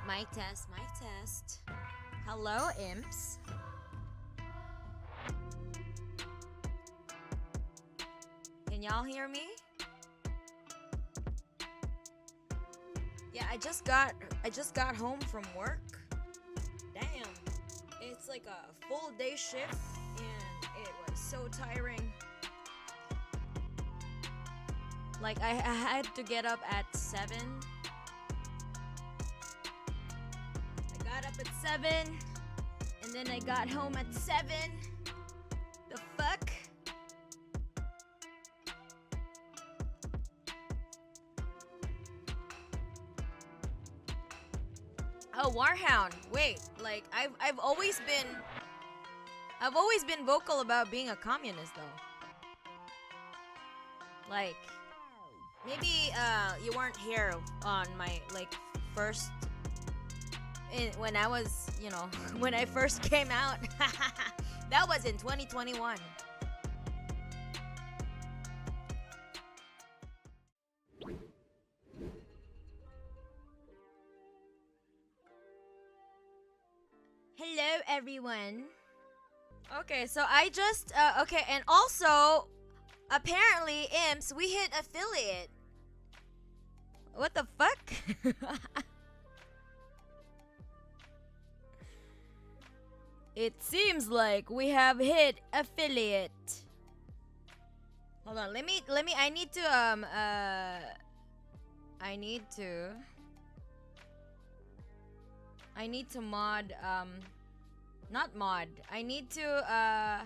Mic test, mic test. Hello, imps. Can y'all hear me? Yeah, I just got home from work. Damn. It's like a full day shift and it was so tiring. Like I had to get up at 7. I got up at 7 and then I got home at 7. The fuck? Oh, Warhound. Wait, like I've always been vocal about being a communist though. Like maybe you weren't here on my like first when I was, you know, when I first came out. That was in 2021. Hello, everyone. Okay, so I just okay, and also apparently imps we hit affiliate. What the fuck? It seems like we have hit affiliate. Hold on, let me I need to I need to mod not mod. I need to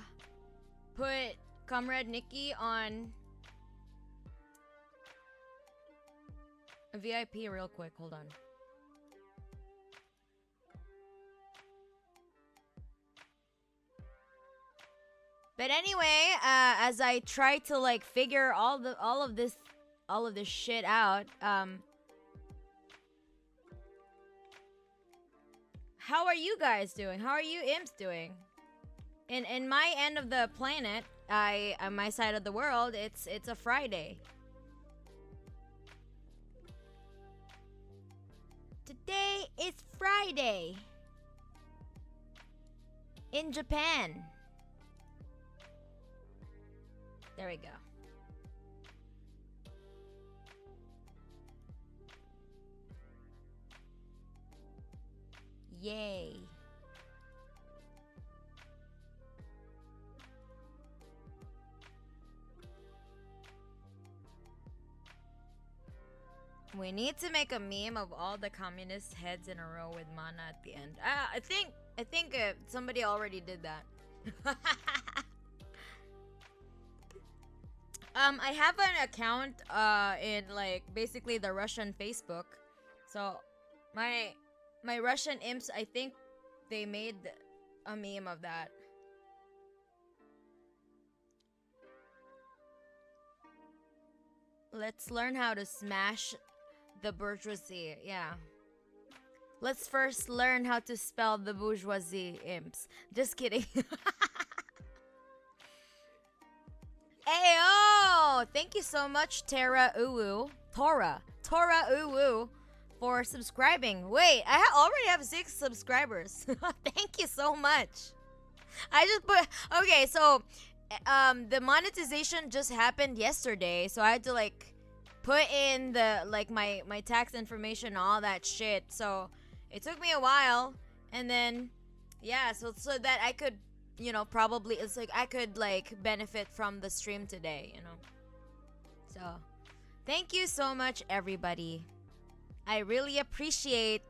put Comrade Nikki on a VIP real quick. Hold on. But anyway, as I try to like figure all of this shit out, how are you guys doing? How are you imps doing? In my end of the planet, on my side of the world, it's a Friday. Today is Friday in Japan. There we go. Yay. We need to make a meme of all the communist heads in a row with mana at the end. I think somebody already did that. I have an account in like basically the Russian Facebook. So my Russian imps, I think they made a meme of that. Let's learn how to smash the bourgeoisie. Yeah. Let's first learn how to spell the bourgeoisie, imps. Just kidding. Ayo! Thank you so much, Tora Uwu, for subscribing. Wait, I already have 6 subscribers. Thank you so much. I just put okay, so the monetization just happened yesterday, so I had to like put in the like my tax information, all that shit. So it took me a while, and then yeah, so that I could, you know, probably it's like I could like benefit from the stream today, you know. So thank you so much, everybody. I really appreciate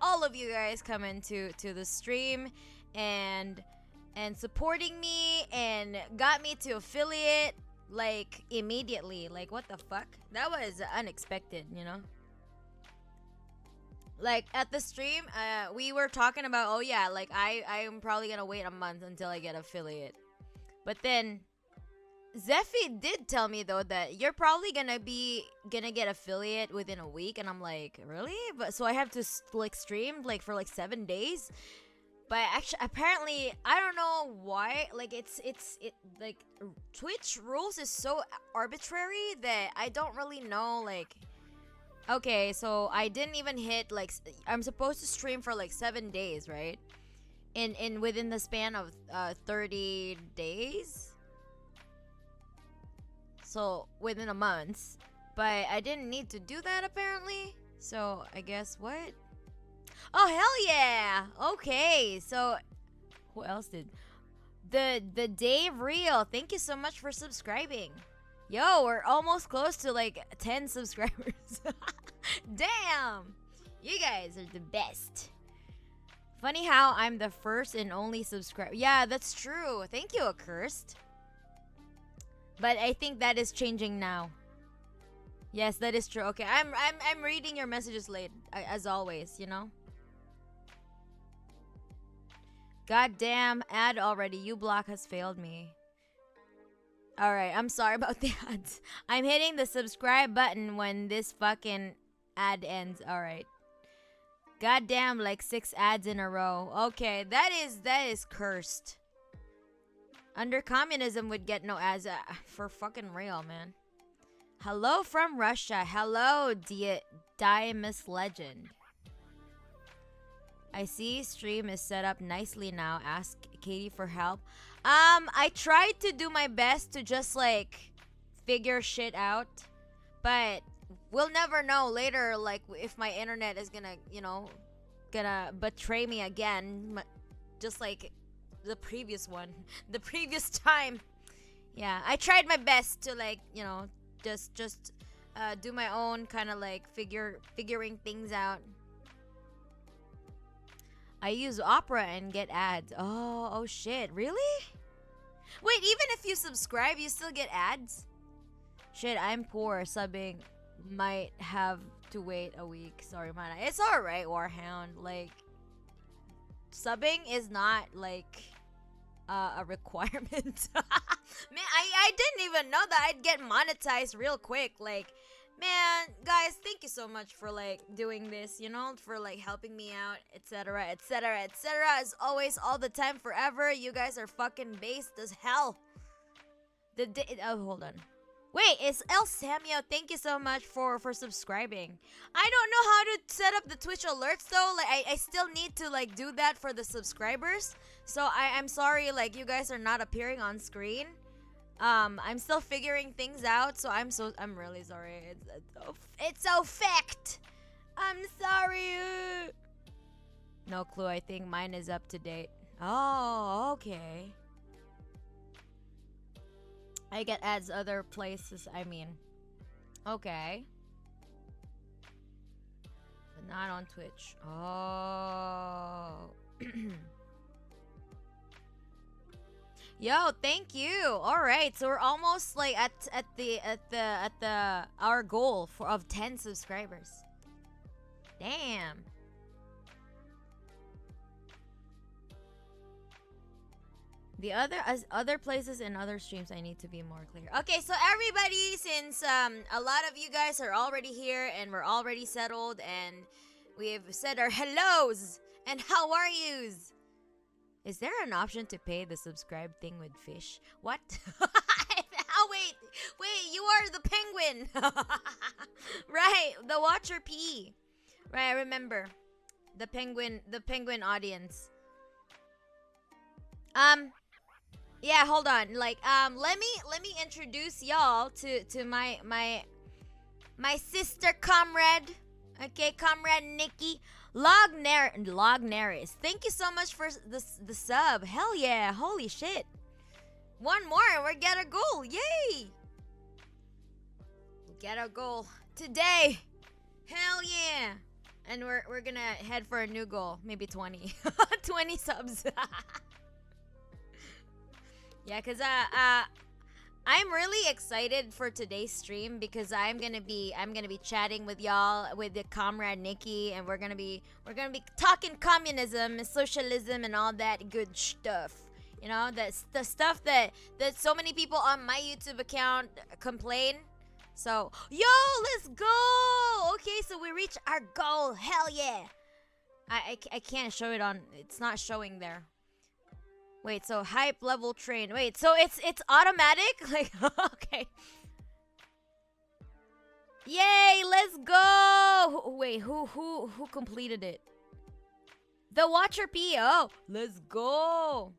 all of you guys coming to the stream and supporting me and got me to affiliate like immediately. Like what the fuck? That was unexpected, you know? Like at the stream, we were talking about, oh yeah, like I'm probably gonna wait a month until I get affiliate. But then Zephy did tell me though that you're probably gonna get affiliate within a week, and I'm like, really? But so I have to like stream like for like 7 days. But actually, apparently, I don't know why. Like it like Twitch rules is so arbitrary that I don't really know like Okay, so I didn't even hit like I'm supposed to stream for like 7 days, right? In within the span of 30 days. So within a month, but I didn't need to do that apparently. So I guess what? Oh hell yeah! Okay, so who else did? The Dave Real. Thank you so much for subscribing. Yo, we're almost close to like 10 subscribers. Damn! You guys are the best. Funny how I'm the first and only subscriber. Yeah, that's true. Thank you, Accursed. But I think that is changing now. Yes, that is true. Okay, I'm reading your messages late, as always, you know? Goddamn ad already. uBlock has failed me. Alright, I'm sorry about the ads. I'm hitting the subscribe button when this fucking ad ends. Alright. Goddamn, like 6 ads in a row. Okay, that is cursed. Under communism would get no ads for fucking real, man. Hello from Russia. Hello, Diamus Legend. I see stream is set up nicely now. Ask Katie for help. I tried to do my best to just like figure shit out, but we'll never know later, like if my internet is gonna, you know, gonna betray me again, just like the previous one, the previous time. Yeah, I tried my best to like, you know, just do my own kind of like figuring things out. I use Opera and get ads. Oh shit, really? Wait, even if you subscribe, you still get ads? Shit, I'm poor. Subbing might have to wait a week. Sorry, man. It's alright, Warhound. Like, subbing is not like a requirement. Man, I didn't even know that I'd get monetized real quick. Like, man, guys, thank you so much for like doing this, you know, for like helping me out, etc, etc, etc. As always, all the time, forever. You guys are fucking based as hell. Oh, hold on. Wait, it's El Samio. Thank you so much for subscribing. I don't know how to set up the Twitch alerts though. Like I still need to like do that for the subscribers. So I'm sorry, like you guys are not appearing on screen. I'm still figuring things out, so I'm really sorry. It's so fact. I'm sorry. No clue. I think mine is up to date. Oh, okay. I get ads other places. I mean, okay, but not on Twitch. Oh. Yo, thank you. All right, so we're almost like at our goal of 10 subscribers. Damn. The other places and other streams, I need to be more clear. Okay, so everybody, since a lot of you guys are already here and we're already settled and we've said our hellos and how are yous. Is there an option to pay the subscribe thing with fish? What? Oh, wait, you are the penguin. Right, the Watcher P. Right, I remember. The penguin audience. Yeah, hold on. Like, let me introduce y'all to my sister comrade. Okay, comrade Nikki. Lognaris. Thank you so much for the sub. Hell yeah. Holy shit. One more and we'll get a goal. Yay. Get a goal today. Hell yeah. And we're gonna head for a new goal. Maybe 20. 20 subs. Yeah, cause I'm really excited for today's stream because I'm gonna be chatting with y'all, with the comrade Nikki, and we're gonna be talking communism and socialism and all that good stuff. You know, that's the stuff that so many people on my YouTube account complain. So yo, let's go. Okay, so we reached our goal. Hell yeah. I can't show it on. It's not showing there. Wait, so hype level train. Wait, so it's automatic? Like, okay. Yay, let's go. Wait, who completed it? The Watcher P. Oh, let's go.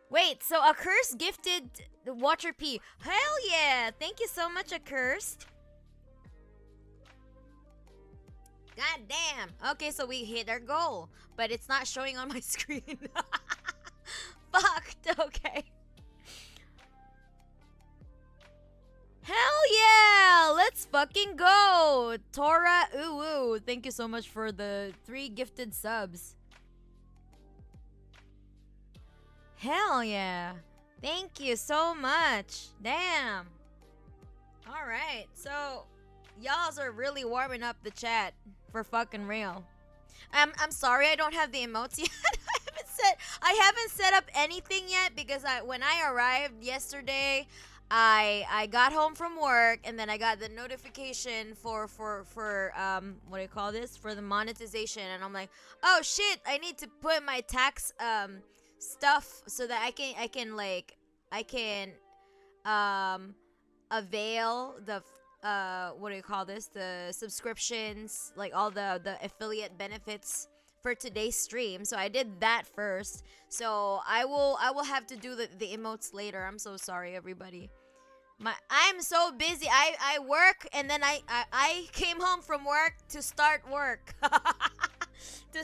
Wait, so Accursed gifted the Watcher P. Hell yeah. Thank you so much, Accursed. God damn. Okay, so we hit our goal, but it's not showing on my screen. Fucked. Okay. Hell yeah! Let's fucking go! Tora Uwu, thank you so much for the 3 gifted subs. Hell yeah! Thank you so much. Damn. Alright, so y'all are really warming up the chat for fucking real. I'm sorry I don't have the emotes yet. I haven't set up anything yet because when I arrived yesterday, I got home from work and then I got the notification for what do you call this, for the monetization, and I'm like, oh shit, I need to put my tax stuff so that I can avail the what do you call this, the subscriptions, like all the affiliate benefits for today's stream. So I did that first. So I will have to do the emotes later. I'm so sorry, everybody. I'm so busy. I work and then I came home from work to start work. to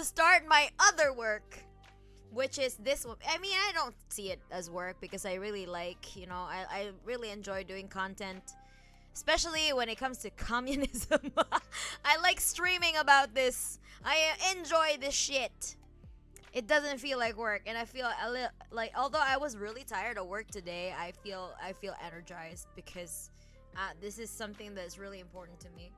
start my other work, which is this one. I mean, I don't see it as work because I really like, I really enjoy doing content, especially when it comes to communism. I like streaming about this. I enjoy this shit. It doesn't feel like work, and I feel a little like, although I was really tired of work today, I feel energized because this is something that's really important to me.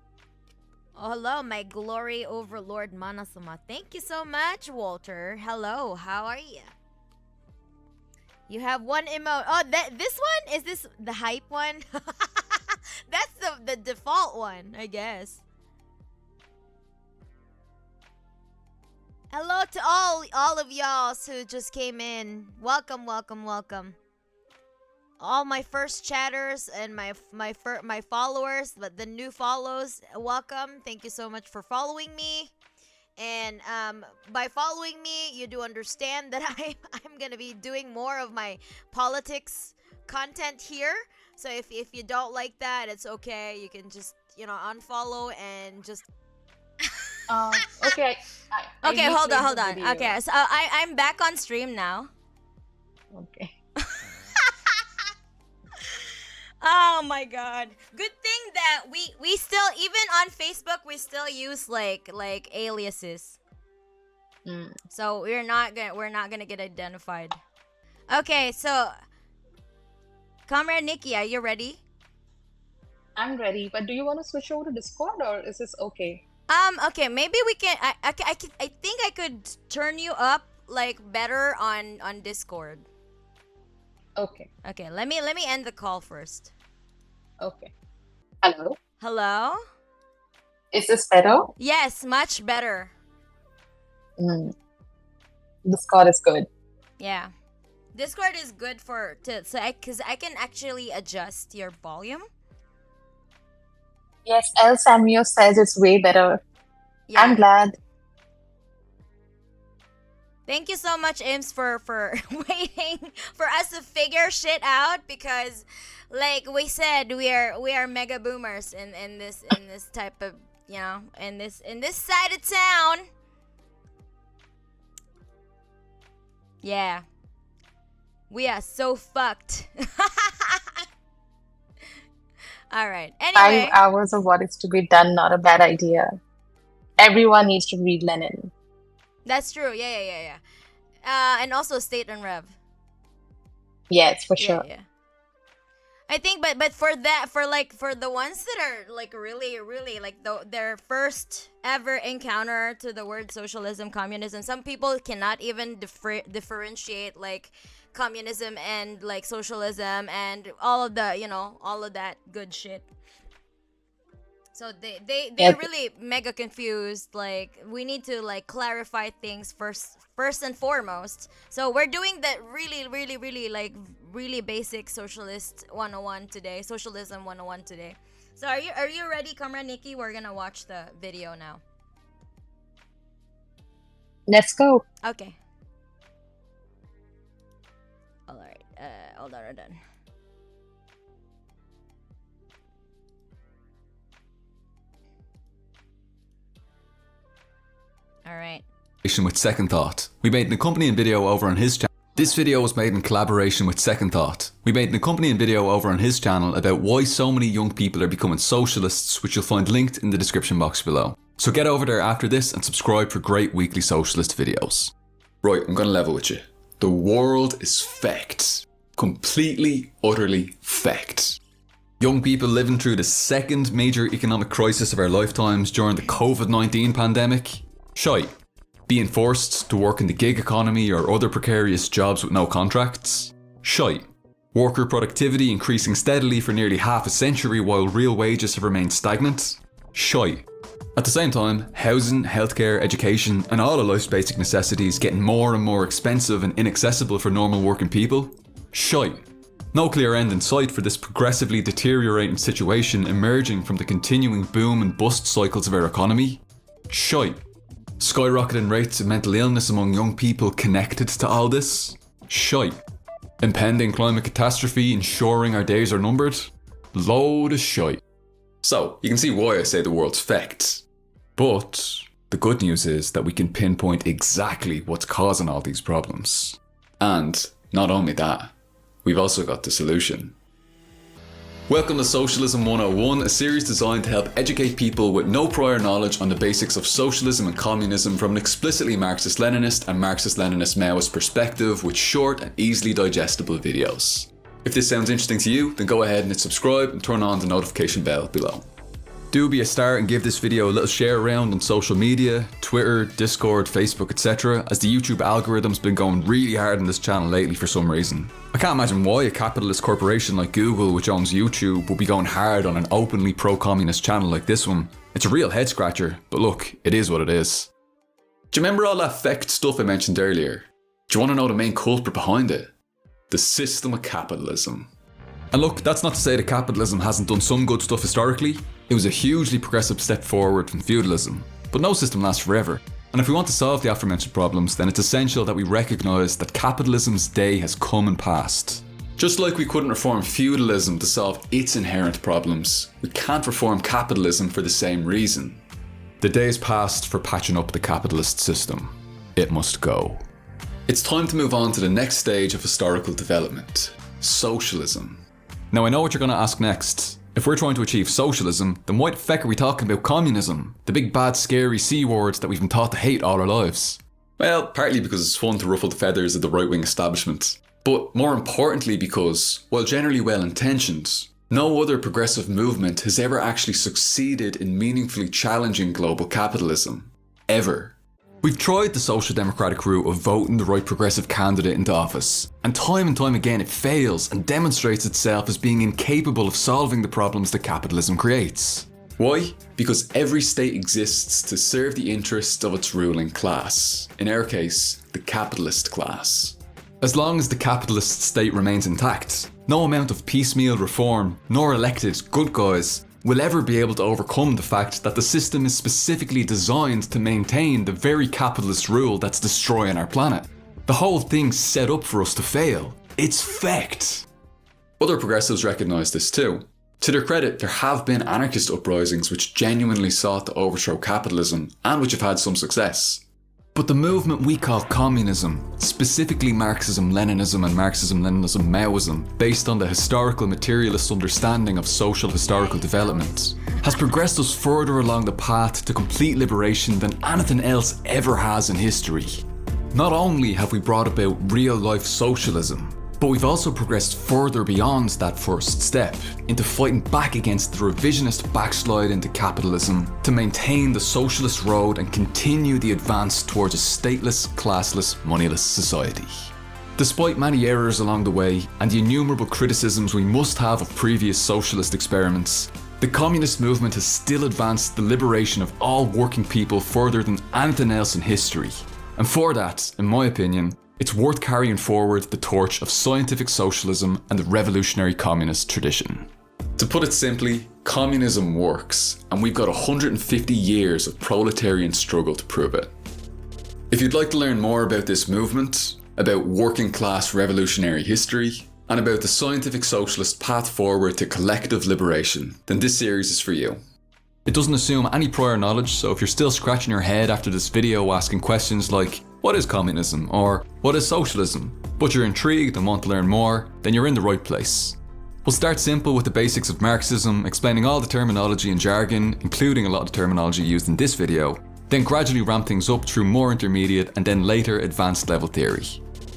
Oh, hello, my glory overlord Manasama. Thank you so much, Walter. Hello, how are you? You have one emote. Oh, this one? Is this the hype one? That's the default one, I guess. Hello to all of y'all who just came in. Welcome, welcome, welcome. All my first chatters and my followers, but the new follows, welcome. Thank you so much for following me. And by following me, you do understand that I'm gonna be doing more of my politics content here. So if you don't like that, it's okay. You can just unfollow and just. Okay. Okay, hold on. Okay, so I'm back on stream now. Okay. Oh my god. Good thing that we still, even on Facebook, we still use like aliases. So we're not gonna get identified. Okay, so Comrade Nikki, are you ready? I'm ready, but do you want to switch over to Discord or is this okay? Okay, maybe we can. I think I could turn you up like better on Discord. Okay. Okay, let me end the call first. Okay. Hello? Hello? Is this better? Yes, much better. Discord is good. Yeah. Discord is good because I can actually adjust your volume. Yes, El Samuel says it's way better. Yeah. I'm glad. Thank you so much, Ims, for waiting for us to figure shit out, because like we said, we are mega boomers in this type of, in this side of town. Yeah. We are so fucked. All right. Anyway. 5 hours of what is to be done, not a bad idea. Everyone needs to read Lenin. That's true. Yeah. And also State and Rev. Yes, for sure. Yeah. I think, but for the ones that are like really like their first ever encounter to the word socialism, communism, some people cannot even differentiate like communism and like socialism and all of that good shit. So they're really mega confused. Like, we need to like clarify things first and foremost. So we're doing that really basic socialism 101 today. So are you ready, Comrade Nikki? We're gonna watch the video now. Let's go. Okay. Alright, hold on. Alright. With Second Thought. We made an accompanying video over on his channel. This video was made in collaboration with Second Thought. We made an accompanying video over on his channel about why so many young people are becoming socialists, which you'll find linked in the description box below. So get over there after this and subscribe for great weekly socialist videos. Right, I'm gonna level with you. The world is fecked. Completely, utterly fecked. Young people living through the second major economic crisis of our lifetimes during the COVID-19 pandemic. Shite. Being forced to work in the gig economy or other precarious jobs with no contracts. Shite. Worker productivity increasing steadily for nearly half a century while real wages have remained stagnant. Shite. At the same time, housing, healthcare, education, and all of life's basic necessities getting more and more expensive and inaccessible for normal working people. Shite. No clear end in sight for this progressively deteriorating situation emerging from the continuing boom and bust cycles of our economy. Shite. Skyrocketing rates of mental illness among young people connected to all this. Shite. Impending climate catastrophe ensuring our days are numbered. Load of shite. So, you can see why I say the world's fecked. But the good news is that we can pinpoint exactly what's causing all these problems. And not only that, we've also got the solution. Welcome to Socialism 101, a series designed to help educate people with no prior knowledge on the basics of socialism and communism from an explicitly Marxist-Leninist and Marxist-Leninist-Maoist perspective with short and easily digestible videos. If this sounds interesting to you, then go ahead and hit subscribe and turn on the notification bell below. Do be a star and give this video a little share around on social media, Twitter, Discord, Facebook, etc. as the YouTube algorithm's been going really hard on this channel lately for some reason. I can't imagine why a capitalist corporation like Google, which owns YouTube, would be going hard on an openly pro-communist channel like this one. It's a real head scratcher, but look, it is what it is. Do you remember all that fecked stuff I mentioned earlier? Do you want to know the main culprit behind it? The system of capitalism. And look, that's not to say that capitalism hasn't done some good stuff historically. It was a hugely progressive step forward from feudalism. But no system lasts forever. And if we want to solve the aforementioned problems, then it's essential that we recognise that capitalism's day has come and passed. Just like we couldn't reform feudalism to solve its inherent problems, we can't reform capitalism for the same reason. The day is past for patching up the capitalist system. It must go. It's time to move on to the next stage of historical development, socialism. Now I know what you're going to ask next. If we're trying to achieve socialism, then why the feck are we talking about communism? The big bad scary C words that we've been taught to hate all our lives. Well, partly because it's fun to ruffle the feathers of the right-wing establishment. But more importantly because, while generally well-intentioned, no other progressive movement has ever actually succeeded in meaningfully challenging global capitalism. Ever. We've tried the social democratic route of voting the right progressive candidate into office, and time again it fails and demonstrates itself as being incapable of solving the problems that capitalism creates. Why? Because every state exists to serve the interests of its ruling class, in our case, the capitalist class. As long as the capitalist state remains intact, no amount of piecemeal reform, nor elected good guys, will ever be able to overcome the fact that the system is specifically designed to maintain the very capitalist rule that's destroying our planet. The whole thing's set up for us to fail. It's fecked. Other progressives recognise this too. To their credit, there have been anarchist uprisings which genuinely sought to overthrow capitalism and which have had some success. But the movement we call communism, specifically Marxism-Leninism and Marxism-Leninism-Maoism, based on the historical materialist understanding of social historical development, has progressed us further along the path to complete liberation than anything else ever has in history. Not only have we brought about real-life socialism, but we've also progressed further beyond that first step, into fighting back against the revisionist backslide into capitalism to maintain the socialist road and continue the advance towards a stateless, classless, moneyless society. Despite many errors along the way, and the innumerable criticisms we must have of previous socialist experiments, the communist movement has still advanced the liberation of all working people further than anything else in history. And for that, in my opinion, it's worth carrying forward the torch of scientific socialism and the revolutionary communist tradition. To put it simply, Communism works, and we've got 150 years of proletarian struggle to prove it. If you'd like to learn more about this movement, about working class revolutionary history, and about the scientific socialist path forward to collective liberation, then this series is for you. It doesn't assume any prior knowledge, so if you're still scratching your head after this video asking questions like, what is communism? Or what is socialism? But you're intrigued and want to learn more, then you're in the right place. We'll start simple with the basics of Marxism, explaining all the terminology and jargon, including a lot of the terminology used in this video, then gradually ramp things up through more intermediate and then later advanced level theory.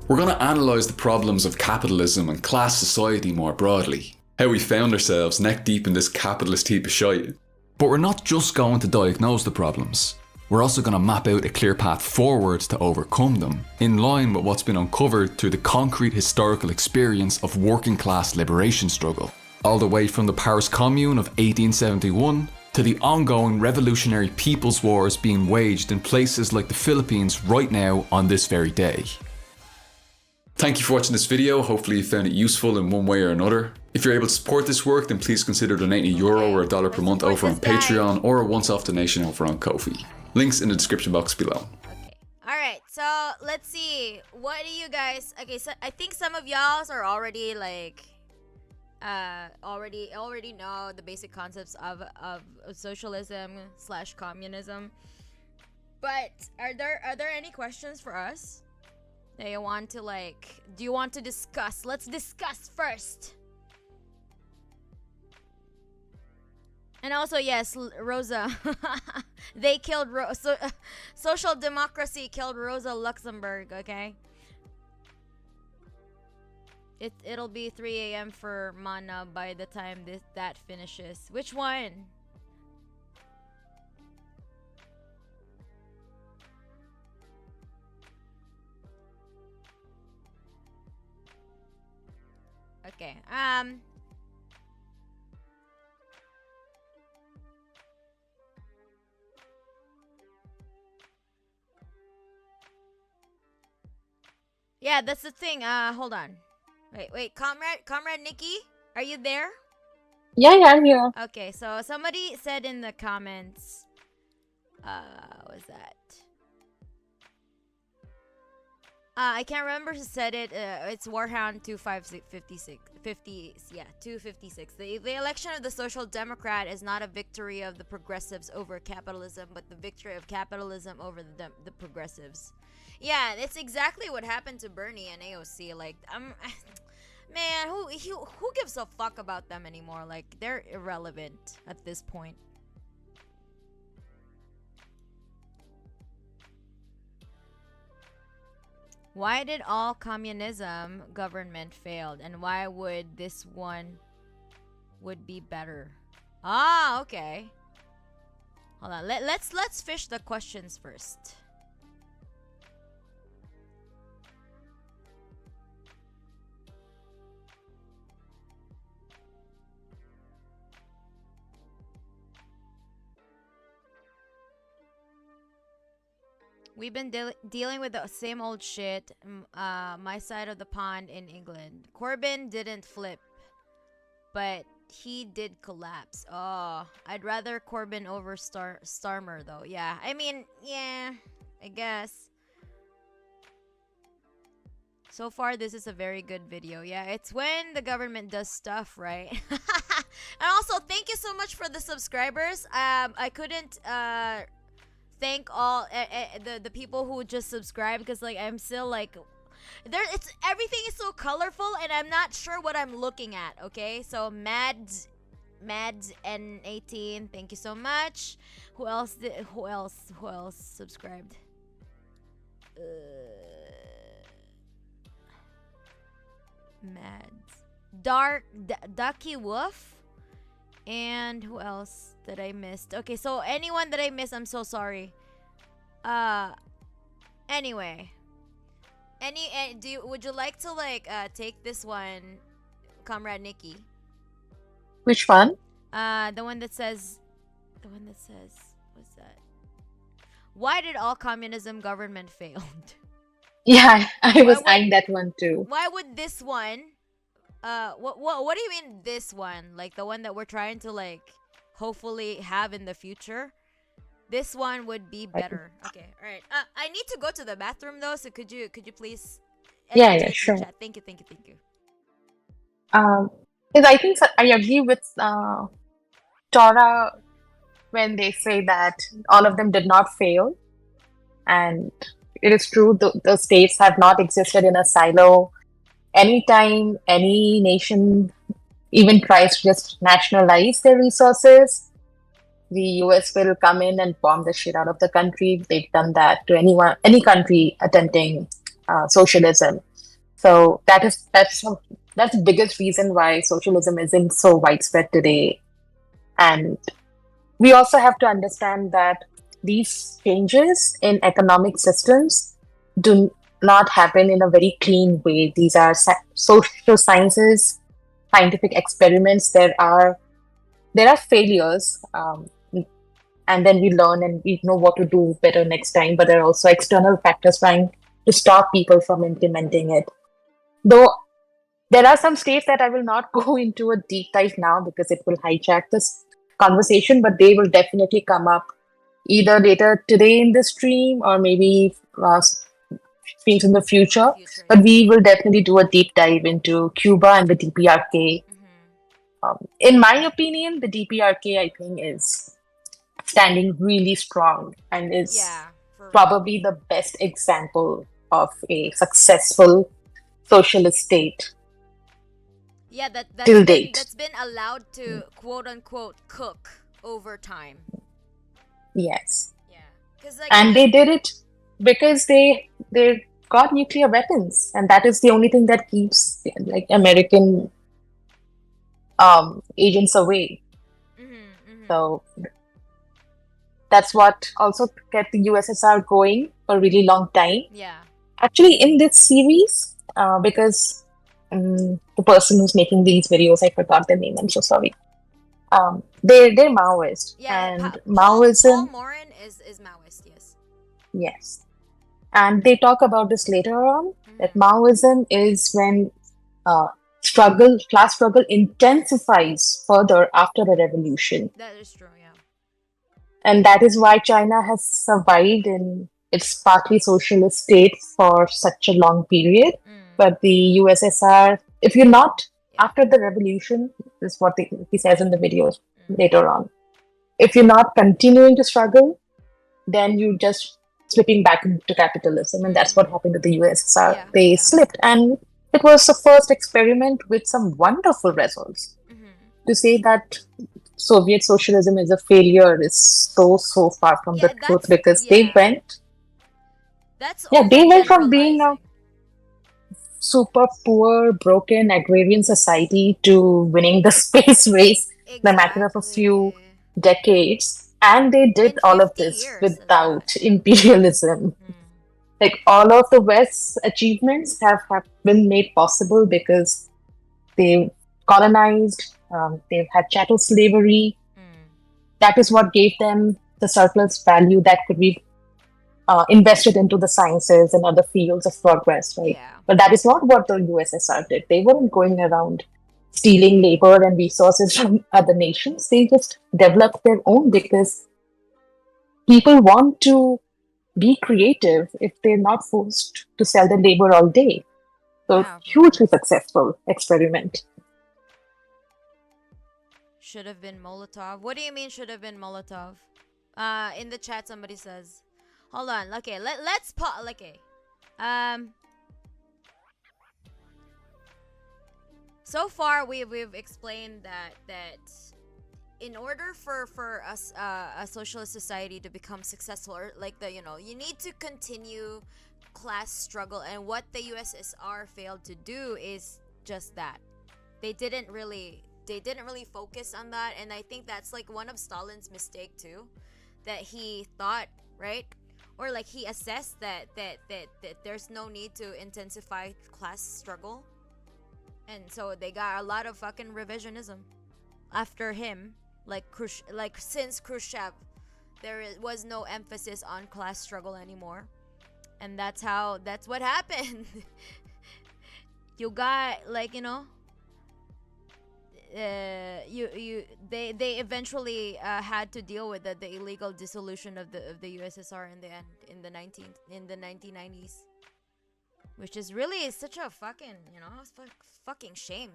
We're going to analyse the problems of capitalism and class society more broadly, how we found ourselves neck deep in this capitalist heap of shite. But we're not just going to diagnose the problems. We're also going to map out a clear path forward to overcome them, in line with what's been uncovered through the concrete historical experience of working class liberation struggle, all the way from the Paris Commune of 1871 to the ongoing revolutionary people's wars being waged in places like the Philippines right now on this very day. Thank you for watching this video. Hopefully you found it useful in one way or another. If you're able to support this work, then please consider donating €1 or $1 per month over on Patreon or a once-off donation over on Ko-fi. Links in the description box below. Okay. Alright, so let's see. What do you guys... Okay, so I think some of y'all are already like... already know the basic concepts of socialism / communism. But are there any questions for us that you want to like... Do you want to discuss? Let's discuss first. And also, yes, Rosa. They killed Social Democracy killed Rosa Luxemburg, okay? It'll be 3 a.m. for Mana by the time that finishes. Which one? Okay. Yeah, that's the thing. Hold on. Wait, Comrade Nikki, are you there? Yeah, I'm here. Okay, so somebody said in the comments, what was that? I can't remember who said it. It's Warhound 256. Yeah, 256. The election of the Social Democrat is not a victory of the progressives over capitalism, but the victory of capitalism over the progressives. Yeah, it's exactly what happened to Bernie and AOC. Like, man, who gives a fuck about them anymore? Like, they're irrelevant at this point. Why did all communism government failed, and why would this one would be better? Ah, okay. Hold on. Let's fish the questions first. We've been dealing with the same old shit. My side of the pond in England. Corbyn didn't flip, but he did collapse. Oh, I'd rather Corbyn over Starmer though. Yeah, I mean, yeah, I guess. So far, this is a very good video. Yeah, it's when the government does stuff, right? And also, thank you so much for the subscribers. I couldn't thank all the people who just subscribed, because like I'm still like everything is so colorful and I'm not sure what I'm looking at. Okay, so Mads N18, thank you so much. Who else subscribed? Mads Ducky Wolf. And who else that I missed? Okay, so anyone that I missed, I'm so sorry. Anyway, would you like to like take this one, Comrade Nikki? Which one? The one that says, what's that? Why did all communism government failed? Yeah, I was eyeing that one too. Why would this one what do you mean this one? Like the one that we're trying to like hopefully have in the future? This one would be better. Okay, all right. I need to go to the bathroom though, so could you please Yeah, entertain the sure. chat? Thank you, thank you, thank you. Um, because I think I agree with Tora when they say that all of them did not fail. And it is true, the states have not existed in a silo. Anytime any nation even tries to just nationalize their resources, the US will come in and bomb the shit out of the country. They've done that to any country attempting socialism. So that's the biggest reason why socialism isn't so widespread today. And we also have to understand that these changes in economic systems do not happen in a very clean way. These are social sciences, scientific experiments. There are failures, and then we learn and we know what to do better next time. But there are also external factors trying to stop people from implementing it. Though there are some states that I will not go into a deep dive now because it will hijack this conversation, but they will definitely come up either later today in the stream or maybe streams in the future. Future, But yeah. we will definitely do a deep dive into Cuba and the DPRK. Mm-hmm. In my opinion, the DPRK, I think, is standing really strong and is Yeah, for real. probably the best example of a successful socialist state Yeah, till date. that's been allowed to quote unquote cook over time. Yes. Yeah, because And they did it because they got nuclear weapons, and that is the only thing that keeps like American agents away. So that's what also kept the USSR going for a really long time. Yeah. Actually, in this series, because the person who's making these videos, I forgot their name. I'm so sorry. They're Maoist, Yeah, and Paul Maoism, Morin is Maoist, yes. yes. And they talk about this later on, that Maoism is when class struggle intensifies further after a revolution. That is true, yeah. And that is why China has survived in its partly socialist state for such a long period. But the USSR, if you're not, after the revolution, this is what he says in the videos later on. If you're not continuing to struggle, then you just slipping back into capitalism. And that's what happened to the USSR. Yeah, They yeah. slipped. And it was the first experiment with some wonderful results. To say that Soviet socialism is a failure is so far from the truth, because they went from being a super poor, broken agrarian society to winning the space race in a matter of a few decades. And they did all of this without imperialism. Like all of the West's achievements have been made possible because they colonized, they've had chattel slavery. That is what gave them the surplus value that could be invested into the sciences and other fields of progress, right? Yeah. But that is not what the USSR did. They weren't going around stealing labor and resources from other nations. They just developed their own because people want to be creative if they're not forced to sell their labor all day. So hugely successful experiment. Should have been Molotov. What do you mean should have been Molotov? In the chat somebody says. Hold on. Okay, let's pause. Okay. So far we've explained that in order for us a socialist society to become successful, or like you need to continue class struggle, and what the USSR failed to do is just that. They didn't really focus on that, and I think that's like one of Stalin's mistake too, that he thought, right, or like he assessed that there's no need to intensify class struggle, and so they got a lot of fucking revisionism after him, like since Khrushchev, there was no emphasis on class struggle anymore, and that's what happened. You got they eventually had to deal with the illegal dissolution of the USSR in the end in the 1990s, which is really such a fucking fucking shame,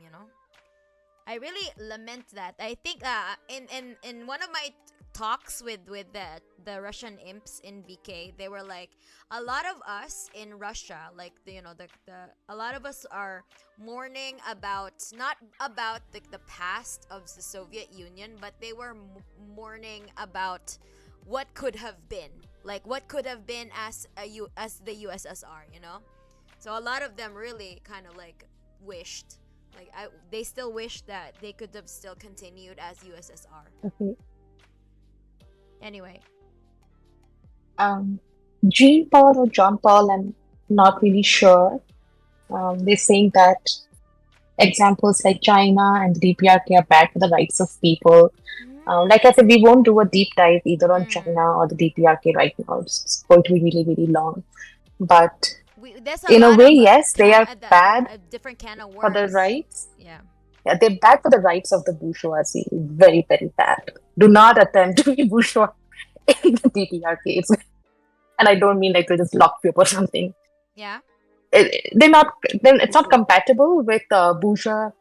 I really lament that. I think in one of my talks with the Russian imps in VK, they were like, a lot of us in Russia, like a lot of us are mourning about, not about the past of the Soviet Union, but they were mourning about what could have been, like what could have been as the USSR, So a lot of them really kind of like wished. They still wish that they could have still continued as USSR. Okay. Anyway. Jean Paul or John Paul, I'm not really sure. They're saying that examples like China and the DPRK are bad for the rights of people. Like I said, we won't do a deep dive either on China or the DPRK right now. It's going to be really, really long. But in a way, yes, they are bad a different can of worms for the rights. Yeah, they're bad for the rights of the bourgeoisie. Very, very bad. Do not attempt to be bourgeois in the DPRK. And I don't mean like they just lock you up or something. Yeah. It's not compatible with bourgeois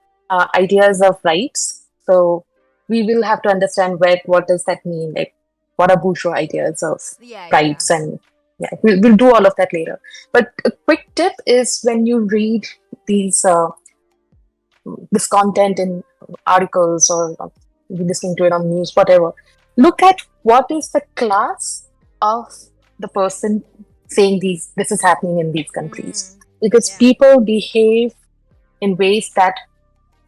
ideas of rights. So we will have to understand what does that mean? Like, what are bourgeois ideas of rights? And we'll do all of that later. But a quick tip is, when you read this content in articles or listening to it on news, whatever, look at what is the class of the person saying this is happening in these countries. Because people behave in ways that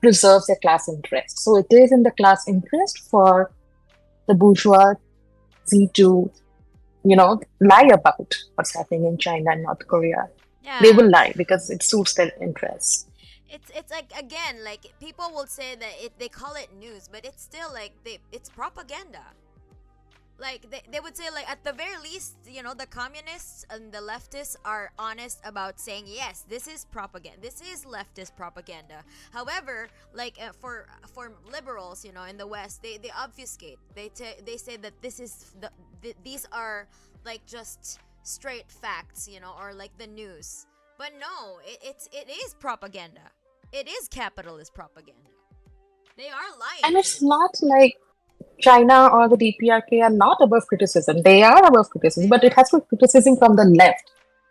preserves their class interest. So it is in the class interest for the bourgeoisie to, lie about what's happening in China and North Korea. Yeah. They will lie because it suits their interests. It's like, again, like people will say that they call it news, but it's still like it's propaganda. Like they would say, like, at the very least, the communists and the leftists are honest about saying, yes, this is propaganda, this is leftist propaganda. However, like for liberals, in the West, they obfuscate. They say that this is these are like just straight facts, or like the news. But no, it is propaganda. It is capitalist propaganda. They are lying. And it's not like China or the DPRK are not above criticism. They are above criticism, but it has to be criticism from the left,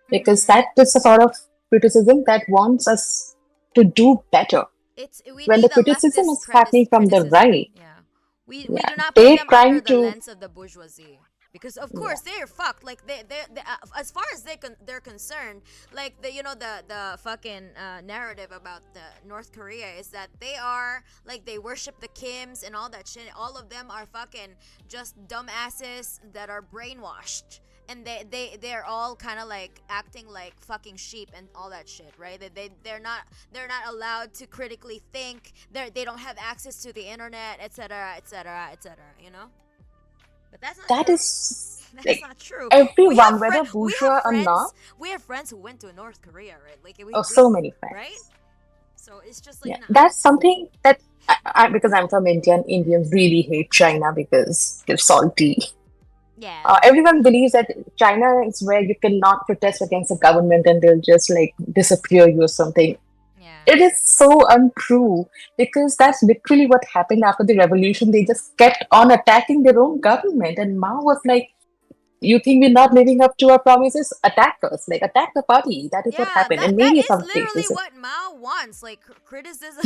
because that is the sort of criticism that wants us to do better. When the criticism is happening from the right, we do not put them under the lens of the bourgeoisie. Because of course they're fucked. Like they as far as they're concerned, like the fucking narrative about the North Korea is that they are like, they worship the Kims and all that shit. All of them are fucking just dumbasses that are brainwashed, and they're all kind of like acting like fucking sheep and all that shit, right? They're not allowed to critically think. They don't have access to the internet, etc., etc., etc. But that's not true. That's not true. Everyone, whether bourgeois or not. We have friends who went to North Korea, right? Like so many friends. Right? So it's just like, that's something that because I'm from India, and Indians really hate China because they're salty. Yeah. Everyone believes that China is where you cannot protest against the government and they'll just like disappear you or something. It is so untrue, because that's literally what happened after the revolution. They just kept on attacking their own government, and Mao was like, you think we're not living up to our promises? Attack us, like attack the party. That is what happened. And maybe that is literally what Mao wants, like criticism,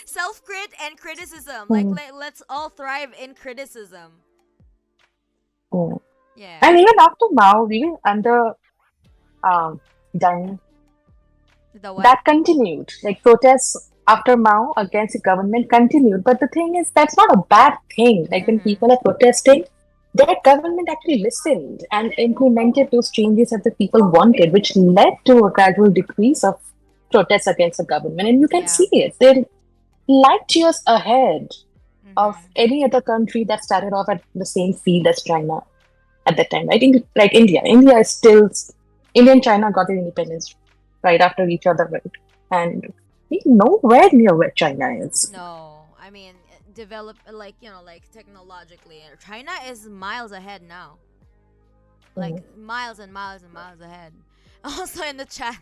self-crit and criticism. Like let's all thrive in criticism. Yeah. And even after Mao, even under Deng, that continued. Like protests after Mao against the government continued. But the thing is, that's not a bad thing. Like when people are protesting, their government actually listened and implemented those changes that the people wanted, which led to a gradual decrease of protests against the government. And you can see it. They're light years ahead of any other country that started off at the same field as China at that time. I think like India. India and China got their independence right after each other, right? And we're nowhere near where China is. No, I I mean, develop like like technologically. China is miles ahead now, like miles and miles and miles ahead. Also in the chat,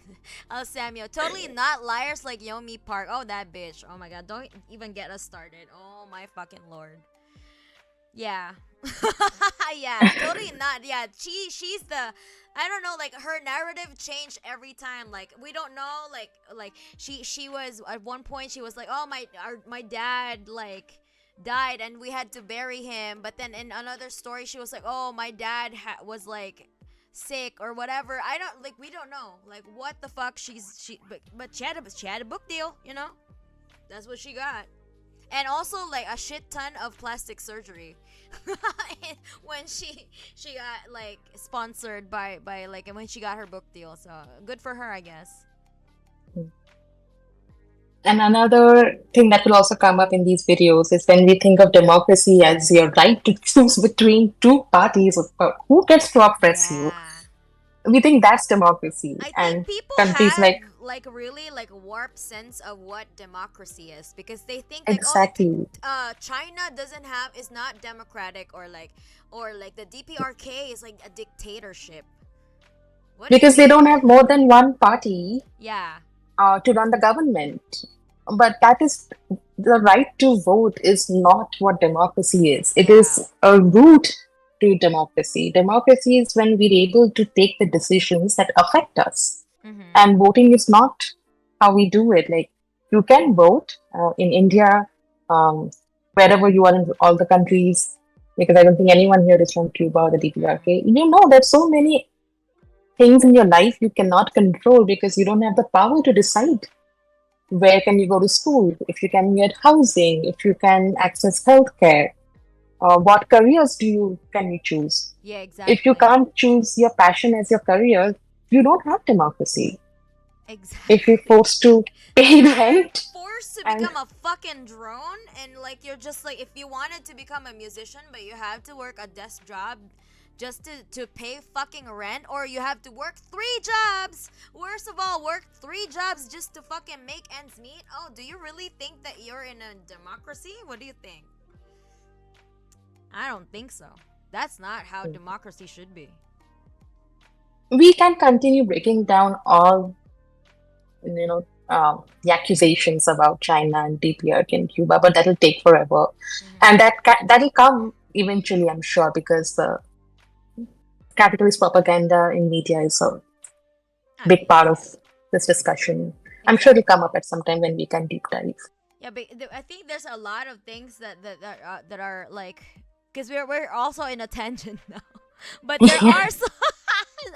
Samuel, totally not liars like Yomi Park. Oh, that bitch. Oh my god, don't even get us started. Oh my fucking lord. Yeah. Yeah, totally not. Yeah, she's the, I don't know, like her narrative changed every time. Like we don't know, like she was at one point she was like, oh my dad like died and we had to bury him, but then in another story she was like, oh my dad was like sick or whatever. I don't like, we don't know like what the fuck but she had a book deal, that's what she got. And also like a shit ton of plastic surgery when she got like sponsored by like, and when she got her book deal, so good for her, I guess. And another thing that will also come up in these videos is when we think of democracy as your right to choose between two parties of who gets to oppress you. Yeah, We think that's democracy. I And think people countries have like, like really like warped sense of what democracy is, because they think like, exactly, China is not democratic, or like the DPRK is like a dictatorship. What do you because they mean? don't have more than one party Yeah, to run the government. But that is, the right to vote is not what democracy is. It yeah. is a route to democracy. Democracy is when we're able to take the decisions that affect us. Mm-hmm. And voting is not how we do it. Like, you can vote in India, wherever you are in all the countries, because I don't think anyone here is from Cuba or the DPRK. You know, there's so many things in your life you cannot control because you don't have the power to decide. Where can you go to school? If you can get housing, if you can access healthcare, what careers can you choose? Yeah, exactly. If you can't choose your passion as your career, you don't have democracy. Exactly. If you're forced to pay rent, Forced to and become a fucking drone, and like you're just like, if you wanted to become a musician but you have to work a desk job just to pay fucking rent, or you have to work 3 jobs, worst of all, work 3 jobs just to fucking make ends meet. Oh, do you really think that you're in a democracy? What do you think? I don't think so. That's not how democracy should be. we can continue breaking down all, the accusations about China and DPRK and Cuba, but that'll take forever. And that'll come eventually, I'm sure, because the capitalist propaganda in media is a big part of this discussion. I'm sure it'll come up at some time when we can deep dive. Yeah, but I think there's a lot of things that are like, because we're also in a tangent now, but there are some,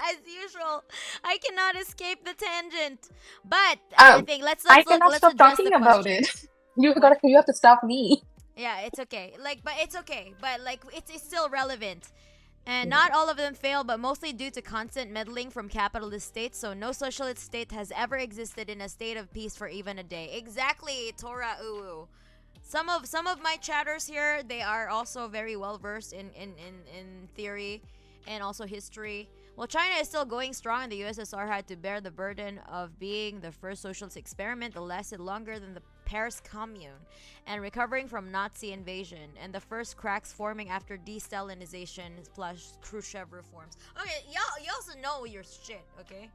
as usual, I cannot escape the tangent. But I think let's I cannot stop address talking the about question. it. You have to stop me. Yeah, it's okay. But it's okay. But like, it's still relevant. And not all of them fail, but mostly due to constant meddling from capitalist states. So no socialist state has ever existed in a state of peace for even a day. Exactly, Tora Uwu. Some of my chatters here, they are also very well versed in theory and also history. While China is still going strong, the USSR had to bear the burden of being the first socialist experiment that lasted longer than the Paris Commune, and recovering from Nazi invasion, and the first cracks forming after de-Stalinization plus Khrushchev reforms. Okay, y'all also know your shit, okay?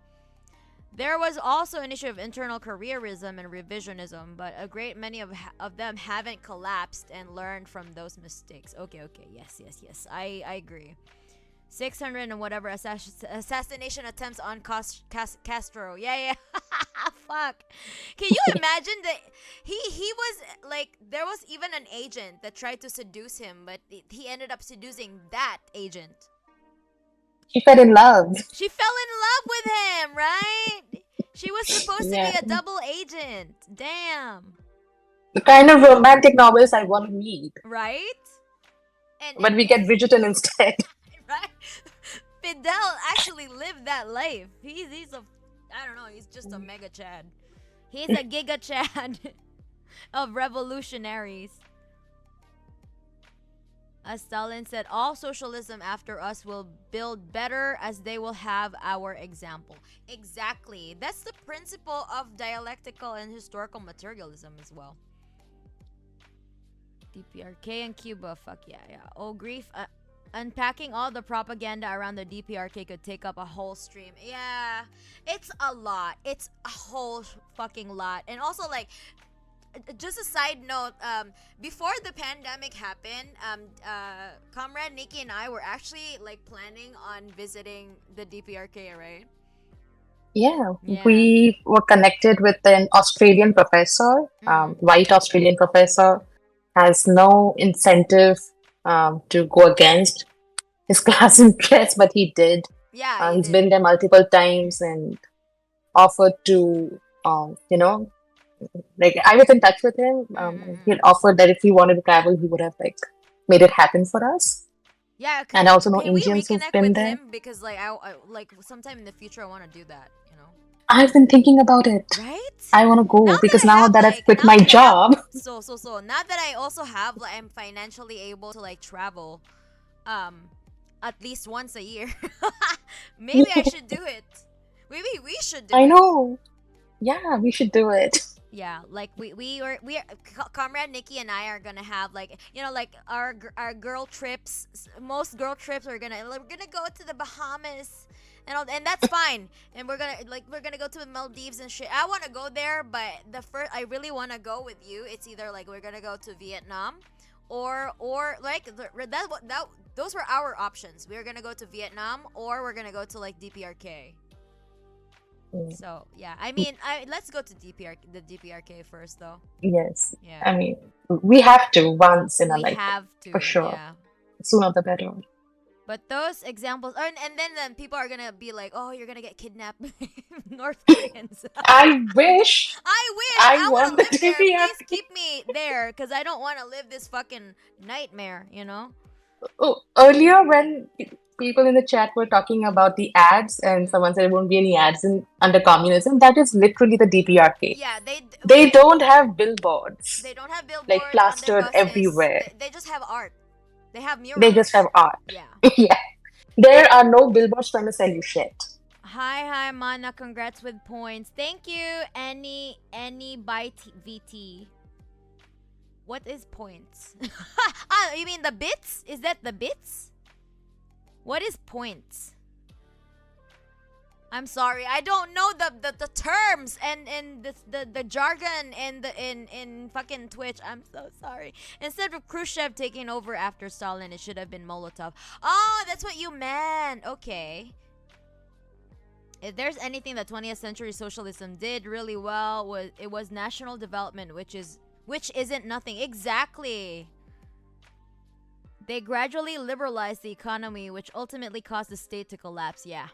There was also an issue of internal careerism and revisionism, but a great many of them haven't collapsed and learned from those mistakes. Okay, yes, I agree. 600 and whatever assassination attempts on Castro. Yeah. Fuck. Can you imagine that he was like, there was even an agent that tried to seduce him, but he ended up seducing that agent. She fell in love. She fell in love with him, right? She was supposed to be a double agent. Damn. The kind of romantic novels I want to read. Right? But we get Bridgerton instead. Right? Fidel actually lived that life. He's a, I don't know, he's just a mega Chad. He's a giga Chad of revolutionaries. As Stalin said, all socialism after us will build better as they will have our example. Exactly. That's the principle of dialectical and historical materialism as well. DPRK and Cuba. Fuck yeah, yeah. Oh, grief. Unpacking all the propaganda around the DPRK could take up a whole stream. Yeah, it's a lot. It's a whole fucking lot. And also, like, just a side note, before the pandemic happened, comrade Nikki and I were actually like planning on visiting the DPRK, right? Yeah, Yeah. we were connected with an Australian professor, white Australian professor, has no incentive to go against his class interest, but he did. Yeah, he He's did. been there multiple times and offered to, like I was in touch with him. He had offered that if he wanted to travel, he would have like made it happen for us. Yeah, And I also know can we Indians who've reconnect been with there. him? Because like I like sometime in the future I want to do that, you know. I've been thinking about it. Right? I want to go Now that because I now have that I've like quit now my that I have job, so now that I also have like I'm financially able to like travel at least once a year. Maybe I should do it. Maybe we should do I it. know. Yeah, we should do it. Yeah, like we are comrade Nikki and I are gonna have like, you know, like our girl trips. Most girl trips we're gonna go to the Bahamas and all, and that's fine. And we're gonna go to the Maldives and shit. I want to go there, but the first I really want to go with you. It's either like we're gonna go to Vietnam, or like those were our options. We were gonna go to Vietnam, or we're gonna go to like DPRK. So yeah, I mean, let's go to the DPRK first, though. Yes. Yeah, I mean, we have to once in a we lifetime, have to, for sure. yeah. Sooner the better. But those examples, and then people are gonna be like, "Oh, you're gonna get kidnapped, North Koreans." I wish. I wish I want want to the live there. Please DPRK. keep me there, cause I don't want to live this fucking nightmare. You know? Oh, earlier when people in the chat were talking about the ads and someone said there won't be any ads under communism, that is literally the DPRK. Yeah, They don't have billboards they don't have billboards like on their plastered buses. everywhere. They just have art. They have murals. They just have art. Yeah. Yeah. There are no billboards trying to sell you shit. Hi, Mana. Congrats with points. Thank you, any by VT. What is points? You mean the bits? Is that the bits? What is points? I'm sorry, I don't know the terms and the jargon in fucking Twitch. I'm so sorry. Instead of Khrushchev taking over after Stalin, it should have been Molotov. Oh, that's what you meant. Okay. If there's anything that 20th century socialism did really well, it was national development, which isn't nothing. Exactly. They gradually liberalized the economy, which ultimately caused the state to collapse. Yeah.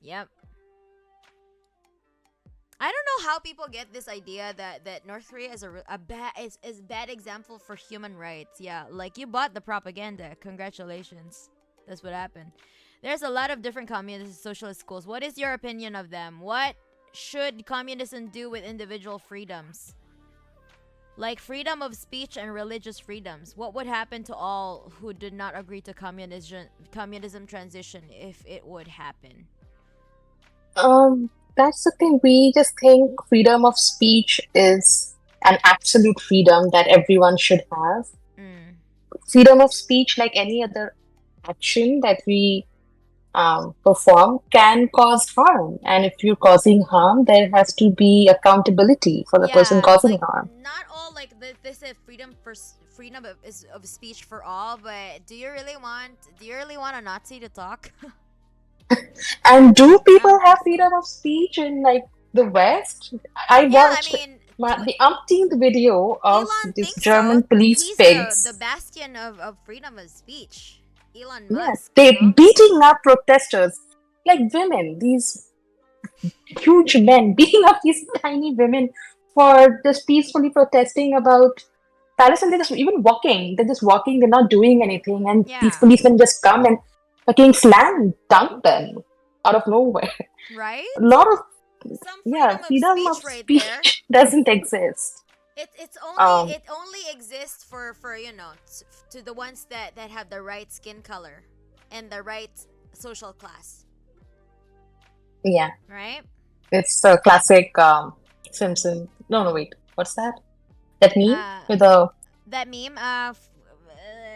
Yep. I don't know how people get this idea that North Korea is a bad example for human rights. Yeah, like you bought the propaganda. Congratulations. That's what happened. There's a lot of different communist and socialist schools. What is your opinion of them? What should communism do with individual freedoms? Like freedom of speech and religious freedoms. What would happen to all who did not agree to communism transition if it would happen? That's the thing. We just think freedom of speech is an absolute freedom that everyone should have. Freedom of speech, like any other action that we perform, can cause harm. And if you're causing harm, there has to be accountability for the person causing harm. Not all like they said freedom of speech for all, but do you really want a Nazi to talk? And do people have freedom of speech in like the West? I watched the umpteenth video of this German police pigs. The bastion of freedom of speech. Elon Musk. Yes, they're beating up protesters like women. These huge men beating up these tiny women for just peacefully protesting about Palestine. They're just even walking. They're just walking. They're not doing anything, and these policemen just come and fucking dunk them out of nowhere. Right? A lot of freedom of speech doesn't exist. It only exists for to the ones that have the right skin color and the right social class. Yeah. Right? It's a classic Simpson. No, wait. What's that? That meme with the that meme.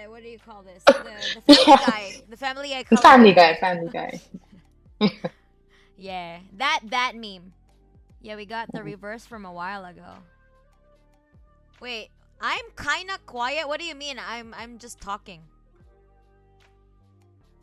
What do you call this? The Family Yeah. Guy. The Family Guy color. Family Guy, Family Guy. Yeah, that meme. Yeah, we got the reverse from a while ago. Wait, I'm kinda quiet. What do you mean? I'm just talking.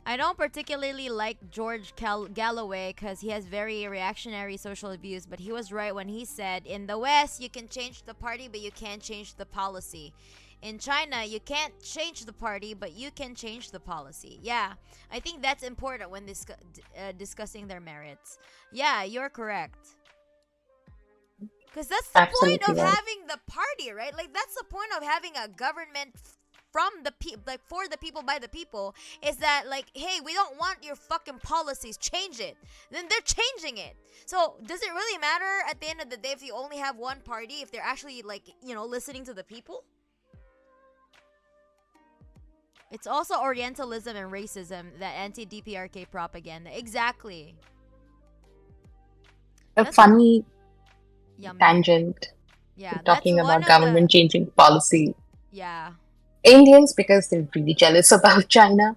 I don't particularly like George Galloway because he has very reactionary social views, but he was right when he said, in the West, you can change the party, but you can't change the policy. In China, you can't change the party, but you can change the policy. Yeah, I think that's important when discussing their merits. Yeah, you're correct. Because that's the point Absolutely of right. having the party, right? Like, that's the point of having a government from the people, like for the people by the people, is that like, hey, we don't want your fucking policies, change it. Then they're changing it. So does it really matter at the end of the day if you only have one party, if they're actually like, listening to the people? It's also Orientalism and racism, that anti-DPRK propaganda. Exactly. A That's funny yummy. tangent Yeah, that's talking one about of government the. changing policy. Yeah. Indians, because they're really jealous about China.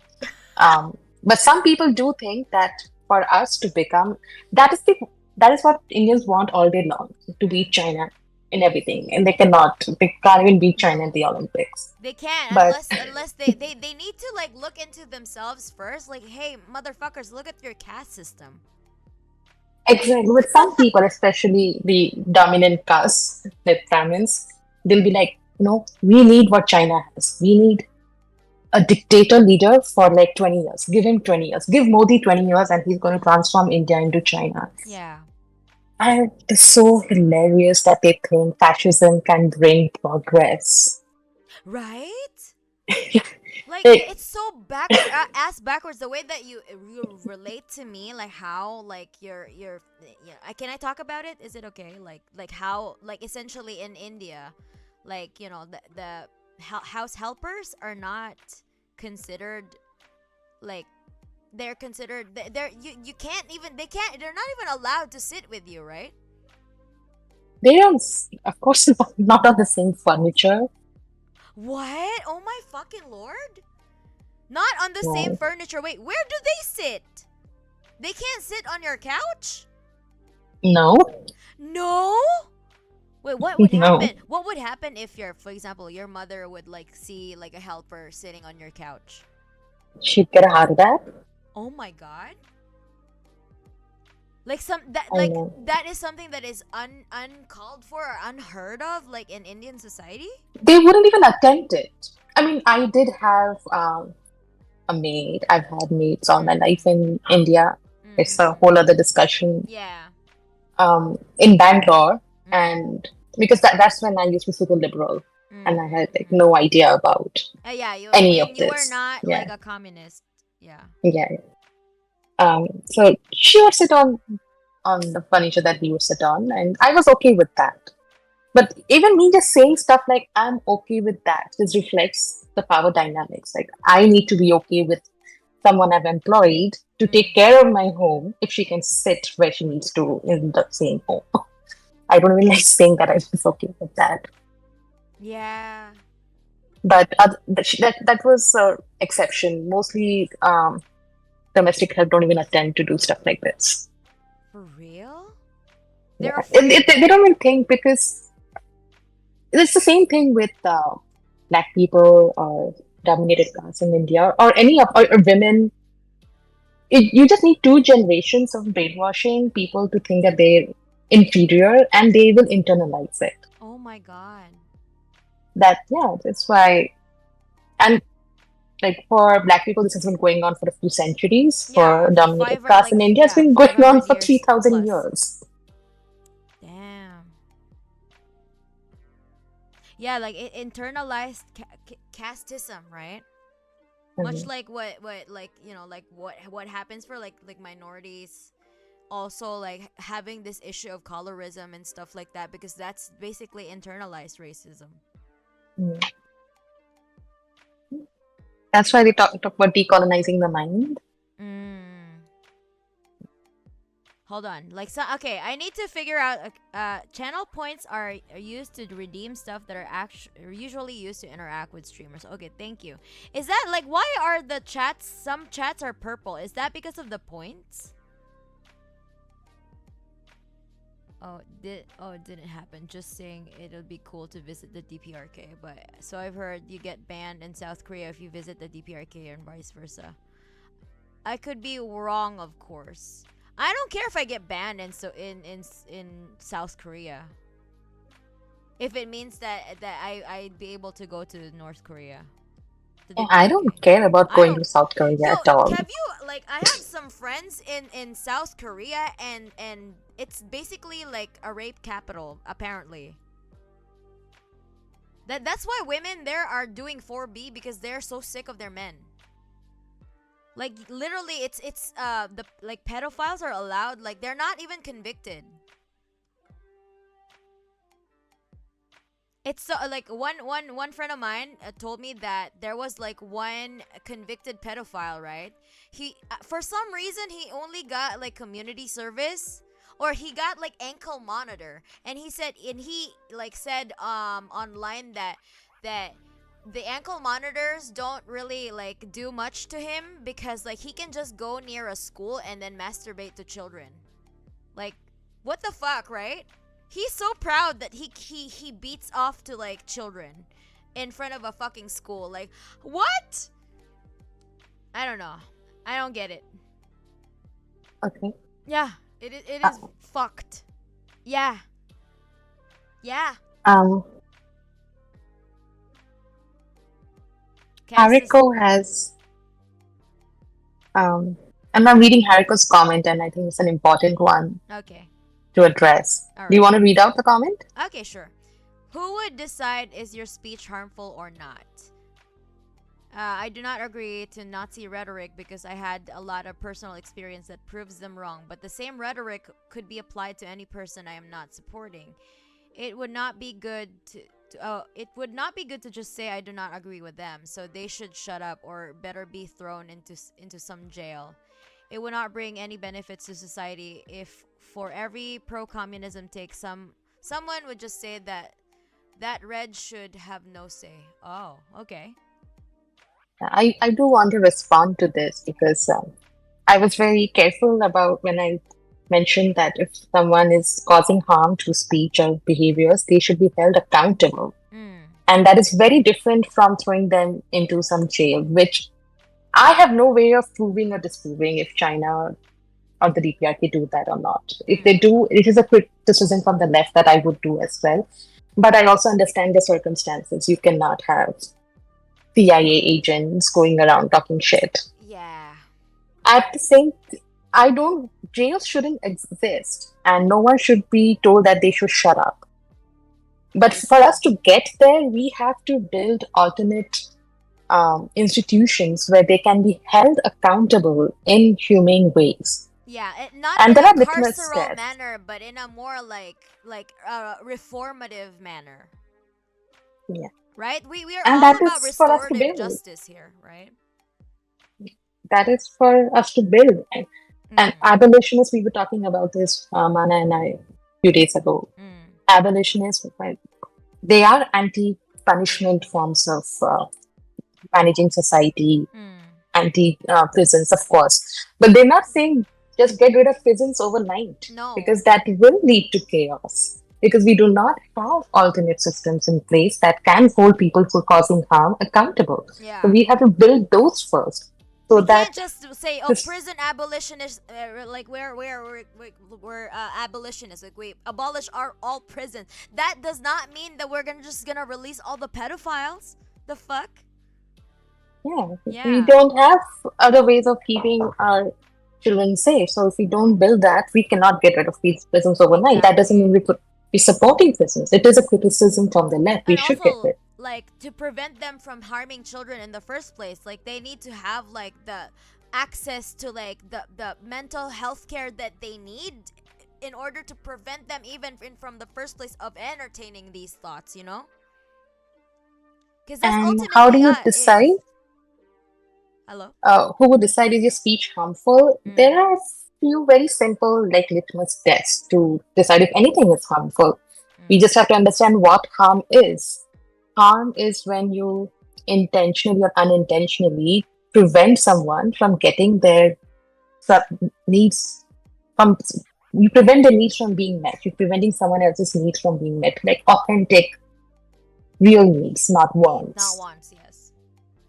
But some people do think that for us to become, that is the that is what Indians want all day long, to beat China in everything, and they can't even beat China in the Olympics. They can't But unless they need to like look into themselves first. Like, hey, motherfuckers, look at your caste system. exactly, with some people, especially the dominant caste, the Brahmins, they'll be like, no, we need what China has. We need a dictator leader for like 20 years. Give him 20 years. Give Modi 20 years and he's going to transform India into China. Yeah. And it's so hilarious that they think fascism can bring progress. Right? Like, Like, it's so backward, ass backwards, the way that you relate to me, like how like you're can I talk about it? Is it okay? Like how, like, essentially in India, like, the house helpers are not considered, like, they're considered, you can't even, they're not even allowed to sit with you, right? they don't, of course, not on the same furniture. What? Oh my fucking lord. Not on the same No, furniture. Wait, where do they sit? They can't sit on your couch? no, No? Wait, what would no. happen? What would happen if for example, your mother would like see like a helper sitting on your couch? She'd get a heart attack. Oh my god. Like some that I like know. that is something that is uncalled for or unheard of, like in Indian society? They wouldn't even attempt it. I mean, I did have a maid. I've had maids all my life in India. It's a Mm-mm. whole other discussion. Yeah. In Bangalore, Mm. and because that's when I used to be super liberal, and I had like Mm. no idea about Yeah, you any of when you were this. not Yeah, like a communist. Yeah. yeah. So she would sit on the furniture that we would sit on, and I was okay with that. But even me just saying stuff like I'm okay with that just reflects the power dynamics. Like I need to be okay with someone I've employed to take care of my home if she can sit where she needs to in the same home. I don't even like saying that I was okay with that. Yeah. But that was an exception. Mostly domestic help don't even attempt to do stuff like this. For real? Yeah. They're afraid. They don't even think, because it's the same thing with black people or dominated class in India or any of or women. You just need two generations of brainwashing people to think that they're inferior, and they will internalize it. Oh my god. That's why. And like for black people, this has been going on for a few centuries. Yeah, For for dominated five or caste like in India, it's yeah, been going on 500 for years 3,000 plus. years. Damn. Yeah, like internalized casteism, right? Much Mhm. like what like like what happens for like minorities, also like having this issue of colorism and stuff like that, because that's basically internalized racism. Mm. That's why they talk about decolonizing the mind. Mm. Hold on. Like, so, okay, I need to figure out. Channel points are used to redeem stuff that are usually used to interact with streamers. Okay, thank you. Is that like why are the chats? Some chats are purple. Is that because of the points? It didn't happen. Just saying it'll be cool to visit the DPRK. But so I've heard you get banned in South Korea if you visit the DPRK and vice versa. I could be wrong, of course. I don't care if I get banned in South Korea. If it means that I'd be able to go to North Korea. Yeah, I don't care about going to South Korea at all. Have you like I have some friends in South Korea and it's basically like a rape capital apparently. That's why women there are doing 4B because they're so sick of their men. Like literally it's the like pedophiles are allowed, like they're not even convicted. It's so like one friend of mine told me that there was like one convicted pedophile, right? He for some reason he only got like community service or he got like ankle monitor, and he said online that the ankle monitors don't really like do much to him because like he can just go near a school and then masturbate to children. Like what the fuck, right? He's so proud that he beats off to like children in front of a fucking school. Like what? I don't know. I don't get it. Okay. Yeah, it is fucked. Yeah. Hariko has I'm reading Hariko's comment, and I think it's an important one. Okay. To address. All right. Do you want to read out the comment? Okay, sure. Who would decide is your speech harmful or not? I do not agree to Nazi rhetoric because I had a lot of personal experience that proves them wrong, but the same rhetoric could be applied to any person I am not supporting. It would not be good to just say I do not agree with them, so they should shut up or better be thrown into some jail. It would not bring any benefits to society if for every pro-communism take someone would just say that red should have no say. Oh, okay. I do want to respond to this because I was very careful about when I mentioned that if someone is causing harm to speech or behaviors, they should be held accountable. And that is very different from throwing them into some jail, which I have no way of proving or disproving if China or the DPRK do that or not. If they do, it is a criticism from the left that I would do as well. But I also understand the circumstances. You cannot have CIA agents going around talking shit. Yeah. At the same jails shouldn't exist, and no one should be told that they should shut up. But for us to get there, we have to build alternate institutions where they can be held accountable in humane ways. Yeah, not and in a carceral manner, but in a more like reformative manner. Yeah. Right? We are and all about restorative justice here, right? That is for us to build. And abolitionists, we were talking about this, Mana and I, a few days ago. Abolitionists, they are anti-punishment forms of managing society, anti-prisons, of course. But they're not saying just get rid of prisons overnight. No. Because that will lead to chaos. Because we do not have alternate systems in place that can hold people for causing harm accountable. Yeah. So we have to build those first. So we that can't just say, prison abolitionists, like we're abolitionists, like we abolish all prisons. That does not mean that we're just gonna release all the pedophiles. The fuck? Yeah. We don't have other ways of keeping our children safe. So if we don't build that, we cannot get rid of these prisons overnight. Exactly. That doesn't mean we could be supporting prisons. It is a criticism from the left. We should get rid. Like to prevent them from harming children in the first place, like they need to have like the access to like the mental health care that they need in order to prevent them even from the first place of entertaining these thoughts, you know? Because that's ultimately how do you decide? Hello? Who would decide is your speech harmful? There are few very simple like litmus tests to decide if anything is harmful. We just have to understand what harm is. Harm is when you intentionally or unintentionally prevent someone from getting their needs from you prevent the needs from being met. You're preventing someone else's needs from being met, like authentic, real needs, not wants. Not wants, yes.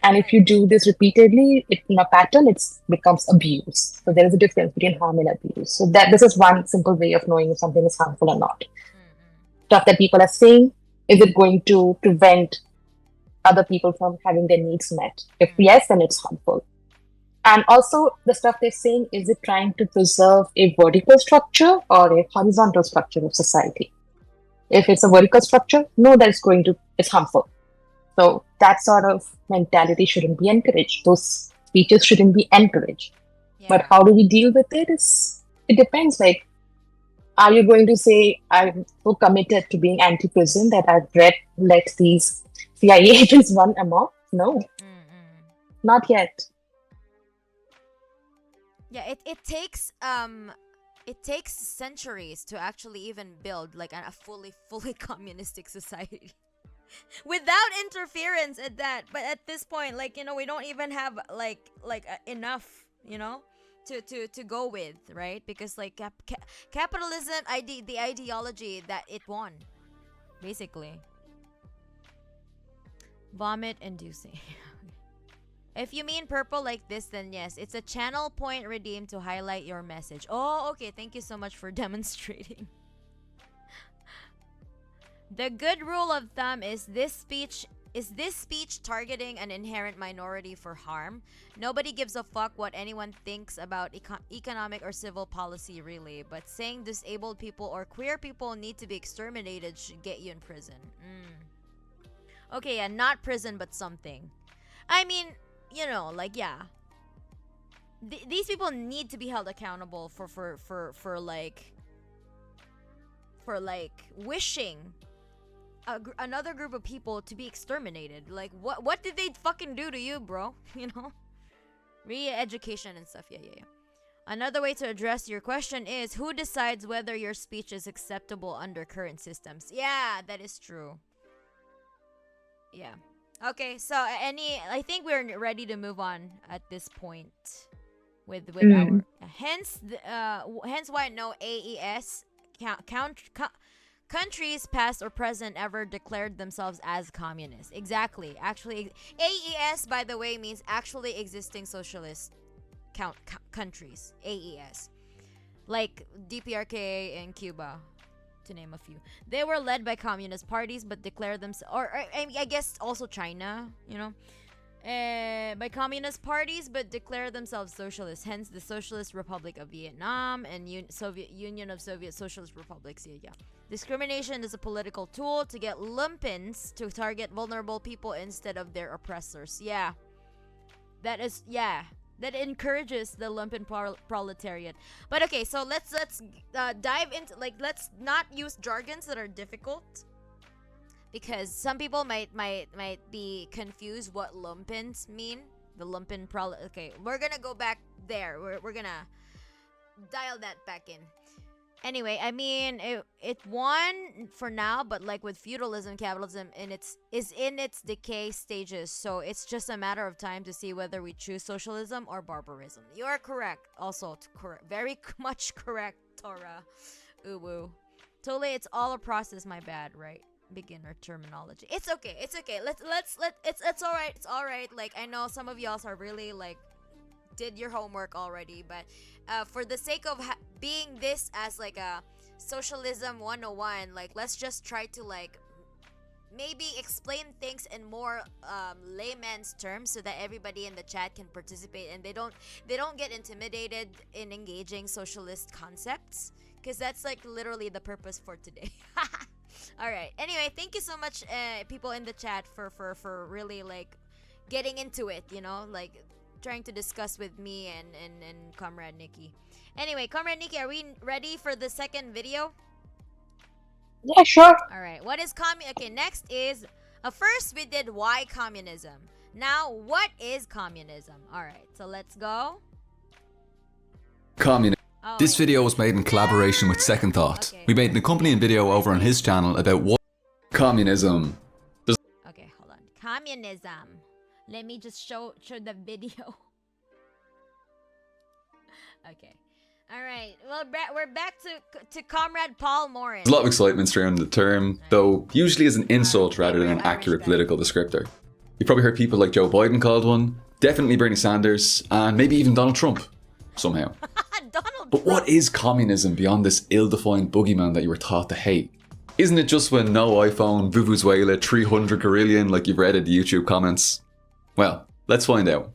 And if you do this repeatedly in a pattern, it becomes abuse. So there is a difference between harm and abuse. So that this is one simple way of knowing if something is harmful or not. Stuff that people are saying, is it going to prevent other people from having their needs met? If yes, then it's harmful. And also the stuff they're saying, is it trying to preserve a vertical structure or a horizontal structure of society? If it's a vertical structure, no, it's harmful. So that sort of mentality shouldn't be encouraged. Those speeches shouldn't be encouraged. Yeah. But how do we deal with it? It depends. Like, are you going to say, I'm so committed to being anti-prison that I've let these CIA agents run amok? No, not yet. Yeah, it takes centuries to actually even build like a fully communistic society. Without interference at that. But at this point, like, you know, we don't even have enough, you know, to go with, right? Because like capitalism, the ideology that it won, basically. Vomit inducing. If you mean purple like this, then yes, it's a channel point redeemed to highlight your message. Oh, okay. Thank you so much for demonstrating. The good rule of thumb is this speech targeting an inherent minority for harm? Nobody gives a fuck what anyone thinks about economic or civil policy, really. But saying disabled people or queer people need to be exterminated should get you in prison. Okay, yeah, not prison, but something. I mean, you know, like, yeah. These people need to be held accountable for wishing another group of people to be exterminated. Like, what did they fucking do to you, bro? You know? Re-education and stuff. Yeah. Another way to address your question is, who decides whether your speech is acceptable under current systems? Yeah, that is true. Yeah. Okay, so I think we're ready to move on at this point with our hence why no AES countries past or present ever declared themselves as communist. Exactly. Actually, AES, by the way, means actually existing socialist countries. AES, like DPRK and Cuba, to name a few. They were led by communist parties but declared themselves, or I guess also China, you know, by communist parties but declare themselves socialist. Hence the Socialist Republic of Vietnam and Soviet Union of Soviet Socialist Republics. Yeah. Discrimination is a political tool to get lumpens to target vulnerable people instead of their oppressors. Yeah. That encourages the lumpen proletariat. But okay, so let's dive into, like, let's not use jargons that are difficult, because some people might be confused what lumpens mean. The lumpen okay, we're gonna go back there. We're gonna dial that back in. Anyway, I mean, it won for now, but like with feudalism, capitalism is in its decay stages, so it's just a matter of time to see whether we choose socialism or barbarism. You are correct. Also, correct, very much correct, Tora. Uwu. Totally, it's all a process. My bad, right? Beginner terminology. It's okay. It's okay. It's all right. It's all right. Like, I know some of y'all are really like did your homework already, but for the sake of being this as like a socialism 101, like, let's just try to like maybe explain things in more layman's terms so that everybody in the chat can participate and they don't get intimidated in engaging socialist concepts, because that's like literally the purpose for today. All right, anyway, thank you so much people in the chat for really like getting into it, you know, like trying to discuss with me and Comrade Nikki. Anyway, Comrade Nikki, are we ready for the second video? Yeah, sure. All right. What is Okay, next is first we did why communism. Now, what is communism? All right. So let's go. Communism. Oh, This wait. video was made in collaboration with Second Thought. Okay. We made an accompanying video over on his channel about what communism. Okay, hold on. Communism. Let me just show the video. Okay. All right. Well, we're back to Comrade Paul Morris. There's a lot of excitement surrounding the term, though usually as an insult rather than an accurate political descriptor. You've probably heard people like Joe Biden called one, definitely Bernie Sanders, and maybe even Donald Trump, somehow. Donald But what is communism beyond this ill-defined boogeyman that you were taught to hate? Isn't it just when no iPhone, Vuvuzuela, 300 Gorillion like you've read in the YouTube comments? Well, let's find out.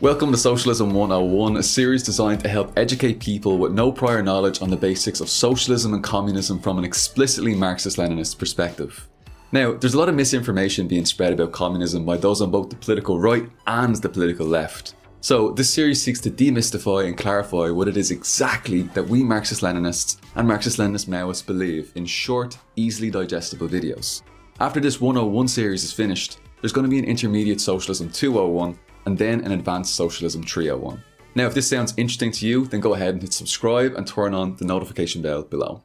Welcome to Socialism 101, a series designed to help educate people with no prior knowledge on the basics of socialism and communism from an explicitly Marxist-Leninist perspective. Now, there's a lot of misinformation being spread about communism by those on both the political right and the political left. So, this series seeks to demystify and clarify what it is exactly that we Marxist-Leninists and Marxist-Leninist Maoists believe in short, easily digestible videos. After this 101 series is finished, there's going to be an intermediate Socialism 201 and then an advanced Socialism 301. Now, if this sounds interesting to you, then go ahead and hit subscribe and turn on the notification bell below.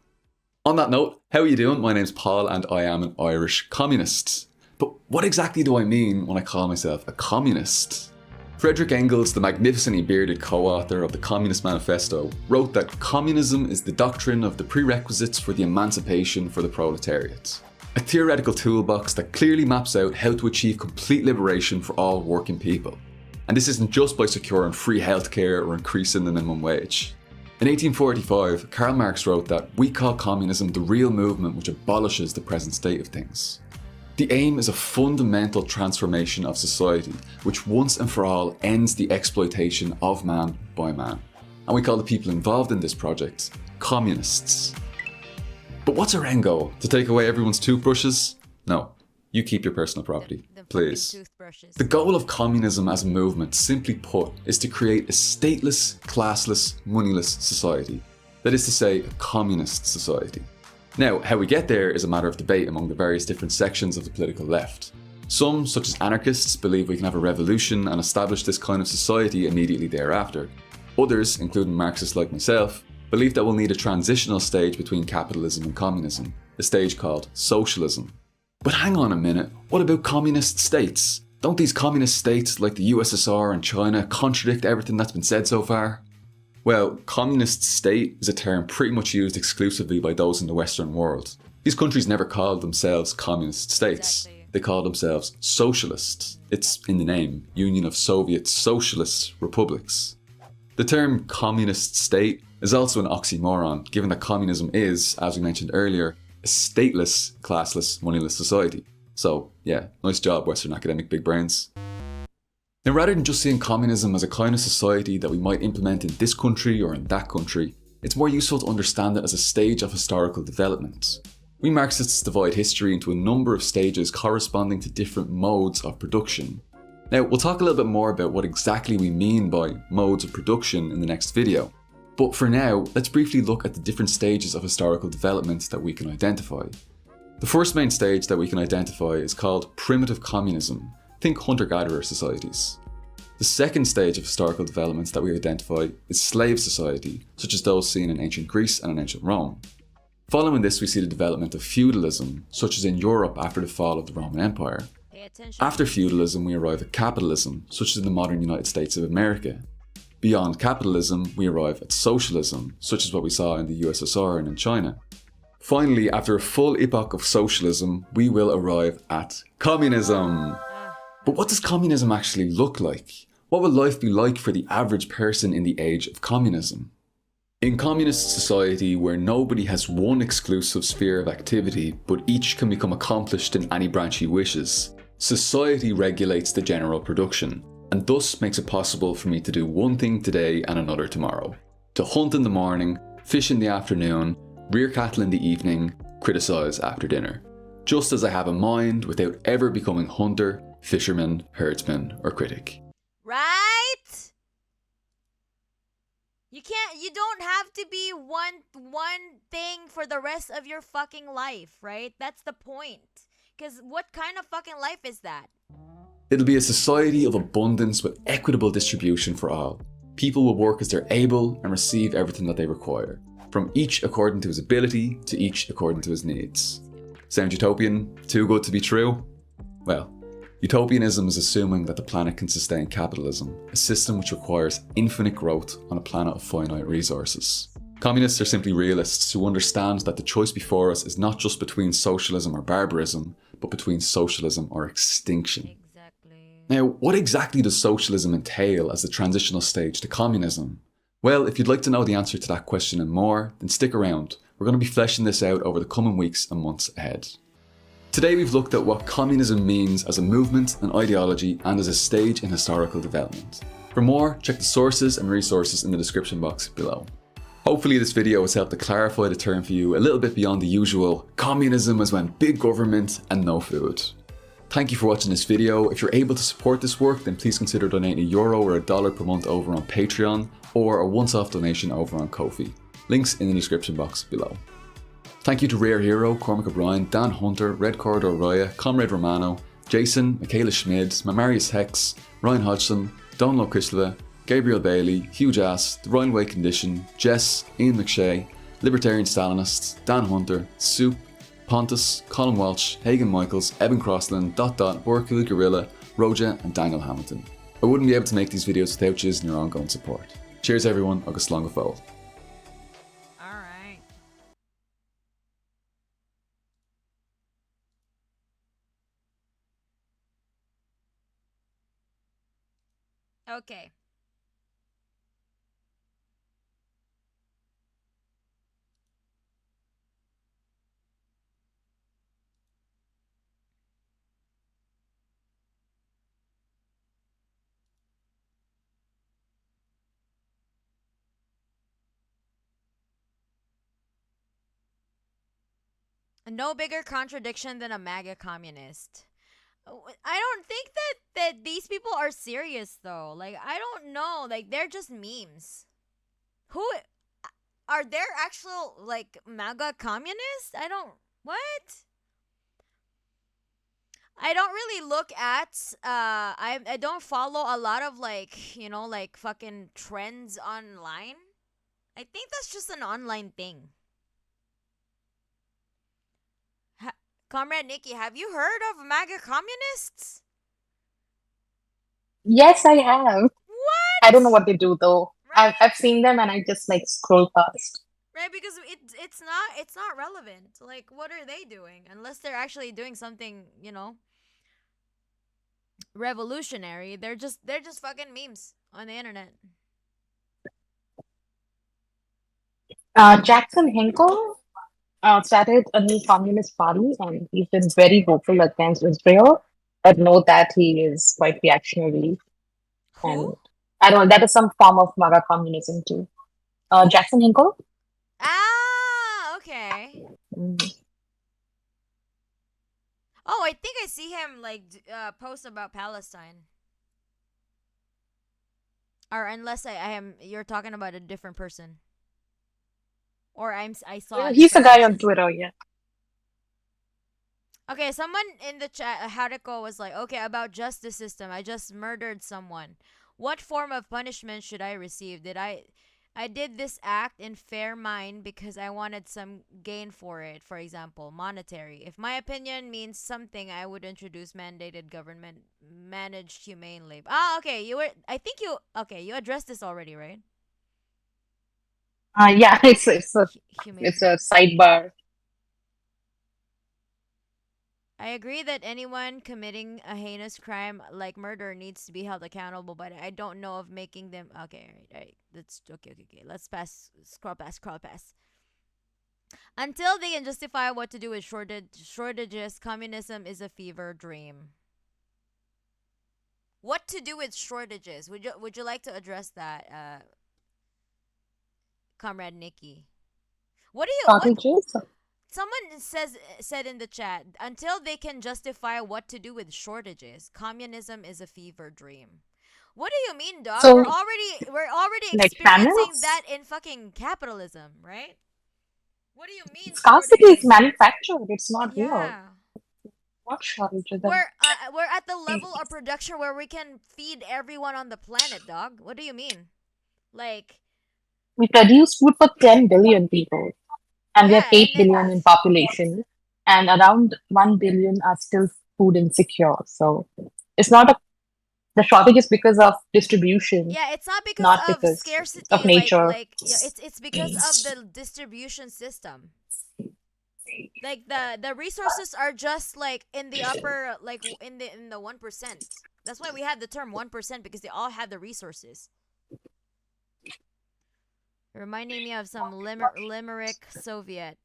On that note, how are you doing? My name's Paul and I am an Irish communist. But what exactly do I mean when I call myself a communist? Frederick Engels, the magnificently bearded co-author of the Communist Manifesto, wrote that communism is the doctrine of the prerequisites for the emancipation for the proletariat. A theoretical toolbox that clearly maps out how to achieve complete liberation for all working people. And this isn't just by securing free healthcare or increasing the minimum wage. In 1845, Karl Marx wrote that we call communism the real movement which abolishes the present state of things. The aim is a fundamental transformation of society, which once and for all ends the exploitation of man by man. And we call the people involved in this project communists. But what's our end goal? To take away everyone's toothbrushes? No, you keep your personal property, the please. toothbrushes. The goal of communism as a movement, simply put, is to create a stateless, classless, moneyless society. That is to say, a communist society. Now, how we get there is a matter of debate among the various different sections of the political left. Some, such as anarchists, believe we can have a revolution and establish this kind of society immediately thereafter. Others, including Marxists like myself, believe that we'll need a transitional stage between capitalism and communism, a stage called socialism. But hang on a minute, what about communist states? Don't these communist states like the USSR and China contradict everything that's been said so far? Well, communist state is a term pretty much used exclusively by those in the Western world. These countries never called themselves communist states. Exactly. They call themselves socialists. It's in the name, Union of Soviet Socialist Republics. The term communist state is also an oxymoron, given that communism is, as we mentioned earlier, a stateless, classless, moneyless society. So, yeah, nice job, Western academic big brains. Now, rather than just seeing communism as a kind of society that we might implement in this country or in that country, it's more useful to understand it as a stage of historical development. We Marxists divide history into a number of stages corresponding to different modes of production. Now, we'll talk a little bit more about what exactly we mean by modes of production in the next video. But for now, let's briefly look at the different stages of historical development that we can identify. The first main stage that we can identify is called primitive communism. Think hunter-gatherer societies. The second stage of historical developments that we identify is slave society, such as those seen in ancient Greece and in ancient Rome. Following this, we see the development of feudalism, such as in Europe after the fall of the Roman Empire. Pay attention. After feudalism, we arrive at capitalism, such as in the modern United States of America. Beyond capitalism, we arrive at socialism, such as what we saw in the USSR and in China. Finally, after a full epoch of socialism, we will arrive at communism. But what does communism actually look like? What will life be like for the average person in the age of communism? In communist society, where nobody has one exclusive sphere of activity, but each can become accomplished in any branch he wishes, society regulates the general production, and thus makes it possible for me to do one thing today and another tomorrow. To hunt in the morning, fish in the afternoon, rear cattle in the evening, criticise after dinner. Just as I have a mind without ever becoming hunter, fisherman, herdsman, or critic. Right? You don't have to be one thing for the rest of your fucking life, right? That's the point. Because what kind of fucking life is that? It'll be a society of abundance with equitable distribution for all. People will work as they're able and receive everything that they require, from each according to his ability to each according to his needs. Sound utopian? Too good to be true? Well, utopianism is assuming that the planet can sustain capitalism, a system which requires infinite growth on a planet of finite resources. Communists are simply realists who understand that the choice before us is not just between socialism or barbarism, but between socialism or extinction. Exactly. Now, what exactly does socialism entail as the transitional stage to communism? Well, if you'd like to know the answer to that question and more, then stick around. We're going to be fleshing this out over the coming weeks and months ahead. Today we've looked at what communism means as a movement, an ideology, and as a stage in historical development. For more, check the sources and resources in the description box below. Hopefully this video has helped to clarify the term for you a little bit beyond the usual communism as when big government and no food. Thank you for watching this video. If you're able to support this work, then please consider donating €1 or $1 per month over on Patreon, or a once-off donation over on Ko-fi. Links in the description box below. Thank you to Rare Hero, Cormac O'Brien, Dan Hunter, Red Corridor Raya, Comrade Romano, Jason, Michaela Schmid, Mamarius Hex, Ryan Hodgson, Donlo Kislev, Gabriel Bailey, Hugh Jass, The Ryan Way Condition, Jess, Ian McShay, Libertarian Stalinists, Dan Hunter, Soup, Pontus, Colin Walsh, Hagen Michaels, Evan Crossland, Borkul Gorilla, Roja, and Daniel Hamilton. I wouldn't be able to make these videos without you and your ongoing support. Cheers everyone, agus slán go fóill. Alright. Okay. No bigger contradiction than a MAGA communist. I don't think that these people are serious though. Like, I don't know. Like, they're just memes. Who are there actual like MAGA communists? What? I don't really look at I don't follow a lot of like, like fucking trends online. I think that's just an online thing. Comrade Nikki, have you heard of MAGA communists? Yes, I have. What? I don't know what they do though. Right. I've seen them and I just like scroll past. Right, because it's not relevant. Like, what are they doing? Unless they're actually doing something, revolutionary. They're just fucking memes on the internet. Jackson Hinkle started a new communist party and he's been very vocal against Israel, but know that he is quite reactionary. And Who? I don't know, that is some form of MAGA communism too. Jackson Hinkle? Ah, okay. Mm. Oh, I think I see him like post about Palestine. Or unless you're talking about a different person. Or I saw. He's a guy on Twitter, yeah. Okay, someone in the chat, Hariko, was like, okay, about justice system. I just murdered someone. What form of punishment should I receive? I did this act in fair mind because I wanted some gain for it, for example, monetary. If my opinion means something, I would introduce mandated government managed humane labor. Ah, okay, you addressed this already, right? Yeah, it's a sidebar. I agree that anyone committing a heinous crime like murder needs to be held accountable, but I don't know of making them. Okay, all right. That's okay. Let's scroll past. Until they can justify what to do with shortages, communism is a fever dream. What to do with shortages? Would you like to address that, Comrade Nikki? What do you? Shortages? Someone said in the chat, until they can justify what to do with shortages, communism is a fever dream. What do you mean, dog? So, we're already like experiencing famines? that in fucking capitalism, right? What do you mean? Scarcity is manufactured. It's not real. Yeah. What shortages? We're at the level of production where we can feed everyone on the planet, dog. What do you mean? Like, We produce food for 10 billion people, and we have yeah, 8 and billion in it's population, and around 1 billion are still food insecure. So it's not a, the shortage is because of distribution, yeah, it's not because not of because of scarcity, nature. yeah, it's because of the distribution system. Like the resources are just like in the upper, like in the 1%. That's why we have the term 1%, because they all have the resources. Reminding me of some limerick Soviet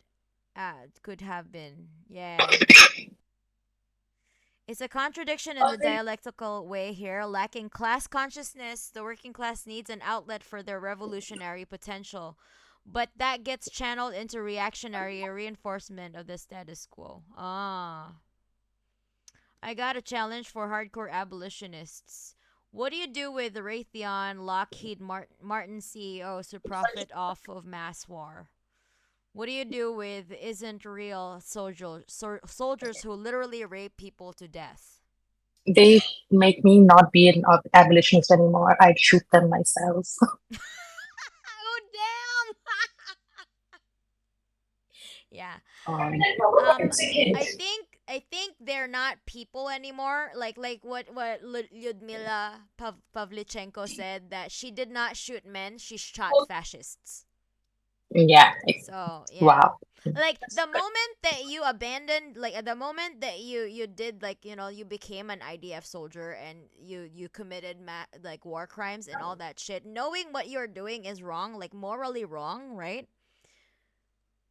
ad could have been. Yeah. It's a contradiction in the dialectical way here. Lacking class consciousness, the working class needs an outlet for their revolutionary potential, but that gets channeled into reactionary reinforcement of the status quo. Ah. I got a challenge for hardcore abolitionists. What do you do with Raytheon Lockheed Martin CEOs who profit off of mass war? What do you do with isn't real soldiers who literally rape people to death? They make me not be an abolitionist anymore. I'd shoot them myself. Oh damn! Yeah. Um, Um, I think they're not people anymore. Like what Lyudmila Pavlichenko said, that she did not shoot men, she shot fascists. yeah. So yeah, Wow. like the moment that you abandoned, like at the moment that you did, like, you became an IDF soldier and you committed like war crimes and all that shit, knowing what you're doing is wrong, like morally wrong, right?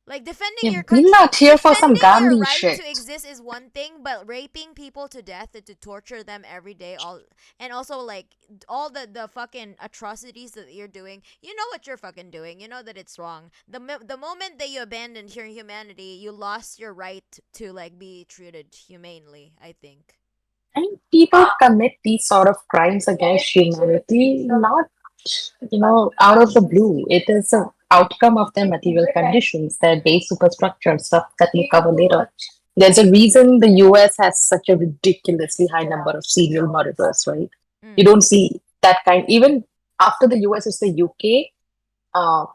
Like defending Yeah, your we're country, not here for some defending your Gandhi right shit. to exist is one thing, but raping people to death and to torture them every day, all, and also like all the fucking atrocities that you're doing, you know what you're fucking doing. You know that it's wrong. The moment that you abandoned your humanity, you lost your right to like be treated humanely, I think. And people commit these sort of crimes against humanity, not, out of the blue. It is an outcome of their material conditions, their base superstructure, stuff that we cover later. There's a reason the US has such a ridiculously high number of serial murderers, right? You Mm. don't see that kind. Even after the US is the UK,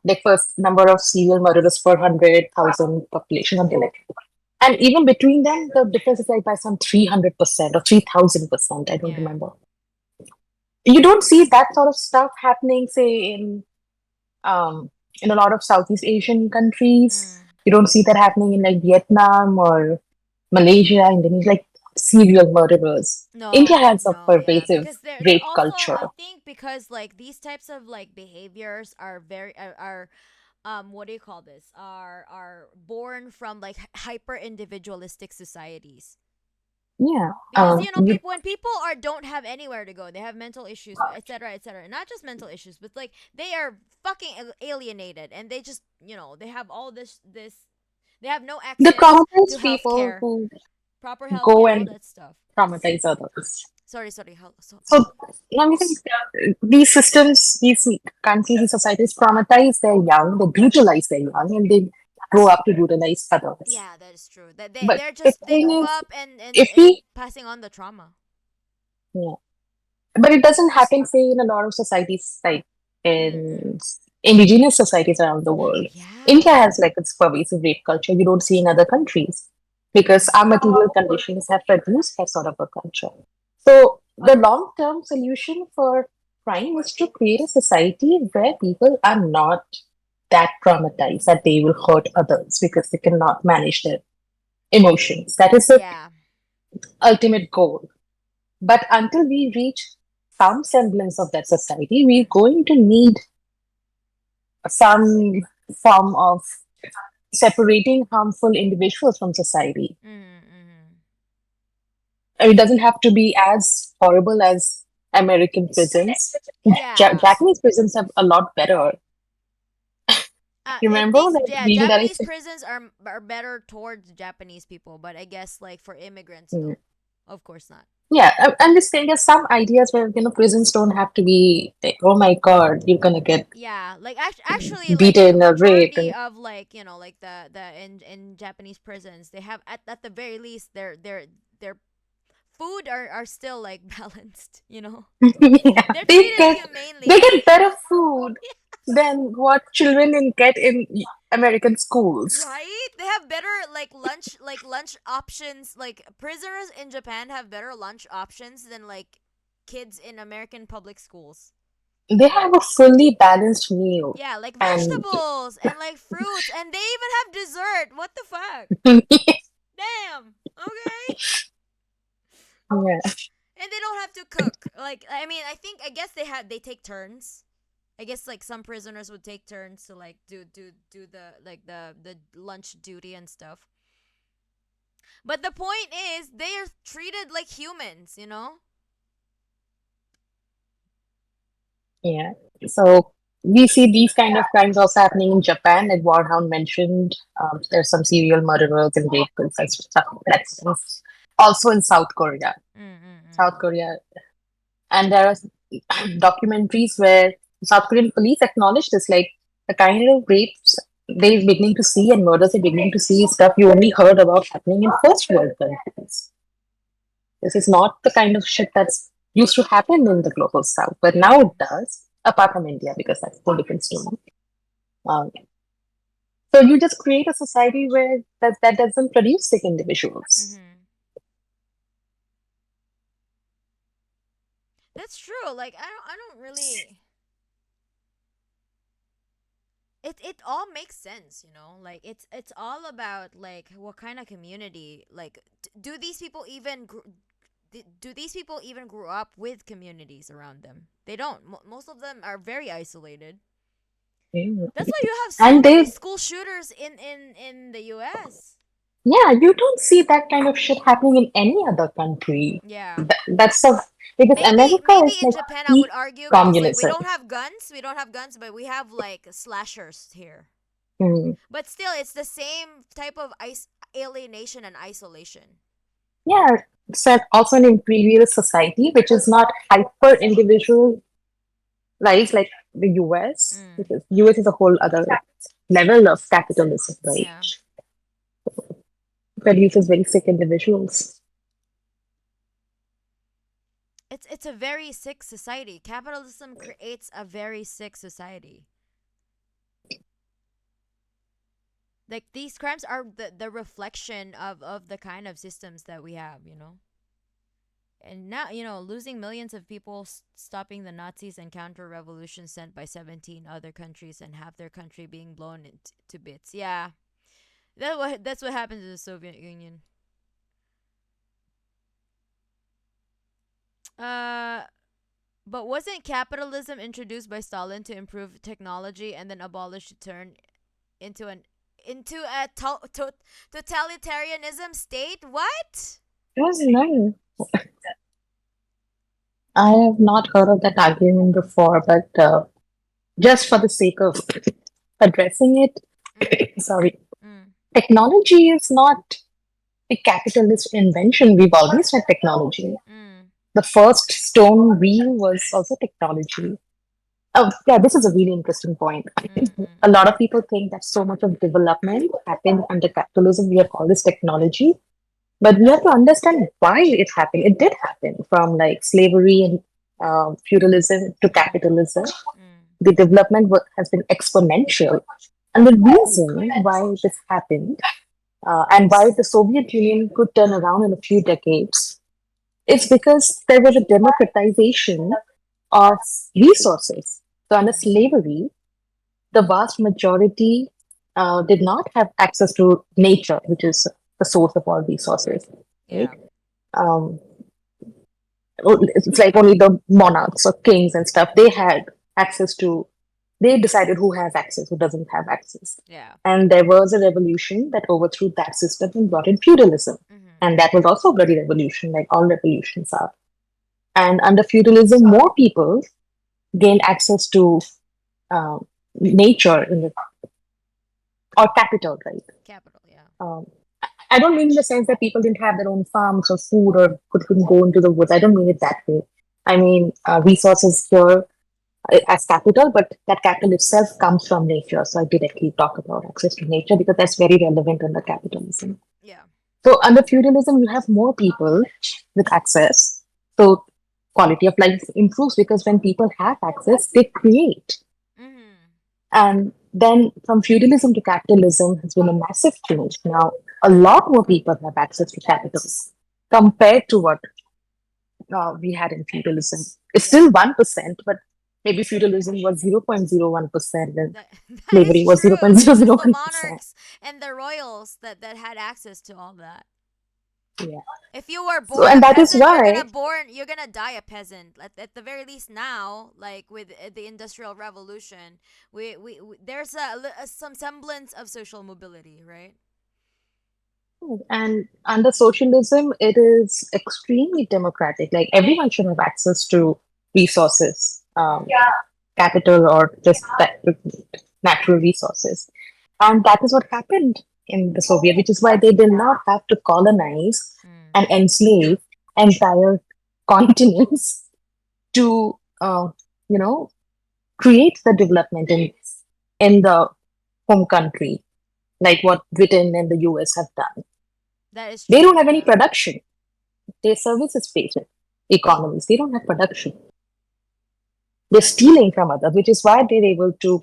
like first number of serial murderers per 100,000 population, something like that. And even between them, the difference is like by some 300% or 3,000%. I don't Yeah. remember. You don't see that sort of stuff happening, say, um, in a lot of Southeast Asian countries. Mm. You don't see that happening in like Vietnam or Malaysia, Indonesia, like serial murderers. India No, has a no, yeah, pervasive because they're rape also, culture. I think, because like these types of like behaviors are very are what do you call this? Are born from like hyper individualistic societies. Yeah. Because You, people, when people are don't have anywhere to go, they have mental issues, etc., etc. Not just mental issues, but like they are fucking alienated, and they just, they have all this, they have no the access to traumatized health people care, who proper health go care, all and that stuff. traumatize others. Sorry. So, let me think, these systems, these countries, these societies traumatize their young, they brutalize their young, and they grow up to brutalize others. Yeah, that is true. That they But they're the just, they thing grew is, up and if we, passing on the trauma. yeah, but it doesn't happen, say, in a lot of societies, like Mm-mm. in indigenous societies around the world. India Yeah. has like its pervasive rape culture you don't see in other countries because Mm. our material conditions have produced that sort of a culture. So the long-term solution for crime is to create a society where people are not that traumatized that they will hurt others because they cannot manage their emotions. That is the Yeah. ultimate goal. But until we reach some semblance of that society, we're going to need some form of separating harmful individuals from society. Mm-hmm. It doesn't have to be as horrible as American prisons. Yeah. Japanese prisons have a lot better. I Remember think, that yeah, video that I Japanese said? prisons are better towards Japanese people, but I guess like for immigrants, Mm. no, of course not. Yeah, I'm just saying there's some ideas where prisons don't have to be like, oh my God, you're gonna get Yeah, like actually, like beaten or raped, majority and of like, like the in Japanese prisons, they have at the very least they're food are still like balanced, you know. Yeah, They're treated humanely. they get better food than what children get in American schools. Right? They have better like lunch options. Like prisoners in Japan have better lunch options than like kids in American public schools. They have a fully balanced meal, Yeah, like and vegetables and like fruits, and they even have dessert. What the fuck? Damn. Okay. yeah, And they don't have to cook. Like I mean, I guess they take turns. I guess like some prisoners would take turns to like do the like the lunch duty and stuff. But the point is they are treated like humans, you know? yeah. So we see these kind of crimes also happening in Japan, like Warhound mentioned. There's some serial murderers and rapists and stuff. That's also in South Korea. Mm-mm-mm. South Korea, and there are documentaries where South Korean police acknowledge this, like the kind of rapes they're beginning to see and murders they're beginning to see is stuff you only heard about happening in first world countries. This is not the kind of shit that's used to happen in the global south, but now it does, apart from India, because that's a whole different story. Um, so you just create a society where that doesn't produce sick individuals. Mm-hmm. That's true. Like I don't really it all makes sense, you know? Like it's all about like what kind of community like do these people even do these people even grow up with communities around them? They don't. Most of them are very isolated. Yeah. That's why you have so And many they, school shooters in the US. yeah, you don't see that kind of shit happening in any other country. Yeah. That's a because America Maybe is in like Japan I peak would argue because like communism. we don't have guns, but we have like slashers here. Mm. But still it's the same type of alienation and isolation. Yeah, so also an imperial society, which is not hyper individualized like the US, Mm. because US is a whole other level of capitalism, right? Yeah. Produces very sick individuals. It's a very sick society. Capitalism creates a very sick society. Like these crimes are the reflection of the kind of systems that we have, you know. And now, you know, losing millions of people, stopping the Nazis and counter revolutions sent by 17 other countries, and half their country being blown to bits. Yeah, that's what happened to the Soviet Union. Uh, but wasn't capitalism introduced by Stalin to improve technology and then abolished to turn into an into a totalitarianism state? What? Yes, no. I have not heard of that argument before, but just for the sake of addressing Mm, it, sorry, mm, technology is not a capitalist invention. We've always had technology. mm, The first stone wheel was also technology. Oh, yeah, this is a really interesting point. mm, mm, A mm. lot of people think that so much of development happened under capitalism. We have all this technology, but we have to understand why it happened. It did happen from like slavery and feudalism to capitalism. Mm. The development has been exponential. And the reason why this happened and why the Soviet Union could turn around in a few decades is because there was a democratization of resources. So, under Mm. slavery, the vast majority did not have access to nature, which is the source of all resources. Right? Yeah. Um, it's like only the monarchs or kings and stuff they had access to. They decided who has access, who doesn't have access. Yeah. And there was a revolution that overthrew that system and brought in feudalism. Mm-hmm. And that was also a bloody revolution, like all revolutions are. And under feudalism, more people gained access to nature in the, or capital, right? Capital. Yeah. Um, I don't mean in the sense that people didn't have their own farms or food or couldn't go into the woods. I don't mean it that way. I mean resources here as capital, but that capital itself comes from nature. So I directly talk about access to nature because that's very relevant under capitalism. Yeah. So under feudalism, you have more people with access. So quality of life improves because when people have access, they create. Mm-hmm. And then from feudalism to capitalism has been a massive change. Now, a lot more people have access to capital compared to what we had in feudalism. It's Yeah. still 1%, but maybe feudalism was 0.01% and That is slavery was true. It's just the 0.001%. monarchs and the royals that had access to all that. Yeah. If you were So, born a and that is peasant, why, you're gonna die a peasant. At the very least now, like with the industrial revolution, we there's some semblance of social mobility, right? and under socialism, it is extremely democratic. Like everyone should have access to resources, Mm. capital, or just natural resources. And that is what happened in the Soviet, which is why they did not have to colonize Mm. and enslave entire continents to, you know, create the development in the home country, like what Britain and the US have done. That is They don't true. have any Yeah. production. They're services based economies. They don't have production. They're stealing from others, which is why they're able to.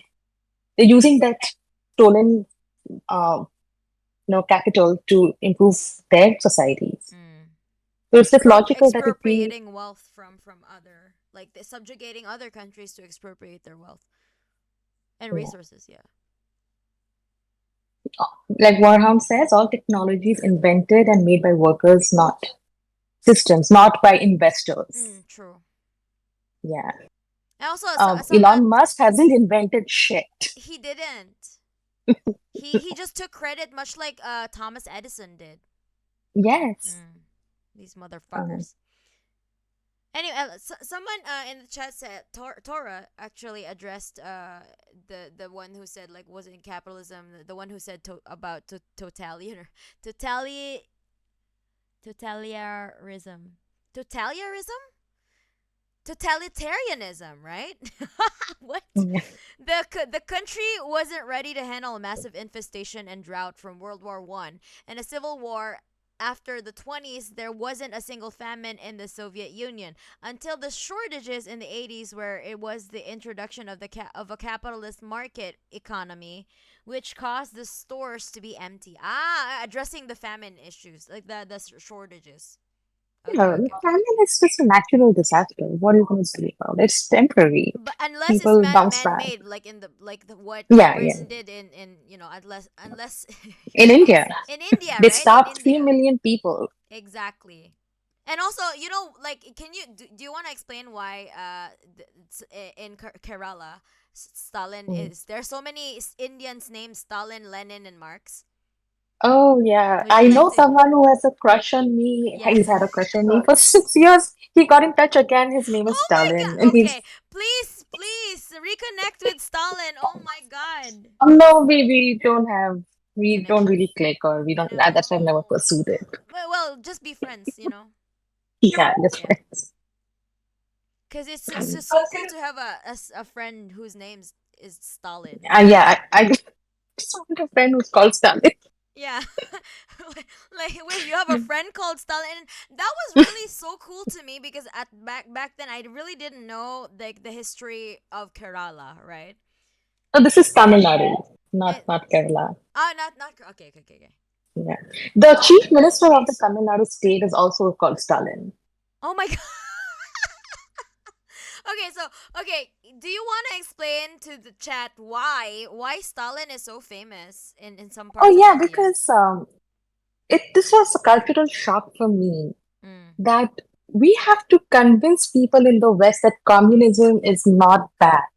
They're using that stolen, uh, capital to improve their societies. Mm. So it's just logical that if we, Expropriating wealth from other, like subjugating other countries to expropriate their wealth and yeah, resources. Yeah. like Warhound says, all technology is invented and made by workers, not systems, not by investors. Mm, true. Yeah. And also, Elon Musk hasn't invented shit. he didn't. He just took credit, much like Thomas Edison did. Yes. Mm, these Um, motherfuckers. Anyway, someone in the chat said Tora actually addressed the one who said, like, wasn't capitalism the one who said about totalitarian totali totalitarianism totalitarianism totalitarianism, right? What? yeah. The country wasn't ready to handle a massive infestation and drought from World War One and a civil war. After the 20s, there wasn't a single famine in the Soviet Union until the shortages in the 80s, where it was the introduction of of a capitalist market economy, which caused the stores to be empty. Addressing the famine issues, like the shortages. Okay, okay, okay. Famine is just a natural disaster. What are you going to do about it? It's temporary. But unless it's People bounce man back. made, like in the like the what Yeah, yeah. Britain did in unless In India, in India, they right? In starved 3 India. million people. Exactly. And also, like, can you do you want to explain why in Kerala Stalin Mm. is there so many Indians named Stalin, Lenin, and Marx? Oh, yeah. Would I you like know to? someone who has a crush on me. Yeah. He's had a crush on me for 6 years. He got in touch again. His name is Oh my Stalin. god. And Okay. he's, Please reconnect with Stalin. Oh my god. no, we don't Connection. really click, or we don't, that's why I've never No. pursued it. Well, just be friends. Yeah, just Yeah. friends. Cuz it's so cool to have a friend whose name is Stalin. Yeah, I just want a friend who's called Stalin. Yeah. Like, wait, you have a friend called Stalin, and that was really so cool to me because at back then I really didn't know like the history of Kerala, right? No, this is Tamil Nadu, And not Kerala. not okay. Yeah. The chief minister of the Tamil Nadu state is also called Stalin. Oh my god. Okay, so okay, do you want to explain to the chat why Stalin is so famous in some Oh parts of yeah, India? because this was a cultural shock for me Mm. that we have to convince people in the West that communism is not bad.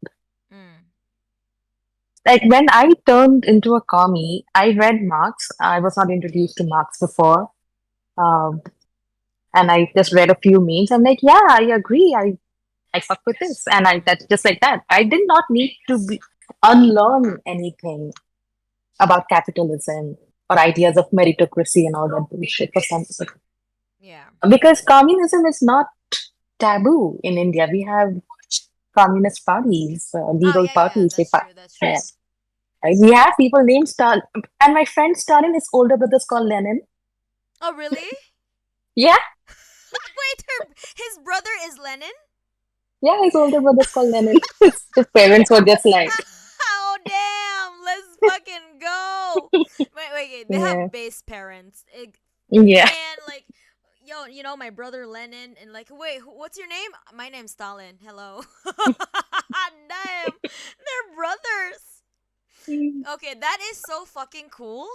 Mm. Like when I turned into a commie, I read Marx. I was not introduced to Marx before. Um, and I just read a few memes. I'm like, yeah, I agree. I fuck with this. And that's just like that. I did not need to unlearn anything about capitalism or ideas of meritocracy and all that bullshit for some Yeah. because communism is not taboo in India. We have communist parties, Oh legal yeah, parties. that's true. That's true. Yeah. Right? We have people named Stalin, and my friend Stalin, his older brother is called Lenin. Oh, really? Yeah, Wait, his brother is Lenin? yeah, his older brother's called Lenin. His parents were just like, Oh, damn. Let's fucking go. Wait. They yeah, have base parents. yeah. Man, like, yo, my brother Lenin, and like, wait, what's your name? My name's Stalin. Hello. Damn. They're brothers. Okay, that is so fucking cool.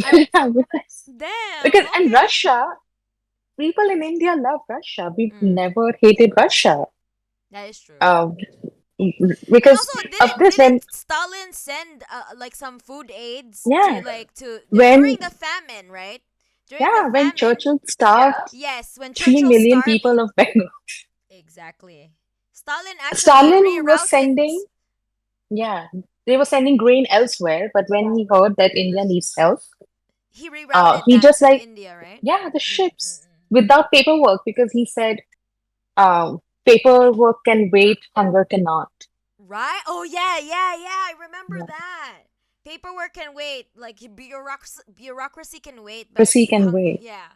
I Yeah, because Damn. and Okay. Russia, people in India love Russia. We've Mm, never hated Russia. that is true. Um, And because also, of didn't this, when didn't Stalin send like some food aids yeah, to like to when during the famine, right? During the yeah, when famine, Churchill starved yes, when 3 Churchill's million people starving. of Bengal, Exactly. Stalin actually Stalin was rerouted. sending, yeah, they were sending grain elsewhere. But when he heard that India needs help, He rerouted he that just to like, India, right? yeah, the Mm, mm, ships mm. without paperwork, because he said, paperwork can wait, hunger cannot. Right? Oh yeah. I remember Yeah. that. Paperwork can wait, like bureaucracy can wait, but Proceed can wait. yeah.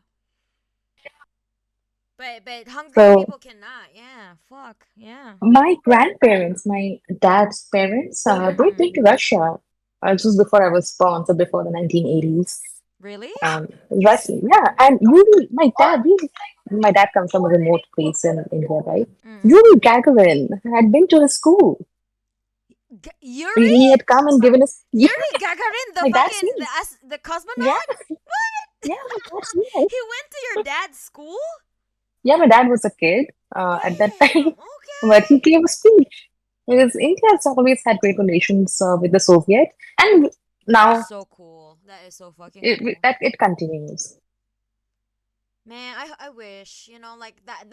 But hungry So people cannot. Yeah. Fuck. Yeah. my grandparents, my dad's parents, they've Mm. been to Russia. This was before I was born, so before the 1980s. Really? Russia, yeah. And Yuri, my dad comes from a remote place in India, right? Yuri Mm. Gagarin had been to his school. Yuri? He had come and given us, yeah, Yuri Gagarin, the my dad's fucking name. the Yeah, cosmonaut? yeah, What? my dad's name. He went to your dad's school? Yeah, my dad was a kid at that Damn. time, but he gave a speech. Because India has always had great relations with the Soviet, and That's now so cool. That is so fucking cool. it continues. Man, I wish, like that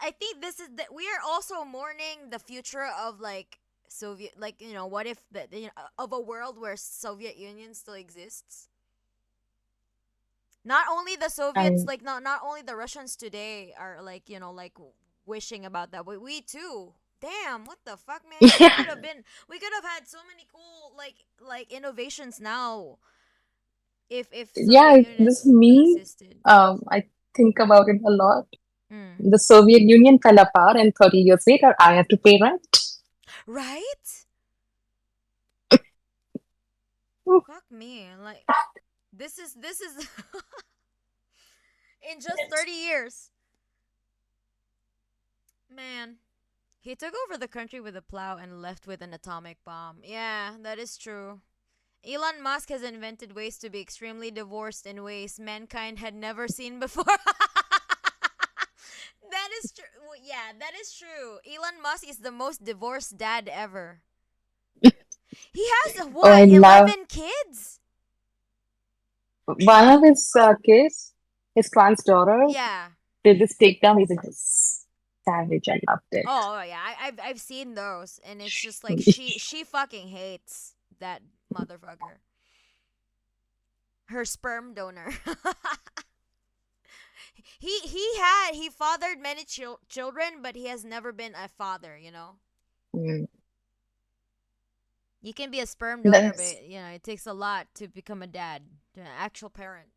I think this is that we are also mourning the future of like Soviet, like, what if of a world where Soviet Union still exists? Not only the Soviets, And like not only the Russians today are like, like wishing about that, but we too. Damn, what the fuck, man? yeah, We could have had so many cool like innovations now if yeah, Soviet Union this me. existed. I think about it a lot. Mm. The Soviet Union fell apart, and 30 years later, I have to pay rent. Right? Fuck me. Like this is in just 30 years. Man, he took over the country with a plow and left with an atomic bomb. Yeah, that is true. Elon Musk has invented ways to be extremely divorced in ways mankind had never seen before. That is true. Well, yeah, that is true. Elon Musk is the most divorced dad ever. He has Oh, I what, love 11 kids? one of his kids, his trans daughter, Yeah. did this takedown. He's just savage. I loved it. Oh yeah, I've seen those, and it's just like she fucking hates that motherfucker. Her sperm donor. He fathered many children, but he has never been a father. Mm. You can be a sperm donor, That's but it takes a lot to become a dad, to an actual parent.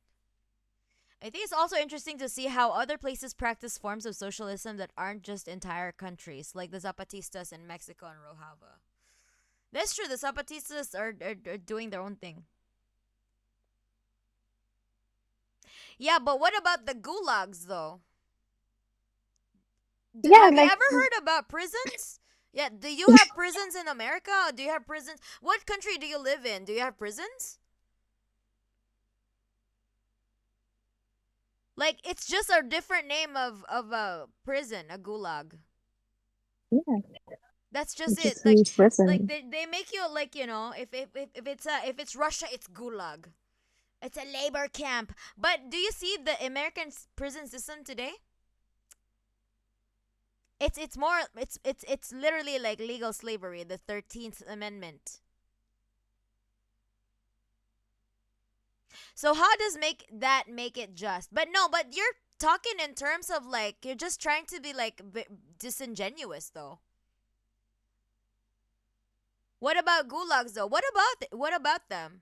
I think it's also interesting to see how other places practice forms of socialism that aren't just entire countries, like the Zapatistas in Mexico and Rojava. That's true. The Zapatistas are doing their own thing. Yeah, but what about the gulags, though? yeah, Have you like ever heard about prisons? Yeah, do you have prisons in America? Do you have prisons? What country do you live in? Do you have prisons? Like, it's just a different name of a prison, a gulag. yeah, That's just it. just Like, use like prison. they make you like, if it's Russia, it's gulag. It's a labor camp. But do you see the American prison system today? It's more it's literally like legal slavery, the 13th Amendment. So how does make it just? But no, but you're talking in terms of like you're just trying to be like disingenuous though. What about gulags though? What about them?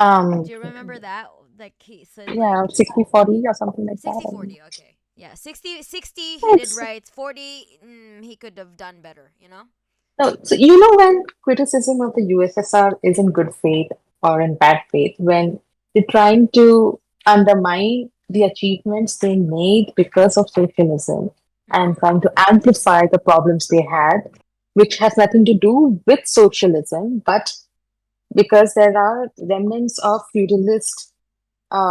Um, Do you remember that? Like he said, yeah, like 60-40 or something like that. 60-40. Okay, yeah, 60-60. He did It's right. 40, he could have done better. no, so you know when criticism of the USSR is in good faith or in bad faith, when they're trying to undermine the achievements they made because of socialism and Mm. trying to amplify the problems they had, which has nothing to do with socialism, but because there are remnants of feudalist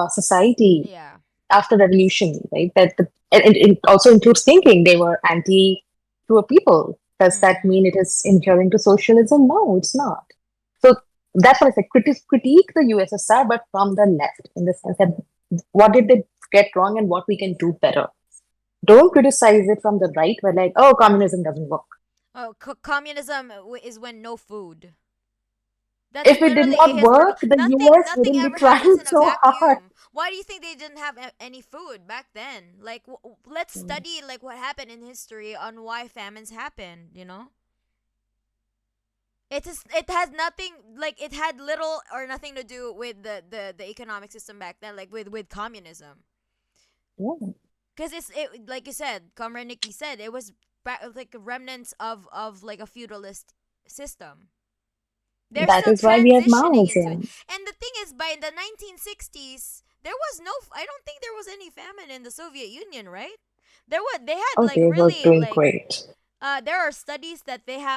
society Yeah. after revolution, right? And it also includes thinking they were anti poor people. Does that Mm. mean it is inherent to socialism? No, it's not. So that's what I said. Critique the USSR, but from the left, in the sense that what did they get wrong and what we can do better. Don't criticize it from the right, where like, oh, communism doesn't work. Oh, communism is when no food. That's If it did literally not historical. work, the Nothing, US nothing wouldn't be ever happens trying in a so hard. vacuum. Why do you think they didn't have any food back then? Like, let's study like what happened in history on why famines happened. It has nothing, like it had little or nothing to do with the economic system back then, like with communism. Yeah, Because like you said, Comrade Nikki said, it was like remnants of like a feudalist system. They're that still is why we have transitioning into it. Maoism. And the thing is, by the 1960s, there was no. I don't think there was any famine in the Soviet Union, right? They had Oh, like they were really doing like great. there are studies that they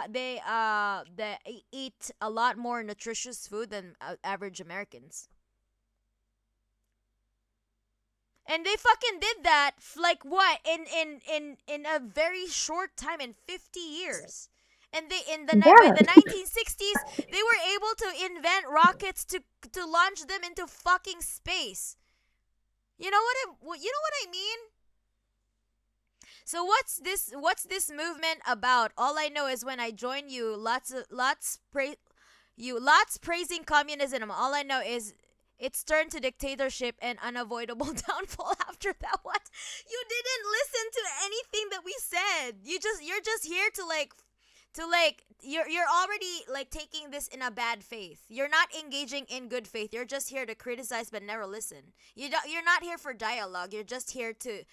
eat a lot more nutritious food than average Americans. And they fucking did that like what in a very short time, in 50 years. And they in the by Yeah, the 1960s they were able to invent rockets to launch them into fucking space. You know what I mean? So what's this movement about? All I know is when I join you, lots praising communism. All I know is it's turned to dictatorship and unavoidable downfall after that. What? You didn't listen to anything that we said. You're just here to you're already like taking this in a bad faith. You're not engaging in good faith. You're just here to criticize but never listen. You're not here for dialogue. You're just here to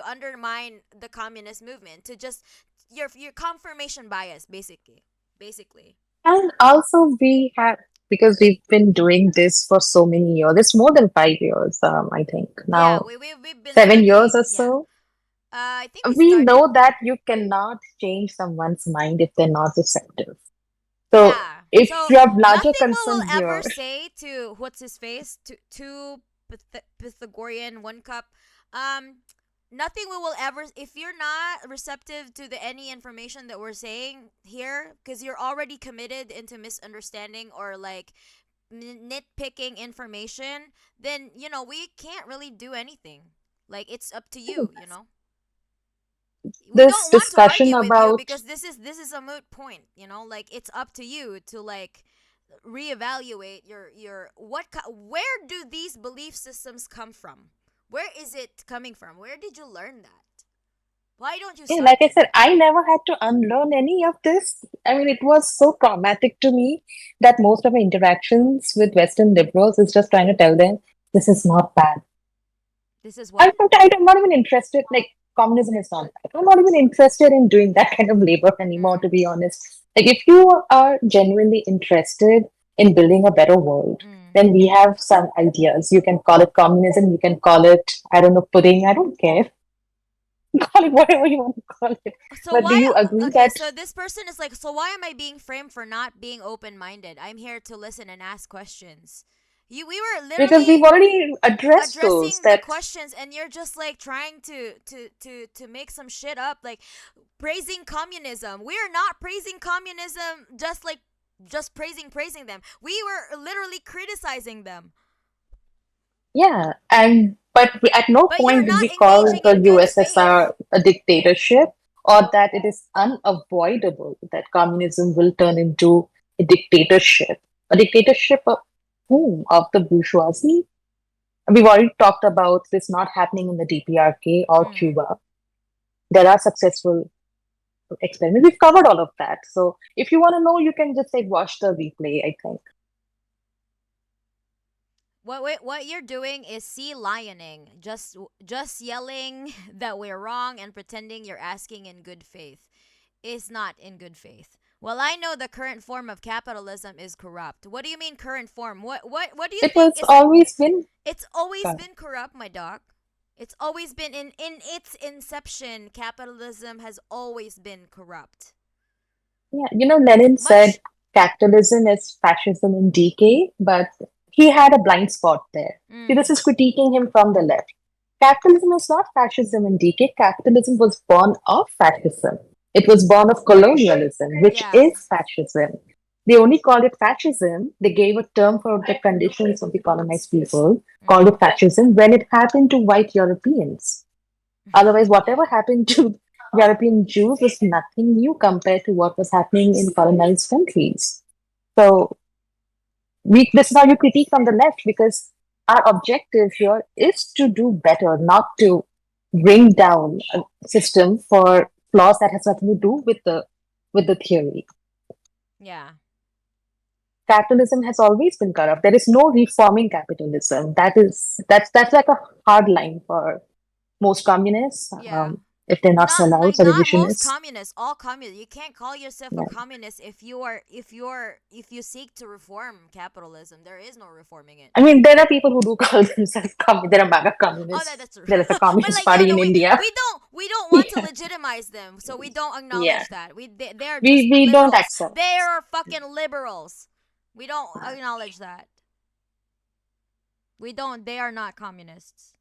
undermine the communist movement. To just your confirmation bias, basically. and also we have, because we've been doing this for so many years. It's more than 5 years, I think Yeah, now, we've been 7 years or studying. Yeah. so. I think we We started. know that you cannot change someone's mind if they're not receptive. So Yeah. if So you have larger nothing we will concern here, ever say to what's his face to Pythagorean one cup. Um, nothing we will ever, if you're not receptive to the any information that we're saying here, because you're already committed into misunderstanding or like nitpicking information, then we can't really do anything. Like it's up to you. We this don't want to discussion argue with you about, because this is a moot point. Like it's up to you to like reevaluate your where do these belief systems come from? Where is it coming from? Where did you learn that? Why don't you yeah, start like I there? said, I never had to unlearn any of this. I mean, it was so traumatic to me that most of my interactions with Western liberals is just trying to tell them this is not bad. This is what? I'm not even interested. Like, communism is not bad. I'm not even interested in doing that kind of labor anymore, to Mm, be honest. Like, if you are genuinely interested in building a better world, mm. then we have some ideas. You can call it communism, you can call it, I don't know, pudding, I don't care. Call it whatever you want to call it. So But do why? you agree Okay, that so this person is like, so why am I being framed for not being open-minded? I'm here to listen and ask questions. We were because we've literally already addressed those addressing the that questions, and you're just like trying to make some shit up, like praising communism. We are not praising communism just praising them. We were literally criticizing them. yeah, and but at no But you're point did not we call engaging the in good USSR faith. a dictatorship or that it is unavoidable that communism will turn into a dictatorship. A dictatorship of whom? Of the bourgeoisie? We've already talked about this not happening in the DPRK or Mm. Cuba. There are successful experiments. We've covered all of that. So if you want to know, you can just like watch the replay, I think. what you're doing is sea lioning, just yelling that we're wrong and pretending you're asking in good faith. Is not in good faith. Well, I know the current form of capitalism is corrupt. What do you mean current form? What do you It think was is always been. it's always Sorry. been corrupt, my dog. It's always been in its inception, capitalism has always been corrupt. Yeah, Lenin said Much capitalism is fascism in decay, but he had a blind spot there. See, this mm, is critiquing him from the left. Capitalism is not fascism in decay. Capitalism was born of fascism. It was born of colonialism, which yeah. is fascism. They only called it fascism. They gave a term for the conditions of the colonized people, called Mm, it fascism, when it happened to white Europeans. Otherwise, whatever happened to European Jews was nothing new compared to what was happening in colonized countries. So this is how you critique from the left because our objective here is to do better, not to bring down a system for flaws that has nothing to do with the theory. yeah. Capitalism has always been corrupt. There is no reforming capitalism. That's like a hard line for most communists, Yeah. if they're not Not sellouts or not most revisionists. communists, all communists. You can't call yourself a Yeah. communist if you seek to reform capitalism. There is no reforming it. I mean, there are people who do call themselves there are MAGA Oh, communists. that's true. There is a But communist like, no, party no, in India. we don't want to Yeah, legitimize them, so we don't yeah. acknowledge that. They're just We don't liberals. accept. They are fucking liberals. We don't acknowledge that. We don't. They are not communists.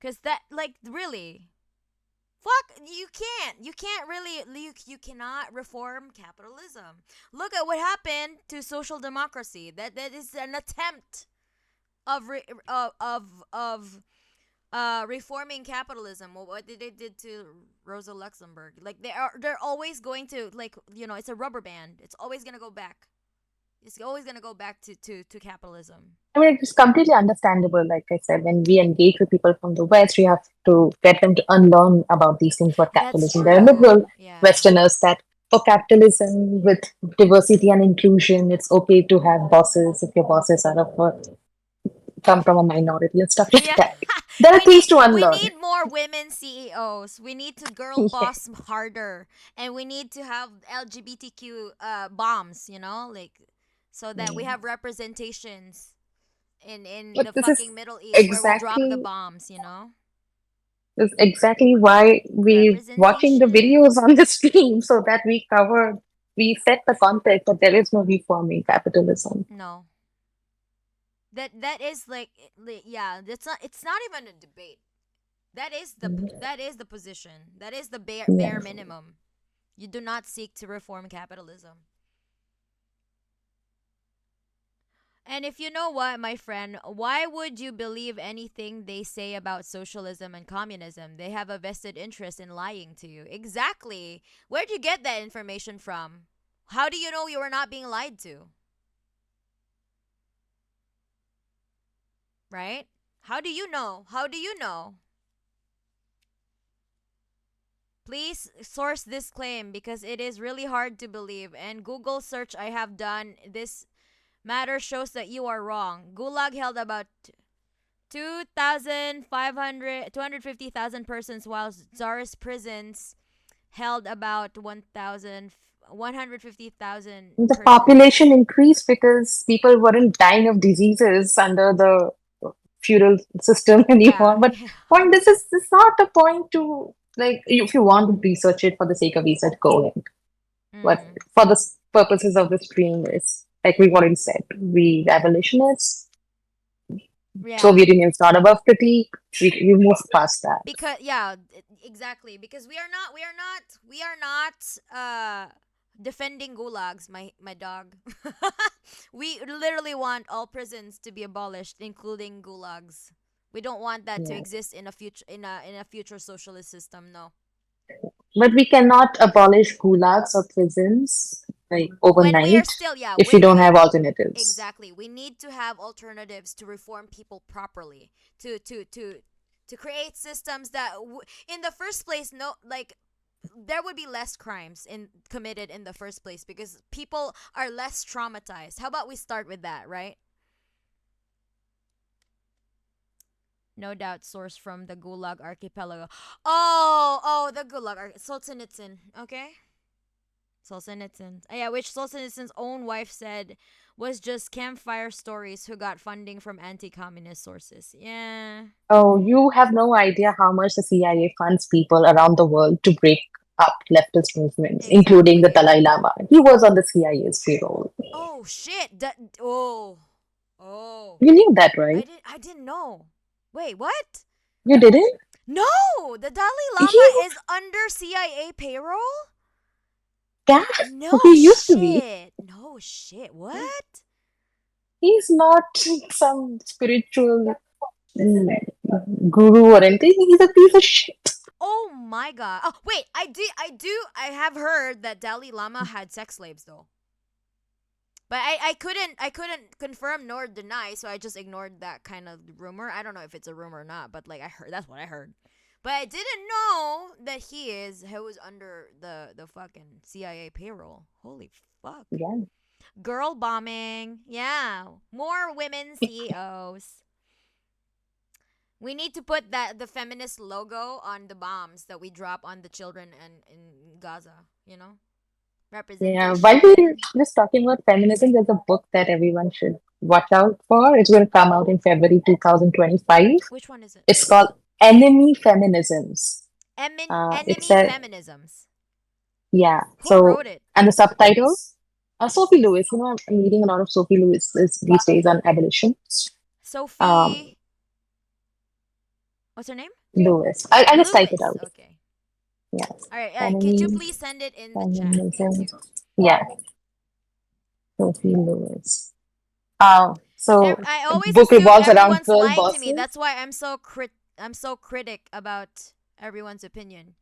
Cause that, like, really, fuck, you can't really, you cannot reform capitalism. Look at what happened to social democracy. That is an attempt of reforming capitalism. What did they did to Rosa Luxemburg? Like, they're always going to, like, it's a rubber band. It's always gonna go back. It's always gonna go back to capitalism. I mean, it's completely understandable. Like I said, when we engage with people from the West, we have to get them to unlearn about these things about That's capitalism. There are true. liberal Yeah. Westerners that for capitalism with diversity and inclusion, it's okay to have bosses if your bosses are come from a minority and stuff like Yeah. that. There are things to We unlearn. need more women CEOs. We need to girl Yeah. boss harder, and we need to have LGBTQ bombs, like, so that we have representations in But the fucking Middle East where we drop the exactly bombs. this is exactly why we watching the Representation. videos on the stream so that we set the context that there is no reforming capitalism. No. That is like, yeah, it's not even a debate. That is the position. That is the bare Yeah. minimum. You do not seek to reform capitalism. And if you know what, my friend, why would you believe anything they say about socialism and communism? They have a vested interest in lying to you. Exactly. Where'd you get that information from? How do you know you were not being lied to? Right? How do you know? How do you know? Please source this claim because it is really hard to believe. And Google search I have done this matter shows that you are wrong. Gulag held about 250,000 persons, while Tsarist prisons held about 150,000 The persons. population increased because people weren't dying of diseases under the feudal system anymore. Yeah. But point this is not a point to like if you want to research it for the sake of research, go ahead. But Mm. for the purposes of the stream is like we've already said, we abolitionists, Yeah. Soviet Union is not above critique. We moved past that. Because, yeah, exactly, because we are not defending gulags, my dog. We literally want all prisons to be abolished, including gulags. We don't want that to Yeah. exist in a future socialist system. No. But we cannot abolish gulags or prisons like When we are overnight still, yeah, if you when don't we have alternatives. exactly, we need to have alternatives to reform people properly, to create systems that in the first place, no, like, there would be less crimes committed in the first place because people are less traumatized. How about we start with that, right? No doubt sourced from the Gulag Archipelago. Oh, the Gulag Solzhenitsyn. Okay. Solzhenitsyn. Yeah, which Solzhenitsyn's own wife said was just campfire stories who got funding from anti-communist sources. Yeah. Oh, you have no idea how much the CIA funds people around the world to break up leftist movements, including the Exactly. Dalai Lama. He was on the CIA's payroll. Oh shit. Oh. You knew that, right? I didn't know. Wait, what? You didn't? No, the Dalai He Lama was, is under CIA payroll? yeah, No he used to be. shit. No shit. What? He's not some spiritual guru or anything. He's a piece of shit. Oh my god. Oh, wait. I have heard that Dalai Lama had sex slaves though. But I couldn't confirm nor deny, so I just ignored that kind of rumor. I don't know if it's a rumor or not, but like I heard that's what I heard. But I didn't know that he was under the fucking CIA payroll. Holy fuck. Yeah. Girl bombing. Yeah. More women CEOs. We need to put the feminist logo on the bombs that we drop on the children and in Gaza, you know? Yeah, Representation. while we're just talking about feminism, there's a book that everyone should watch out for. It's going to come out in February 2025. Which one is it? It's called Enemy Feminisms. It's Enemy a, feminisms. yeah. Who So, wrote it? and the subtitles, Sophie Lewis. You know, I'm reading a lot of Sophie Lewis these days on abolition. Um, Sophie. What's her name? Lewis. I just type it Lewis. out. Okay. Yes. All right. Could you Enemy please send it in the chat? Feminism. Yeah, Sophie Lewis. So I always book assume revolves around everyone's girl lying to me. bosses. That's why I'm so critic about everyone's opinion.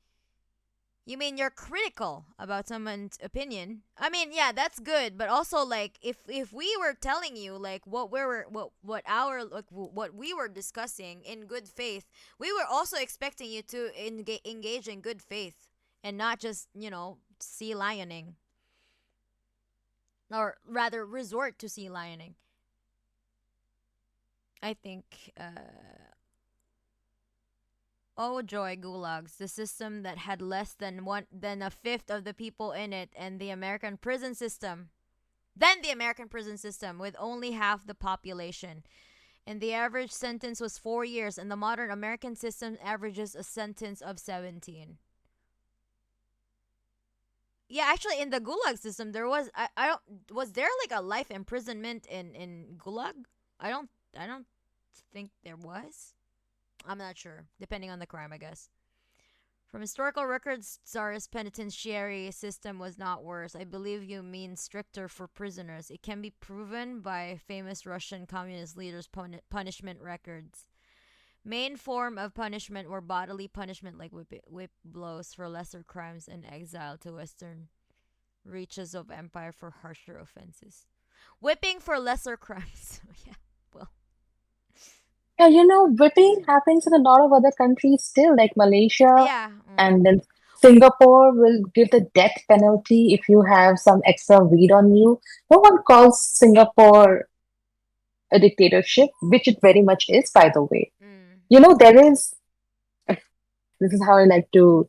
You mean you're critical about someone's opinion? I mean, yeah, that's good, but also like if we were telling you like what we were discussing in good faith, we were also expecting you to engage in good faith and not just, sea lioning, or rather resort to sea lioning. I think oh joy, gulags, the system that had less than a fifth of the people in it, and the American prison system. Then the American prison system with only half the population. And the average sentence was 4 years, and the modern American system averages a sentence of 17. Yeah, actually in the gulag system there was I don't was there like a life imprisonment in gulag? I don't think there was. I'm not sure, depending on the crime, I guess. From historical records, Tsarist penitentiary system was not worse. I believe you mean stricter for prisoners. It can be proven by famous Russian communist leaders' punishment records. Main form of punishment were bodily punishment like whip blows for lesser crimes and exile to western reaches of empire for harsher offenses. Whipping for lesser crimes. Yeah, well. Yeah, whipping happens in a lot of other countries still, like Malaysia, Yeah. and then Singapore will give the death penalty if you have some extra weed on you. No one calls Singapore a dictatorship, which it very much is, by the way. Mm. There is, this is how I like to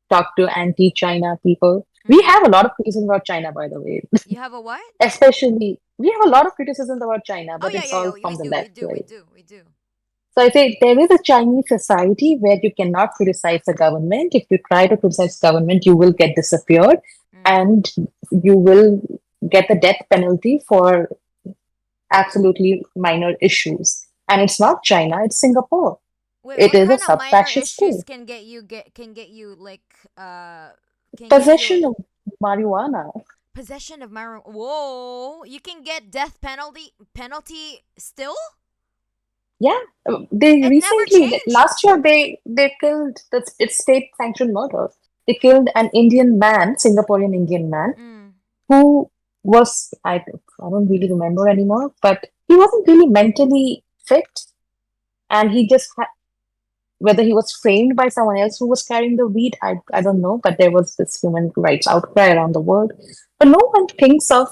talk to anti-China people. We have a lot of criticism about China, by the way. You have a what? Especially, we have a lot of criticisms about China, Oh but yeah, it's yeah, yeah. all We from the do, we left, do, we right? do, we do. So I say there is a Chinese society where you cannot criticize the government. If you try to criticize government, you will get disappeared and you will get the death penalty for absolutely minor issues. And it's not China, it's Singapore. Wait, It what is a kind of minor sub-fascist issues state. can get you like can get you Possession like of marijuana. possession of marijuana? Whoa, you can get death penalty still? Yeah, they It never recently changed. last year they killed it's state sanctioned murder. They killed an Indian man, Singaporean Indian man, Mm. who was I don't really remember anymore, but he wasn't really mentally fit, and he just whether he was framed by someone else who was carrying the weed, I don't know, but there was this human rights outcry around the world. But no one thinks of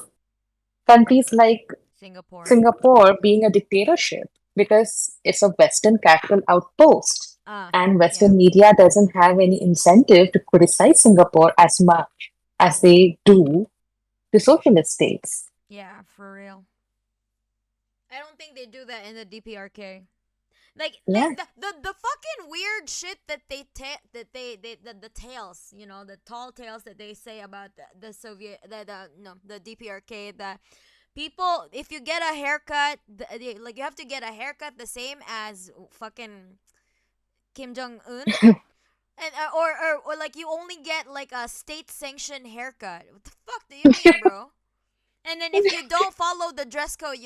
countries like Singapore. Singapore being a dictatorship. because it's a Western capital outpost. And Yeah. Western media doesn't have any incentive to criticize Singapore as much as they do the socialist states. Yeah, for real. I don't think they do that in the DPRK. Like Yeah. the fucking weird shit that the tales, the tall tales that they say about the Soviet the no the DPRK, that people, if you get a haircut, like you have to get a haircut the same as fucking Kim Jong Un, and or like you only get like a state sanctioned haircut. What the fuck do you mean, bro? And then if you don't follow the dress code,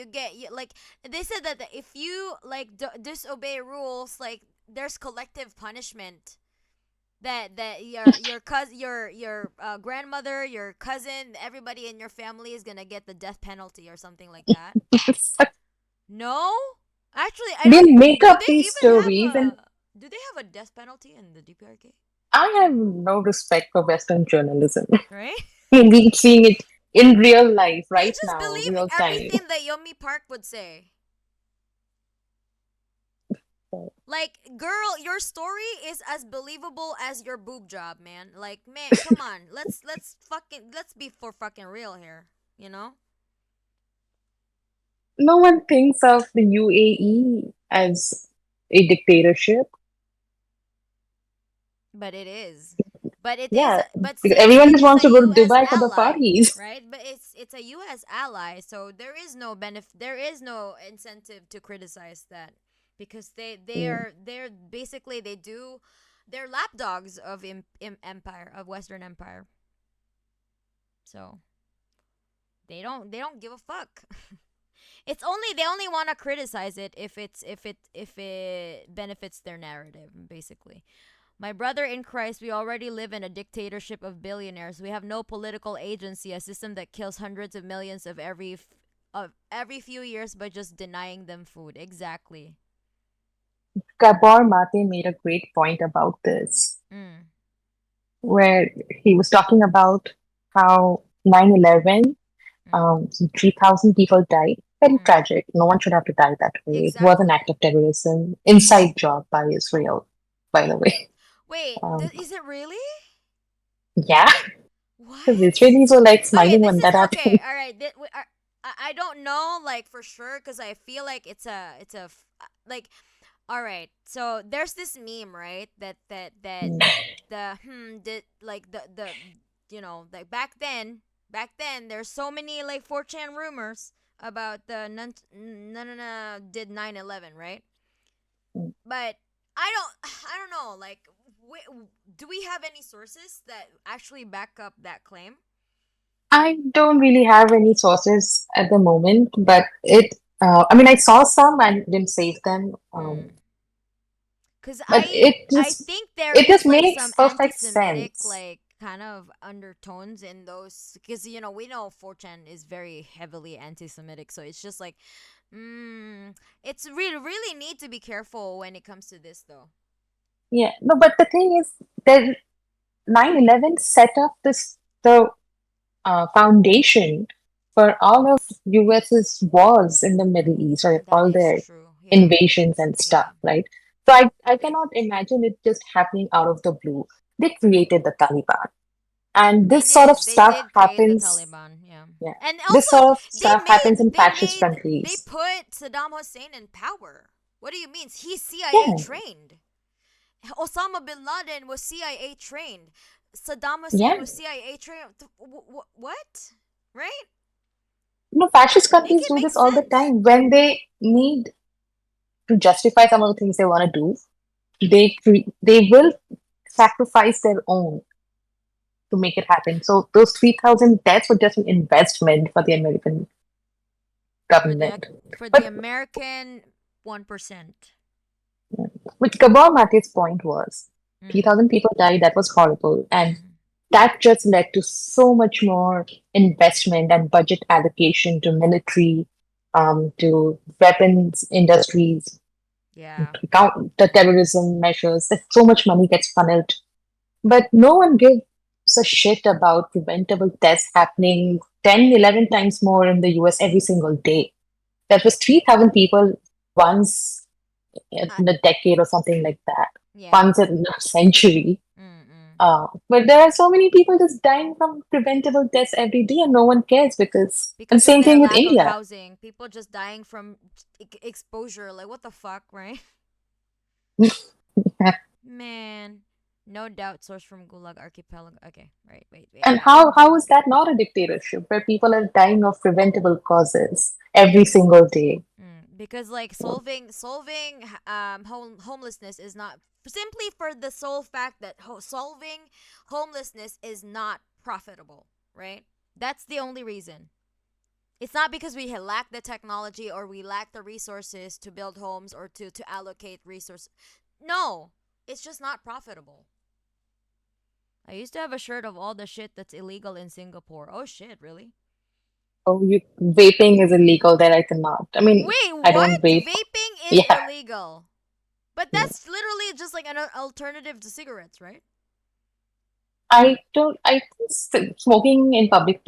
like they said that if you like disobey rules, like there's collective punishment. That your cousin, your grandmother, your cousin, everybody in your family is gonna get the death penalty or something like that. No, actually, I They don't. make Do up they these even have stories, and Do they have a death penalty in the DPRK? I have no respect for Western journalism. Right? We're seeing it in real life They right just now, believe real time. everything that Yomi Park would say. Like, girl, your story is as believable as your boob job, man. Like, man, come on. Let's be for fucking real here, you know? No one thinks of the UAE as a dictatorship. But it is. But it is Yeah, but because since everyone it just is wants a to go to US Dubai for the ally, parties. right? But it's a US ally, so there is no incentive to criticize that, because Mm. they're basically they're lapdogs of empire, of Western empire. So they don't give a fuck. They only want to criticize it if it benefits their narrative, basically. My brother in Christ, we already live in a dictatorship of billionaires. We have no political agency, a system that kills hundreds of millions of every few years by just denying them food. Exactly. Gabor Mate made a great point about this, Mm. where he was talking about how 9/11, Mm. 3,000 people died. Very Mm. tragic. No one should have to die that way. It was an Exactly. act of terrorism, inside job by Israel, by the way. Wait, Um, is it really? yeah, because the What? Israelis were like Okay, smiling this when is that happened. okay. All right. I don't know like for sure, because I feel like like, all right. So there's this meme, right? That the like the like back then there's so many like 4chan rumors about the none did 9/11, right? But I don't know, like do we have any sources that actually back up that claim? I don't really have any sources at the moment, but I mean, I saw some and didn't save them. Mm. Cuz But I think there it just is like some makes perfect anti-Semitic sense. like kind of undertones in those, because we know 4chan is very heavily anti-Semitic, so it's just like it's really need to be careful when it comes to this though. Yeah, no, but the thing is that 9/11 set up the foundation for all of US's wars in the Middle East, or That all is their true. Yeah. invasions and stuff, Yeah. right? So I cannot imagine it just happening out of the blue. They created the Taliban. And They this sort of did. They stuff did create the happens, Taliban. Yeah. yeah, And this also sort of stuff happens in fascist they countries. put Saddam Hussein in power. What do you mean? He's CIA Yeah, trained. Osama bin Laden was CIA trained. Saddam yeah. Hussein was CIA trained. What? Right? No, fascist Make countries it do make this all the sense. time when they need to justify some of the things they want to do. They will sacrifice their own to make it happen. So those 3,000 deaths were just an investment for the American For the government. for the But American 1%. with Gabor Mate's point was Mm. 3,000 people died, that was horrible. And Mm. that just led to so much more investment and budget allocation to military, to weapons industries, Yeah. to counter terrorism measures. That so much money gets funneled. But no one gives a shit about preventable deaths happening 10, 11 times more in the US every single day. That was 3,000 people. once Uh, in a decade or something like that, yeah. once in a century. Mm-mm. But there are so many people just dying from preventable deaths every day, and no one cares because. And Because of same their thing with lack of India. housing, people just dying from exposure. Like, what the fuck, right? Man, no doubt source from Gulag Archipelago. Okay, right, wait. And how is that not a dictatorship where people are dying of preventable causes every single day? Because like solving homelessness is not simply for the sole fact that solving homelessness is not profitable, right? That's the only reason. It's not because we lack the technology or we lack the resources to build homes or to allocate resources. No, it's just not profitable. I used to have a shirt of all the shit that's illegal in Singapore. Oh shit, really? Oh, vaping is illegal there. I cannot. I mean, Wait, I don't what? vape. Vaping is Yeah, illegal. But that's literally just like an alternative to cigarettes, right? I don't. I think smoking in public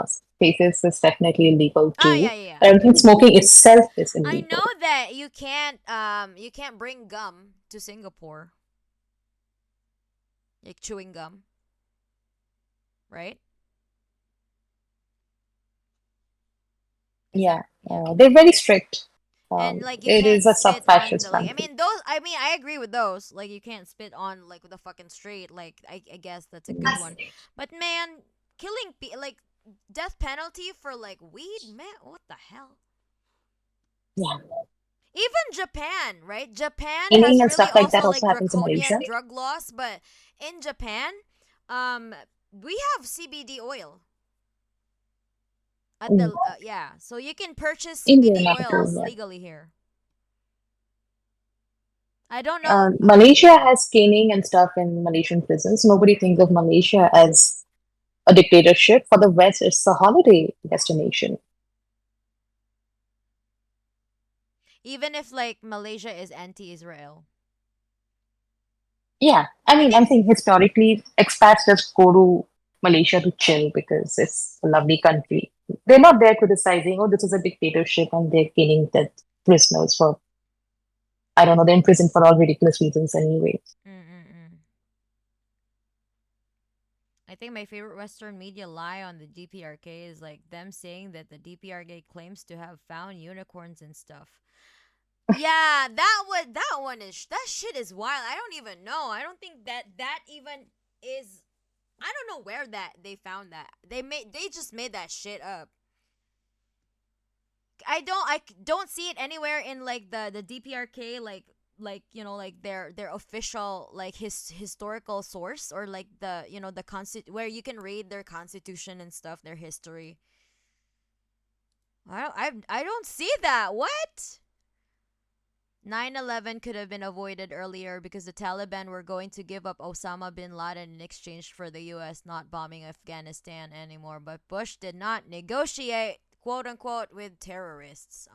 spaces is definitely illegal Oh too. yeah, yeah, yeah. I don't think smoking itself is I know illegal. that you can't bring gum to Singapore. Like chewing gum, right? Is Yeah, that yeah. they're very strict. And like you It can't is a spit on sub-fascist the like I country. mean those I mean I agree with those. Like you can't spit on like the fucking street. Like I guess that's a good one. But man, killing like death penalty for like weed, man, what the hell? Yeah, Even Japan, right? Japan killing has and really stuff like that also also like happens in Malaysia. draconian drug laws, but in Japan, we have CBD oil at Mm. the yeah, so you can purchase India, CBD not at all. oils Yeah. legally here. I don't know. Malaysia has caning and stuff in Malaysian prisons. Nobody thinks of Malaysia as a dictatorship. For the West, it's a holiday destination. Even if like Malaysia is anti-Israel, Yeah, I I'm think saying historically, expats just go to Malaysia to chill because it's a lovely country. They're not there criticizing, oh, this is a dictatorship and they're killing dead prisoners for, I don't know, they're in prison for all ridiculous reasons anyway. Mm-mm-mm. I think my favorite Western media lie on the DPRK is like them saying that the DPRK claims to have found unicorns and stuff. Yeah, that one is that shit is wild. I don't even know. I don't think that even is. I don't know where that they found that. They just made that shit up. I don't see it anywhere in like the DPRK like like their official like historical source or like the the where you can read their constitution and stuff, their history. I don't see that. What? 9/11 could have been avoided earlier because the Taliban were going to give up Osama bin Laden in exchange for the US not bombing Afghanistan anymore, but Bush did not negotiate, quote unquote, with terrorists.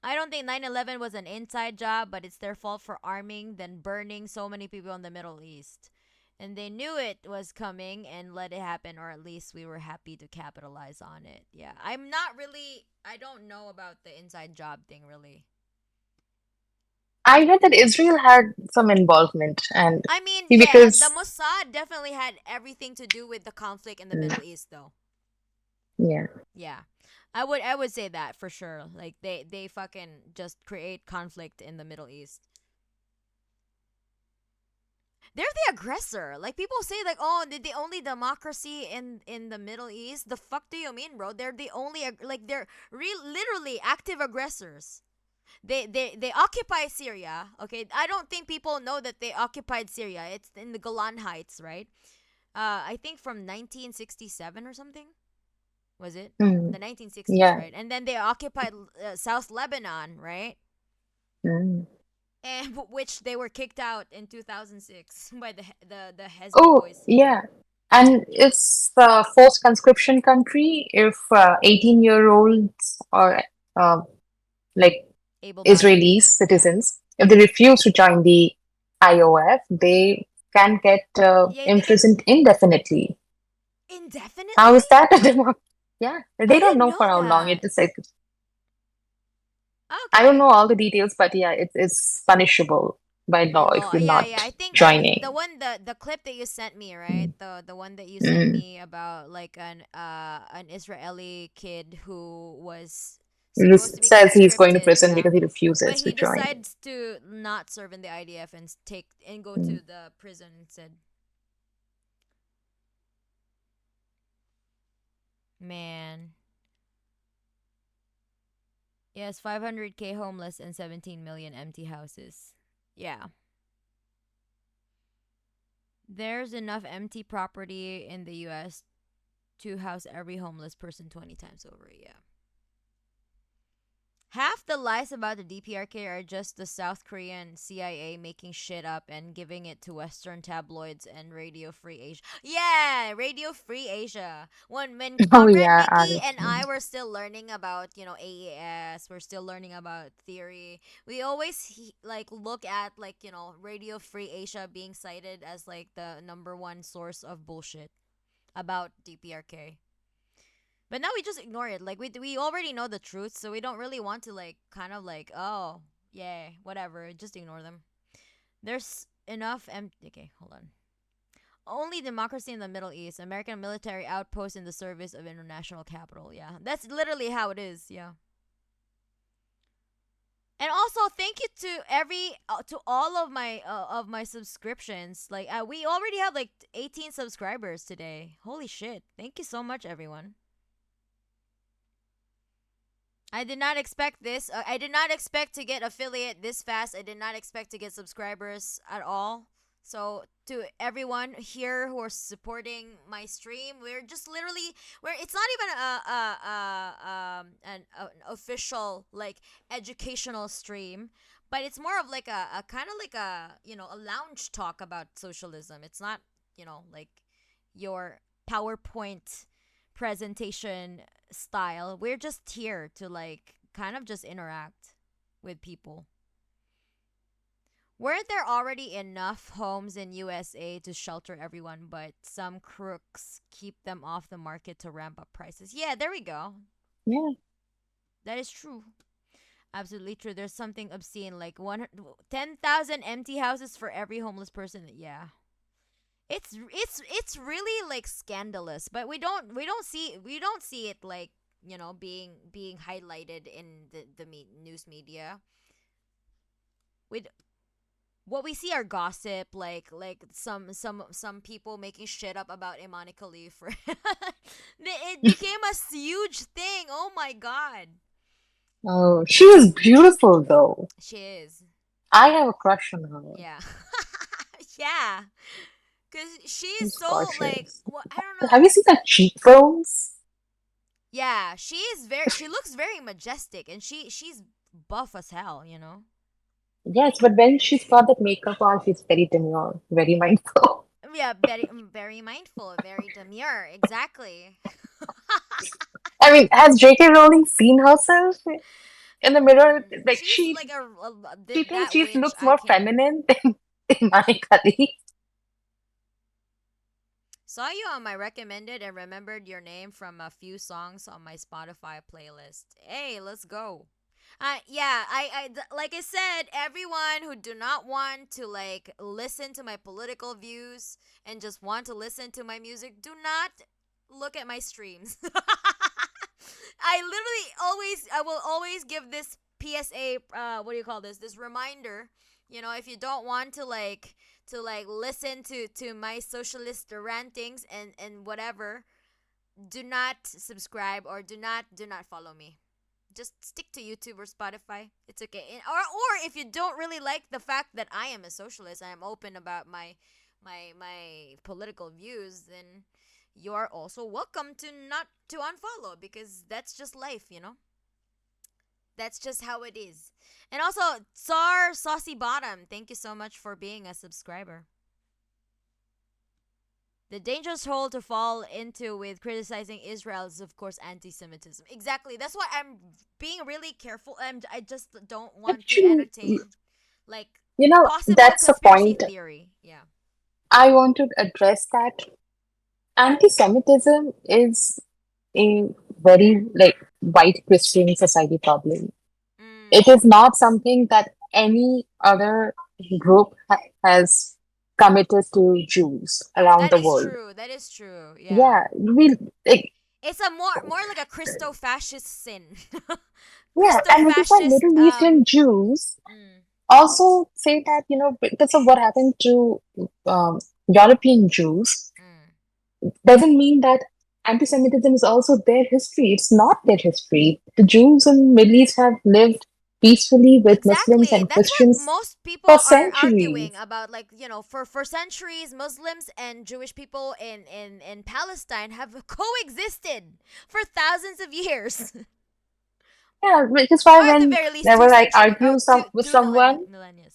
I don't think 9/11 was an inside job, but it's their fault for arming, then burning so many people in the Middle East. And they knew it was coming and let it happen, or at least we were happy to capitalize on it. Yeah, I don't know about the inside job thing really. I heard that Israel had some involvement, and I mean, see, yeah, the because, Mossad definitely had everything to do with the conflict in the mm, Middle East, though. yeah. Yeah, I would say that for sure. Like they fucking just create conflict in the Middle East. They're the aggressor. Like people say, like, oh, they're the only democracy in the Middle East. The fuck do you mean, bro? They're the only like they're literally active aggressors. They occupy Syria. Okay, I don't think people know that they occupied Syria. It's in the Golan Heights, right? I think from 1967 or something. Was it Mm, the 1960s, yeah. right? And then they occupied South Lebanon, right? Mm. And which they were kicked out in 2006 by the Hezbollah Oh, boys. yeah. And it's the forced conscription country. If 18-year-olds or like Able-bodied. Israeli Yeah. citizens, if they refuse to join the IOF, they can get Yeah, they can imprisoned indefinitely. How indefinitely? is that a democracy? Yeah, I they don't didn't know know for how long. It that. is like, I don't know all the details, but yeah, it is punishable by By law if law. you're Yeah, yeah. not I think the joining. one the clip that you sent me, right? Mm. The one that you sent Mm. me about like an Israeli kid who was supposed to be Says he's going to conscripted, prison yeah. because he But refuses to he join. decides to not serve in the IDF and take and go Mm. to the prison instead. Man. Yes, 500K homeless and 17 million empty houses. Yeah. There's enough empty property in the US to house every homeless person 20 times over. Yeah. Half the lies about the DPRK are just the South Korean CIA making shit up and giving it to Western tabloids and Radio Free Asia. Yeah, Radio Free Asia. When Oh Comrade yeah, Mickey and RFC. I were still learning about AES, we're still learning about theory. We always like look at like Radio Free Asia being cited as like the number one source of bullshit about DPRK. But now we just ignore it. Like we already know the truth, so we don't really want to like kind of like, oh, yeah, whatever, just ignore them. There's enough okay, hold on. Only democracy in the Middle East, American military outpost in the service of international capital. Yeah. That's literally how it is. Yeah. And also thank you to to all of my subscriptions. Like we already have like 18 subscribers today. Holy shit. Thank you so much everyone. I did not expect this. I did not expect to get affiliate this fast. I did not expect to get subscribers at all. So to everyone here who are supporting my stream, we're just literally we're it's not even an official like educational stream, but it's more of like a kind of like a a lounge talk about socialism. It's not like your PowerPoint presentation style. We're just here to like kind of just interact with people. Weren't there already enough homes in USA to shelter everyone, but some crooks keep them off the market to ramp up prices? Yeah, there we go. Yeah. That is true. Absolutely true. There's something obscene like 10,000 empty houses for every homeless person. Yeah. It's really like scandalous, but we don't see it like being highlighted in the news media. With what we see are gossip, like some people making shit up about Imani Khalif. It became a huge thing. Oh my god, Oh, she was beautiful though. she is. I have a crush on her. Yeah, yeah. Cause she's She's so like gorgeous. what I don't Have you know. seen her cheekbones? Yeah, she is very. She looks very majestic, and she's buff as hell. Yes, but when she's got that makeup on, she's very demure, very mindful. Yeah, very mindful, very demure. Exactly. I mean, has J.K. Rowling seen herself in the mirror? Like She's like she thinks that she witch. looks I more can't. feminine than Imani Khalif. Saw you on my recommended and remembered your name from a few songs on my Spotify playlist. Hey, let's go. Yeah, like I said, everyone who do not want to like listen to my political views and just want to listen to my music, do not look at my streams. I will always give this PSA. What do you call this? This reminder. If you don't want to listen to my socialist rantings and whatever, do not subscribe or do not follow me. Just stick to YouTube or Spotify. It's okay. Or if you don't really like the fact that I am a socialist, I am open about my political views, then you're also welcome to not to unfollow because that's just life. That's just how it is. And also, Tsar Saucy Bottom, thank you so much for being a subscriber. The dangerous hole to fall into with criticizing Israel is, of course, anti-Semitism. Exactly. That's why I'm being really careful. I just don't want to Actually, entertain like possible that's a conspiracy point theory. Yeah. I want to address that. Anti-Semitism is a very like white Christian society problem. it is not something that any other group has committed to Jews around That the is world. true. That is true. Yeah. Yeah, we like, It's a more like a Christo-fascist sin. yeah, and which is why Christo-fascist Middle Eastern Jews mm, also say that, because of what happened to European Jews, mm. doesn't mean that anti-Semitism is also their history. It's not their history. The Jews in Middle East have lived peacefully with Muslims Exactly. and That's what Christians most for people are arguing centuries. about. Like, for centuries, Muslims and Jewish people in Palestine have coexisted for thousands of years. Yeah, which is why Or at the when very least whenever I argue two with two someone millennia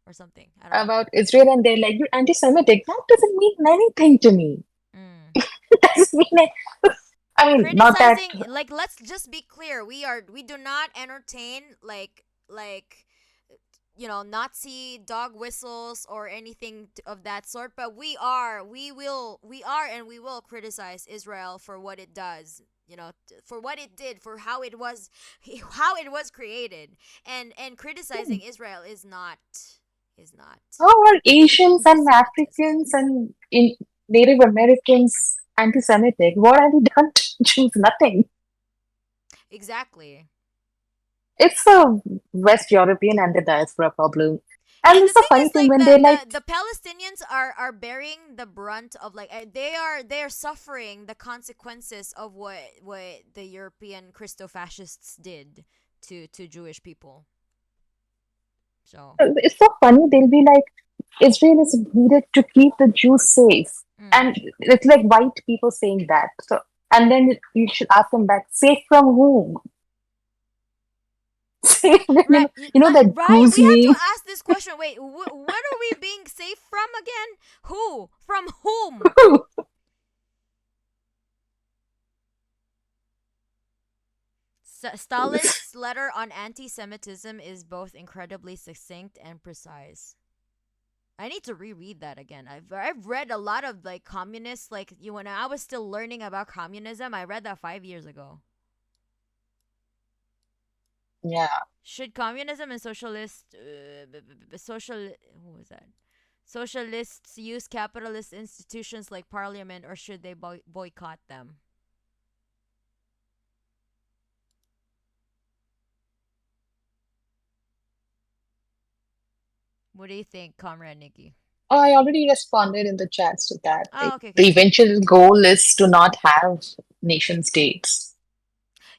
or something. I don't know. about Israel and they're like, "You're anti-Semitic," that doesn't mean anything to me. Mm. It doesn't mean it. I mean, not that. Criticizing, like, let's just be clear, we do not entertain like Nazi dog whistles or anything of that sort, but we will criticize Israel for what it does, for what it did, for how it was created, and criticizing Israel is not How are Asians and anti-Semitism. Africans and Native Americans anti-Semitic? What have you done to Jews? Nothing. Exactly. It's a West European and the diaspora problem. And And the it's a thing funny is, thing like, when the they're like, the, the Palestinians are bearing the brunt of, like, they are suffering the consequences of what the European Christo-fascists did to Jewish people. So, it's so funny. They'll be like, Israel is needed to keep the Jews safe. mm. And it's like white people saying that. So, and then you should ask them back, safe from whom? Safe, Right, that right. goose We have to meme. ask this question. Wait, what are we being safe from again? Who? From whom? Stalin's letter on anti-Semitism is both incredibly succinct and precise. I need to reread that again. I've read a lot of, like, communists, like, when I was still learning about communism. I read that 5 years ago. Yeah. Should communism and who was that? Socialists use capitalist institutions like parliament, or should they boycott them? What do you think, Comrade Nikki? I already responded in the chats to that. Oh, okay, The okay. eventual goal is to not have nation states.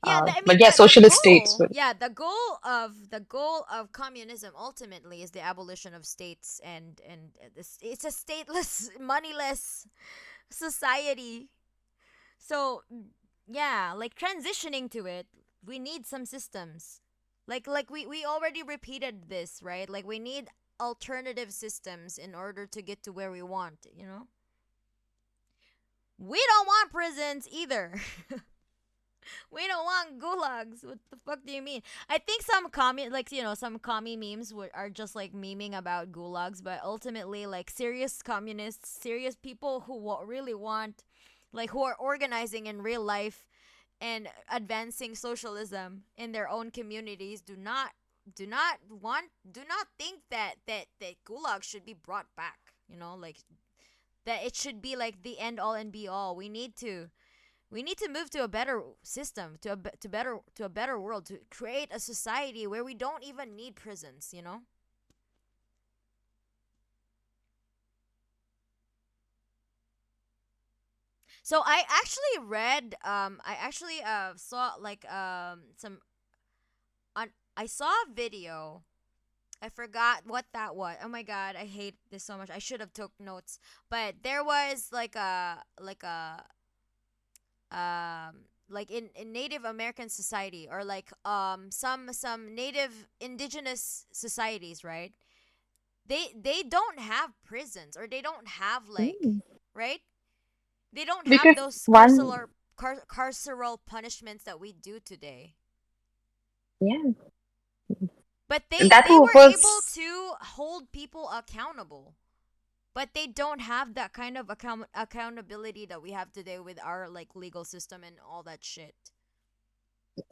Yeah, I mean, But yeah, the socialist states goal, would. yeah, the goal of communism ultimately is the abolition of states, and it's a stateless, moneyless society. So, yeah, like, transitioning to it, we need some systems. Like we already repeated this, right? Like, we need alternative systems in order to get to where we want. We don't want prisons either. We don't want gulags. What the fuck do you mean? I think some some commie memes are just like memeing about gulags, but ultimately, like, serious communists, serious people who really want, like, who are organizing in real life and advancing socialism in their own communities, do not think that gulag should be brought back. Like, that it should be like the end all and be all. We need to move to a better system, to a better world, to create a society where we don't even need prisons. So I actually saw, like, some on I saw a video. I forgot what that was. Oh my god, I hate this so much. I should have took notes. But there was like in Native American society, or like some Native indigenous societies, right? They don't have prisons, or they don't have, like, Mm. right? They don't have Because those one, carceral punishments that we do today. yeah, But that they were able was, to hold people accountable. But they don't have that kind of accountability that we have today with our, like, legal system and all that shit.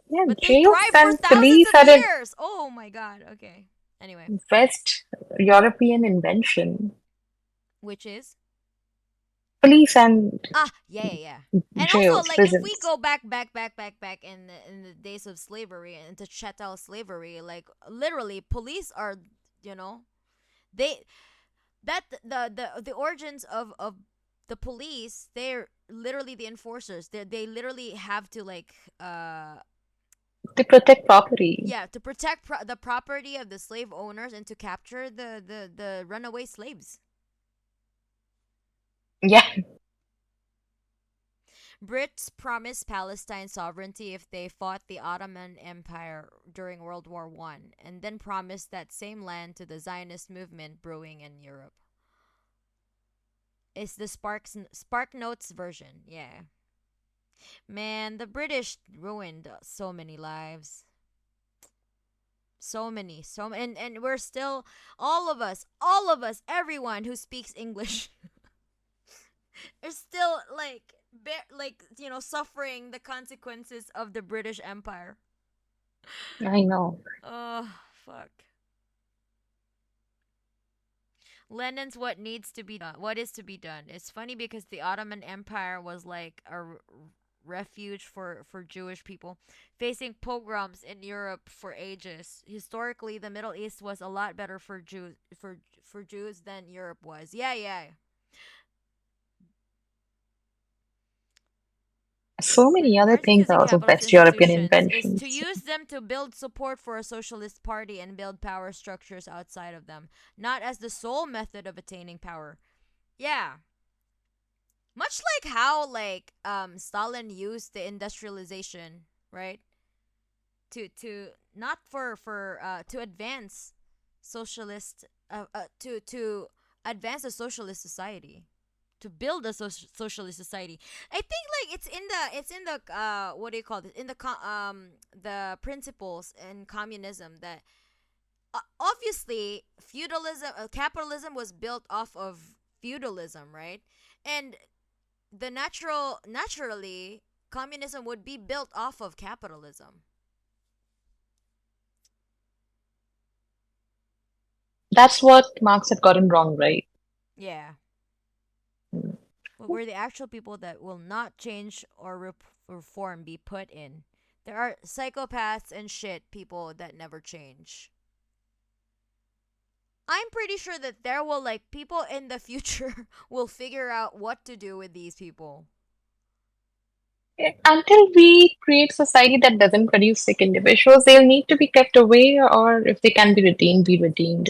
Yeah, But they jails thrive for and thousands police of are a years. Oh my god. Okay. Anyway, West European invention. which is Police and yeah, yeah, yeah. And also, jails, like, if we prisons. go back in the days of slavery and into chattel slavery, like literally, police are, you know, they that the origins of the police. They're literally the enforcers. They literally have to like They protect property. yeah, to protect the property of the slave owners and to capture the runaway slaves. Yeah, Brits promised Palestine sovereignty if they fought the Ottoman Empire during World War One, and then promised that same land to the Zionist movement brewing in Europe. It's the Spark Notes version, yeah. Man, the British ruined so many lives. So many, and we're still, all of us, everyone who speaks English is still like, like, you know, suffering the consequences of the British Empire. I know. Oh, fuck. Lenin's what needs to be done. What is to be done? It's funny because the Ottoman Empire was like a refuge for Jewish people facing pogroms in Europe for ages. Historically, the Middle East was a lot better for Jews than Europe was. Yeah, yeah. So many other Regards to things using are also capitalist West European institutions is to inventions. use them to build support for a socialist party and build power structures outside of them, not as the sole method of attaining power. Yeah. Much like how like Stalin used the industrialization, right? To not for to advance socialist to advance a socialist society, to build a socialist society. I think like it's in the what do you call it, in the principles in communism that obviously feudalism, capitalism was built off of feudalism, right? And naturally communism would be built off of capitalism. That's what Marx had gotten wrong, right? Yeah. But we're the actual people that will not change or reform be put in. There are psychopaths and shit people that never change. I'm pretty sure that there will like people in the future will figure out what to do with these people. Until we create society that doesn't produce sick individuals, they'll need to be kept away, or if they can be redeemed, be redeemed.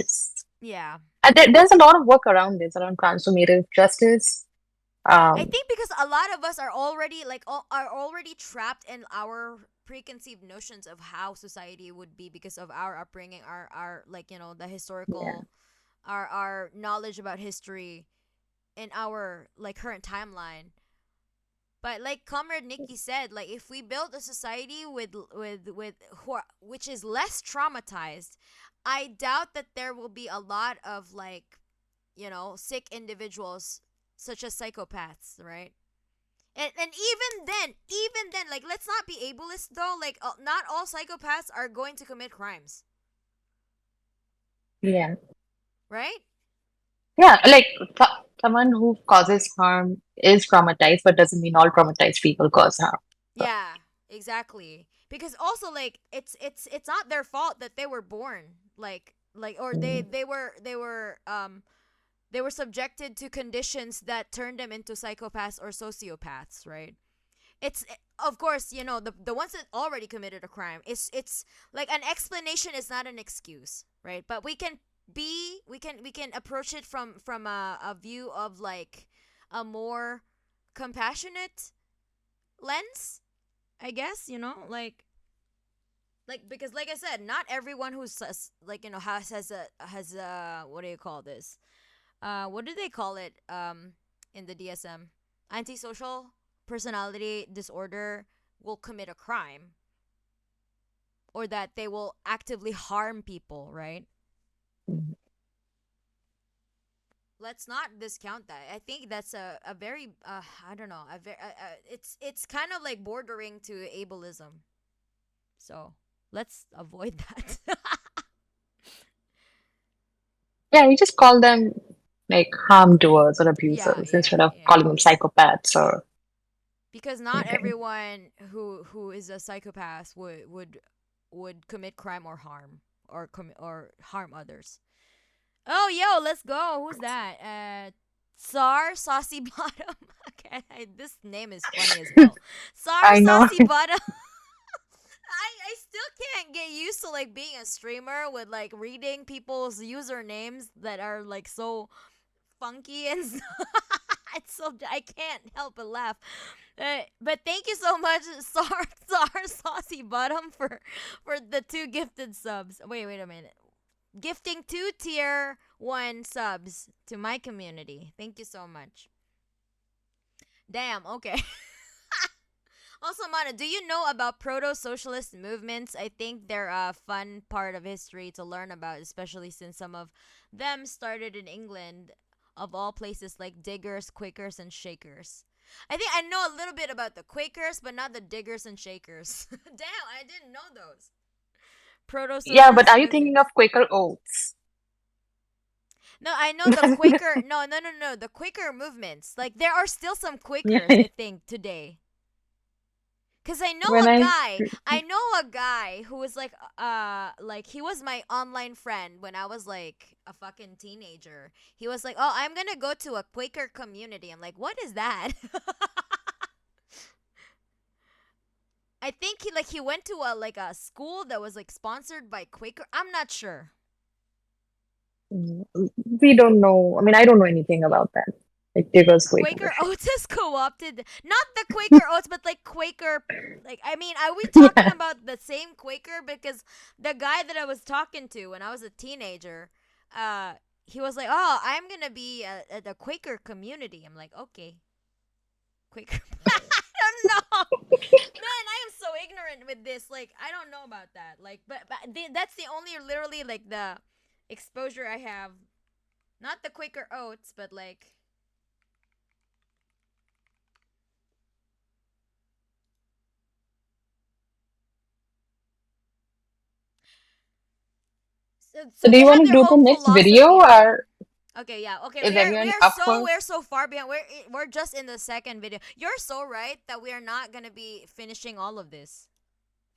Yeah. There's a lot of work around this, around transformative justice. I Um, think because a lot of us are already like are already trapped in our preconceived notions of how society would be because of our upbringing, our like, you know, the yeah. historical, our knowledge about history in our like current timeline. But like Comrade Nikki said, like if we build a society with which is less traumatized, I doubt that there will be a lot of like, you know, sick individuals such as psychopaths, right? And even then, like let's not be ableist though. Like not all psychopaths are going to commit crimes, Yeah. right? Yeah, like someone who causes harm is traumatized, but doesn't mean all traumatized people cause harm. Yeah, exactly. Because also like it's not their fault that they were born like or Mm. they were subjected to conditions that turned them into psychopaths or sociopaths, right? It's of course, you know, the ones that already committed a crime. It's like an explanation is not an excuse, right? But we can approach it from a view of like a more compassionate lens, I guess, you know, like because like I said, not everyone who's like, you know, has a what do you call this? What do they call it in the DSM? Antisocial personality disorder will commit a crime or that they will actively harm people, right? Mm. Let's not discount that. I think that's a very I don't know, it's kind of like bordering to ableism. So let's avoid that. Yeah, we just call them like harm doers or Yeah, abusers yeah, instead of yeah. calling them psychopaths or Because not anything. everyone who is a psychopath would commit crime or harm or harm others. Oh, yo, let's go. Who's that? Tsar Saucy Bottom. Okay, this name is funny as hell. Tsar I know. Saucy Bottom. I still can't get used to like being a streamer with like reading people's usernames that are like so funky and it's so I can't help but laugh. But thank you so much, Sar Saucy Bottom, for the 2 gifted subs. Wait a minute. Gifting 2 tier 1 subs to my community. Thank you so much. Damn. Okay. Also, Mana, do you know about proto-socialist movements? I think they're a fun part of history to learn about, especially since some of them started in England, of all places, like diggers, Quakers, and shakers. I think I know a little bit about the Quakers, but not the diggers and shakers. Damn, I didn't know those. Yeah, but Proto-socialist are you thinking movements. of Quaker Oats? No, I know the Quaker. No, no, no, no. The Quaker movements. Like, there are still some Quakers, I think, today. Cause When I I know a guy who was like he was my online friend when I was like a fucking teenager. He was like, "Oh, I'm gonna go to a Quaker community." I'm like, "What is that?" I think he went to a school that was like sponsored by Quaker. I'm not sure. we don't know. I mean, I don't know anything about that. Like Diggers Quaker. Quaker Oats is co-opted. Not the Quaker Oats, but like Quaker. Like I mean, are we talking about the same Quaker? Because the guy that I was talking to when I was a teenager, he was like, "Oh, I'm gonna be at the Quaker community." I'm like, "Okay, Quaker." I don't know, man. I am so ignorant with this. Like, I don't know about that. Like, that's the only literally like the exposure I have. Not the Quaker Oats, but like So so do they you want have to their do the own next video philosophy, right? or Okay, yeah. Okay, is we everyone are up for? we're so far behind. We're just in the second video. You're so right that we are not gonna be finishing all of this.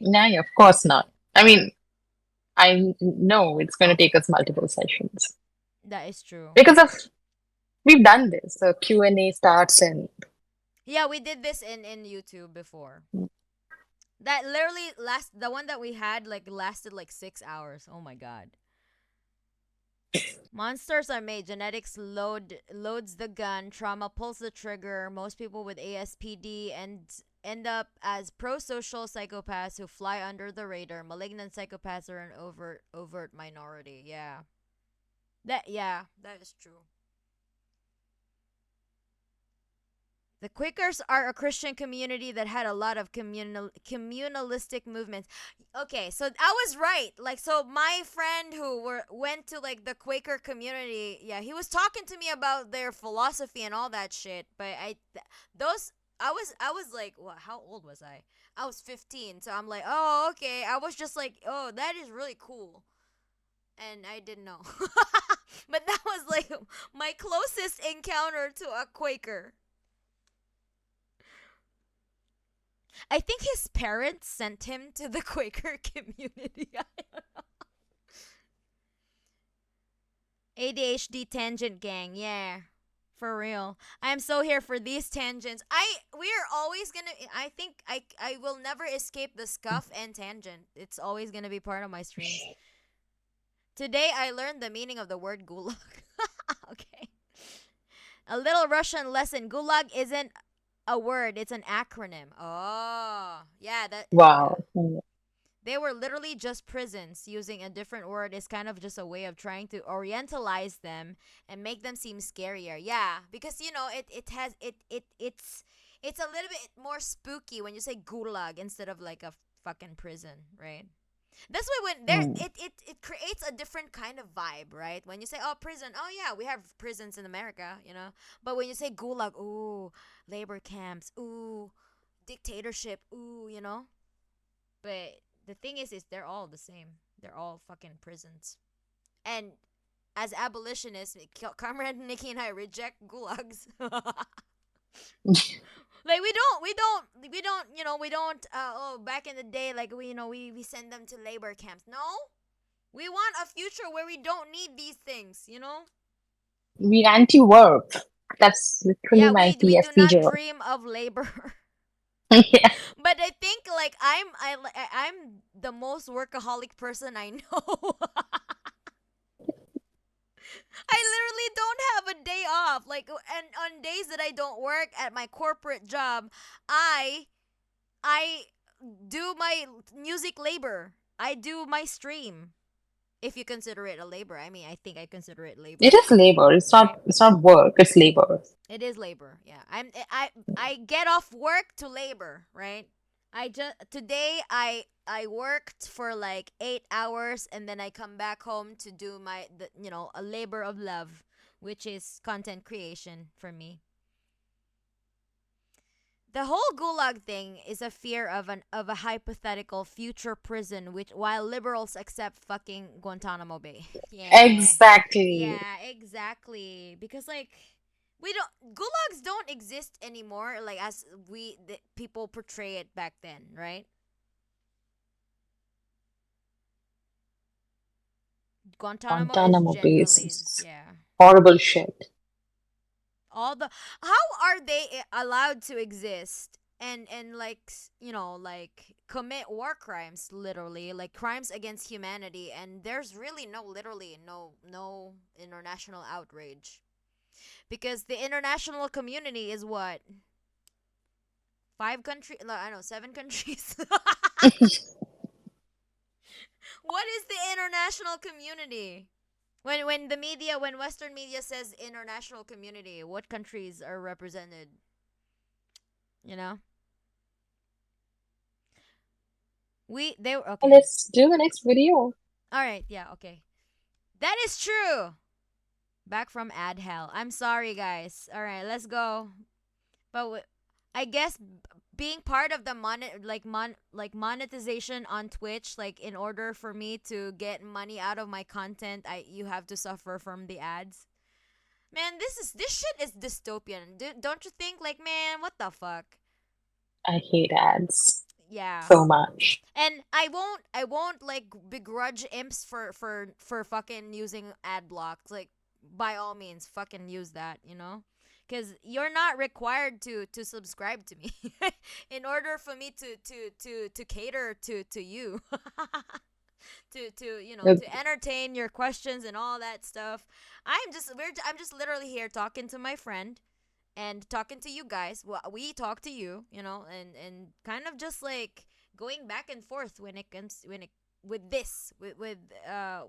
No, of course not. I mean, I know it's going to take us multiple sessions That is true. because of we've done this. The Q&A starts and Yeah, we did this in YouTube before. That literally the one that we had like lasted like 6 hours. Oh my god. Monsters are made. Genetics loads the gun. Trauma pulls the trigger. Most people with ASPD end up as pro-social psychopaths who fly under the radar. Malignant psychopaths are an overt minority. That is true. The Quakers are a Christian community that had a lot of communalistic movements. Okay, so I was right. Like, so my friend who went to like the Quaker community, yeah, he was talking to me about their philosophy and all that shit. But those I was like, what? How old was I? I was 15, so I'm like, oh, okay. I was just like, oh, that is really cool, and I didn't know. But that was like my closest encounter to a Quaker. I think his parents sent him to the Quaker community. I don't know. ADHD tangent gang, yeah. For real. I am so here for these tangents. We are always gonna I think I will never escape the scuff and tangent. It's always gonna be part of my streams. Today I learned the meaning of the word gulag. Okay. A little Russian lesson. Gulag isn't a word, it's an acronym. Oh, yeah, yeah. wow. They were literally just prisons. Using a different word is kind of just a way of trying to orientalize them and make them seem scarier. Yeah, because you know, it's a little bit more spooky when you say gulag instead of like a fucking prison, right? That's why when there Mm. it creates a different kind of vibe, right? When you say, "Oh, prison." Oh yeah, we have prisons in America, you know. But when you say gulag, ooh, labor camps, ooh, dictatorship, ooh, you know. But the thing is they're all the same. They're all fucking prisons. And as abolitionists, Comrade Nikki and I reject gulags. Like we don't back in the day, like we send them to labor camps. No. We want a future where we don't need these things, We're anti-work. That's literally Yeah, my we do not PSP joke. dream of labor. Yeah. But I think like I'm the most workaholic person I know. I literally don't have a day off. Like, and on days that I don't work at my corporate job, I do my music labor. I do my stream. If you consider it a labor, I mean, I think I consider it labor. It is labor. It's Right? not. It's not work. It's labor. It is labor. Yeah, I get off work to labor. Right. Today I worked for like 8 hours, and then I come back home to do a labor of love, which is content creation for me. The whole gulag thing is a fear of a hypothetical future prison, which while liberals accept fucking Guantanamo Bay. Yeah. Exactly. Yeah, exactly. Because like we don't gulags don't exist anymore, like as the people portray it back then, right? Guantanamo Guantanamo is Bay generally is yeah. horrible shit. How are they allowed to exist and like like commit war crimes, literally, like crimes against humanity, and there's really no international outrage, because the international community is what, 5 countries, no, I know 7 countries. What is the international community? When Western media says international community, what countries are represented? You know? Okay. Let's do the next video. Alright, yeah, okay. That is true. Back from ad hell. I'm sorry, guys. Alright, let's go. But I guess being part of the monetization on Twitch, like in order for me to get money out of my content, you have to suffer from the ads. Man, this shit is dystopian. Don't you think? Like, man, what the fuck? I hate ads Yeah. so much. And I won't like begrudge imps for fucking using ad blocks. Like, by all means, fucking use that, because you're not required to subscribe to me in order for me to cater to you. To entertain your questions and all that stuff. I'm just literally here talking to my friend and talking to you guys. Well, we talk to you, and kind of just like going back and forth when it with this with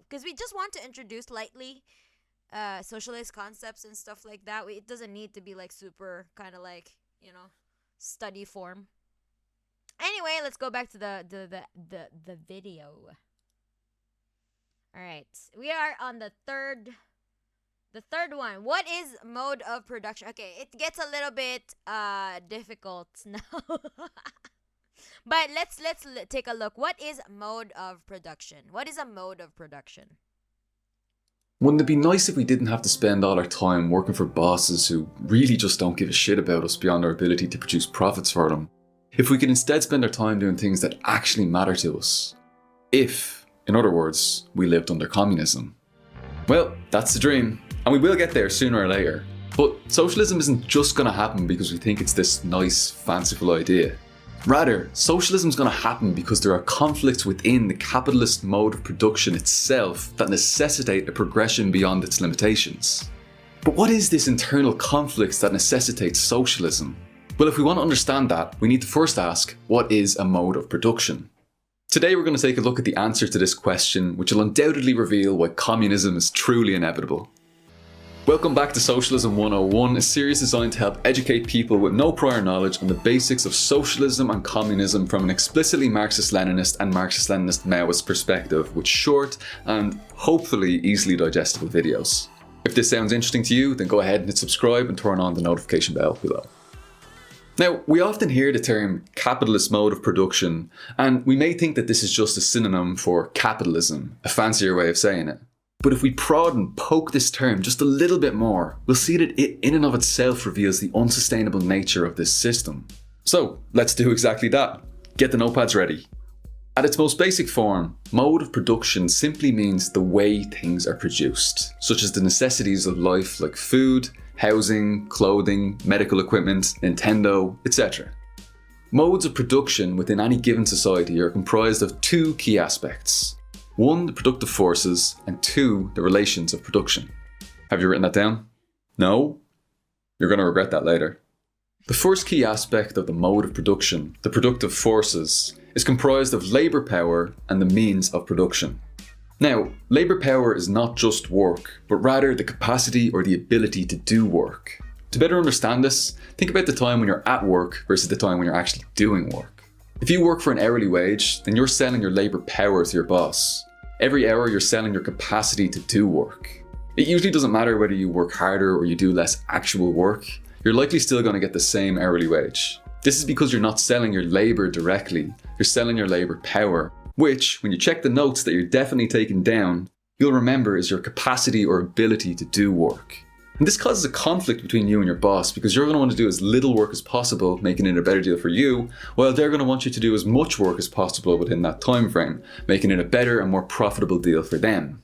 because we just want to introduce lightly socialist concepts and stuff like that. It doesn't need to be like super kind of like study form. Anyway, let's go back to the video. All right, we are on the third one. What is mode of production? Okay, it gets a little bit difficult now. But let's take a look. What is mode of production? What is a mode of production? Wouldn't it be nice if we didn't have to spend all our time working for bosses who really just don't give a shit about us beyond our ability to produce profits for them? If we could instead spend our time doing things that actually matter to us. If, in other words, we lived under communism. Well, that's the dream, and we will get there sooner or later. But socialism isn't just going to happen because we think it's this nice, fanciful idea. Rather, socialism is going to happen because there are conflicts within the capitalist mode of production itself that necessitate a progression beyond its limitations. But what is this internal conflict that necessitates socialism? Well, if we want to understand that, we need to first ask, what is a mode of production? Today we're going to take a look at the answer to this question, which will undoubtedly reveal why communism is truly inevitable. Welcome back to Socialism 101, a series designed to help educate people with no prior knowledge on the basics of socialism and communism from an explicitly Marxist-Leninist and Marxist-Leninist Maoist perspective, with short and hopefully easily digestible videos. If this sounds interesting to you, then go ahead and hit subscribe and turn on the notification bell below. Now, we often hear the term capitalist mode of production, and we may think that this is just a synonym for capitalism, a fancier way of saying it. But if we prod and poke this term just a little bit more, we'll see that it in and of itself reveals the unsustainable nature of this system. So, let's do exactly that. Get the notepads ready. At its most basic form, mode of production simply means the way things are produced, such as the necessities of life like food, housing, clothing, medical equipment, Nintendo, etc. Modes of production within any given society are comprised of two key aspects. One, the productive forces, and two, the relations of production. Have you written that down? No? You're going to regret that later. The first key aspect of the mode of production, the productive forces, is comprised of labour power and the means of production. Now, labour power is not just work, but rather the capacity or the ability to do work. To better understand this, think about the time when you're at work versus the time when you're actually doing work. If you work for an hourly wage, then you're selling your labour power to your boss. Every hour you're selling your capacity to do work. It usually doesn't matter whether you work harder or you do less actual work, you're likely still going to get the same hourly wage. This is because you're not selling your labour directly, you're selling your labour power, which, when you check the notes that you're definitely taking down, you'll remember is your capacity or ability to do work. And this causes a conflict between you and your boss because you're going to want to do as little work as possible, making it a better deal for you, while they're going to want you to do as much work as possible within that time frame, making it a better and more profitable deal for them.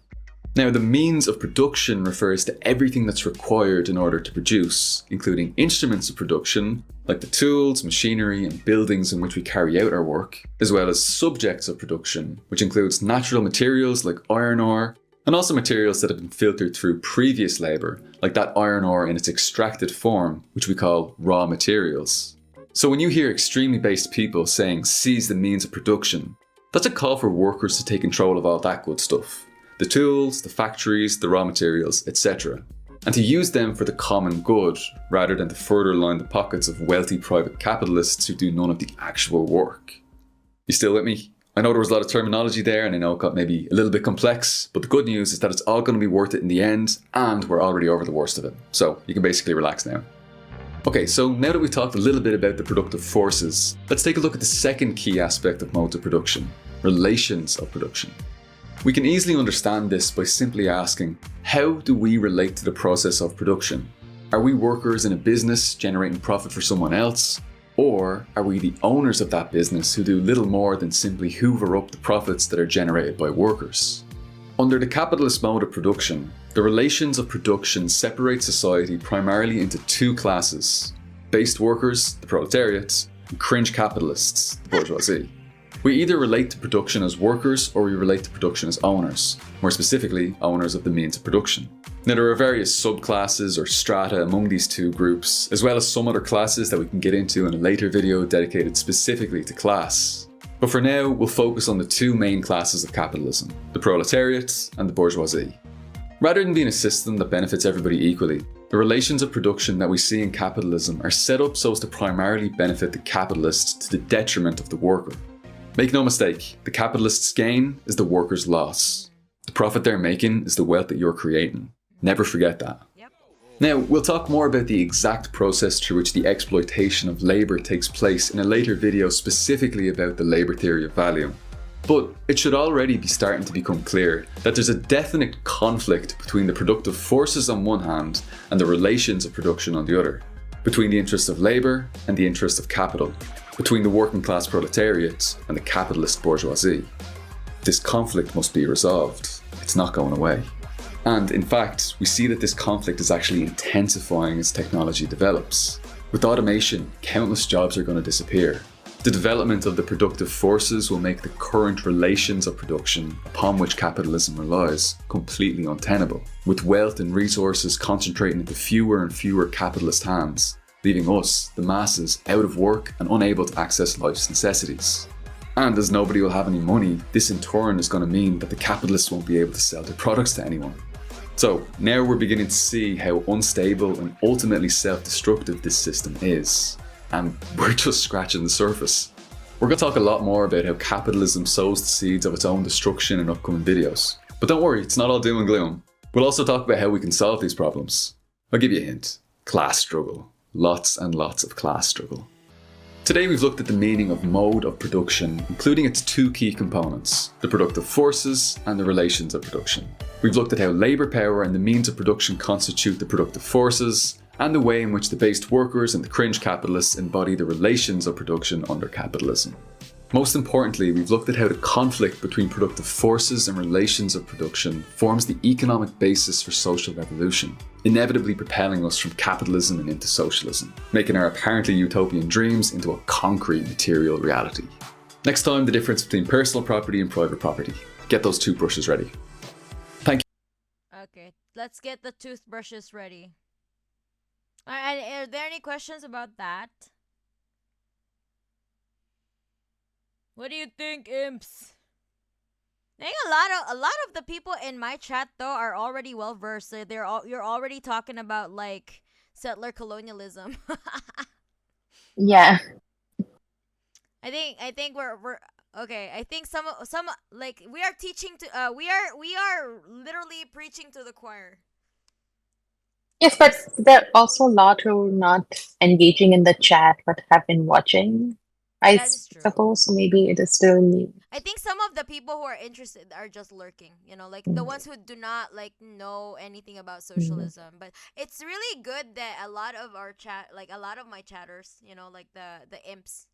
Now, the means of production refers to everything that's required in order to produce, including instruments of production, like the tools, machinery, and buildings in which we carry out our work, as well as subjects of production, which includes natural materials like iron ore, and also materials that have been filtered through previous labour, like that iron ore in its extracted form, which we call raw materials. So when you hear extremely based people saying seize the means of production, that's a call for workers to take control of all that good stuff. The tools, the factories, the raw materials, etc. And to use them for the common good, rather than to further line the pockets of wealthy private capitalists who do none of the actual work. You still with me? I know there was a lot of terminology there and I know it got maybe a little bit complex, but the good news is that it's all going to be worth it in the end and we're already over the worst of it. So you can basically relax now. Okay, so now that we've talked a little bit about the productive forces, let's take a look at the second key aspect of modes of production, relations of production. We can easily understand this by simply asking, how do we relate to the process of production? Are we workers in a business generating profit for someone else? Or are we the owners of that business who do little more than simply hoover up the profits that are generated by workers? Under the capitalist mode of production, the relations of production separate society primarily into two classes: based workers, the proletariat, and cringe capitalists, the bourgeoisie. We either relate to production as workers or we relate to production as owners, more specifically, owners of the means of production. Now, there are various subclasses or strata among these two groups, as well as some other classes that we can get into in a later video dedicated specifically to class. But for now, we'll focus on the two main classes of capitalism, the proletariat and the bourgeoisie. Rather than being a system that benefits everybody equally, the relations of production that we see in capitalism are set up so as to primarily benefit the capitalist to the detriment of the worker. Make no mistake, the capitalist's gain is the worker's loss. The profit they're making is the wealth that you're creating. Never forget that. Yep. Now, we'll talk more about the exact process through which the exploitation of labour takes place in a later video specifically about the labour theory of value. But it should already be starting to become clear that there's a definite conflict between the productive forces on one hand and the relations of production on the other, between the interests of labour and the interests of capital, between the working class proletariat and the capitalist bourgeoisie. This conflict must be resolved. It's not going away. And in fact, we see that this conflict is actually intensifying as technology develops. With automation, countless jobs are going to disappear. The development of the productive forces will make the current relations of production upon which capitalism relies completely untenable, with wealth and resources concentrating into fewer and fewer capitalist hands, leaving us, the masses, out of work and unable to access life's necessities. And as nobody will have any money, this in turn is going to mean that the capitalists won't be able to sell their products to anyone. So now we're beginning to see how unstable and ultimately self-destructive this system is. And we're just scratching the surface. We're going to talk a lot more about how capitalism sows the seeds of its own destruction in upcoming videos. But don't worry, it's not all doom and gloom. We'll also talk about how we can solve these problems. I'll give you a hint. Class struggle. Lots and lots of class struggle. Today we've looked at the meaning of mode of production, including its two key components, the productive forces and the relations of production. We've looked at how labour power and the means of production constitute the productive forces, and the way in which the based workers and the cringe capitalists embody the relations of production under capitalism. Most importantly, we've looked at how the conflict between productive forces and relations of production forms the economic basis for social revolution, inevitably propelling us from capitalism and into socialism, making our apparently utopian dreams into a concrete material reality. Next time, the difference between personal property and private property. Get those toothbrushes ready. Thank you. Okay, let's get the toothbrushes ready. Alright, are there any questions about that? What do you think, imps? I think a lot of the people in my chat though are already well versed. You're already talking about like settler colonialism. Yeah. I think we're okay. I think some like we are teaching to we are literally preaching to the choir. Yes, but there are also a lot who are not engaging in the chat but have been watching, I That is true. suppose. So maybe it is still. I think some of the people who are interested are just lurking, you know, like the ones who do not like know anything about socialism. But it's really good that a lot of our chat, like a lot of my chatters, you know, like the imps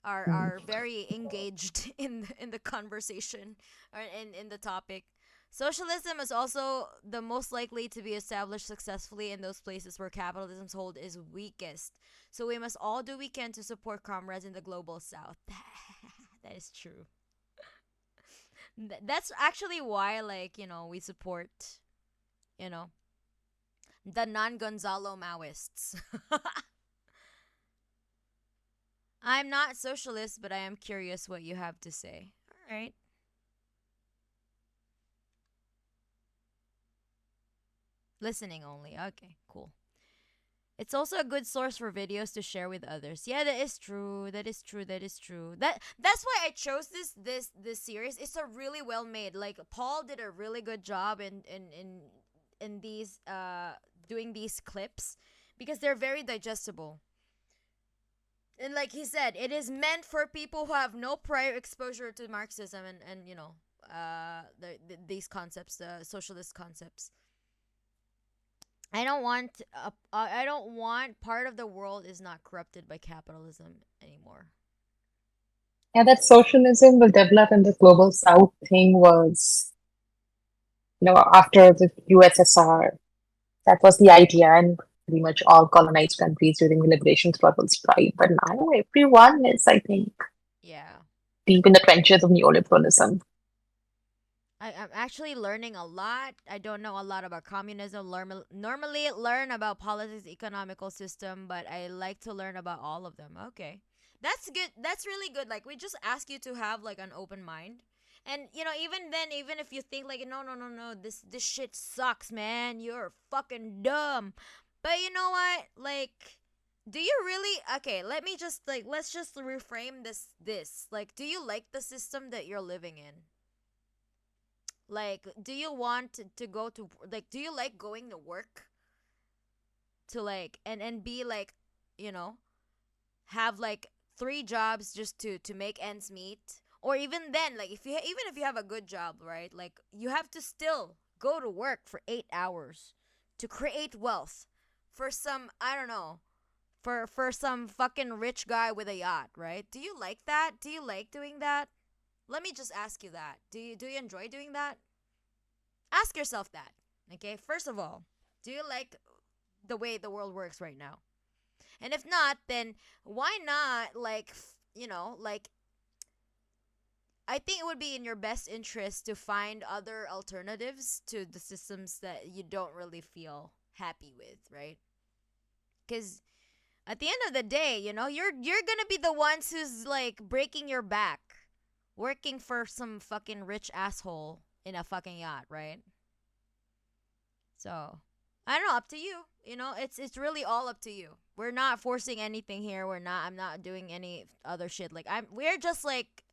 are very engaged in the conversation or in the topic. Socialism is also the most likely to be established successfully in those places where capitalism's hold is weakest. So we must all do we can to support comrades in the global south. That is true. That's actually why, like, you know, we support, you know, the non-Gonzalo Maoists. I'm not socialist, but I am curious what you have to say. All right. Listening only. Okay, cool. It's also a good source for videos to share with others. Yeah, that is true. That is true. That is true. That's why I chose this series. It's a really well made. Like Paul did a really good job in these doing these clips because they're very digestible. And like he said, it is meant for people who have no prior exposure to Marxism and you know, these concepts, the socialist concepts. I don't want part of the world is not corrupted by capitalism anymore. Yeah, that socialism will develop in the global south thing was, after the USSR. That was the idea, and pretty much all colonized countries during the liberation struggles tried. But now everyone is, I think, Yeah. deep in the trenches of neoliberalism. I'm actually learning a lot. I don't know a lot about communism. Normally learn about politics, economical system, but I like to learn about all of them. Okay. That's good. That's really good. Like we just ask you to have like an open mind. And you know, even then, even if you think like no, this shit sucks, man. You're fucking dumb. But you know what? Like do you really okay, let me just like let's just reframe this. Like do you like the system that you're living in? Like, do you want to go to like? Do you like going to work? To like and be like, you know, have like three jobs just to make ends meet, or even then, like even if you have a good job, right? Like you have to still go to work for 8 hours to create wealth for some I don't know for some fucking rich guy with a yacht, right? Do you like that? Do you like doing that? Let me just ask you that. Do you enjoy doing that? Ask yourself that. Okay? First of all, do you like the way the world works right now? And if not, then why not like, you know, like I think it would be in your best interest to find other alternatives to the systems that you don't really feel happy with, right? Cuz at the end of the day, you know, you're going to be the ones who's like breaking your back working for some fucking rich asshole in a fucking yacht, right? So, I don't know, up to you. You know, it's really all up to you. We're not forcing anything here. I'm not doing any other shit. Like we're just like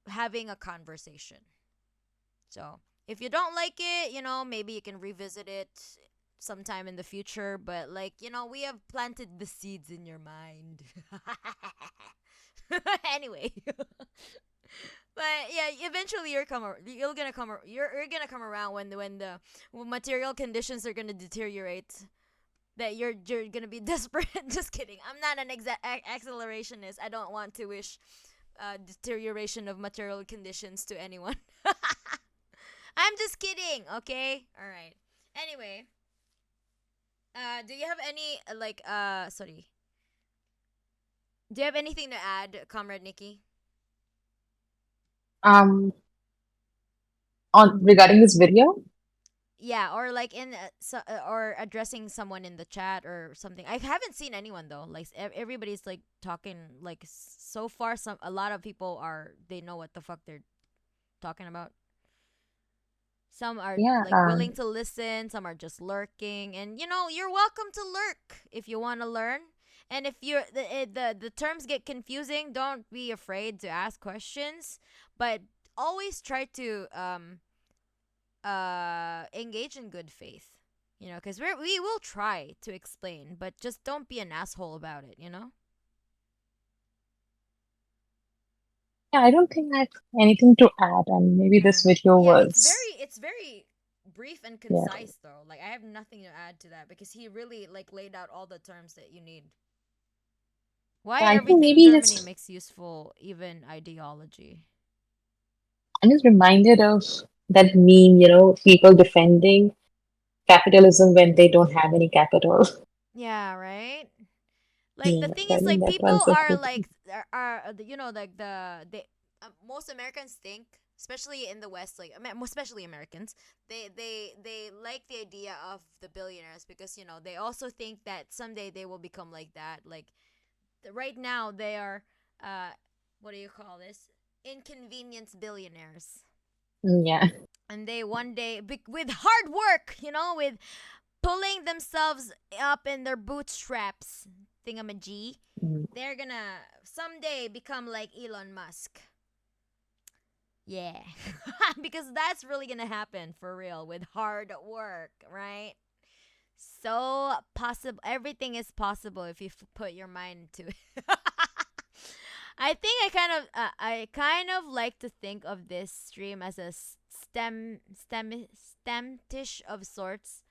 having a conversation. So, if you don't like it, you know, maybe you can revisit it sometime in the future, but like, we have planted the seeds in your mind. Anyway. But yeah, eventually you're gonna come around when material conditions are gonna deteriorate. That you're gonna be desperate. Just kidding. I'm not an accelerationist. I don't want to wish deterioration of material conditions to anyone. I'm just kidding. Okay. All right. Anyway, do you have any sorry? Do you have anything to add, Comrade Nikki? Um, on regarding this video, Yeah, or like or addressing someone in the chat or something. I haven't seen anyone though. Like everybody's like talking like so far. A lot of people they know what the fuck they're talking about. Some are yeah, like willing to listen. Some are just lurking, and you're welcome to lurk if you want to learn. And if the terms get confusing, don't be afraid to ask questions, but always try to engage in good faith, because we will try to explain, but just don't be an asshole about it. yeah, I don't think I have anything to add, and maybe this video Yeah, was, it's very brief and yeah. concise though. Like I have nothing to add to that because he really like laid out all the terms that you need. Why I think everything maybe Germany just makes useful, even ideology. I'm just reminded of that meme, people defending capitalism when they don't have any capital. Yeah, right. Like the Yeah, thing so I is, think like that people one's a are good. like like they most Americans think, especially in the West, like especially Americans, they like the idea of the billionaires because they also think that someday they will become like that. Like right now they are what do you call this? Inconvenience billionaires. Yeah. And they one day with hard work, with pulling themselves up in their bootstraps, thingamajig, Mm. they're gonna someday become like Elon Musk. Yeah. Because that's really gonna happen for real with hard work, right? So possible. Everything is possible if you put your mind to it. I think I kind of like to think of this stream as a stem dish of sorts,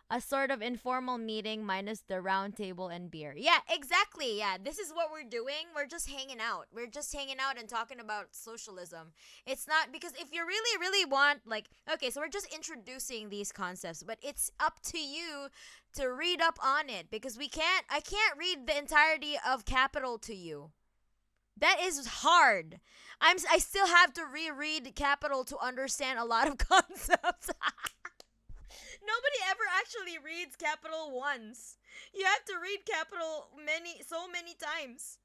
a sort of informal meeting minus the round table and beer. Yeah, exactly. Yeah, this is what we're doing. We're just hanging out. We're just hanging out and talking about socialism. It's not because if you really, really want, like, okay, so we're just introducing these concepts, but it's up to you to read up on it because I can't read the entirety of Capital to you. That is hard. I still have to reread Capital to understand a lot of concepts. Nobody ever actually reads Capital once. You have to read Capital so many times.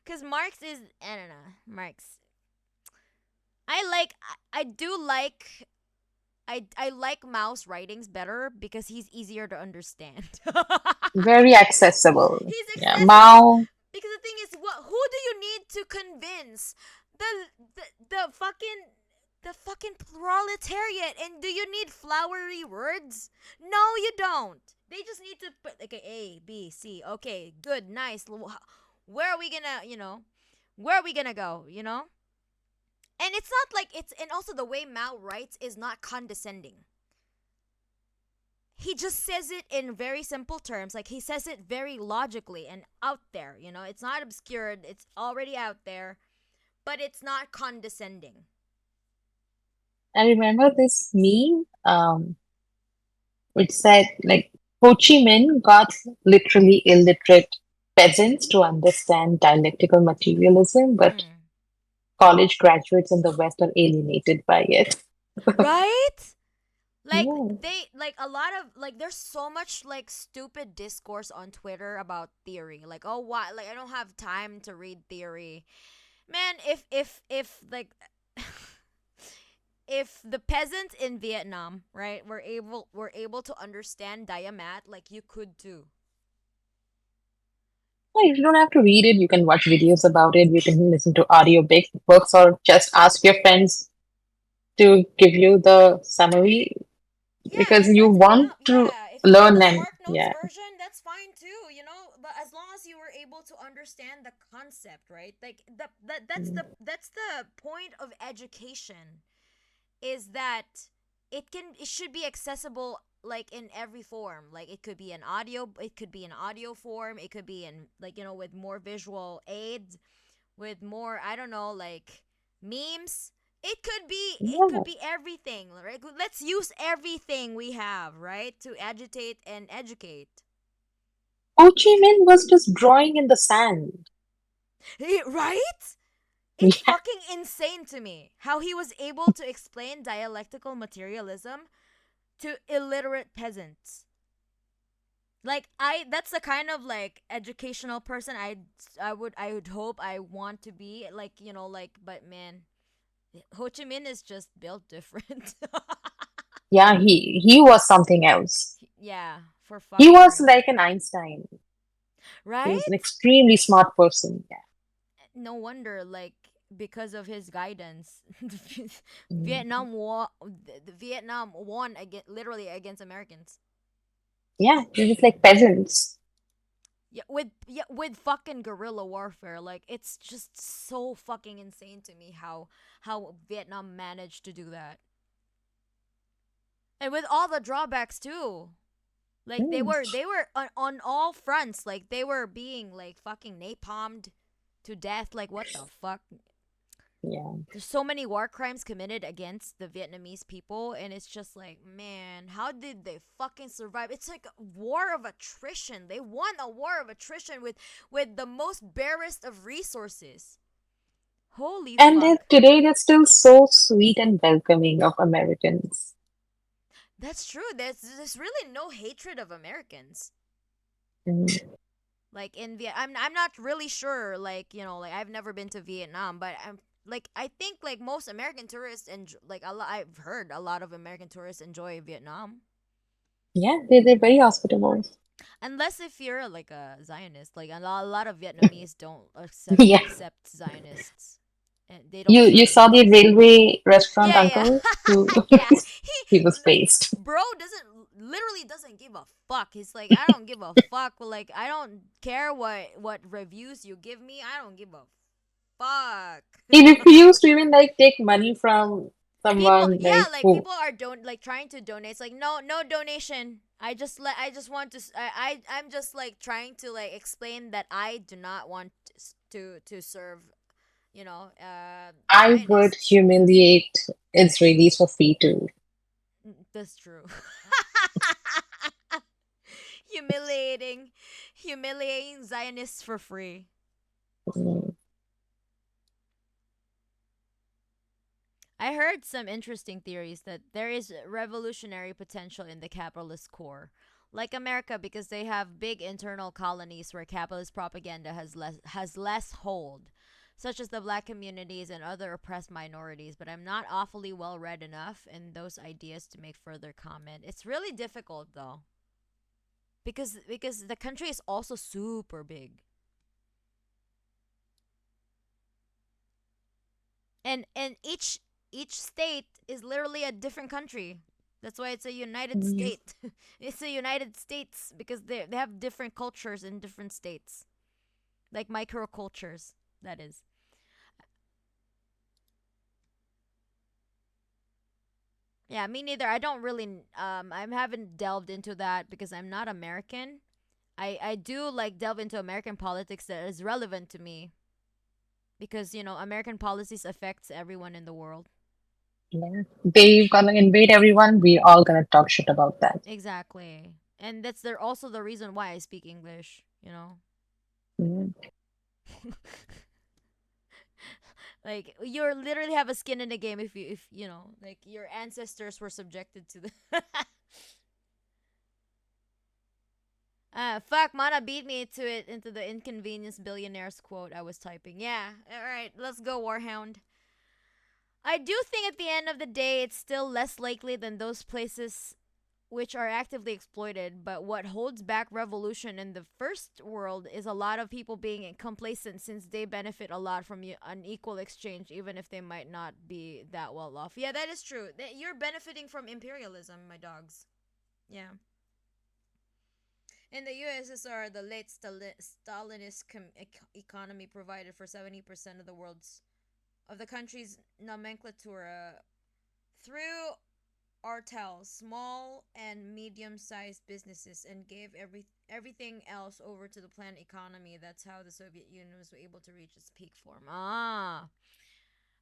Cause Marx is, I don't know, Marx. I do like, I like Mao's writings better because he's easier to understand. Very accessible. He's Yeah, accessible. Mao. Because the thing is, who do you need to convince? The fucking proletariat. And do you need flowery words? No, you don't. They just need to put okay, A, B, C. Okay, good, nice. Where are we gonna, where are we gonna go? And it's not like and also the way Mao writes is not condescending. He just says it in very simple terms. Like he says it very logically and out there. It's not obscured. It's already out there, but it's not condescending. I remember this meme, which said like Ho Chi Minh got literally illiterate peasants to understand dialectical materialism, but college graduates in the West are alienated by it. Right? Like Yeah. a lot of like there's so much like stupid discourse on Twitter about theory. Like, oh why like I don't have time to read theory. Man, if like if the peasants in Vietnam, right, were able to understand Diamat, like you could too. Yeah, you don't have to read it. You can watch videos about it. You can listen to audio books or just ask your friends to give you the summary. Yeah, because you let's beat want up. to Yeah, if you want learn the them. Spark Notes Yeah. version, that's fine too, you know. But as long as you were able to understand the concept, right? Like Mm. that's the point of education, is that it should be accessible like in every form. Like it could be an audio form, it could be in like, you know, with more visual aids, with more, I don't know, like memes. It could Yeah. be everything, right? Let's use everything we have, right, to agitate and educate. Ho Chi Minh was just drawing in the sand. Right? It's Yeah. fucking insane to me how he was able to explain dialectical materialism to illiterate peasants. Like, that's the kind of like educational person I would hope I want to be, like, you know, like, but man, Ho Chi Minh is just built different. Yeah, he was something else. Yeah, for He fucking was real. like an Einstein. He was an Right? extremely smart person. Yeah. No wonder, like, because of his guidance, Mm. Vietnam won literally against Americans. Yeah, he was like peasants. Yeah, with fucking guerrilla warfare. Like, it's just so fucking insane to me how Vietnam managed to do that. And with all the drawbacks too. Like, they Mm. were they were on all fronts. Like, they were being like fucking napalmed to death. Like, what the fuck? Yeah. There's so many war crimes committed against the Vietnamese people, and it's just like, man, how did they fucking survive? It's like a war of attrition. They won a war of attrition with the most barest of resources. Holy And then fuck. today they're still so sweet and welcoming of Americans. That's true. There's really no hatred of Americans. Mm. Like, in Viet, I'm not really sure. Like, you know, like, I've never been to Vietnam, but I think like most American tourists, and like a lot, I've heard a lot of American tourists enjoy Vietnam. Yeah, they're very hospitable. Unless if you're like a Zionist, like a lot of Vietnamese don't Yeah. accept Zionists, and they don't You serve saw the Zionists. railway restaurant Yeah, yeah, uncle who yeah. he was based. Bro doesn't literally doesn't give a fuck. He's like, I don't give a fuck. Like, I don't care what reviews you give me. I don't give a fuck. He refused to even like take money from People, someone yeah, like like who people are like trying to donate. It's like, no, no donation. I just want to I'm just like trying to like explain that I do not want to serve, you know, I would Zionists. humiliate Israelis for free too. That's true. humiliating humiliating Zionists for free. Mm. I heard some interesting theories that there is revolutionary potential in the capitalist core, like America, because they have big internal colonies where capitalist propaganda has less hold, such as the black communities and other oppressed minorities. But I'm not awfully well read enough in those ideas to make further comment. It's really difficult though, because the country is also super big, and each state is literally a different country. That's why it's a United Mm. State. It's a United States because they have different cultures in different states, like microcultures. That is. Yeah, me neither. I don't really. I haven't delved into that because I'm not American. I do like delve into American politics that is relevant to me because, you know, American policies affects everyone in the world. Yeah. They're gonna invade everyone. We're all gonna talk shit about that. Exactly. And that's also the reason why I speak English, you know. Mm. Like, you literally have a skin in the game if you know, like, your ancestors were subjected to the fuck, Mana beat me to it into the inconvenience billionaires quote I was typing. Yeah. All right, let's go, Warhound. I do think at the end of the day it's still less likely than those places which are actively exploited. But what holds back revolution in the first world is a lot of people being complacent, since they benefit a lot from unequal exchange, even if they might not be that well off. Yeah, that is true. You're benefiting from imperialism, my dogs. Yeah. In the USSR, the late Stalinist economy provided for 70% of the country's nomenclatura through artels, small and medium-sized businesses, and gave everything else over to the planned economy. That's how the Soviet Union was able to reach its peak form. Ah,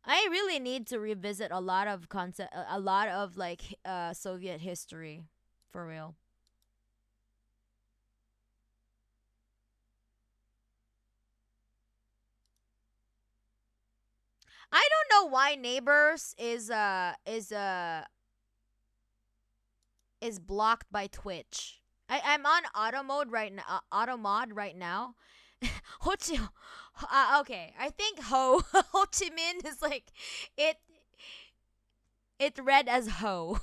I really need to revisit a lot of like Soviet history, for real. I don't know why Neighbors is blocked by Twitch. I'm on auto mode right now. Auto mod right now. Ho Chi, okay, I think Ho Chi Minh is like it. It read as Ho.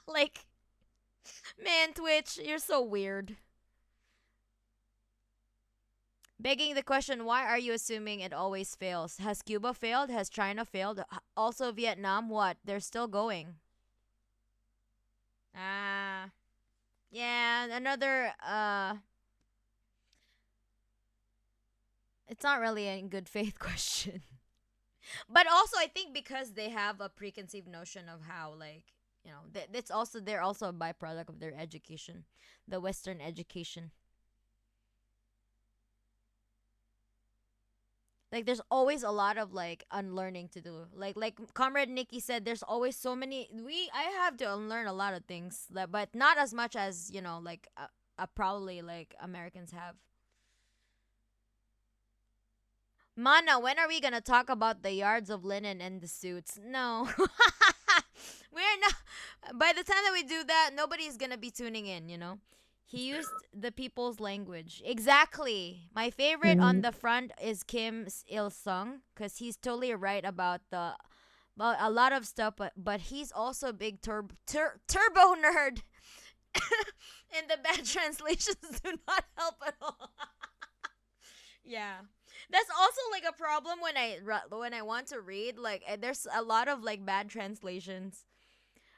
Like, man, Twitch, you're so weird. Begging the question, why are you assuming it always fails? Has Cuba failed? Has China failed? Also, Vietnam, what? They're still going. Ah. Yeah, another it's not really a good faith question. But also I think because they have a preconceived notion of how, like, that's also, they're also a byproduct of their education, the Western education. Like, there's always a lot of like unlearning to do. Like Comrade Nikki said, there's always so many. I have to unlearn a lot of things, but not as much as, like probably like Americans have. Mana, when are we gonna talk about the yards of linen and the suits? No. We're not. By the time that we do that, nobody's gonna be tuning in. He used the people's language. Exactly. My favorite on Mm. the front is Kim Il Sung, because he's totally right about a lot of stuff, but he's also a big turbo nerd. And the bad translations do not help at all. Yeah. That's also like a problem when I want to read, like, there's a lot of like bad translations.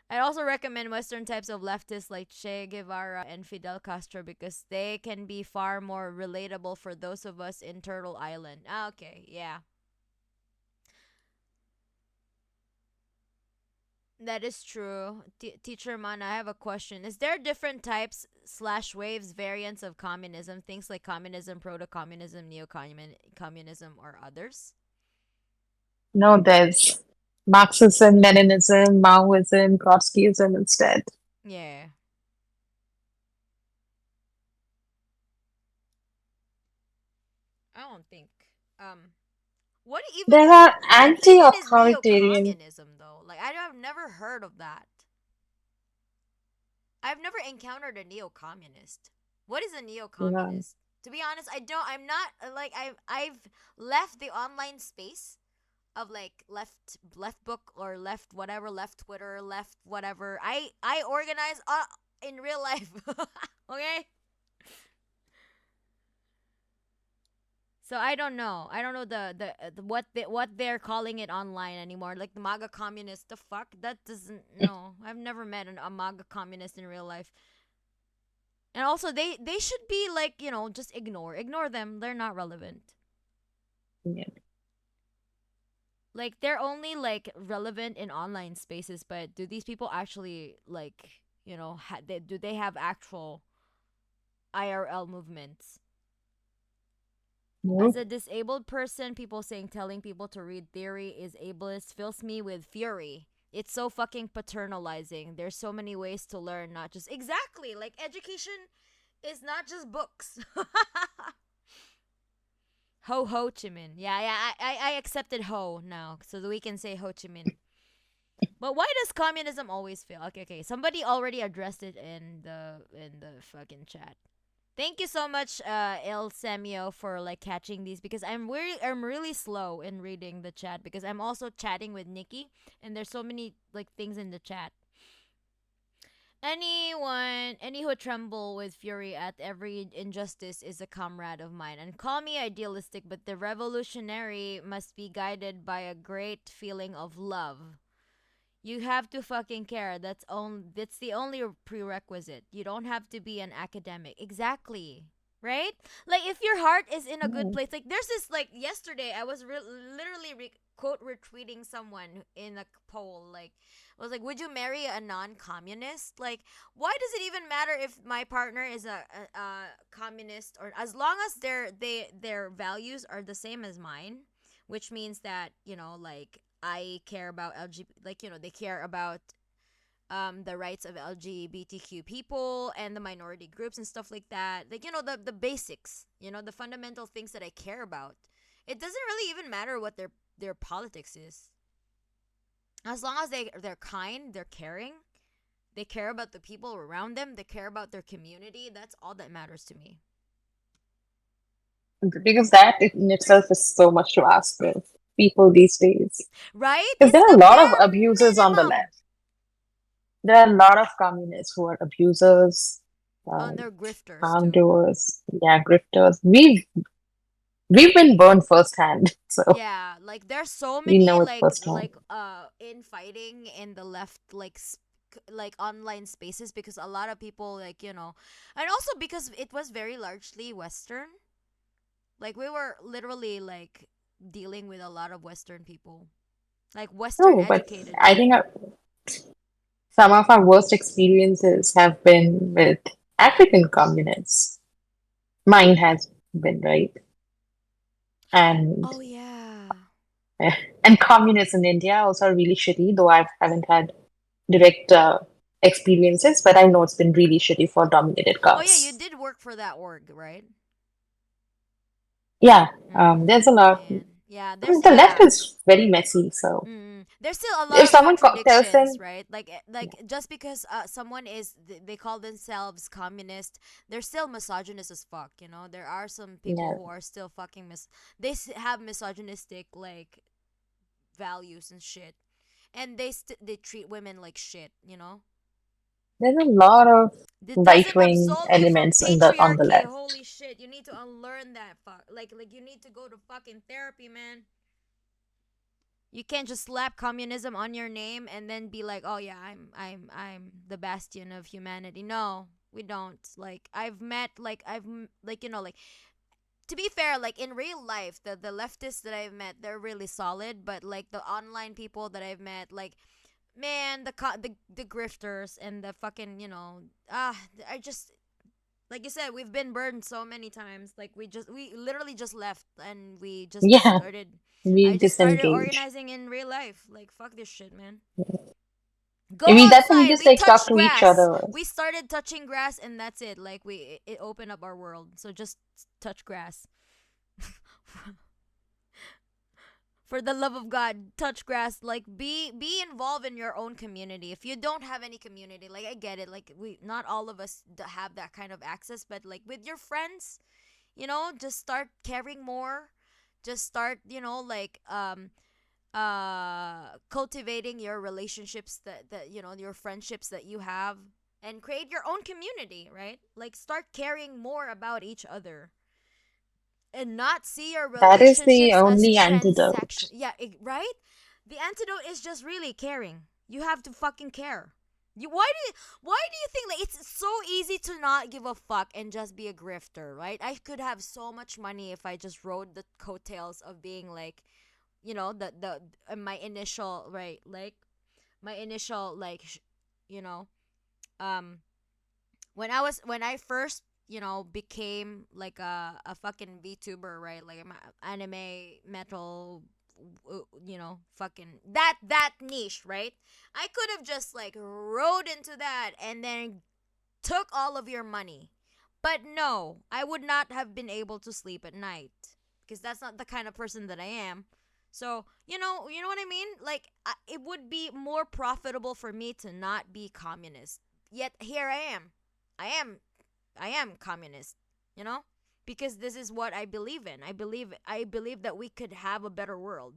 I also recommend Western types of leftists like Che Guevara and Fidel Castro, because they can be far more relatable for those of us in Turtle Island. Ah, okay, yeah. That is true. Teacher Man, I have a question. Is there different types slash waves variants of communism? Things like communism, proto-communism, neo-communism, or others? No, there's Marxism, Leninism, Maoism, Trotskyism instead. Yeah. I don't think. Um, what even There is are what even is anti-authoritarian. neo-communism though? Like, I've never heard of that. I've never encountered a neo-communist. What is a Yeah. neo-communist? To be honest, I don't. I'm not like I've left the online space of like left book or left whatever, left Twitter, left whatever. I organize in real life. Okay? So I don't know. I don't know what they're calling it online anymore. Like the MAGA communist. The fuck? That doesn't. No, I've never met a MAGA communist in real life. And also, they should be like, just ignore them. They're not relevant. Yeah. Like, they're only like relevant in online spaces. But do these people actually like, do they have actual IRL movements? As Nope. a disabled person, people saying telling people to read theory is ableist fills me with fury. It's so fucking paternalizing. There's so many ways to learn, not just exactly like education is not just books. Ho Chi Minh. Yeah, yeah. I accepted Ho now, so that we can say Ho Chi Minh. But why does communism always fail? Okay. Somebody already addressed it in the fucking chat. Thank you so much, El Samio, for like catching these, because I'm really slow in reading the chat, because I'm also chatting with Nikki, and there's so many like things in the chat. Any who tremble with fury at every injustice is a comrade of mine. And call me idealistic, but the revolutionary must be guided by a great feeling of love. You have to fucking care. That's the only prerequisite. You don't have to be an academic. Exactly. Right? Like if your heart is in a good Mm. place. Like there's this like yesterday I was literally quote retweeting someone in a poll like I was like, "Would you marry a non-communist?" Like, why does it even matter if my partner is a communist or as long as their values are the same as mine, which means that like I care about LGBT, like they care about the rights of LGBTQ people and the minority groups and stuff like that. Like the basics, the fundamental things that I care about. It doesn't really even matter what their politics is. As long as they're kind, they're caring, they care about the people around them, they care about their community. That's all that matters to me. Because that in itself is so much to ask of people these days. Right? Because It's there are the a lot of bare abusers on the minimum. left. There are a lot of communists who are abusers, Oh, and um, they're grifters too. harmdoers, yeah, grifters. We've been burned firsthand, so Yeah, like there's so we many know it like firsthand. infighting in the left like like online spaces because a lot of people like and also because it was very largely Western. Like we were literally like dealing with a lot of Western people, like Western No, but educated I think people. some of our worst experiences have been with African communists. Mine has been, right? And Oh yeah. and communists in India also are really shitty, though I haven't had direct experiences, but I know it's been really shitty for dominated Oh yeah, you castes. did work for that org, right? Yeah, there's a Mm, lot. man. Yeah, I mean, there's the left yeah. is very messy, so There's still a lot if of someone tells contradictions, them, right? Like just because someone they call themselves communist, they're still misogynist as fuck. There are some people yeah, who are still fucking have misogynistic like values and shit, and they treat women like shit. there's a lot of It right doesn't wing absolve you from elements in the on the patriarchy. left. Holy shit, you need to unlearn that fuck. Like you need to go to fucking therapy, man. You can't just slap communism on your name and then be like, "Oh yeah, I'm the bastion of humanity." No, we don't. Like like like to be fair, like in real life, the leftists that I've met, they're really solid, but like the online people that I've met, like man, the grifters and the fucking, I just like you said, we've been burned so many times. Like we literally just left and we just Yeah, started. I we just started disengage. organizing in real life. Like fuck this shit, man. Go I mean, that's when we outside. just We like talk touched to each grass. other. We started touching grass and that's it. Like it opened up our world. So just touch grass. For the love of God, touch grass. Like be involved in your own community. If you don't have any community, like I get it. Like we not all of us have that kind of access, but like with your friends, just start caring more. Just start, like cultivating your relationships that your friendships that you have and create your own community, right? Like start caring more about each other and not see your That is the relationships as only transaction. antidote. Yeah, right? The antidote is just really caring. You have to fucking care. Why do you think like it's so easy to not give a fuck and just be a grifter, right? I could have so much money if I just rode the coattails of being like, my initial, right, like my initial like you know um when I first became like a fucking VTuber, right? Like anime, metal, fucking that niche, right? I could have just like rode into that and then took all of your money. But no, I would not have been able to sleep at night because that's not the kind of person that I am. So, you know what I mean? Like it would be more profitable for me to not be communist. Yet here I am. I am communist, you know? Because this is what I believe in. I believe that we could have a better world.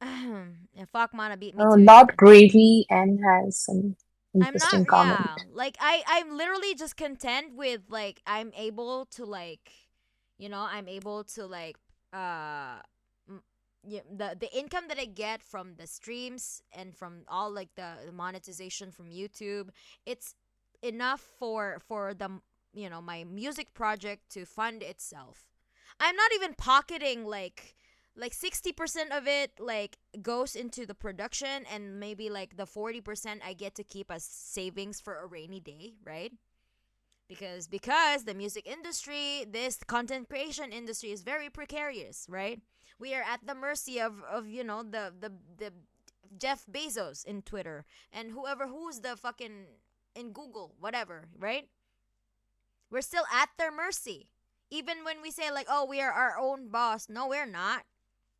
Yeah, fuck Mana beat me Oh, to it. Lord Gravy and has some I'm not, interesting comment. yeah. Like I'm literally just content with like I'm able to like, I'm able to like uh yeah, the income that I get from the streams and from all like the monetization from YouTube, it's enough for the my music project to fund itself. I'm not even pocketing like 60% of it like goes into the production, and maybe like the 40% I get to keep as savings for a rainy day, right? Because the music industry, this content creation industry is very precarious, right? We are at the mercy of the Jeff Bezos in Twitter and who's the fucking in Google, whatever, right? We're still at their mercy. Even when we say like, "Oh, we are our own boss." No, we're not.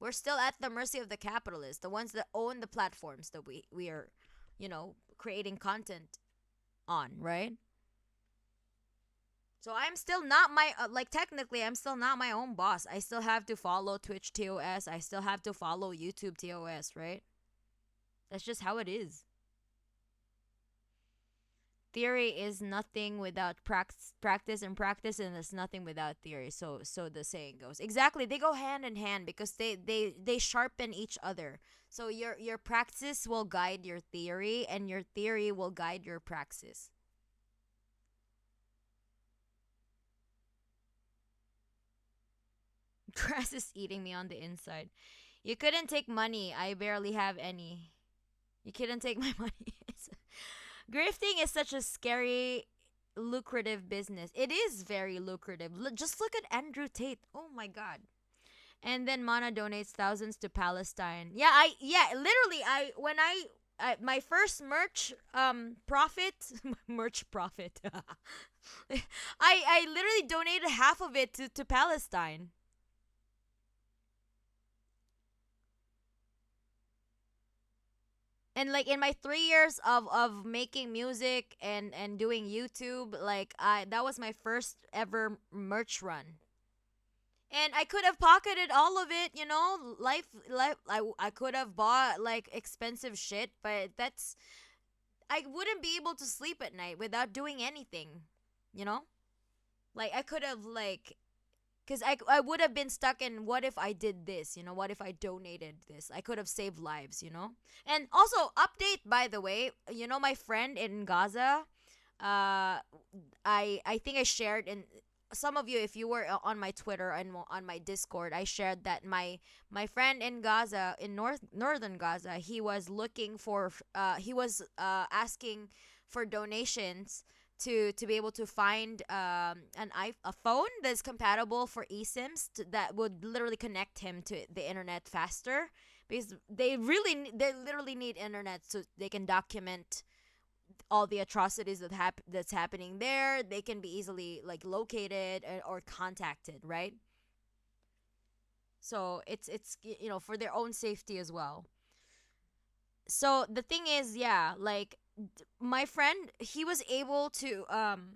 We're still at the mercy of the capitalists, the ones that own the platforms that we are, creating content on, right? So I'm still not my like technically I'm still not my own boss. I still have to follow Twitch TOS. I still have to follow YouTube TOS, right? That's just how it is. Theory is nothing without practice, and practice and is nothing without theory. So the saying goes. Exactly. They go hand in hand because they sharpen each other. So your practice will guide your theory, and your theory will guide your praxis. Grass is eating me on the inside. You couldn't take money. I barely have any. You couldn't take my money. Grifting is such a scary, lucrative business. It is very lucrative. Just look at Andrew Tate. Oh my god. And then Mana donates thousands to Palestine. Yeah, literally my first merch profit merch profit. I literally donated half of it to Palestine. And like in my 3 years of making music and doing YouTube, like I that was my first ever merch run. And I could have pocketed all of it, life I could have bought like expensive shit, but I wouldn't be able to sleep at night without doing anything, you know? Like I could have like because I would have been stuck in what if I did this, what if I donated this? I could have saved lives, And also, update by the way, my friend in Gaza, I think I shared in some of you, if you were on my Twitter and on my Discord, I shared that my friend in Gaza, in northern Gaza, he was looking for he was asking for donations to be able to find a phone that's compatible for eSIMs that would literally connect him to the internet faster, because they literally need internet so they can document all the atrocities that's happening there. They can be easily like located or contacted, right? So it's for their own safety as well. So the thing is, yeah, like my friend, he was able to find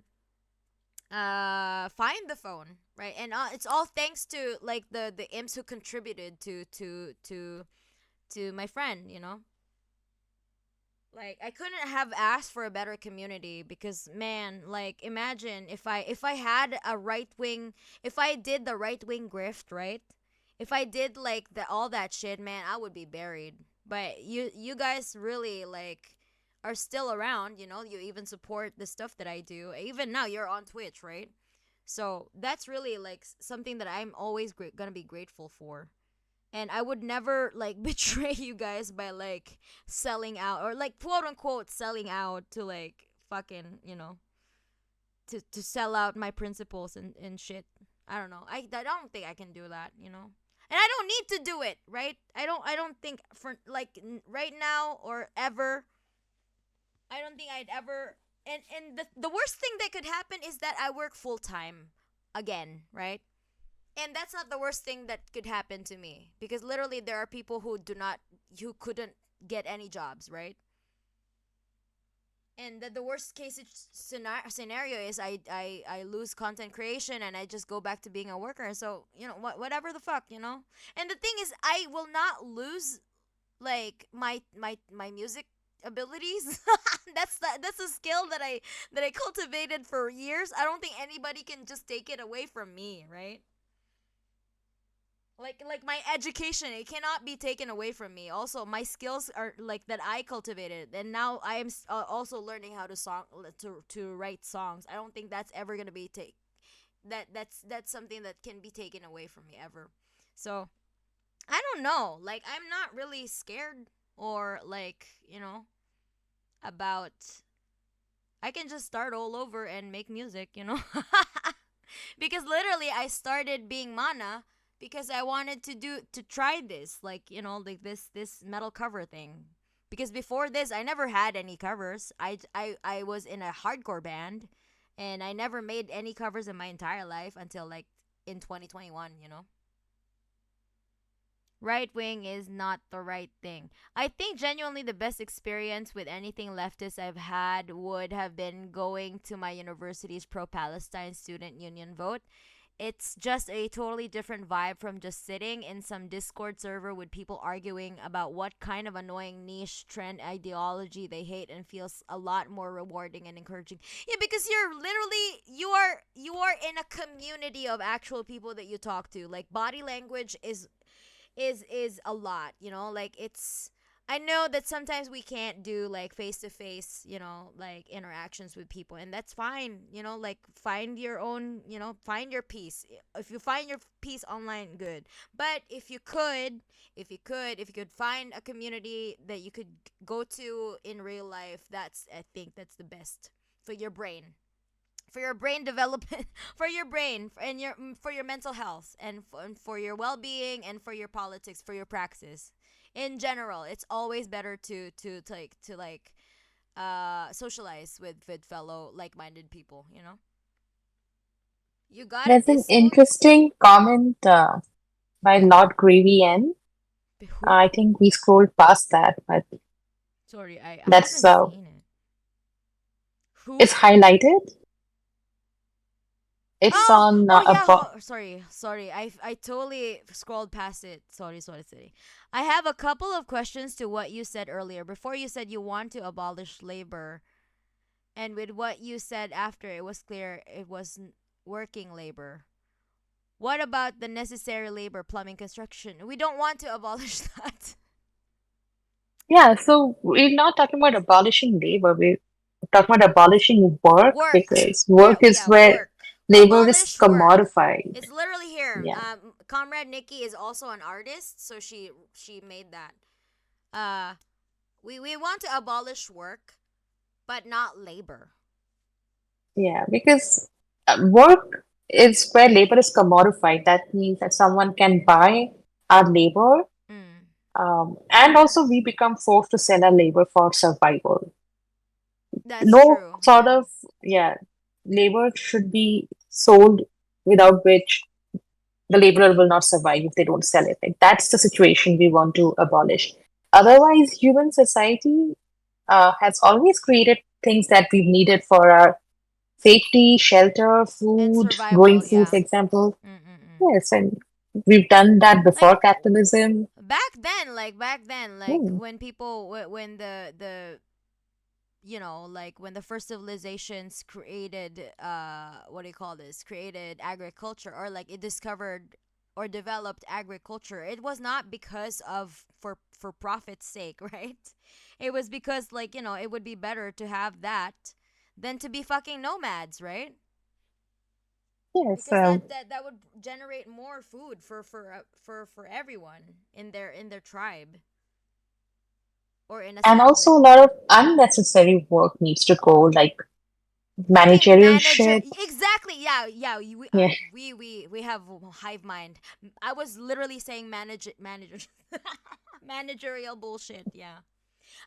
the phone, right? And it's all thanks to like the imps who contributed to my friend, like I couldn't have asked for a better community, because man, like imagine if I had a right wing, if I did the right wing grift, right? If I did like all that shit, man, I would be buried. But you guys really like are still around, you even support the stuff that I do. Even now you're on Twitch, right? So that's really like something that I'm always gonna be grateful for. And I would never like betray you guys by like selling out, or like quote unquote selling out to like fucking, to sell out my principles and shit. I don't know. I don't think I can do that. And I don't need to do it, right? I don't think for like right now or ever, I don't think I'd ever. And the worst thing that could happen is that I work full time again, right? And that's not the worst thing that could happen to me, because literally there are people who couldn't get any jobs, right? And the worst case scenario is I lose content creation and I just go back to being a worker. So whatever the fuck. And the thing is, I will not lose like my music abilities. That's a skill that I cultivated for years. I don't think anybody can just take it away from me, right? Like my education, it cannot be taken away from me. Also, my skills are like that I cultivated, and now I am also learning how to to write songs. I don't think that's ever gonna be take that's something that can be taken away from me ever. So I don't know. Like, I'm not really scared or like, about. I can just start all over and make music. Because literally I started being Mana because I wanted to try this, like, like this metal cover thing. Because before this I never had any covers. I was in a hardcore band and I never made any covers in my entire life until like in 2021. Right wing is not the right thing. I think genuinely the best experience with anything leftist I've had would have been going to my university's pro Palestine student union vote. It's just a totally different vibe from just sitting in some Discord server with people arguing about what kind of annoying niche trend ideology they hate, and feels a lot more rewarding and encouraging. Yeah, because you are in a community of actual people that you talk to. Like, body language is a lot, like, it's. I know that sometimes we can't do like face to face, like interactions with people, and that's fine. Like, find your own, find your peace. If you find your peace online, good. But if you could find a community that you could go to in real life, I think that's the best for your brain, for your brain development, for your brain, and for your mental health, and for your well-being, and for your politics, for your praxis in general. It's always better to socialize with fellow like-minded people. You got it There's an this one. interesting comment by Lord Gravy N. Who? I think we scrolled past that, but Sorry, I that's haven't seen it. Who? it's highlighted. It's Oh, on oh yeah. Sorry. I totally scrolled past it. Sorry. I have a couple of questions to what you said earlier. Before, you said you want to abolish labor, and with what you said after, it was clear it was working labor. What about the necessary labor, plumbing, construction? We don't want to abolish that. Yeah, so we're not talking about abolishing labor, we're talking about abolishing work Work. because work is Yeah, where work. labor is Abolish work. commodified. It's literally here. Yeah. Comrade Nikki is also an artist, so she made that. Uh, we want to abolish work, but not labor. Yeah, because work is where labor is commodified. That means that someone can buy our labor, Mm, and also we become forced to sell our labor for survival. that's No true. sort Yeah. of, yeah, labor should be sold without which the laborer will not survive if they don't sell it. Like, that's the situation we want to abolish. Otherwise, human society has always created things that we've needed for our safety, shelter, And food, growing survival. food, Yeah. for example. Mm. Yes, and we've done that Like, before capitalism. back then, Hmm. when people when the like when the first civilizations created, what do you call this, created agriculture, or like it discovered or developed agriculture, it was not because of for profit's sake, right? It was because, like, it would be better to have that than to be fucking nomads, right? Yes, Because that would generate more food for everyone in their tribe or in a and also a settlement. lot of unnecessary work needs to go, like Okay, managerial manager. shit. Exactly. Yeah, yeah. Yeah, We have hive mind. I was literally saying manager, managerial bullshit. Yeah.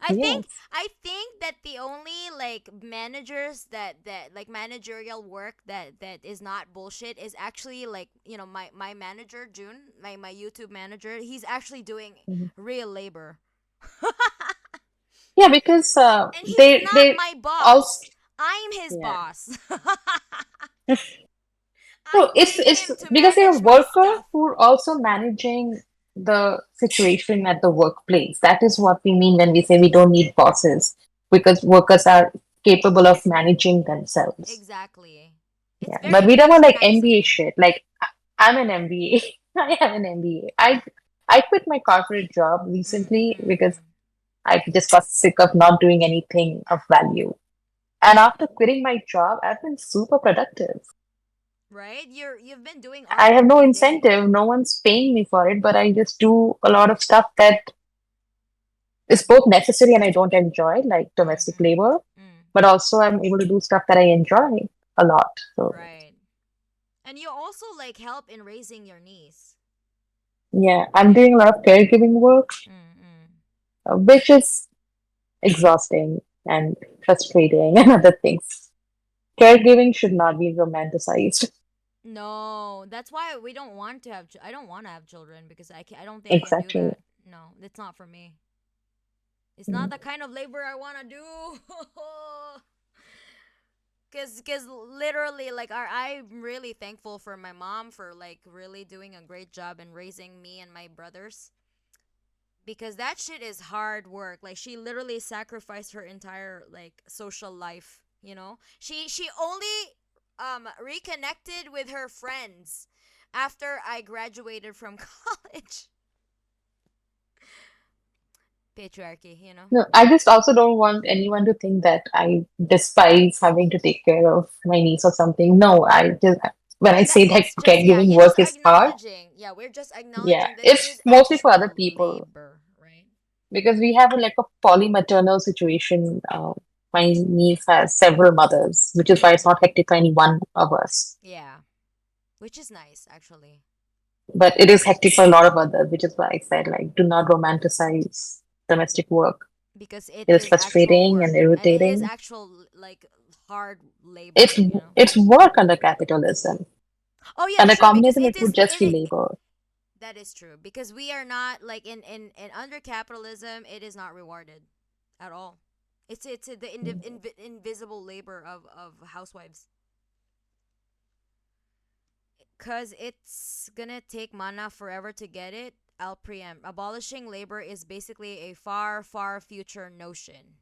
I think yes. I think that the only like managers that like managerial work that is not bullshit is actually, like, my manager June, my YouTube manager. He's actually doing Mhm. real labor. Yeah, because And he's not they my boss. also, I'm his yeah. boss. I No, pay it's him to because they're a manage my worker stuff. who are also managing the situation at the workplace. That is what we mean when we say we don't need bosses because workers are capable of managing themselves. Exactly. It's Yeah, but very we don't want like MBA patronizing. shit. Like I'm an MBA. I have an MBA. I quit my corporate job Mm, recently mm, because mm. I just got sick of not doing anything of value. And after quitting my job, I've been super productive. Right? You've been doing I art have no every day. incentive, no one's paying me for it, but I just do a lot of stuff that is both necessary and I don't enjoy, like Mm, domestic mm, labor, mm. but also I'm able to do stuff that I enjoy a lot. So Right. And you also like help in raising your niece. yeah, I'm doing a lot of caregiving work, Mm, mm. which is exhausting and frustrating and other things. Caregiving should not be romanticized. No, that's why we don't want to have. I don't want to have children because I don't think I can do Exactly. that. No, it's not for me. It's not Mm. the kind of labor I want to do. Cause literally like I'm really thankful for my mom for like really doing a great job in raising me and my brothers because that shit is hard work. Like she literally sacrificed her entire like social life, you know? She only reconnected with her friends after I graduated from college. Patriarchy, you know? No, I just also don't want anyone to think that I despise having to take care of my niece or something. No, I just, when I That say that it's just yeah, caregiving you work just is hard, acknowledging. Yeah, we're just yeah, acknowledging that it it's is mostly for other actual people labor, right? because we have like a polymaternal situation. My niece has several mothers, which is why it's not Mm-mm. hectic for any one of us. Yeah, which is nice actually. But it is hectic for a lot of others, which is why I said, like, do not romanticize domestic work. Because it It is is actual frustrating and work and it is irritating. actual like hard It's labor, you know. it's work under capitalism. Oh yeah, Under true, because communism, it would just be labor. that is true because we are not like in under capitalism it is not rewarded at all. It's the invisible labor of housewives cuz it's going to take mana forever to get it. I'll preempt. Abolishing labor is basically a far future notion.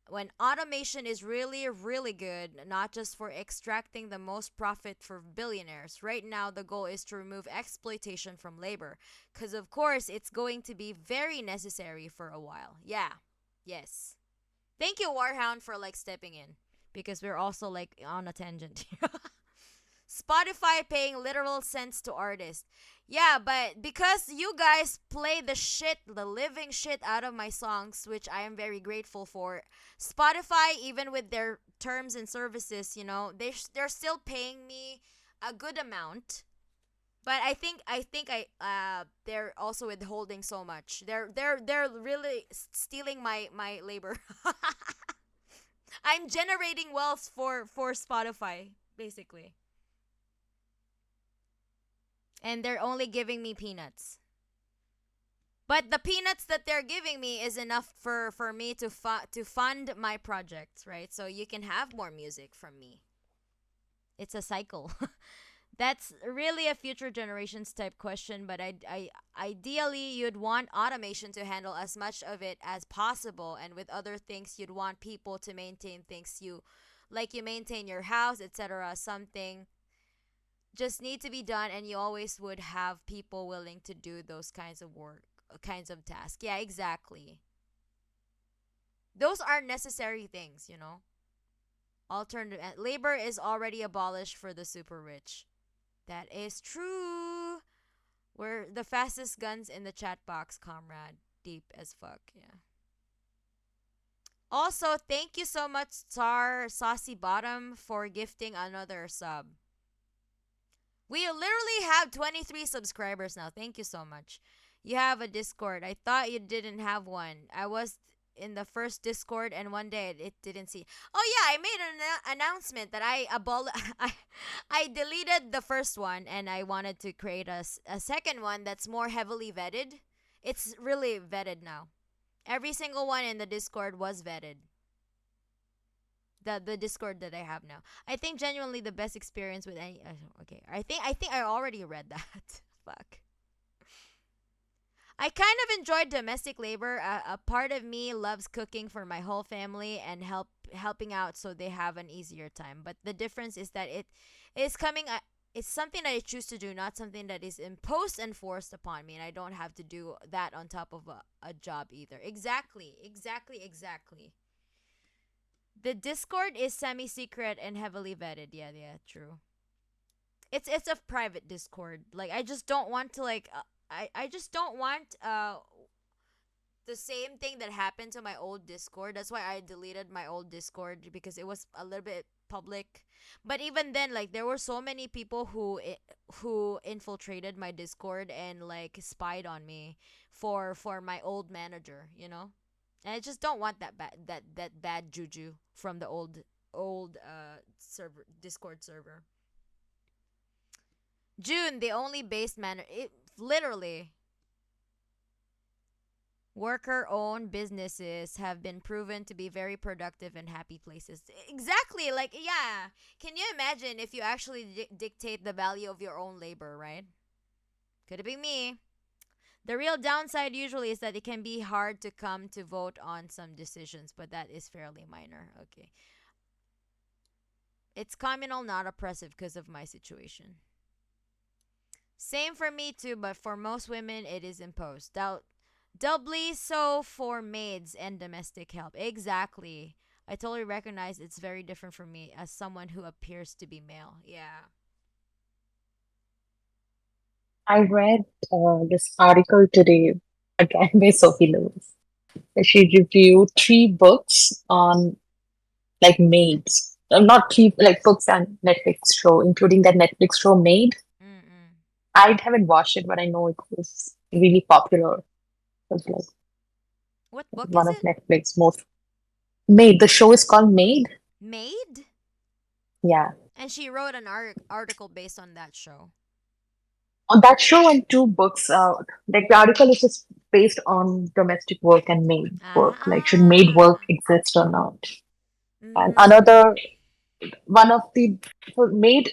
When automation is really good, not just for extracting the most profit for billionaires. Right now, the goal is to remove exploitation from labor. Because, of course, it's going to be very necessary for a while. Yeah. Yes. Thank you, Warhound, for like stepping in. Because we're also like on a tangent here. Spotify paying literal cents to artists. Yeah, but because you guys play the living shit out of my songs, which I am very grateful for, Spotify, even with their terms and services, you know, they're still paying me a good amount. But I think they're also withholding so much. They're really stealing my labor. I'm generating wealth for Spotify basically. And they're only giving me peanuts. But the peanuts that they're giving me is enough for me to fund my projects, right? So you can have more music from me. It's a cycle. That's really a future generations type question, but ideally you'd want automation to handle as much of it as possible, and with other things you'd want people to maintain things you like you maintain your house, etc. Something just need to be done, and you always would have people willing to do those kinds of work, kinds of tasks. Yeah, exactly. Those are necessary things, you know. Alternative labor is already abolished for the super rich. That is true. We're the fastest guns in the chat box, comrade. Deep as fuck, yeah. Also, thank you so much, Tsar Saucy Bottom, for gifting another sub. We literally have 23 subscribers now. Thank you so much. You have a Discord. I thought you didn't have one. I was in the first Discord and one day it didn't see. Oh yeah, I made an announcement that I deleted the first one and I wanted to create a second one that's more heavily vetted. It's really vetted now. Every single one in the Discord was vetted. The Discord that I have now. I think genuinely the best experience with any. Okay, I think I already read that. Fuck. I kind of enjoy domestic labor. A part of me loves cooking for my whole family and helping out so they have an easier time. But the difference is that it is coming. It's something that I choose to do, not something that is imposed and forced upon me, and I don't have to do that on top of a job either. Exactly, exactly, exactly. The Discord is semi-secret and heavily vetted. Yeah, yeah, true. It's a private Discord. Like I just don't want to I just don't want the same thing that happened to my old Discord. That's why I deleted my old Discord because it was a little bit public. But even then, like there were so many people who infiltrated my Discord and like spied on me for my old manager, you know? And I just don't want that bad juju from the old server Discord server. June, the only base manager, it literally worker owned businesses have been proven to be very productive and happy places. Exactly. Like, yeah. Can you imagine if you actually dictate the value of your own labor, right? Could it be me? The real downside usually is that it can be hard to come to vote on some decisions, but that is fairly minor. Okay. It's communal, not oppressive because of my situation. Same for me too, but for most women, it is imposed. Doubly so for maids and domestic help. Exactly. I totally recognize it's very different for me as someone who appears to be male. Yeah. I read this article today again by Sophie Lewis. She reviewed three books on like maids. Not three like books and Netflix show, including that Netflix show Maid. Mm-mm. I haven't watched it, but I know it was really popular. It was like What book one is of it? Netflix most Maid. The show is called Maid. Maid? Yeah. And she wrote an article based on that show. On that show and two books, like the article is just based on domestic work and maid work. Like, should maid work Ah. exist or not? And Mm. another one of the so maid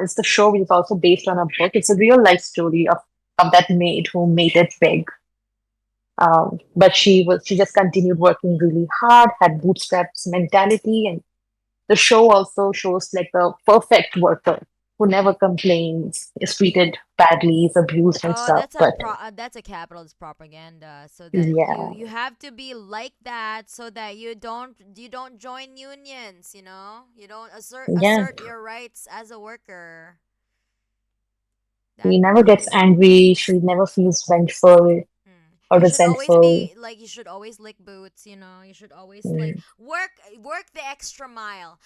is the show which is also based on a book. It's a real life story of that maid who made it big. But she just continued working really hard, had bootstraps mentality, and the show also shows like the perfect worker who never complains, is treated badly, is abused and Oh, stuff. But that's a capitalist propaganda. So that yeah, you have to be like that so that you don't join unions. You don't yeah, assert your rights as a worker. That he never gets angry. She never feels vengeful or You should always resentful. be like, you should always lick boots. You should always like Mm, work the extra mile.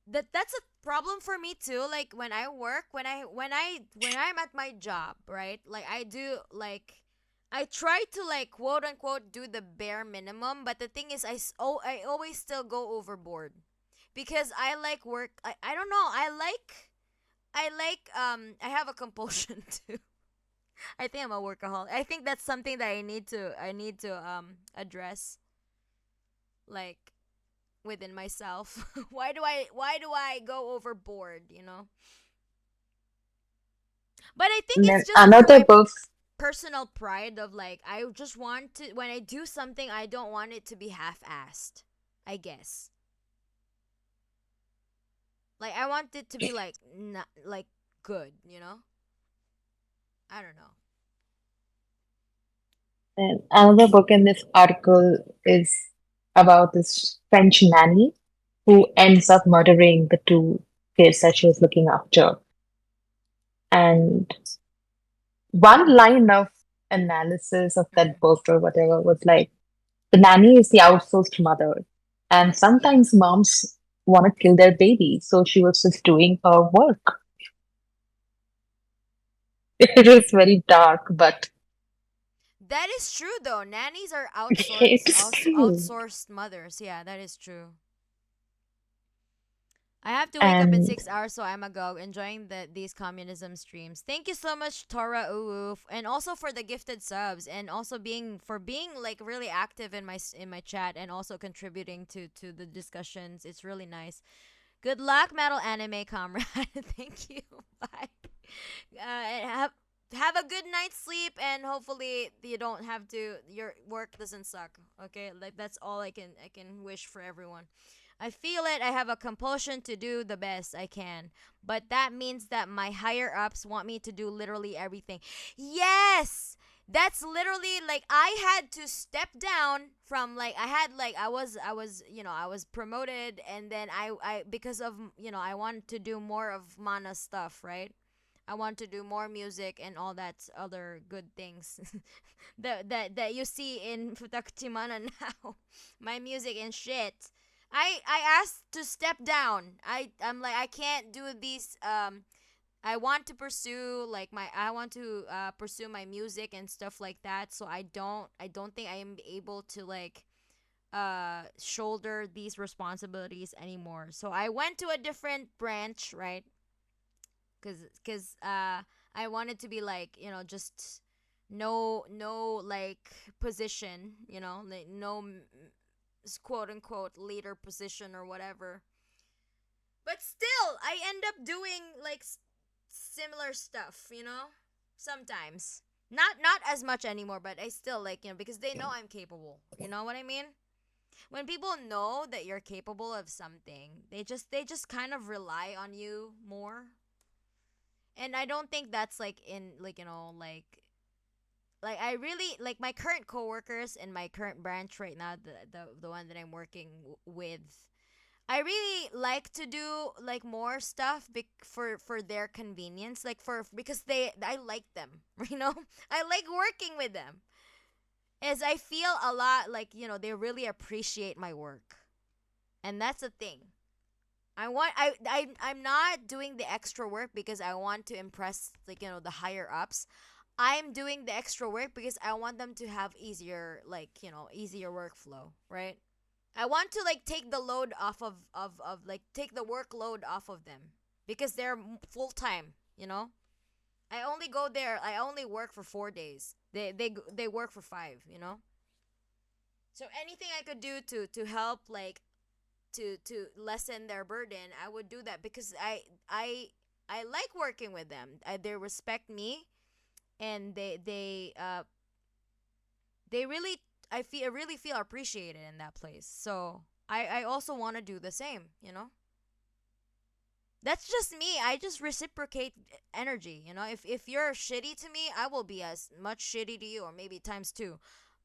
That's a problem for me too. Like when I work, when I'm at my job, right? Like I do like I try to like quote unquote do the bare minimum, but the thing is I always still go overboard because I like work. I don't know. I have a compulsion too. I think I'm a workaholic. I think that's something that I need to address like within myself. Why do I go overboard? But I think And it's then just for another my book, personal pride of like I just want to, when I do something, I don't want it to be half-assed. I guess. Like I want it to be like not like good. I don't know. and another book in this article is about this French nanny who ends up murdering the two kids that she was looking after. And one line of analysis of that Mm. book or whatever was like, the nanny is the outsourced mother. And sometimes moms want to kill their baby. So she was just doing her work. It is very dark, but That is true though. Nannies are it's true. outsourced mothers. Yeah, that is true. I have to wake up in And 6 hours, so I'm a go enjoying these communism streams. Thank you so much, Tora Uwu, and also for the gifted subs, and also being like really active in my chat, and also contributing to the discussions. It's really nice. Good luck, metal anime comrade. Thank you. Bye. And have a good night's sleep, and hopefully you don't have to, your work doesn't suck. Okay, like that's all I can wish for everyone. I feel it. I have a compulsion to do the best I can, but that means that my higher ups want me to do literally everything. Yes, that's literally like I had to step down from, like, I had like I was promoted, and then I because of, I wanted to do more of Mana stuff, right? I want to do more music and all that other good things that you see in Futakchimana now. My music and shit. I asked to step down. I'm like, I can't do these. I want to pursue like my I want to pursue my music and stuff like that. So I don't think I am able to like shoulder these responsibilities anymore. So I went to a different branch, right? Cuz I wanted to be like, just no like position, like no quote unquote leader position or whatever. But still, I end up doing like similar stuff, sometimes. Not as much anymore, but I still like, because they know I'm capable. You know what I mean? When people know that you're capable of something, they just kind of rely on you more. And I don't think that's like in like, like I really like my current coworkers in my current branch right now, the one that I'm working with. I really like to do like more stuff for their convenience, like for because I like them, I like working with them, as I feel a lot like, they really appreciate my work, and that's the thing. I'm not doing the extra work because I want to impress, like, the higher ups. I'm doing the extra work because I want them to have easier, like, easier workflow, right? I want to like take the load off of like take the workload off of them because they're full time, I only work for 4 days. They work for 5, So anything I could do to help like to lessen their burden, I would do that because I like working with them. They respect me, and they really I really feel appreciated in that place. So I also want to do the same. That's just me. I just reciprocate energy. If you're shitty to me, I will be as much shitty to you, or maybe times two.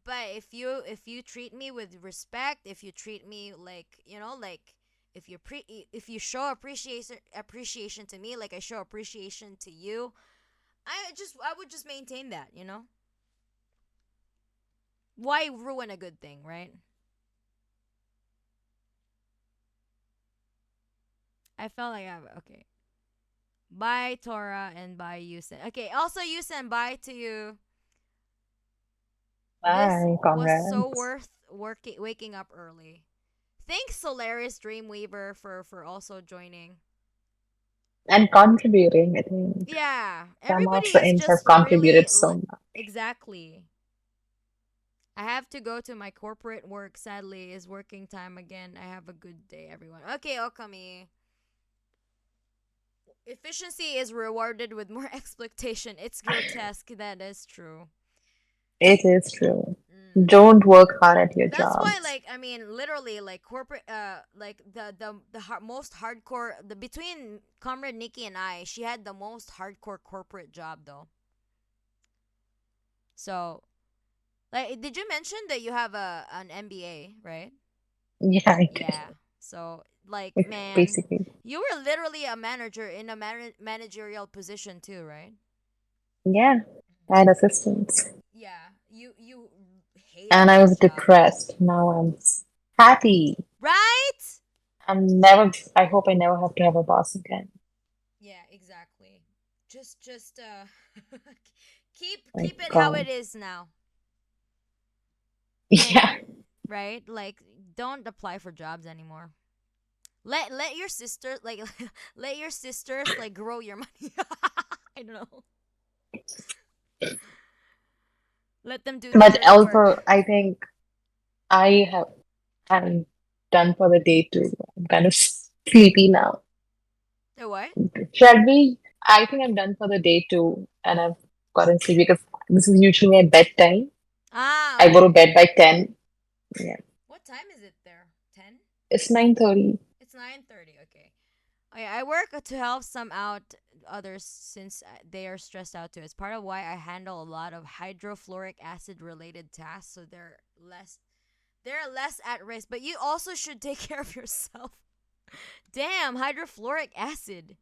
But if you treat me with respect, if you treat me like, like, if you show appreciation to me like I show appreciation to you, I would just maintain that. Why ruin a good thing, right? I felt like okay. Bye, Tora, and bye, Yusen. Okay, also Yusen, bye to you. This Bye, was so congrats. worth waking up early. Thanks, Solaris Dreamweaver, for also joining. And contributing, I think Yeah, some of everybody the is ints have just really contributed so much. exactly. I have to go to my corporate work. Sadly, is working time again. I have a good day, everyone. Okay, Okami. Efficiency is rewarded with more exploitation. It's grotesque. That is true. It is true. Mm. Don't work hard at your That's why, jobs. like, I mean, literally, like, corporate, like, most hardcore, between Comrade Nikki and I, she had the most hardcore corporate job, though. So, like, did you mention that you have an MBA, right? Yeah, I did. Yeah. So, like, man, Basically. you were literally a manager in a managerial position too, right? Yeah, and assistants. Yeah. You And hated I that was job, depressed. Now I'm happy. right? I hope I never have to have a boss again. Yeah, exactly. Just keep My keep it how God. it is now. And Yeah. right? Like, don't apply for jobs anymore. Let your sister like let your sisters like grow your money. I don't know. Let them do the But dirty work. also, I think I have I'm done for the day too. I'm kind of sleepy now. The what? Shall we? I think I'm done for the day too, and I've gotten sleep because this is usually my bedtime. Ah, I go to okay. bed by 10. Yeah. What time is it there? 10? It's 9:30. It's 9:30. Okay. I work to help some out others since they are stressed out too. It's part of why I handle a lot of hydrofluoric acid related tasks, so they're less at risk. But you also should take care of yourself. Damn, hydrofluoric acid.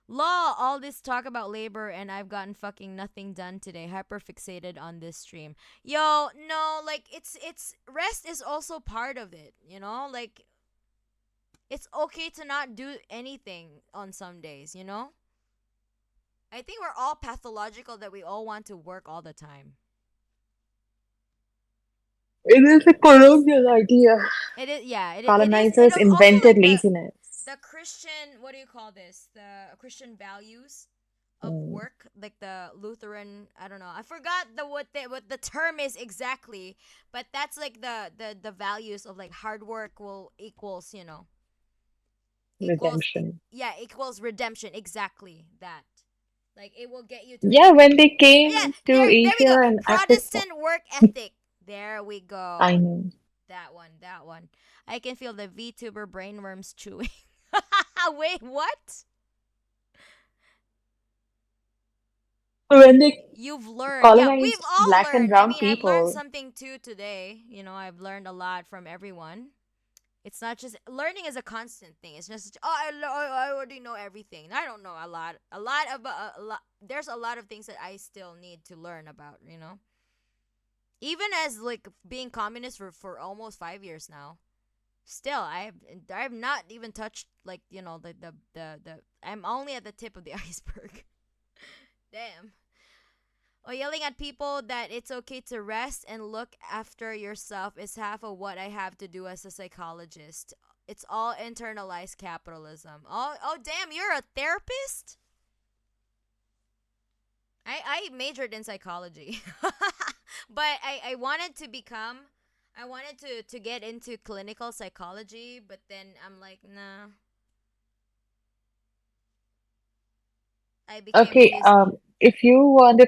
Law, all this talk about labor and I've gotten fucking nothing done today. Hyper fixated on this stream. Yo, no, like it's rest is also part of it, you know? Like it's okay to not do anything on some days, you know? I think we're all pathological that we all want to work all the time. It is a colonial idea. It is, yeah, it Colonizers is also invented like laziness. the Christian, what do you call this? The Christian values of Mm, work, like the Lutheran, I don't know. I forgot what the term is exactly, but that's like the values of like hard work will equals, equals redemption. yeah, equals redemption, exactly that. Like it will get you to Yeah, heaven. when they Yeah, came to there we go. Asia and Africa, Protestant work ethic. There we I go. know. That one, that one. I can feel the VTuber brainworms chewing. Wait, what? When they You've learned. Yeah, we've colonized all black and learned. I brown mean, I've learned people, something too today. I've learned a lot from everyone. It's not just learning is a constant thing. It's just I already know everything. I don't know a lot. There's a lot of things that I still need to learn about, Even as like being communist for almost 5 years now. Still, I've not even touched like, the I'm only at the tip of the iceberg. Damn. Or yelling at people that it's okay to rest and look after yourself is half of what I have to do as a psychologist. It's all internalized capitalism. Oh damn, you're a therapist? I majored in psychology. But I wanted to get into clinical psychology, but then I'm like, nah. I became okay, busy. if you want to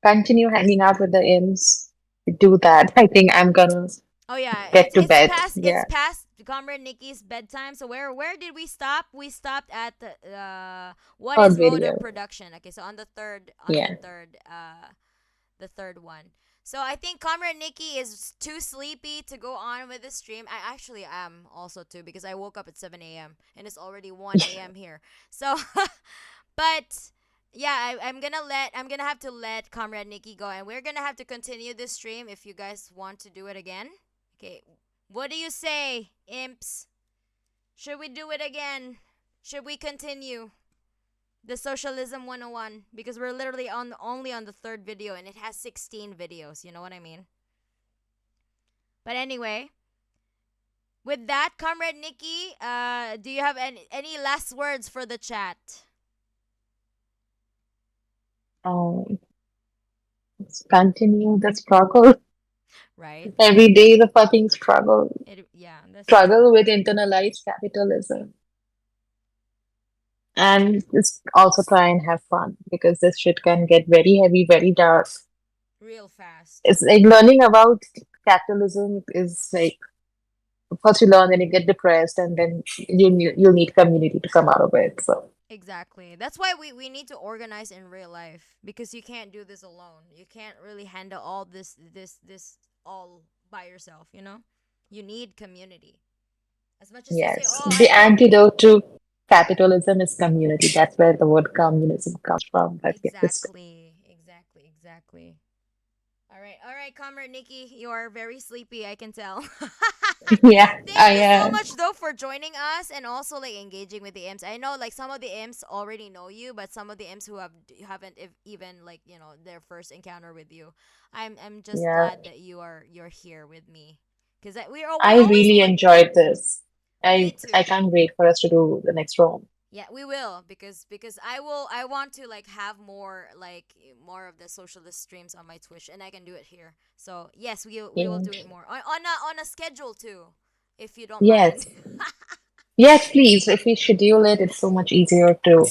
continue hanging out with the imps, do that. I think I'm gonna Oh yeah, get it's to it's bed. past it's Yeah, past Comrade Nikki's bedtime. So where did we stop? We stopped at the what on is mode video. of production? Okay, so on Yeah. the third one. So I think Comrade Nikki is too sleepy to go on with the stream. I actually am also too because I woke up at 7 a.m. and it's already 1 a.m. here. So but yeah, I'm gonna have to let Comrade Nikki go, and we're gonna have to continue this stream if you guys want to do it again. Okay, what do you say, imps? Should we do it again? Should we continue the Socialism 101? Because we're literally only on the third video, and it has 16 videos. You know what I mean? But anyway, with that, Comrade Nikki, do you have any last words for the chat? Um, let's continue the struggle. Right? Every day is a fucking struggle. Yeah, that's true. Struggle with internalized capitalism. And just also try and have fun because this shit can get very heavy, very dark. Real fast. It's like learning about capitalism is like first you learn, then you get depressed, and then you'll need community to come out of it. So Exactly. That's why we need to organize in real life because you can't do this alone. You can't really handle all this all by yourself, You need community. As much as you say, yes, "Oh, I the want antidote to capitalism is community. That's where the word communism comes from. Let's get this. exactly. All right, Comrade Nikki, you are very sleepy, I can tell. Yeah, Thank I you so am. much though for joining us and also like engaging with the imps. I know like some of the imps already know you, but some of the imps who haven't even like their first encounter with you. I'm just Yeah, glad that you're here with me because we I always really look. enjoyed this. Me I too. can't wait for us to do the next round. Yeah, we will because I want to like have more of the socialist streams on my Twitch and I can do it here. So yes, we will Yeah. do it more on a schedule too, if you don't mind. Yes. Yes, please. If we schedule it, it's so much easier to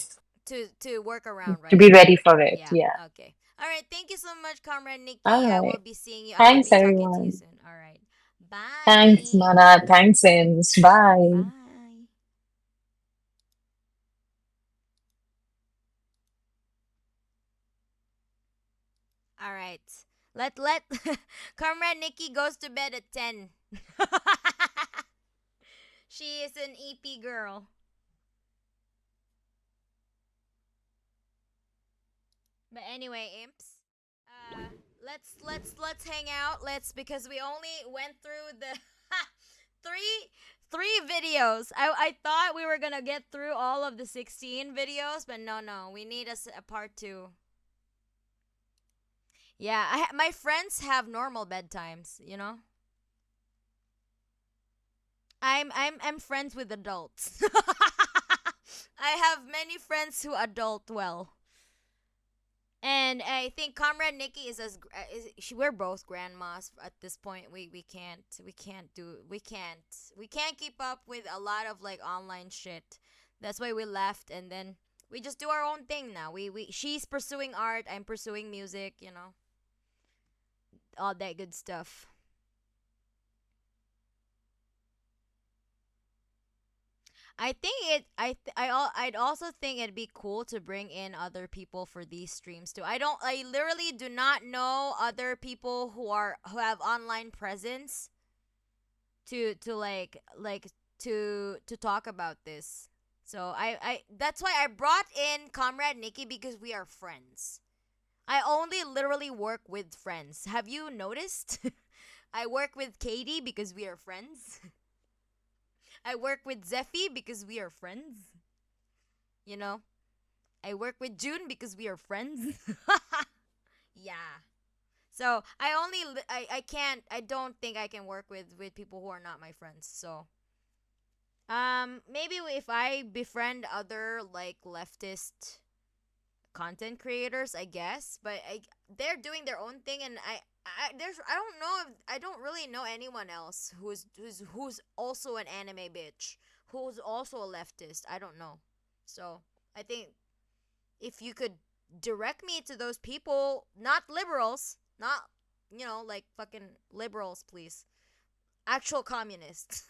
to work around, to right? be ready for it. Yeah. Yeah. Okay. All right. Thank you so much, Comrade All Nikki. I will right. be seeing you. I will Thanks, be talking to you everyone. soon. All right. Thanks, Bye. Mana. Thanks, Sims. Bye. Bye. All right. Let Comrade Nikki goes to bed at 10. She is an EP girl. But anyway, imps. Let's hang out. Let's because we only went through the three videos. I thought we were gonna get through all of the 16 videos, but no, we need a part two. Yeah, my friends have normal bedtimes. I'm friends with adults. I have many friends who adult well. And I think Comrade Nikki is we're both grandmas at this point. We can't keep up with a lot of like online shit. That's why we left, and then we just do our own thing now. We she's pursuing art, I'm pursuing music, all that good stuff. I think it. I'd also think it'd be cool to bring in other people for these streams too. I literally do not know other people who have online presence to to talk about this. So that's why I brought in Comrade Nikki because we are friends. I only literally work with friends. Have you noticed? I work with Katie because we are friends. I work with Zeffy because we are friends. You know, I work with June because we are friends. Yeah. So I can't I don't think I can work with people who are not my friends. So maybe if I befriend other like leftist content creators, I guess, but they're doing their own thing, and I don't know if I don't really know anyone else who's also an anime bitch, who's also a leftist. I don't know. So I think if you could direct me to those people, not liberals, not like fucking liberals, please, actual communists.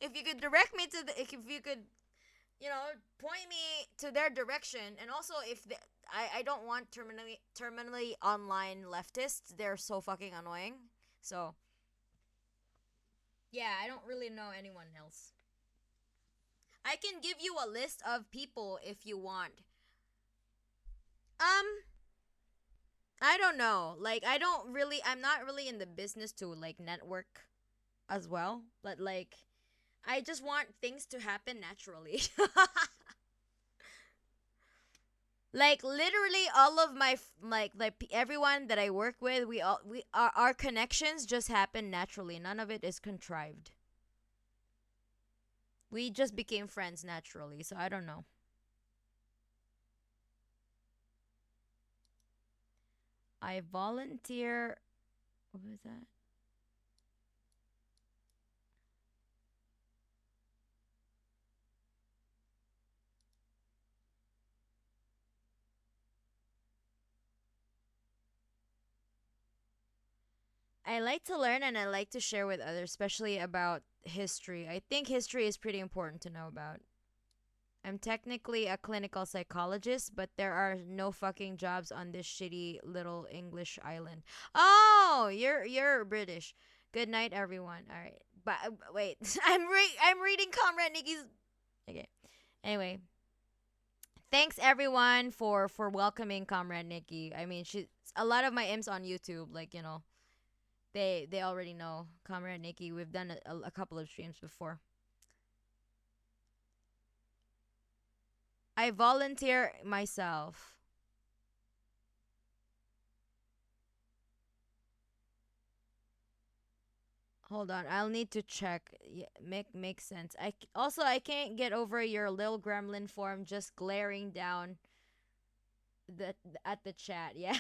If you could direct me to if you could point me to their direction. And also, if I don't want terminally online leftists. They're so fucking annoying. So yeah, I don't really know anyone else. I can give you a list of people if you want. um I don't know, like I'm not really in the business to like network as well, but like I just want things to happen naturally. Like literally all of my everyone that I work with, we our connections just happen naturally. None of it is contrived. We just became friends naturally. So I don't know. I volunteer. What was that? I like to learn and I like to share with others, especially about history. I think history is pretty important to know about. I'm technically a clinical psychologist, but there are no fucking jobs on this shitty little English island. Oh, you're British. Good night, everyone. All right, but wait, I'm reading Comrade Nikki's. Okay. Anyway, thanks everyone for welcoming Comrade Nikki. I mean, she a lot of my imps on YouTube, like they already know Comrade Nikki. We've done a couple of streams before. I volunteer myself. Hold on, I'll need to check. Yeah, makes sense. Also I can't get over your little gremlin form just glaring down the at the chat. Yeah.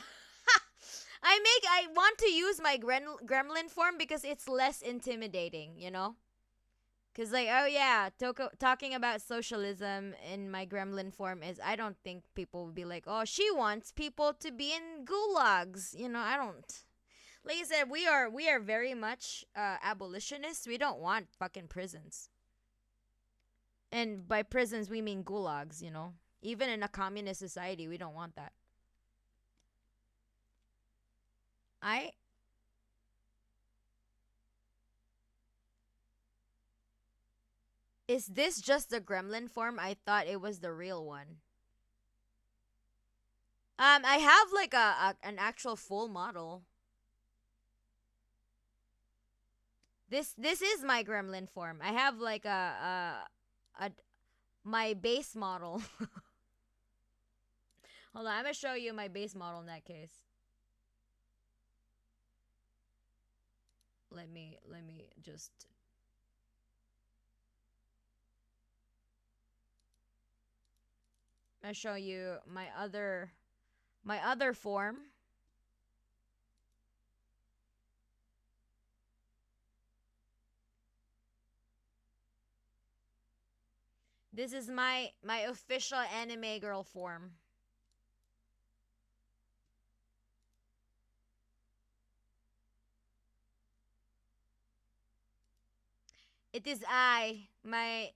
I want to use my gremlin form because it's less intimidating. Cause like, oh yeah, talking about socialism in my gremlin form is, I don't think people would be like, oh, she wants people to be in gulags. I don't. Like I said, we are very much abolitionists. We don't want fucking prisons, and by prisons we mean gulags. Even in a communist society, we don't want that. I Is this just the gremlin form? I thought it was the real one. I have like an actual full model. This is my gremlin form. I have like a my base model. Hold on, I'm gonna show you my base model in that case. Let me just. I show you my other form. This is my official anime girl form. It is my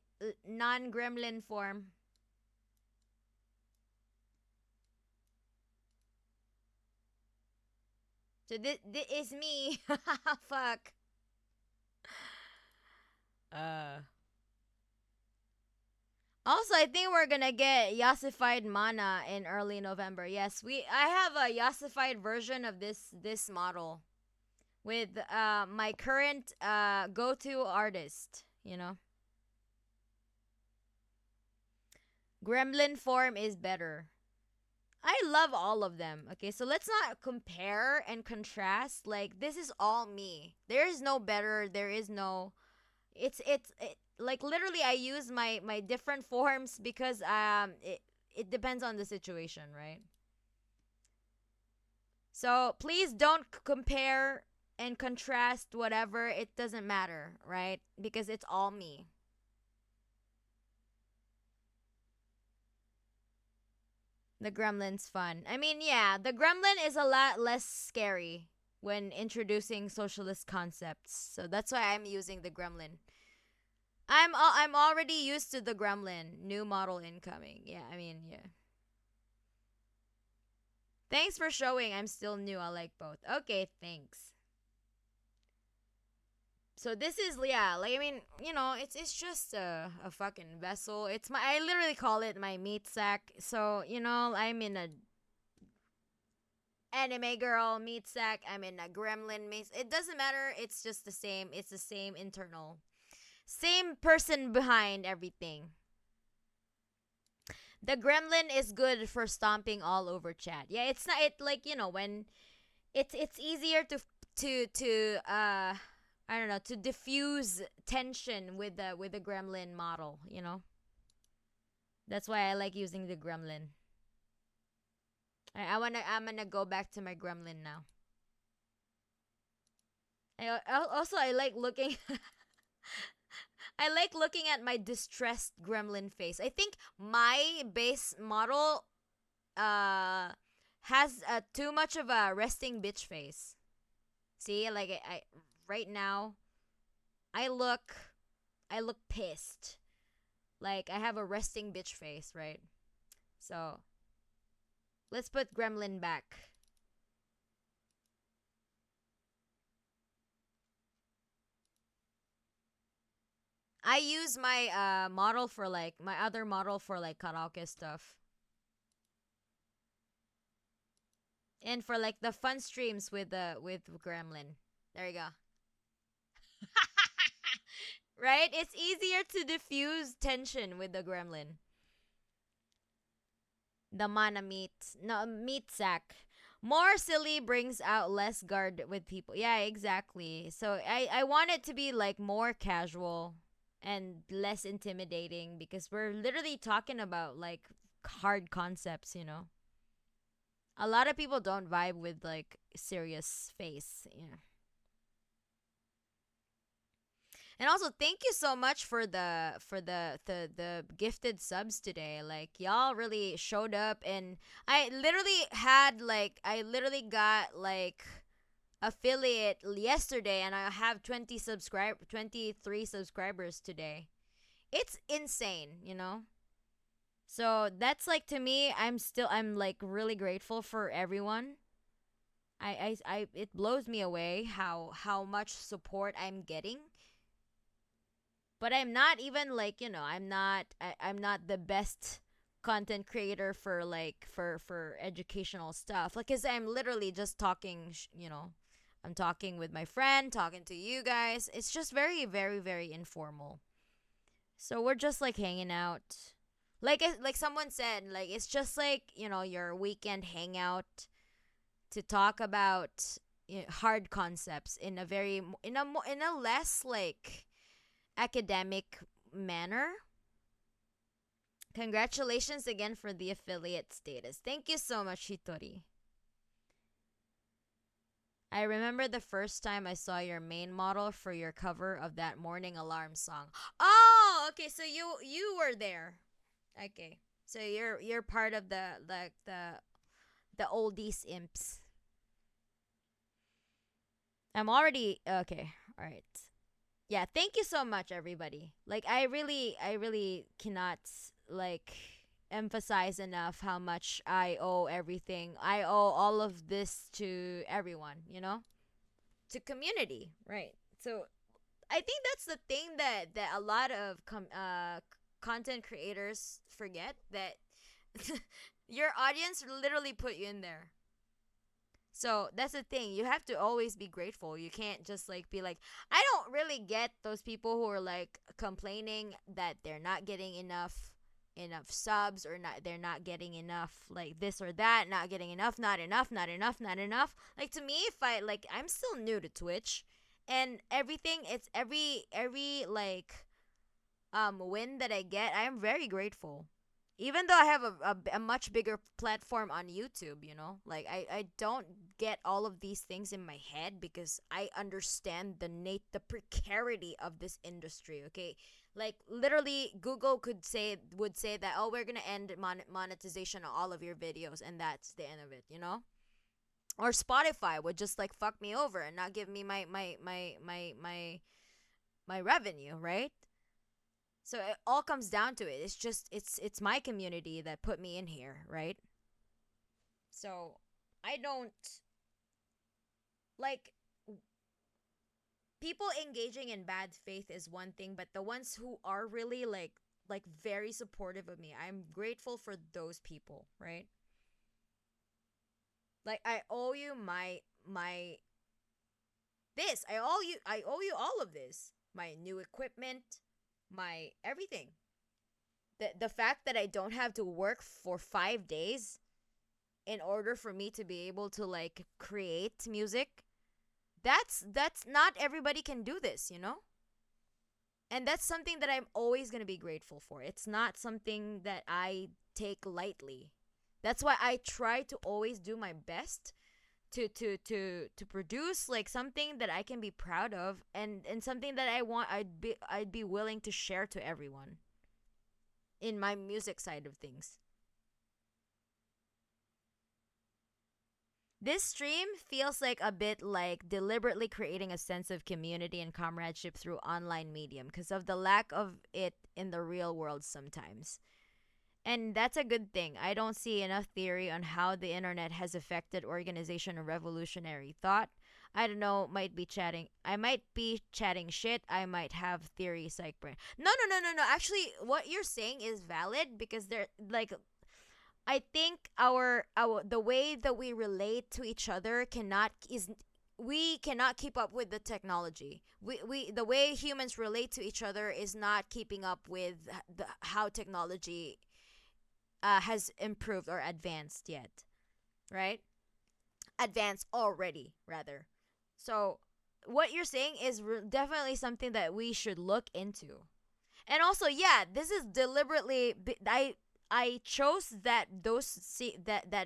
non-gremlin form. So this is me. Fuck. Uh. Also, I think we're gonna get Yassified Mana in early November. Yes, I have a Yassified version of this model with my current go-to artist. Gremlin form is better. I love all of them. Okay, so let's not compare and contrast. Like, this is all me. There is no better. There is no. Like, literally, I use my different forms because it depends on the situation, right? So please don't compare and contrast whatever. It doesn't matter, right? Because it's all me. The gremlin's fun. I mean, yeah, the gremlin is a lot less scary when introducing socialist concepts. So that's why I'm using the gremlin. I'm already used to the gremlin. New model incoming. Yeah, I mean, yeah. Thanks for showing. I'm still new. I like both. Okay, thanks. So this is, yeah, like, I mean, it's just a fucking vessel. I literally call it my meat sack. So, I'm in a anime girl meat sack. I'm in a gremlin meat. It doesn't matter. It's just the same. It's the same internal. Same person behind everything. The gremlin is good for stomping all over chat. Yeah, it's not it like, when it's easier to I don't know, to diffuse tension with the gremlin model. That's why I like using the gremlin. I'm gonna go back to my gremlin now. I like looking I like looking at my distressed gremlin face. I think my base model has too much of a resting bitch face. See, like I right now I look I look pissed. Like I have a resting bitch face, right? So, let's put gremlin back. I use my model for like my other model for like karaoke stuff. And for like the fun streams with gremlin. There you go. Right? It's easier to diffuse tension with the gremlin. The mana meat. No, meat sack. More silly brings out less guard with people. Yeah, exactly. So I want it to be like more casual and less intimidating because we're literally talking about like hard concepts. A lot of people don't vibe with like serious face. And also, thank you so much for the gifted subs today. Like y'all really showed up, and I literally got like affiliate yesterday, and I have 23 subscribers today. It's insane, you know. So that's like, to me, I'm like really grateful for everyone. It blows me away how much support I'm getting. But I'm not even like, I'm not the best content creator for like for educational stuff. Like, cuz I'm literally just talking, I'm talking with my friend, talking to you guys. It's just very very very informal. So we're just like hanging out. Like someone said, like it's just like, your weekend hangout to talk about, hard concepts in a very in a less like academic manner. Congratulations again for the affiliate status. Thank you so much, Hitori. I remember the first time I saw your main model for your cover of that morning alarm song. Oh, okay, so you were there. Okay. So you're part of the oldies imps. I'm already okay. All right. Yeah, thank you so much, everybody. Like I really cannot like emphasize enough how much I owe everything. I owe all of this to everyone, to community, right? So I think that's the thing that a lot of content creators forget, that your audience literally put you in there. So that's the thing. You have to always be grateful. You can't just like be like, I don't really get those people who are like complaining that they're not getting enough subs, or not they're not getting enough like this or that, not getting enough, not enough, not enough, not enough. Like, to me, if I like, I'm still new to Twitch, and everything, it's every like win that I get, I am very grateful. Even though I have a much bigger platform on YouTube, like I don't get all of these things in my head, because I understand the precarity of this industry. Okay, like literally, Google would say that, oh, we're gonna end monetization on all of your videos, and that's the end of it. Or Spotify would just like fuck me over and not give me my revenue, right? So it all comes down to it. It's just it's my community that put me in here, right? So I don't like, people engaging in bad faith is one thing, but the ones who are really like very supportive of me, I'm grateful for those people, right? Like, I owe you my this. I owe you all of this. My new equipment, my everything. The fact that I don't have to work for 5 days in order for me to be able to like create music, that's not everybody can do this. And that's something that I'm always going to be grateful for. It's not something that I take lightly. That's why I try to always do my best to produce like something that I can be proud of, and something that I'd be willing to share to everyone in my music side of things. This stream feels like a bit like deliberately creating a sense of community and comradeship through online medium, because of the lack of it in the real world sometimes. And that's a good thing. I don't see enough theory on how the internet has affected organization and revolutionary thought. I don't know, might be chatting. I might be chatting shit. I might have theory psych brain. No, no, no, no, no. Actually, what you're saying is valid, because they're like, I think our the way that we relate to each other cannot is we cannot keep up with the technology. We the way humans relate to each other is not keeping up with how technology has improved or advanced yet, right? Advanced already, rather. So, what you're saying is definitely something that we should look into. And also, yeah, this is deliberately. I chose that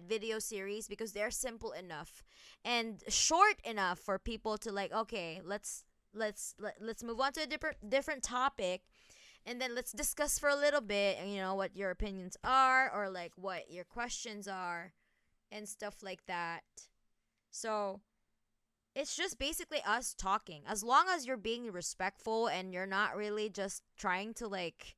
video series because they're simple enough and short enough for people to like. Okay, let's move on to a different topic, and then let's discuss for a little bit, what your opinions are, or like what your questions are, and stuff like that. So it's just basically us talking. As long as you're being respectful and you're not really just trying to like,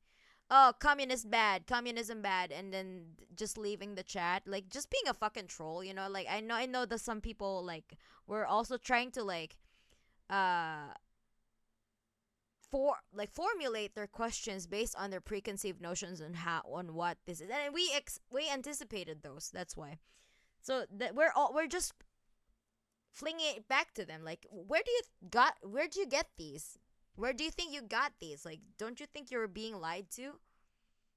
oh, communism bad, and then just leaving the chat, like just being a fucking troll, like I know that some people like were also trying to like uh formulate their questions based on their preconceived notions on what this is, and we anticipated those. That's why. So that we're just flinging it back to them. Like, where do you get these? Where do you think you got these? Like, don't you think you're being lied to?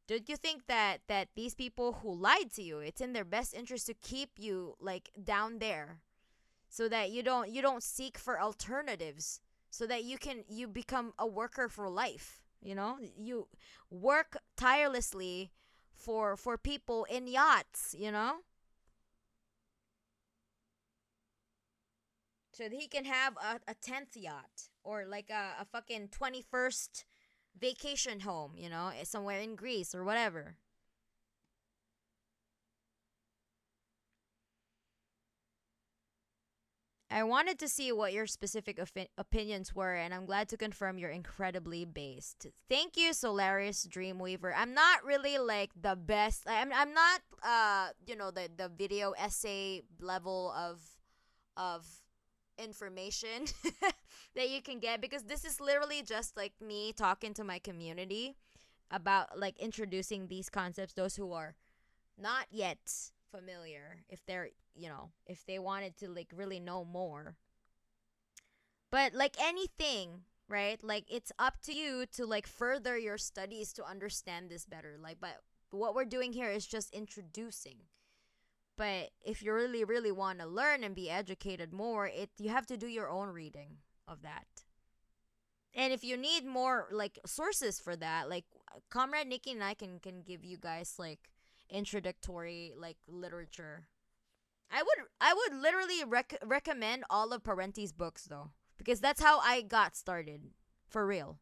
Don't you think that these people who lied to you, it's in their best interest to keep you like down there, so that you don't seek for alternatives, so that you become a worker for life. You work tirelessly for people in yachts. So that he can have a 10th yacht, or like a fucking 21st vacation home, somewhere in Greece or whatever. I wanted to see what your specific opinions were, and I'm glad to confirm you're incredibly based. Thank you, Solaris Dreamweaver. I'm not really like the best. I'm not the video essay level of information that you can get, because this is literally just like me talking to my community about like introducing these concepts, those who are not yet familiar, if they wanted to like really know more. But like anything, right, like it's up to you to like further your studies to understand this better. Like, but what we're doing here is just introducing. But if you really really want to learn and be educated more, you have to do your own reading of that. And if you need more like sources for that, like Comrade Nikki and I can give you guys like introductory like literature. I would literally recommend all of Parenti's books though, because that's how I got started, for real.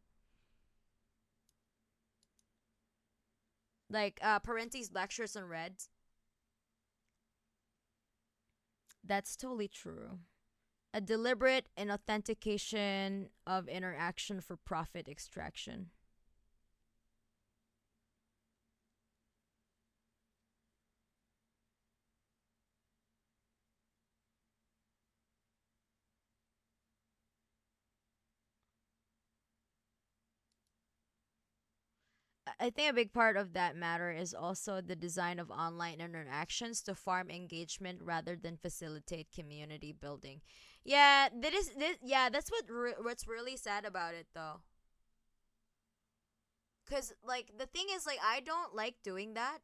Like Parenti's Black Shirts and Reds. That's totally true. A deliberate and authentication of interaction for profit extraction. I think a big part of that matter is also the design of online interactions to farm engagement rather than facilitate community building. Yeah, yeah, that's what's really sad about it though. Cuz like the thing is, like, I don't like doing that,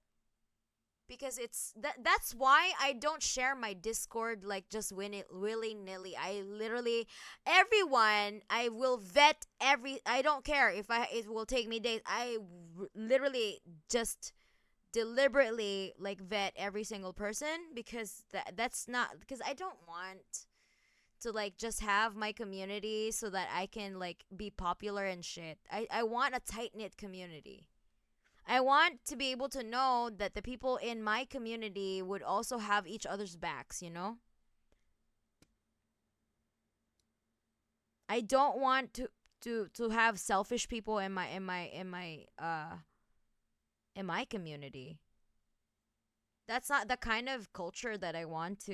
because that's why I don't share my Discord like just willy nilly. I literally, everyone, I will vet I don't care if it will take me days. Literally just deliberately like vet every single person, because that's not, because I don't want to like just have my community so that I can like be popular and shit. I want a tight knit community. I want to be able to know that the people in my community would also have each other's backs. I don't want to have selfish people in my community. That's not the kind of culture that I want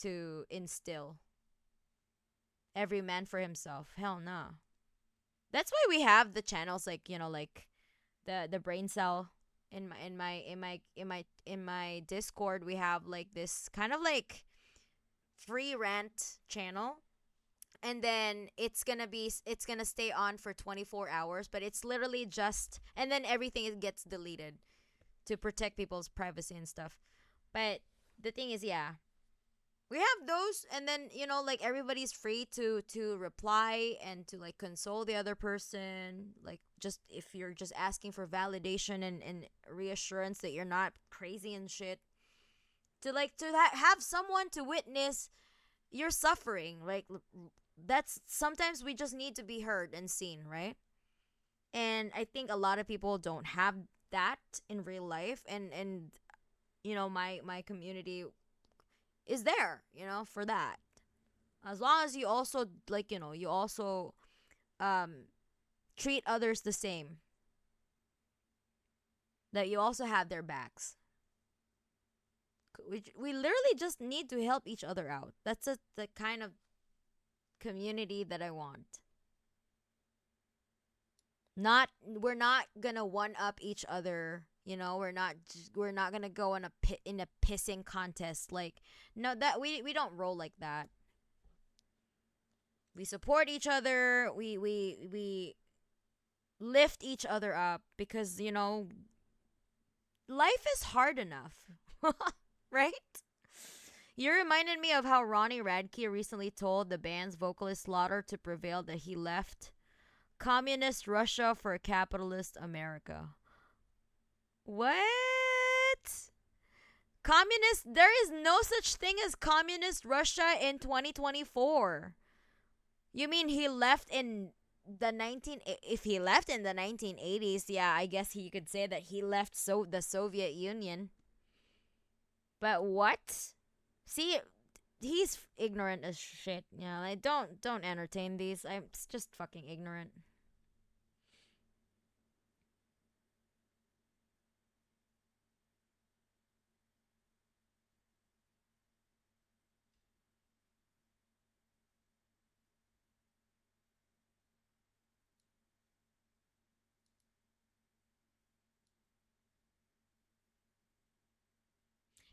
to instill. Every man for himself. Hell no. That's why we have the channels like, like the brain cell in my Discord. We have like this kind of like free rant channel, and then it's gonna stay on for 24 hours, but it's literally just, and then everything gets deleted to protect people's privacy and stuff. But the thing is, yeah, we have those, and then like everybody's free to reply and to like console the other person, like just if you're just asking for validation and reassurance that you're not crazy and shit, to like to have someone to witness your suffering, like that's sometimes we just need to be heard and seen, right? And I think a lot of people don't have that in real life, and my community is there, for that. As long as you also, like, you also um treat others the same, that you also have their backs. We literally just need to help each other out. That's the kind of community that I want. Not We're not gonna one up each other. We're not gonna go in a pissing contest. Like, no, that we don't roll like that. We support each other. We lift each other up, because life is hard enough. Right? You reminded me of how Ronnie Radke recently told the band's vocalist Slaughter to prevail that he left communist Russia for capitalist America. What? There is no such thing as communist Russia in 2024. You mean he left in if he left in the 1980s, yeah, I guess he could say that he left the Soviet Union. But what? See, he's ignorant as shit. Yeah, like, don't entertain these. It's just fucking ignorant.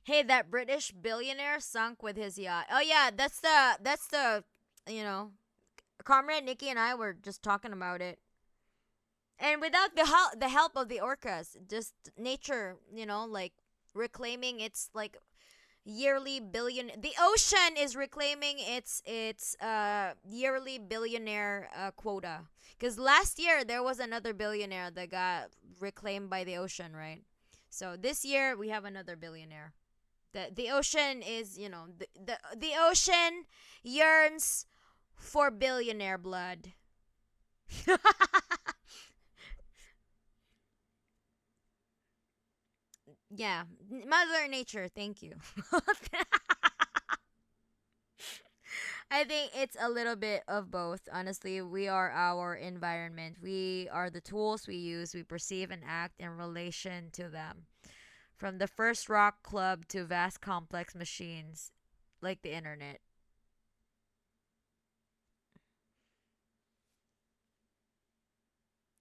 Hey, that British billionaire sunk with his yacht. Oh yeah, that's the you know, Comrade Nikki and I were just talking about it. And without the help of the orcas, just nature, like reclaiming its like yearly billion. The ocean is reclaiming its yearly billionaire quota. Because last year there was another billionaire that got reclaimed by the ocean, right? So this year we have another billionaire. The ocean is, the ocean yearns for billionaire blood. Yeah, Mother Nature, thank you. I think it's a little bit of both. Honestly, we are our environment. We are the tools we use, we perceive and act in relation to them. From the first rock club to vast complex machines like the internet.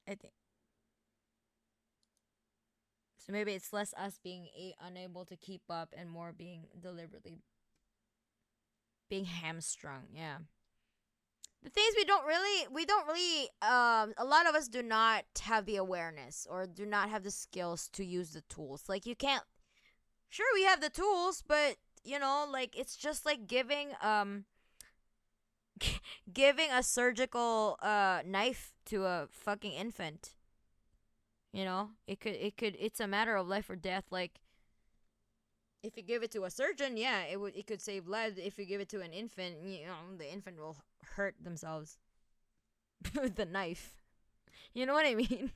I think so. Maybe it's less us being unable to keep up and more being deliberately being hamstrung. Yeah. The things we don't really a lot of us do not have the awareness or do not have the skills to use the tools. Like, you can't, sure, we have the tools, but like, it's just like giving a surgical knife to a fucking infant. It's a matter of life or death. Like, if you give it to a surgeon, yeah, it could save lives. If you give it to an infant, the infant will hurt themselves with the knife. You know what I mean?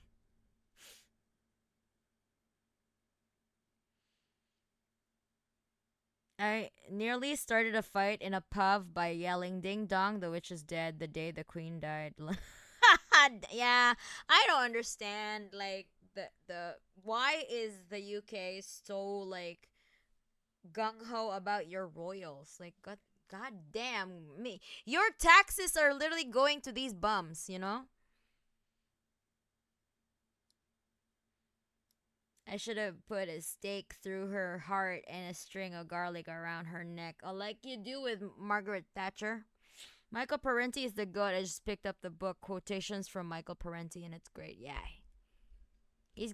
I nearly started a fight in a pub by yelling "Ding dong, the witch is dead" the day the queen died. Yeah, I don't understand. Like, the why is the UK so like gung ho about your royals? Like, god damn me, your taxes are literally going to these bums. I should have put a stake through her heart and a string of garlic around her neck, like you do with Margaret Thatcher. Michael Parenti is the goat. I just picked up the book Quotations from Michael Parenti, and it's great. Yeah. He's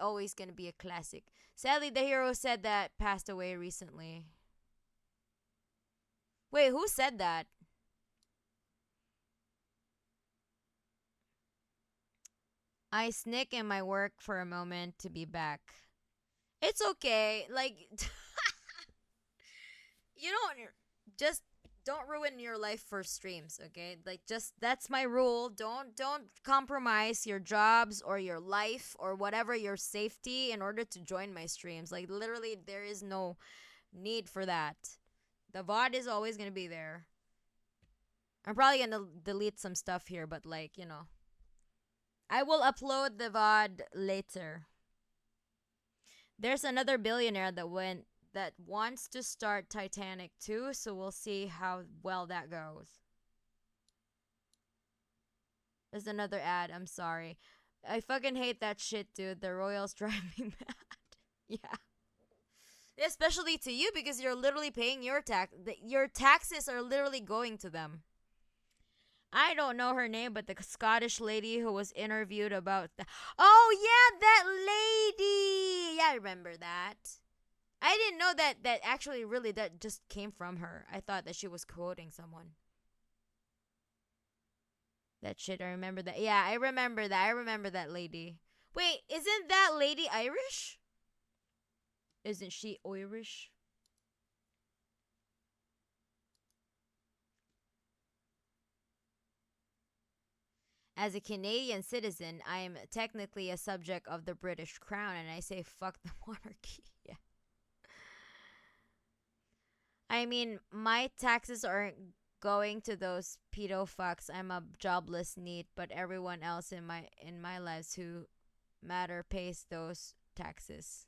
always going to be a classic. Sadly, the hero said that passed away recently. Wait, who said that? I snick in my work for a moment to be back. It's okay. Like, you don't just don't ruin your life for streams, okay? Like, just that's my rule. Don't compromise your jobs or your life or whatever, your safety, in order to join my streams. Like, literally, there is no need for that. The VOD is always gonna be there. I'm probably gonna delete some stuff here, but like, I will upload the VOD later. There's another billionaire that wants to start Titanic too, so we'll see how well that goes. There's another ad. I'm sorry. I fucking hate that shit, dude. The Royals drive me mad. Yeah. Especially to you, because you're literally paying your tax. Your taxes are literally going to them. I don't know her name, but the Scottish lady who was interviewed about oh yeah, that lady. Yeah, I remember that. I didn't know that actually really that just came from her. I thought that she was quoting someone. That shit, I remember that. Yeah, I remember that. I remember that lady. Wait, isn't that lady Irish? Isn't she Irish? As a Canadian citizen, I am technically a subject of the British Crown, and I say fuck the monarchy. Yeah. I mean, my taxes aren't going to those pedo fucks. I'm a jobless NEET, but everyone else in my lives who matter pays those taxes.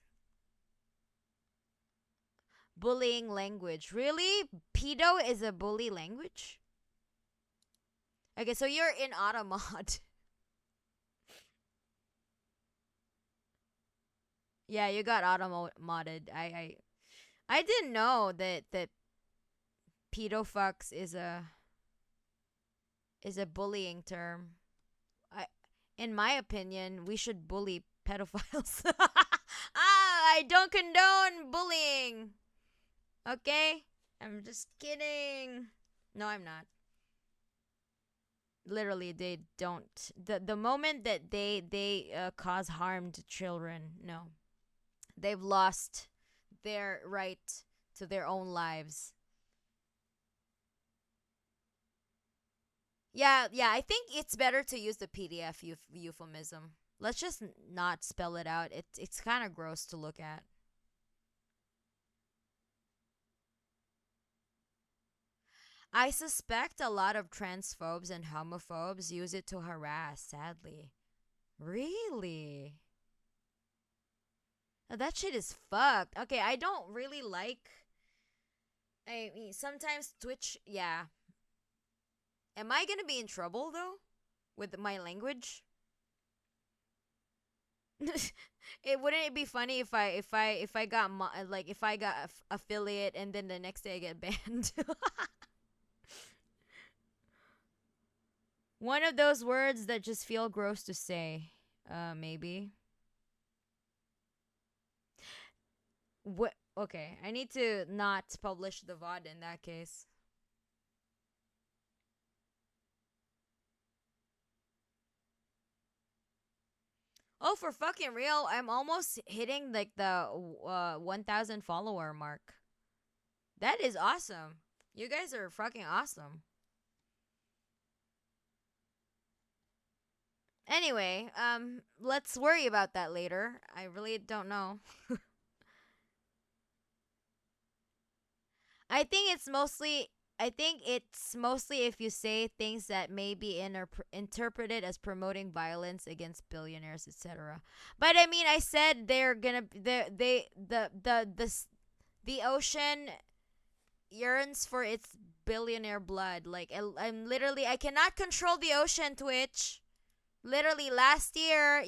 Bullying language. Really? Pedo is a bully language? Okay, so you're in automod. Yeah, you got auto-modded. I didn't know that pedo fucks is a bullying term. In my opinion, we should bully pedophiles. I don't condone bullying. Okay? I'm just kidding. No, I'm not. Literally, they don't. The moment that they cause harm to children, no. They've lost their right to their own lives. Yeah, I think it's better to use the PDF euphemism. Let's just not spell it out. It's kind of gross to look at. I suspect a lot of transphobes and homophobes use it to harass, sadly. Really? Oh, that shit is fucked. Okay, I don't really like. I mean, sometimes Twitch, yeah. Am I gonna be in trouble though with my language? Wouldn't it be funny if I got if I got affiliate and then the next day I get banned? One of those words that just feel gross to say. Maybe. What? Okay, I need to not publish the VOD in that case. Oh, for fucking real, I'm almost hitting like the 1,000 follower mark. That is awesome. You guys are fucking awesome. Anyway, let's worry about that later. I really don't know. I think it's mostly if you say things that may be interpreted as promoting violence against billionaires, etc. But I mean, I said they're gonna the ocean yearns for its billionaire blood. Like I cannot control the ocean, Twitch. Literally last year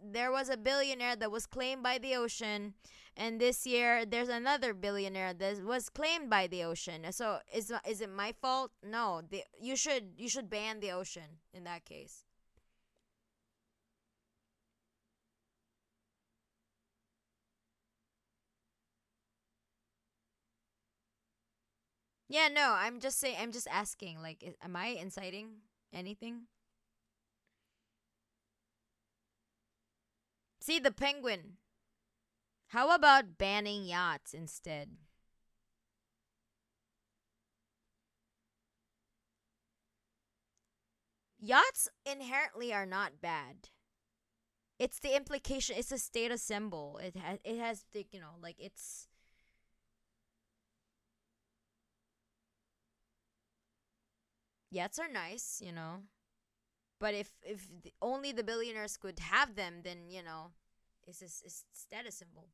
there was a billionaire that was claimed by the ocean, and this year there's another billionaire that was claimed by the ocean. So is it my fault? No. You should ban the ocean in that case. Yeah, no, I'm just asking, like, am I inciting anything? See, the penguin. How about banning yachts instead? Yachts inherently are not bad. It's the implication. It's a status symbol. It has the, like, it's yachts are nice, but if only the billionaires could have them, then it's a status symbol.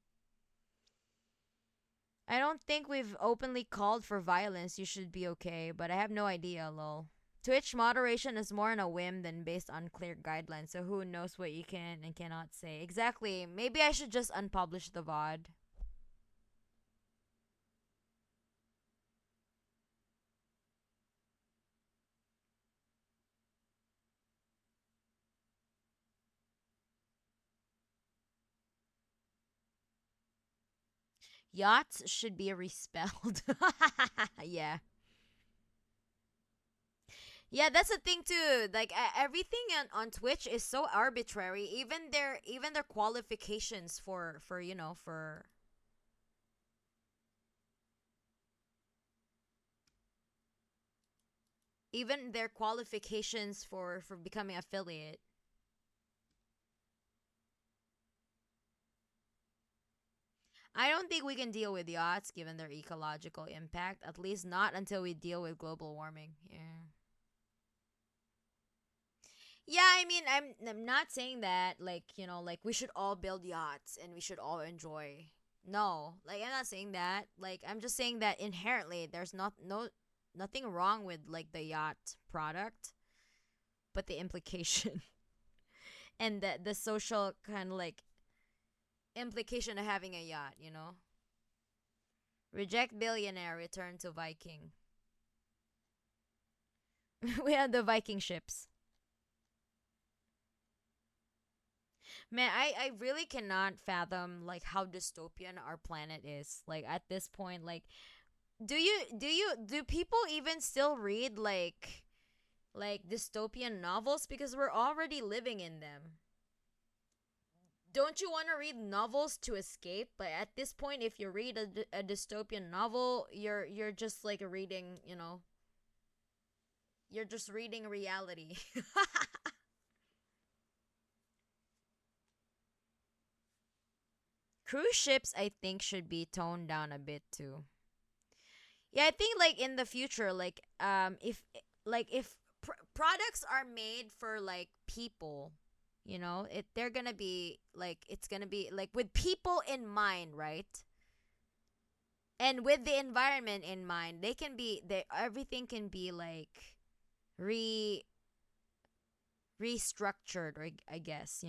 I don't think we've openly called for violence. You should be okay, but I have no idea, lol. Twitch moderation is more on a whim than based on clear guidelines, so who knows what you can and cannot say. Exactly. Maybe I should just unpublish the VOD. Yachts should be respelled. Yeah. Yeah, that's the thing too. Like everything on Twitch is so arbitrary. Even their qualifications for even their qualifications for becoming affiliate. I don't think we can deal with yachts given their ecological impact, at least not until we deal with global warming. Yeah. Yeah, I mean, I'm not saying that like, like we should all build yachts and we should all enjoy. No, like I'm not saying that. Like I'm just saying that inherently there's nothing wrong with like the yacht product, but the implication and the social kind of like implication of having a yacht. Reject billionaire, return to Viking. We have the Viking ships. Man, I really cannot fathom like how dystopian our planet is. Like at this point, like do people even still read like dystopian novels because we're already living in them? Don't you want to read novels to escape? But at this point, if you read a dystopian novel, you're just like reading, you're just reading reality. Cruise ships, I think, should be toned down a bit too. Yeah, I think like in the future, if products are made for like people, they're gonna be like it's gonna be like with people in mind, right? And with the environment in mind, everything can be like re restructured, or I guess,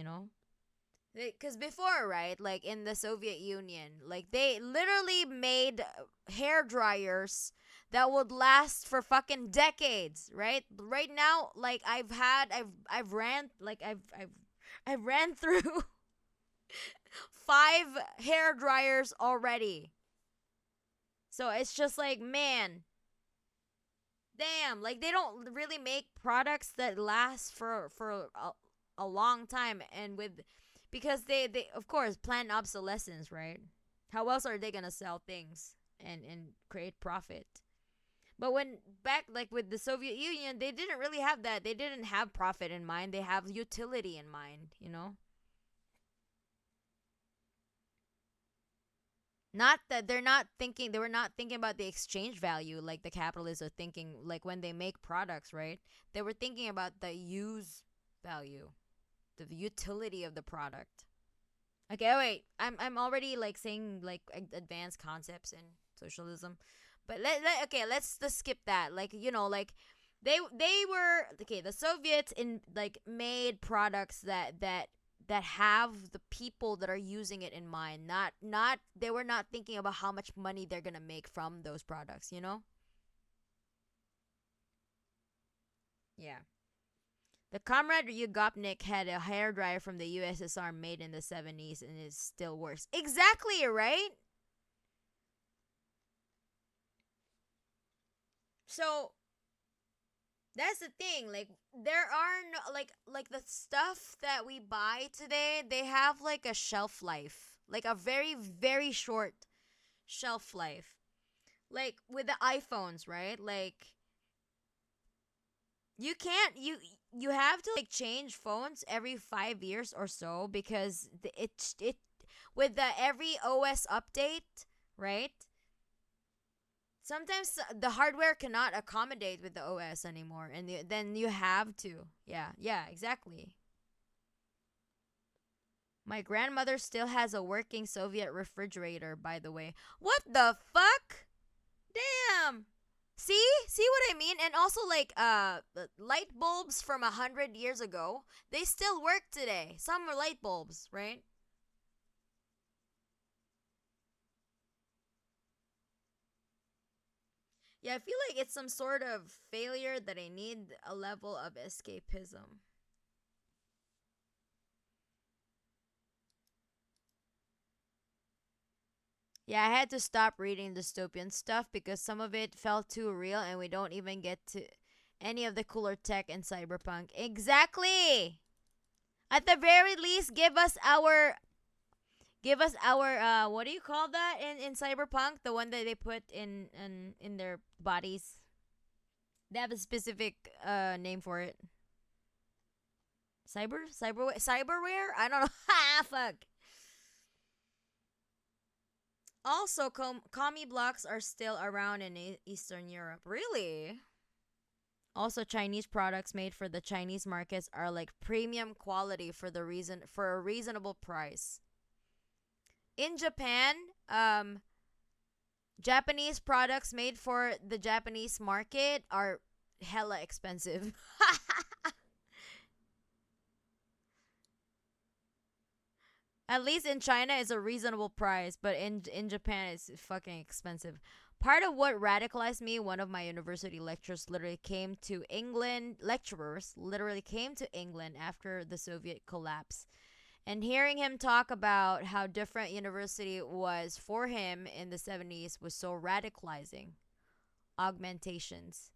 because before, right, like in the Soviet Union, like they literally made hair dryers that would last for fucking decades, right? Right now, like I've ran through five hair dryers already. So it's just like, man, damn, like they don't really make products that last for a long time, and with because they of course plan obsolescence, right? How else are they gonna sell things and create profit? But when back like with the Soviet Union, they didn't really have that. They didn't have profit in mind. They have utility in mind. Not that they were not thinking about the exchange value like the capitalists are thinking, like when they make products, right? They were thinking about the use value, the utility of the product. Okay, oh, wait. I'm already like saying like advanced concepts in socialism. But okay, let's skip that. Like, like they were okay, the Soviets in like made products that have the people that are using it in mind. Not they were not thinking about how much money they're going to make from those products. Yeah. The Comrade Yugopnik had a hairdryer from the USSR made in the 70s and it still works. Exactly, right? So, that's the thing. Like there are no like the stuff that we buy today, they have like a shelf life. Like a very very short shelf life. Like with the iPhones, right? Like you can't you have to like change phones every 5 years or so because it with the every OS update, right? Sometimes the hardware cannot accommodate with the OS anymore, and then you have to. Yeah, yeah, exactly. My grandmother still has a working Soviet refrigerator, by the way. What the fuck? Damn. See what I mean? And also like the light bulbs from 100 years ago, they still work today. Some are light bulbs, right? Yeah, I feel like it's some sort of failure that I need a level of escapism. Yeah, I had to stop reading dystopian stuff because some of it felt too real and we don't even get to any of the cooler tech in cyberpunk. Exactly. At the very least, give us our what do you call that in cyberpunk? The one that they put in their bodies. They have a specific name for it. Cyberware? I don't know. Ah, fuck. Also, commie blocks are still around in Eastern Europe. Really? Also, Chinese products made for the Chinese markets are like premium quality for a reasonable price. In Japan, Japanese products made for the Japanese market are hella expensive. At least in China, it's a reasonable price, but in Japan, it's fucking expensive. Part of what radicalized me, one of my university lecturers literally came to England after the Soviet collapse. And hearing him talk about how different university was for him in the 70s was so radicalizing. Augmentations.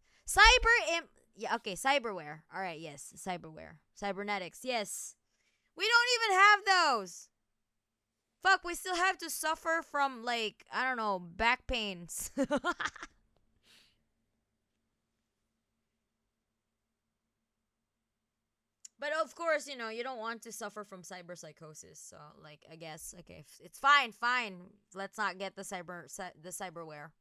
Yeah, okay, cyberware. All right, yes, cyberware. Cybernetics, yes. We don't even have those. Fuck, we still have to suffer from, like, I don't know, back pains. But of course, you don't want to suffer from cyber psychosis. So, like, I guess, okay, it's fine, fine. Let's not get the cyberware.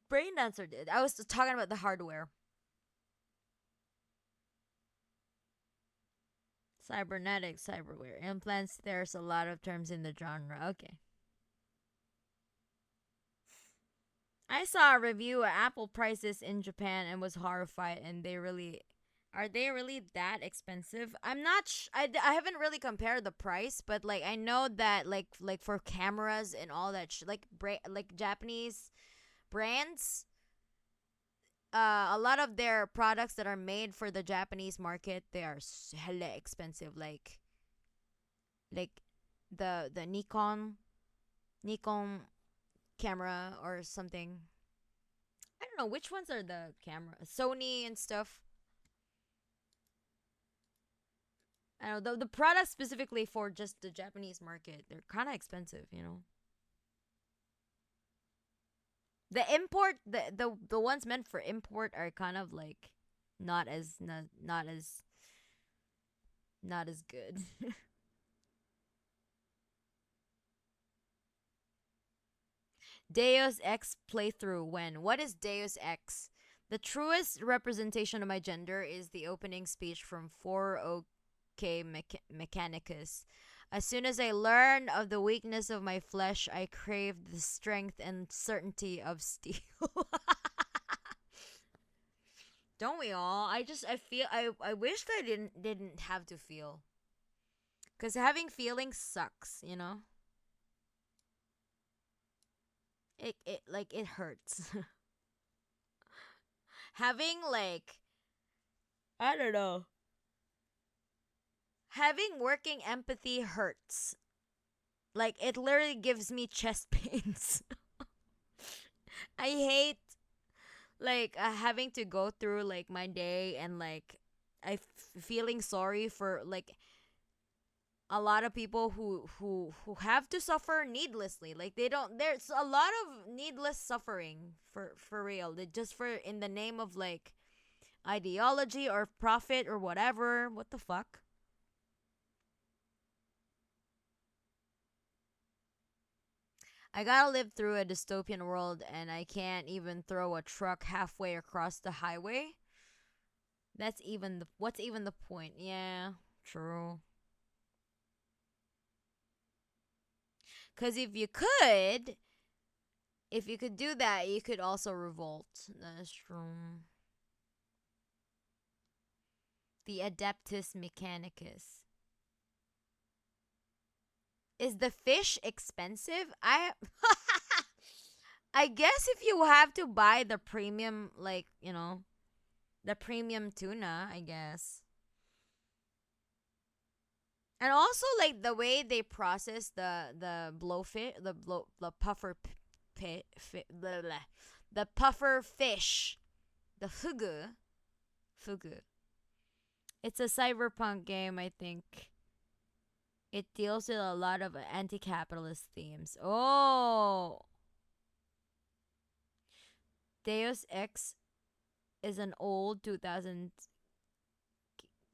Brain dancer did. I was talking about the hardware. Cybernetics, cyberware, implants. There's a lot of terms in the genre. Okay. I saw a review of Apple prices in Japan and was horrified. And are they really that expensive? I'm not. I haven't really compared the price, but like I know that like for cameras and all that, like Japanese brands, a lot of their products that are made for the Japanese market, they are hella expensive. Like the Nikon camera or something. I don't know which ones are the camera. Sony and stuff. I don't know the products specifically for just the Japanese market. They're kind of expensive. The ones meant for import are kind of like not as good. Deus Ex playthrough when? What is Deus Ex? The truest representation of my gender is the opening speech from 4OK Mechanicus. As soon as I learn of the weakness of my flesh, I crave the strength and certainty of steel. Don't we all? I wish I didn't have to feel. Cause having feelings sucks. It hurts. Having like I don't know. Having working empathy hurts. Like it literally gives me chest pains. I hate like having to go through like my day and like feeling sorry for like a lot of people who have to suffer needlessly. Like they don't. There's a lot of needless suffering for real. They just for in the name of like ideology or profit or whatever. What the fuck? I gotta live through a dystopian world and I can't even throw a truck halfway across the highway. That's even the what's even the point? Yeah, true. Cause if you could do that, you could also revolt. That's true. The Adeptus Mechanicus. Is the fish expensive? I guess if you have to buy the premium, like, the premium tuna, I guess. And also like the way they process the blowfish, the puffer blah, blah, the puffer fish, the fugu. It's a cyberpunk game, I think. It deals with a lot of anti-capitalist themes. Oh, Deus Ex is an old 2000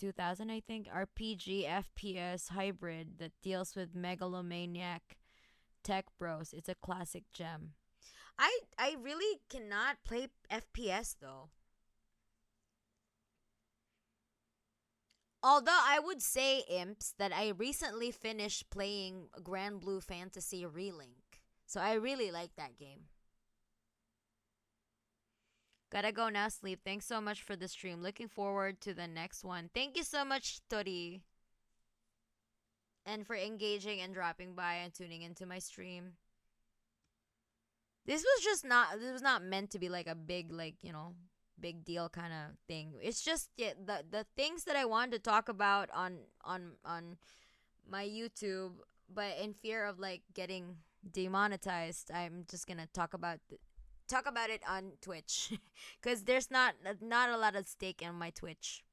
I think RPG FPS hybrid that deals with megalomaniac tech bros. It's a classic gem. I really cannot play FPS though. Although I would say, imps, that I recently finished playing Grand Blue Fantasy Relink. So I really like that game. Gotta go now, sleep. Thanks so much for the stream. Looking forward to the next one. Thank you so much, Tori. And for engaging and dropping by and tuning into my stream. This was not meant to be like a big, like, big deal kind of thing. It's just the things that I wanted to talk about on my YouTube, but in fear of like getting demonetized, I'm just gonna talk about it on Twitch, because there's not a lot of stake in my Twitch.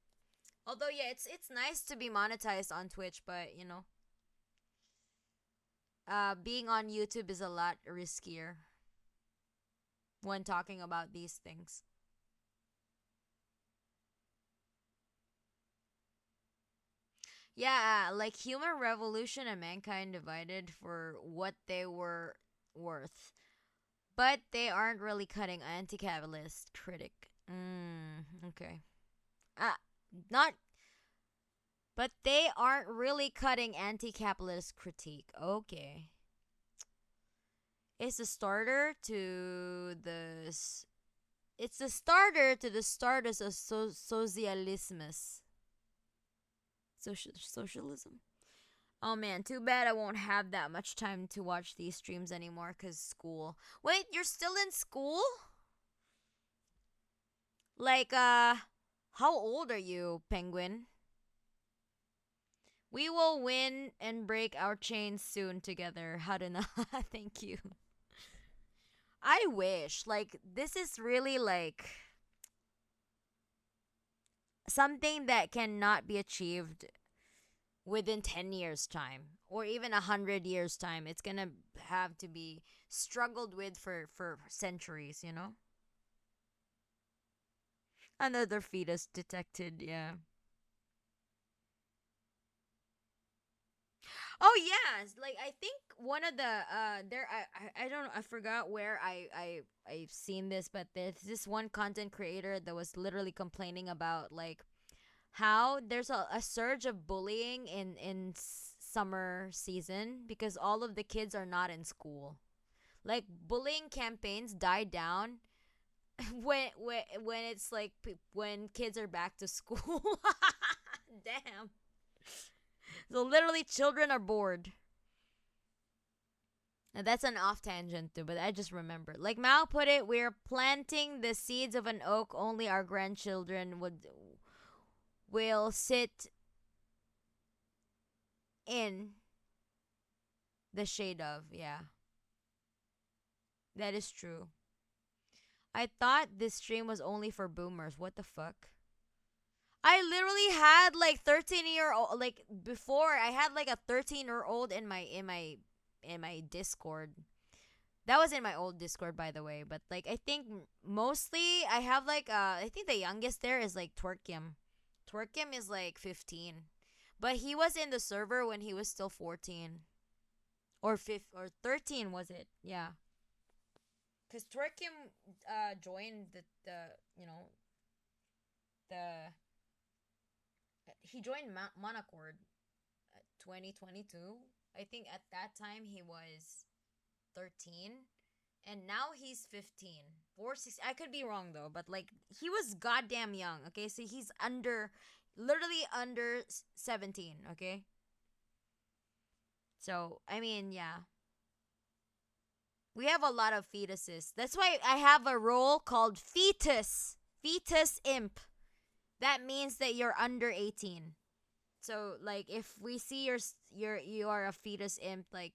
Although yeah, it's nice to be monetized on Twitch, but being on YouTube is a lot riskier when talking about these things. Yeah, like human revolution and mankind divided for what they were worth. But they aren't really cutting anti-capitalist critic. Okay. Ah, not. But they aren't really cutting anti-capitalist critique. Okay. It's the starter to the. It's the starter to the starters of socialismus. Socialism. Oh man, too bad I won't have that much time to watch these streams anymore because school. Wait, you're still in school? Like, how old are you, Penguin? We will win and break our chains soon together. Haruna. Thank you. I wish. Like, this is really like something that cannot be achieved within 10 years time or even 100 years time. It's gonna have to be struggled with for centuries. Another fetus detected. Yeah. Oh yeah, like I think one of the there I don't know, I forgot where I've seen this, but there's this one content creator that was literally complaining about like how there's a surge of bullying in summer season because all of the kids are not in school. Like bullying campaigns die down when it's like when kids are back to school. Damn. So literally children are bored. And that's an off tangent too, but I just remember. Like Mao put it, we're planting the seeds of an oak only our grandchildren will sit in the shade of. Yeah. That is true. I thought this stream was only for boomers. What the fuck? I literally had like 13-year-old, like before I had like a 13-year-old in my Discord. That was in my old Discord, by the way. But like, I think mostly I have like I think the youngest there is like Twerkim. Twerkim is like 15, but he was in the server when he was still 14 or 5 or 13 was it? Yeah, because Twerkim joined the the he joined Monocord 2022. I think at that time he was 13 and now he's 15 or 6. I could be wrong though, but like he was goddamn young. Okay, so he's literally under 17. Okay, so I mean, yeah, we have a lot of fetuses. That's why I have a role called fetus imp. That means that you're under 18. So like if we see you are a fetus imp, like,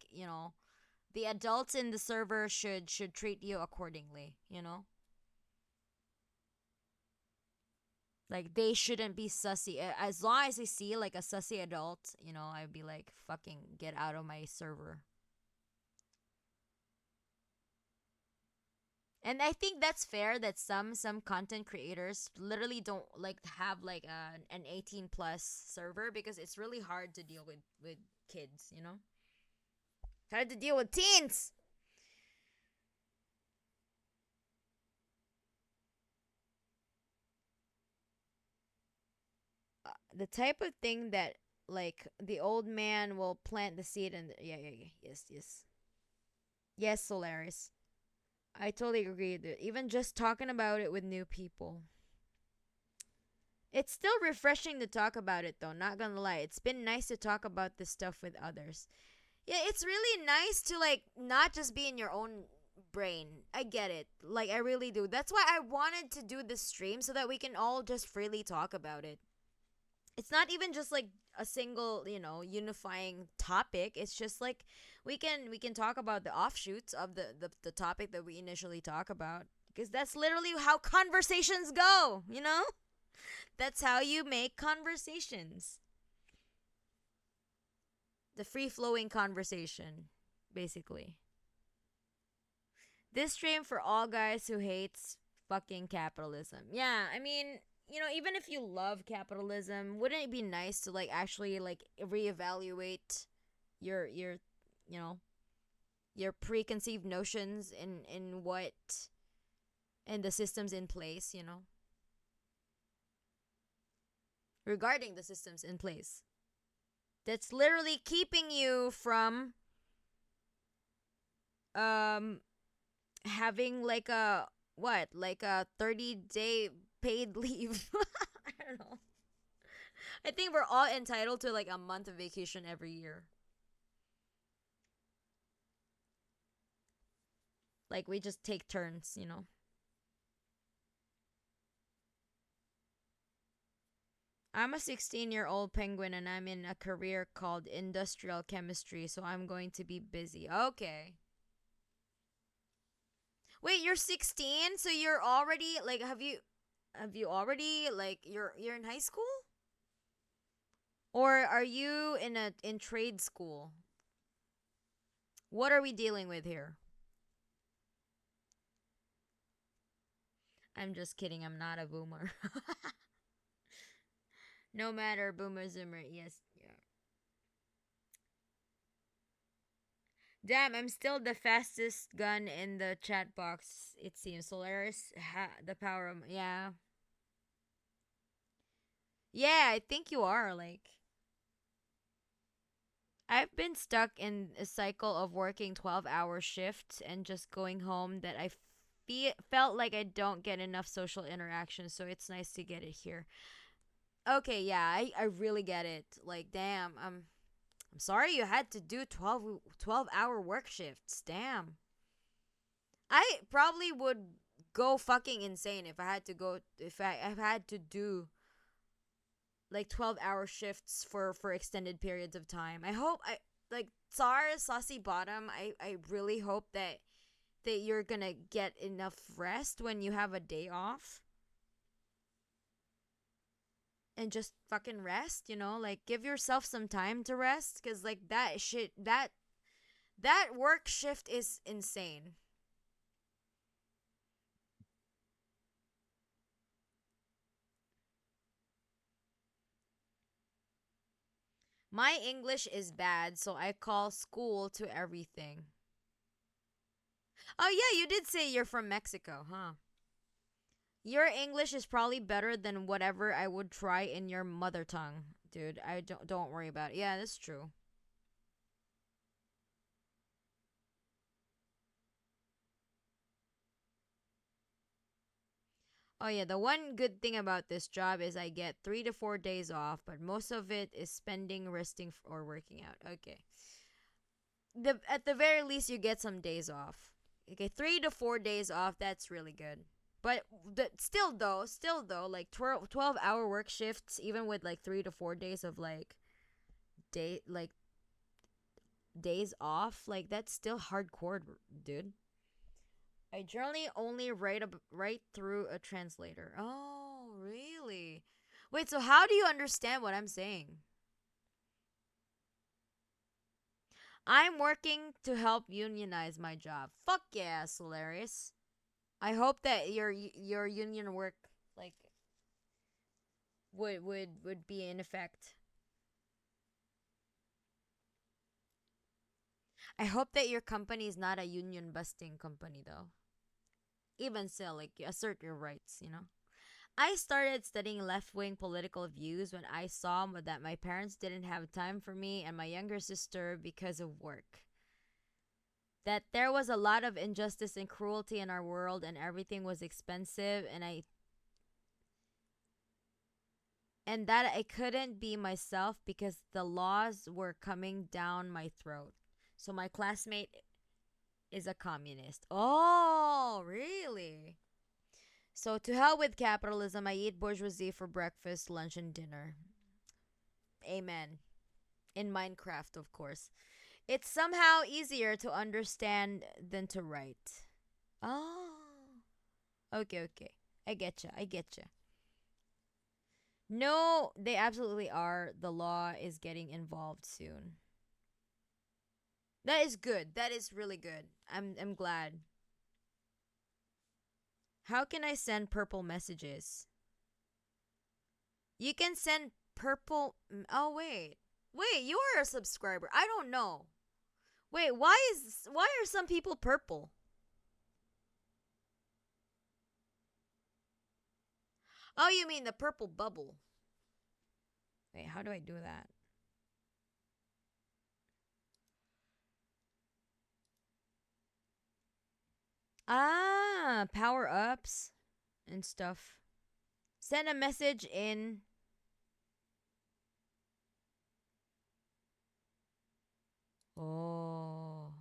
the adults in the server should treat you accordingly, Like they shouldn't be sussy. As long as I see like a sussy adult, I'd be like, fucking get out of my server. And I think that's fair that some content creators literally don't like have like an 18 plus server because it's really hard to deal with kids. Hard to deal with teens. The type of thing that like the old man will plant the seed and yeah, yes, Solaris. I totally agree with it. Even just talking about it with new people. It's still refreshing to talk about it though, not gonna lie. It's been nice to talk about this stuff with others. Yeah, it's really nice to like not just be in your own brain. I get it. Like I really do. That's why I wanted to do this stream so that we can all just freely talk about it. It's not even just like a single, unifying topic. It's just like we can talk about the offshoots of the topic that we initially talk about because that's literally how conversations go. That's how you make conversations. The free flowing conversation, basically. This stream for all guys who hates fucking capitalism. Yeah, I mean, even if you love capitalism, wouldn't it be nice to like actually like reevaluate your you know your preconceived notions in what and the systems in place, regarding the systems in place. That's literally keeping you from having like a what? Like a 30-day paid leave. I don't know. I think we're all entitled to like a month of vacation every year. Like we just take turns. I'm a 16-year-old penguin and I'm in a career called industrial chemistry, so I'm going to be busy. Okay. Wait, you're 16, so you're already like have you already like you're in high school? Or are you in trade school? What are we dealing with here? I'm just kidding. I'm not a boomer. No matter boomer zoomer. Yes. Yeah. Damn, I'm still the fastest gun in the chat box. It seems Solaris the power of yeah. Yeah, I think you are like I've been stuck in a cycle of working 12-hour shifts and just going home that I felt like I don't get enough social interaction, so it's nice to get it here. Okay, yeah, I really get it. Like, damn, I'm sorry you had to do 12-hour work shifts. Damn. I probably would go fucking insane if I had to do like 12-hour shifts for extended periods of time. I hope I like Tsar Saucy Bottom. I really hope that you're gonna get enough rest when you have a day off. and just fucking rest, like give yourself some time to rest cuz like that work shift is insane. My English is bad, so I call school to everything. Oh yeah, you did say you're from Mexico, huh? Your English is probably better than whatever I would try in your mother tongue, dude. I don't worry about it. Yeah, that's true. Oh yeah, the one good thing about this job is I get 3 to 4 days off, but most of it is spending resting or working out. Okay, the at the very least you get some days off. Okay, 3 to 4 days off. That's really good. But still though, like 12 hour work shifts, even with like 3 to 4 days of day days off, like that's still hardcore, dude. I generally only write through a translator. Oh, really? Wait, so how do you understand what I'm saying? I'm working to help unionize my job. Fuck yeah, Solaris. I hope that your union work like would be in effect. I hope that your company is not a union busting company though. Even still, like assert your rights. I started studying left wing political views when I saw that my parents didn't have time for me and my younger sister because of work. That there was a lot of injustice and cruelty in our world and everything was expensive and that I couldn't be myself because the laws were coming down my throat. So my classmate is a communist. Oh, really? So to hell with capitalism, I eat bourgeoisie for breakfast, lunch, and dinner. Amen. In Minecraft, of course. It's somehow easier to understand than to write. Oh. Okay, okay. I get you. No, they absolutely are. The law is getting involved soon. That is good. That is really good. I'm glad. How can I send purple messages? You can send purple. Oh wait, wait. You are a subscriber. I don't know. Wait, why are some people purple? Oh, you mean the purple bubble? Wait, how do I do that? Ah, power ups and stuff. Send a message in. Oh,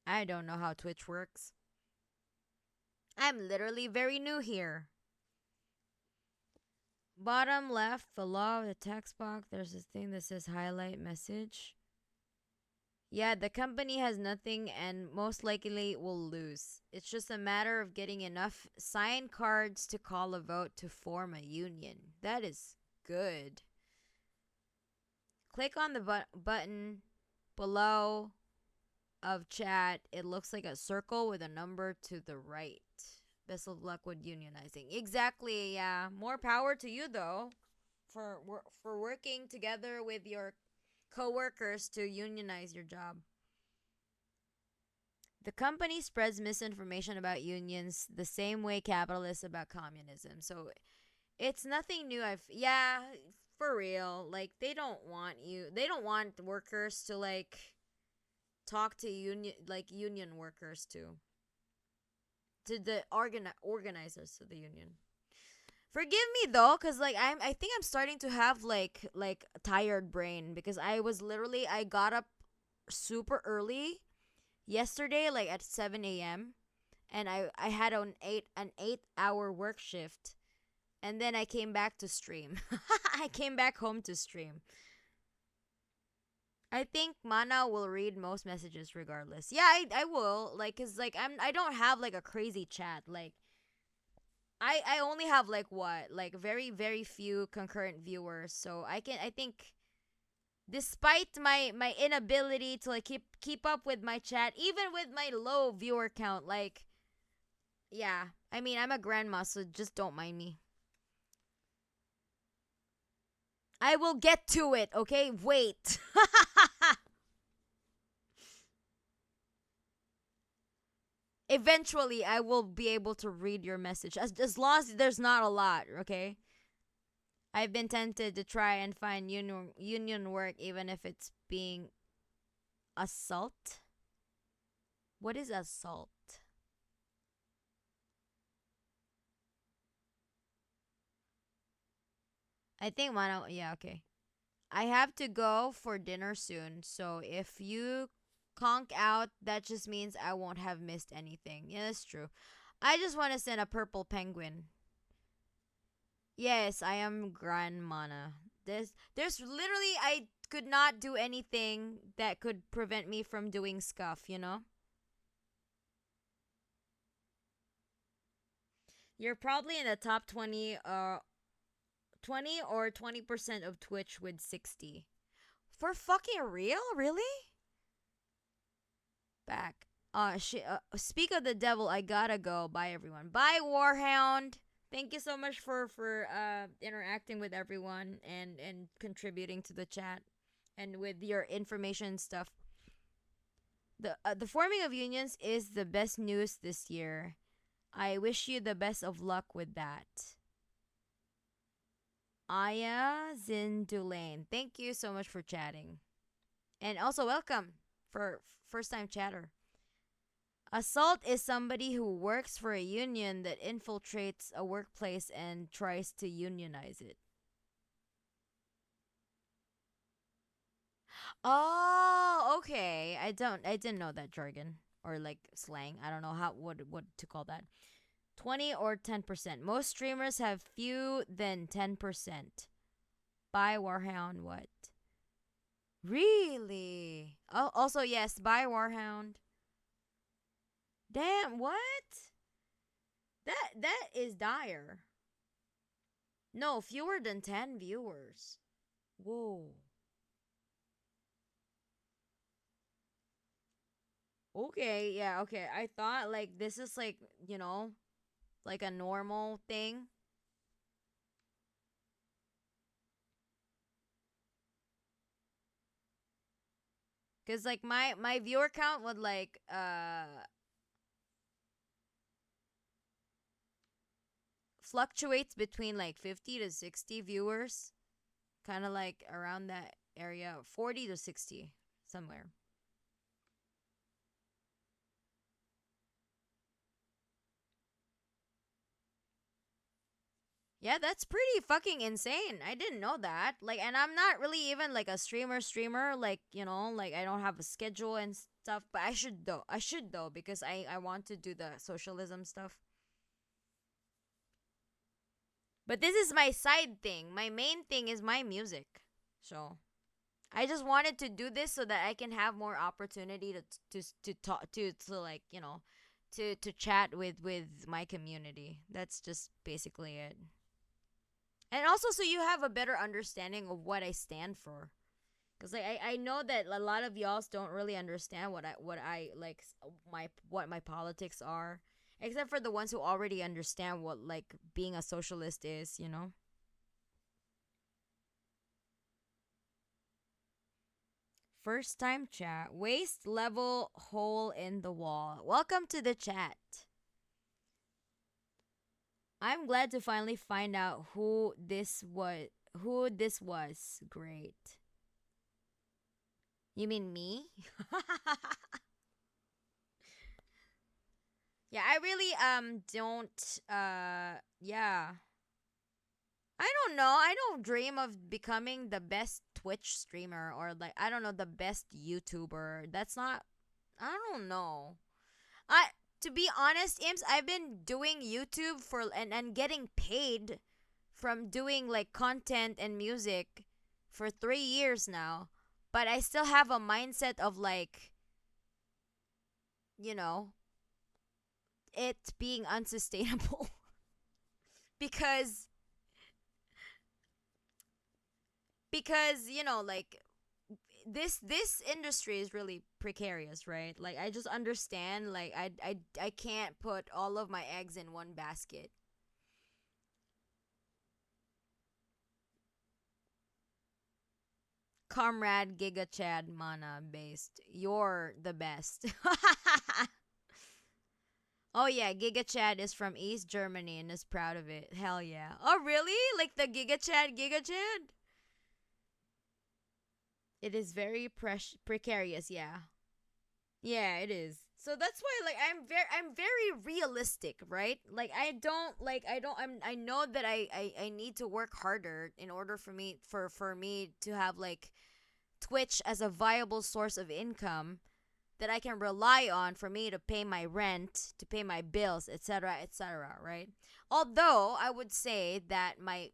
I don't know how Twitch works. I'm literally very new here. Bottom left, below the text box, there's this thing that says highlight message. Yeah, the company has nothing and most likely will lose. It's just a matter of getting enough signed cards to call a vote to form a union. That is good. Click on the button below of chat. It looks like a circle with a number to the right. Best of luck with unionizing. Exactly, yeah. More power to you though for working together with your coworkers to unionize your job. The company spreads misinformation about unions the same way capitalists about communism. So it's nothing new. Yeah, for real. Like they don't want workers to like talk to union workers too. To the organizers of the union. Forgive me though, cause like I think I'm starting to have like a tired brain because I got up super early yesterday, like at 7 a.m. and I had an 8 hour work shift, and then I came back to stream. I came back home to stream. I think Mana will read most messages regardless. Yeah, I will, like, cause like I don't have like a crazy chat. Like I only have like what? Like very very few concurrent viewers. So I think despite my inability to like keep up with my chat, even with my low viewer count, like yeah. I mean, I'm a grandma, so just don't mind me. I will get to it, okay? Wait. Eventually, I will be able to read your message. As long as there's not a lot, okay? I've been tempted to try and find union work even if it's being assault. What is assault? I think Mano, yeah, okay. I have to go for dinner soon, so if you conk out, that just means I won't have missed anything. Yeah, that's true. I just want to send a purple penguin. Yes, I am grandmana. There's literally I could not do anything that could prevent me from doing scuff, you know? You're probably in the top 20 or 20% of Twitch with 60. For fucking real? Really? Back. Speak of the devil, I gotta go. Bye everyone. Bye Warhound. Thank you so much for interacting with everyone and contributing to the chat and with your information stuff. The forming of unions is the best news this year. I wish you the best of luck with that. Aya Zindulain. Thank you so much for chatting. And also welcome for first time chatter. Assault is somebody who works for a union that infiltrates a workplace and tries to unionize it. Oh, okay. I didn't know that jargon or like slang. I don't know what to call that. 20 or 10%. Most streamers have few than 10%. Buy Warhound what? Really? Oh, also yes, buy Warhound. Damn, what? That is dire. No, fewer than 10 viewers. Whoa. Okay, yeah, okay. I thought like this is like, like a normal thing. Cause like my viewer count would like fluctuates between like 50 to 60 viewers, kind of like around that area, 40 to 60 somewhere. Yeah, that's pretty fucking insane. I didn't know that. Like, and I'm not really even like a streamer, like, like I don't have a schedule and stuff, but I should though. I should though because I want to do the socialism stuff. But this is my side thing. My main thing is my music. So, I just wanted to do this so that I can have more opportunity to talk to like, to chat with my community. That's just basically it. And also so you have a better understanding of what I stand for. Cuz like I know that a lot of y'all don't really understand what I like what my politics are, except for the ones who already understand what like being a socialist is, you know? First time chat. Waist level hole in the wall. Welcome to the chat. I'm glad to finally find out who this was. Who this was. Great. You mean me? Yeah, I really don't yeah. I don't know. I don't dream of becoming the best Twitch streamer or like I don't know the best YouTuber. That's not I don't know. I to be honest, Imps, I've been doing YouTube for and getting paid from doing like content and music for 3 years now. But I still have a mindset of like, you know, it being unsustainable. because like this industry is really precarious, right? Like I just understand, like I can't put all of my eggs in one basket. Comrade Giga Chad Mana based. You're the best. Oh yeah, Giga Chad is from East Germany and is proud of it. Hell yeah. Oh really? Like the Giga Chad Giga Chad? It is very precarious, yeah. Yeah, it is. So that's why like I'm very realistic, right? Like I know that I need to work harder in order for me to have like Twitch as a viable source of income that I can rely on for me to pay my rent, to pay my bills, etc., right? Although I would say that my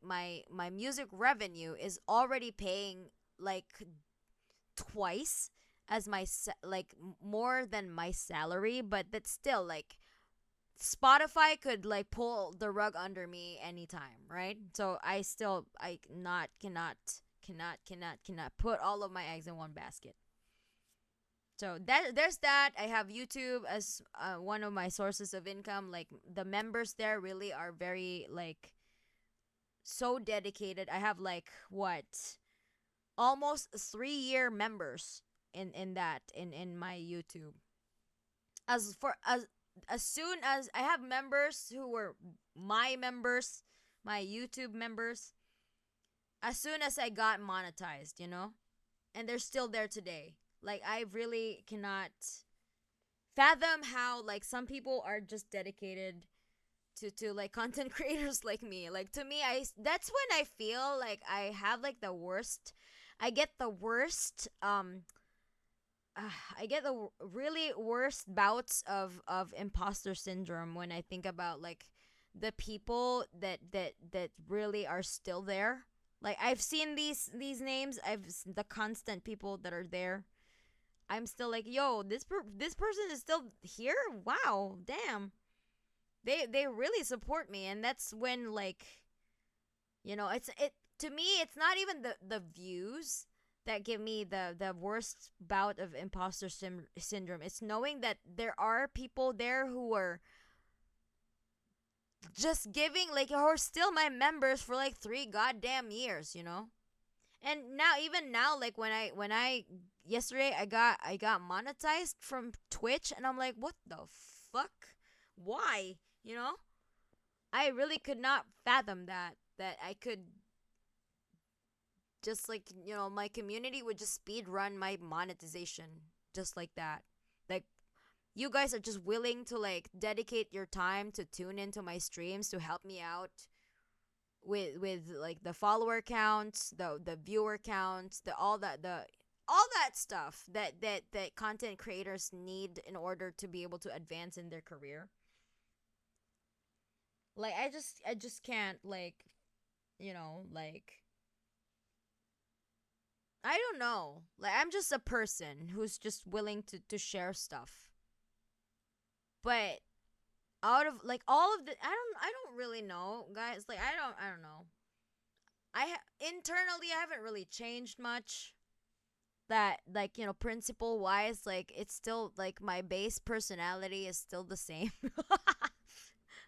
music revenue is already paying like twice as like more than my salary, but that's still like Spotify could like pull the rug under me anytime, right? So I not cannot put all of my eggs in one basket. So there's that. I have YouTube as one of my sources of income. Like the members there really are very like so dedicated. I have like what almost 3 year members in my YouTube. As soon as I have members who were my members, my YouTube members, as soon as I got monetized, and they're still there today. Like I really cannot fathom how like some people are just dedicated to like content creators like me. Like to me, I that's when I feel like I have like the worst. I get the worst I get the really worst bouts of imposter syndrome when I think about like the people that really are still there. Like I've seen these names. The constant people that are there. I'm still like, yo, this person is still here. Wow, damn. They really support me, and that's when like, it to me. It's not even the views that give me the worst bout of imposter syndrome. It's knowing that there are people there who are just giving like who are still my members for like 3 goddamn years. And now even now like when I yesterday I got monetized from Twitch, and I'm like, what the fuck? Why? You know? I really could not fathom that I could just like, my community would just speed run my monetization just like that. Like you guys are just willing to like dedicate your time to tune into my streams to help me out with like the follower counts, the viewer counts, the all that stuff that content creators need in order to be able to advance in their career. Like I just can't like, like I don't know. Like I'm just a person who's just willing to share stuff. But out of like all of the I don't really know, guys. Like I don't know. Internally I haven't really changed much. That like, principle wise, like it's still like my base personality is still the same.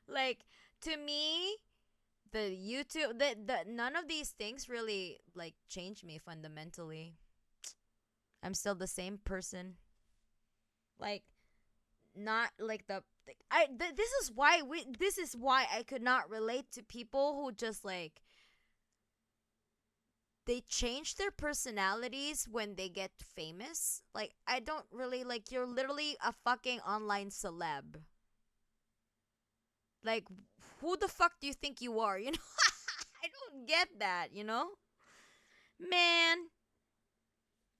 Like to me, the YouTube the none of these things really like change me fundamentally. I'm still the same person. Like not like this is why I could not relate to people who just like they change their personalities when they get famous. Like I don't really like, you're literally a fucking online celeb. Like who the fuck do you think you are? I don't get that. Man,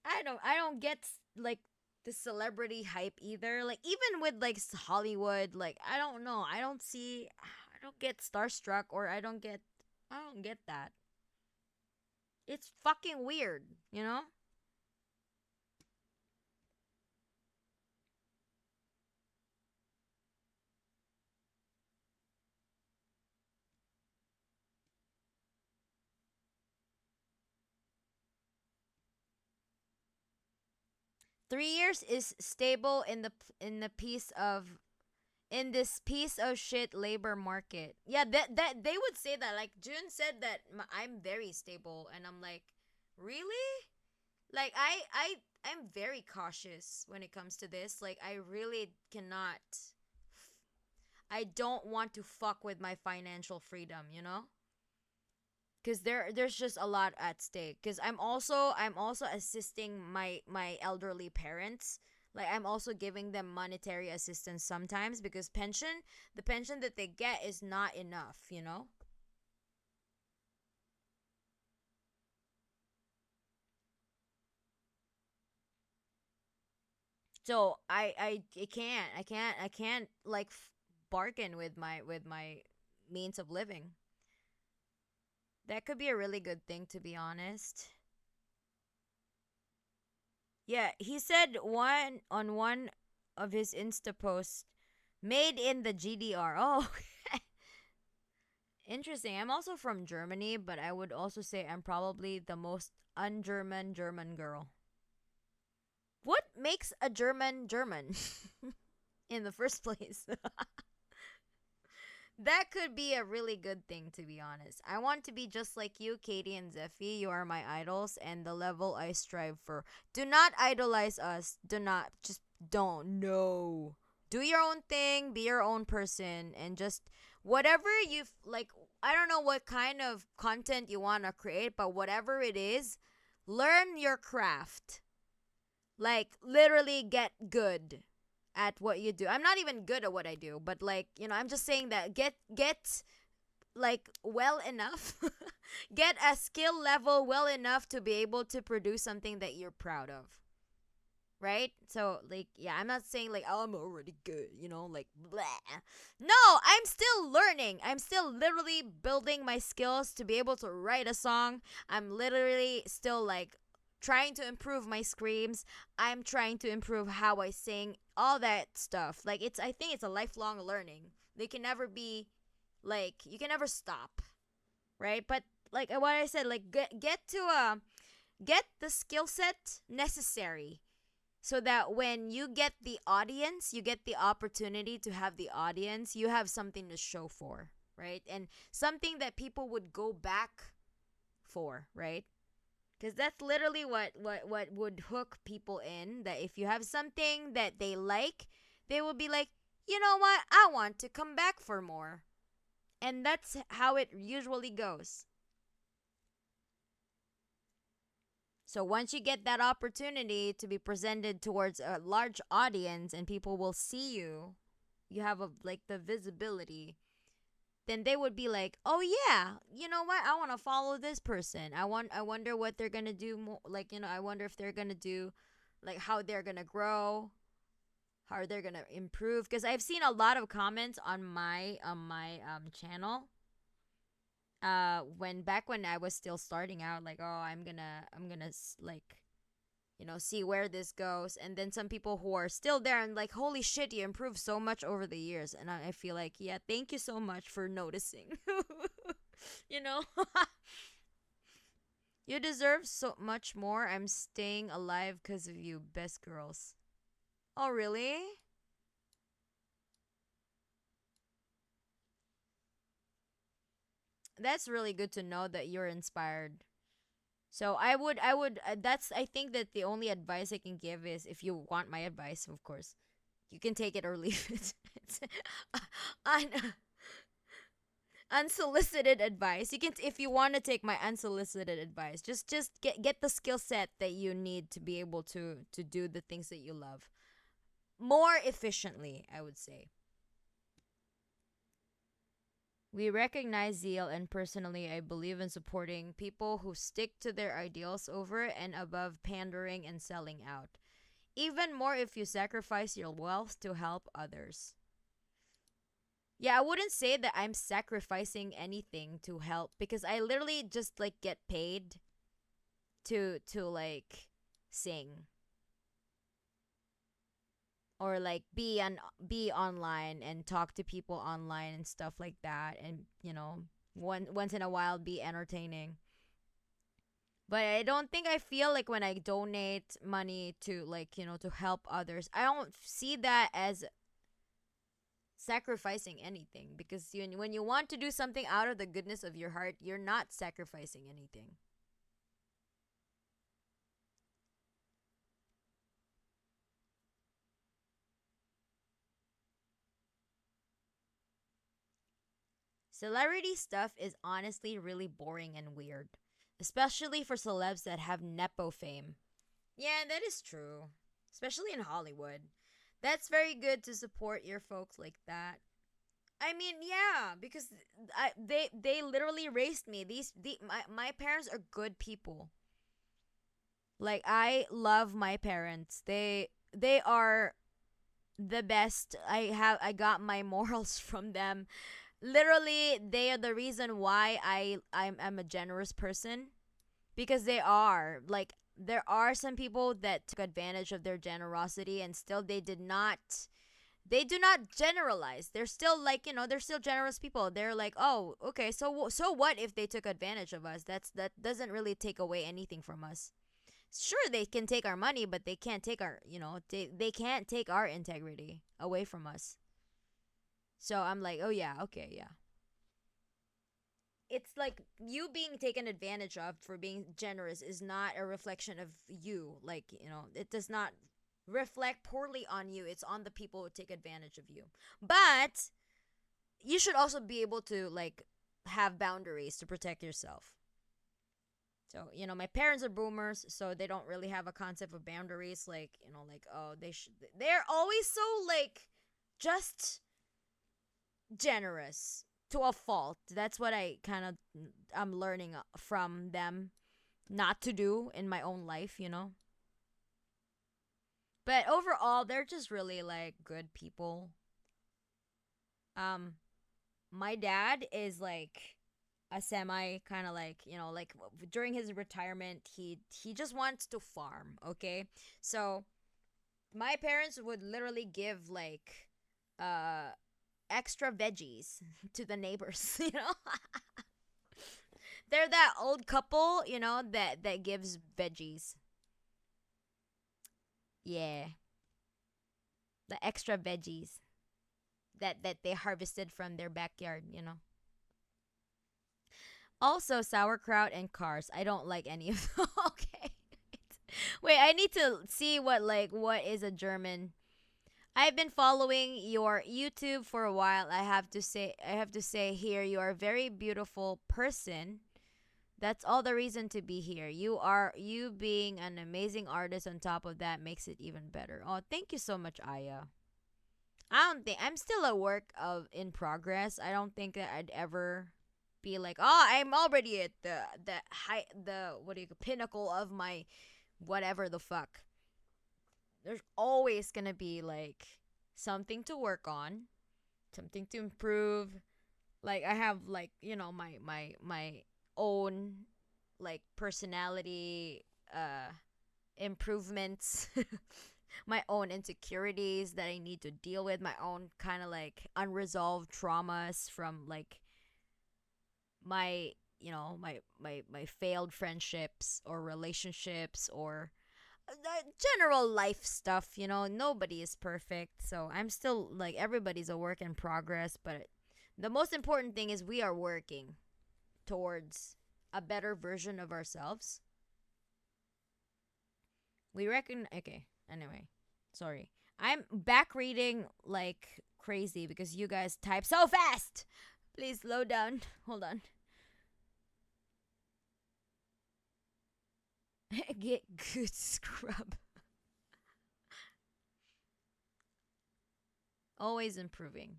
I don't get like the celebrity hype either. Like even with like Hollywood, like I don't know. I don't get starstruck, or I don't get that. It's fucking weird. 3 years is stable in the piece of in this piece of shit labor market. Yeah, that they would say that. Like June said that I'm very stable, and I'm like, really? Like I'm very cautious when it comes to this. Like I really cannot. I don't want to fuck with my financial freedom, you know? Cuz there's just a lot at stake, cuz I'm also assisting my elderly parents. Like I'm also giving them monetary assistance sometimes because the pension that they get is not enough, you know? So I can't like bargain with my means of living. That could be a really good thing, to be honest. Yeah, he said one of his Insta posts, made in the GDR. Oh, interesting. I'm also from Germany, but I would also say I'm probably the most un-German German girl. What makes a German German in the first place? That could be a really good thing, to be honest. I want to be just like you, Katie and Zephy. You are my idols and the level I strive for. Do not idolize us. Do not. Just don't. No. Do your own thing. Be your own person. And just whatever you like. I don't know what kind of content you want to create, but whatever it is, learn your craft. Like, literally get good at what you do. I'm not even good at what I do, but like, I'm just saying that get like well enough, get a skill level well enough to be able to produce something that you're proud of. Right? So like, yeah, I'm not saying like, oh, I'm already good, like blah. No, I'm still learning. I'm still literally building my skills to be able to write a song. I'm literally still like trying to improve my screams. I'm trying to improve how I sing, all that stuff. Like I think it's a lifelong learning. They can never be like, you can never stop, right? But like what I said, like get the skill set necessary so that when you get the audience, you get the opportunity to have the audience, you have something to show for, right? And something that people would go back for, right? Because that's literally what would hook people in. That if you have something that they like, they will be like, you know what? I want to come back for more. And that's how it usually goes. So once you get that opportunity to be presented towards a large audience and people will see you, you have like the visibility, then they would be like, "Oh yeah, you know what? I want to follow this person. I wonder what they're going to do like, I wonder if they're going to do like how they're going to grow, how they're going to improve because I've seen a lot of comments on my channel when I was still starting out, like, oh, I'm gonna like, see where this goes. And then some people who are still there and like, holy shit, you improved so much over the years. And I feel like, yeah, thank you so much for noticing. you know You deserve so much more. I'm staying alive because of you, best girls. Oh, really? That's really good to know that you're inspired. So that's, I think that the only advice I can give is, if you want my advice, of course, you can take it or leave it. It's un- unsolicited advice. You can, if you want to take my unsolicited advice, just get the skill set that you need to be able to do the things that you love more efficiently, I would say. We recognize zeal, and personally, I believe in supporting people who stick to their ideals over and above pandering and selling out. Even more if you sacrifice your wealth to help others. Yeah, I wouldn't say that I'm sacrificing anything to help because I literally just like get paid to like sing or like be online and talk to people online and stuff like that, and once in a while be entertaining. But I don't think I feel like when I donate money to, like, to help others, I don't see that as sacrificing anything, because when you want to do something out of the goodness of your heart, you're not sacrificing anything. Celebrity stuff is honestly really boring and weird, especially for celebs that have Nepo fame. Yeah, that is true. Especially in Hollywood. That's very good to support your folks like that. I mean, yeah, because they literally raised me. My parents are good people. Like, I love my parents. They are the best. I got my morals from them. Literally, they are the reason why I'm a generous person, because they are, like, there are some people that took advantage of their generosity, and still they do not generalize. They're still, like, they're still generous people. They're like, oh, okay, so what if they took advantage of us? That doesn't really take away anything from us. Sure, they can take our money, but they can't take our, they can't take our integrity away from us. So I'm like, oh yeah, okay, yeah. It's like you being taken advantage of for being generous is not a reflection of you. Like, it does not reflect poorly on you. It's on the people who take advantage of you. But you should also be able to, like, have boundaries to protect yourself. So, my parents are boomers, so they don't really have a concept of boundaries. Like, like, oh, they're always so, like, just generous to a fault. That's what I'm learning from them not to do in my own life. But overall, they're just really, like, good people. Um my dad is like a semi kind of, like, like, during his retirement, he just wants to farm, okay? So my parents would literally give, like, uh extra veggies to the neighbors. They're that old couple, that gives veggies. Yeah, the extra veggies that they harvested from their backyard. Also, sauerkraut and cars. I don't like any of them. Okay. Wait, I need to see what is a German. I've been following your YouTube for a while. I have to say here, you are a very beautiful person. That's all the reason to be here. You being an amazing artist on top of that makes it even better. Oh, thank you so much, Aya. I don't think I'm still a work of in progress. I don't think that I'd ever be like, oh, I'm already at the high the what do you pinnacle of my whatever the fuck. There's always gonna be, like, something to work on, something to improve. Like, I have, like, my own, like, personality improvements. My own insecurities that I need to deal with, my own kind of, like, unresolved traumas from, like, my my failed friendships or relationships, or general life stuff. Nobody is perfect, so I'm still, like, everybody's a work in progress, but the most important thing is we are working towards a better version of ourselves. We reckon, okay, anyway, sorry, I'm back reading like crazy because you guys type so fast. Please slow down. Hold on. Get good scrub. Always improving.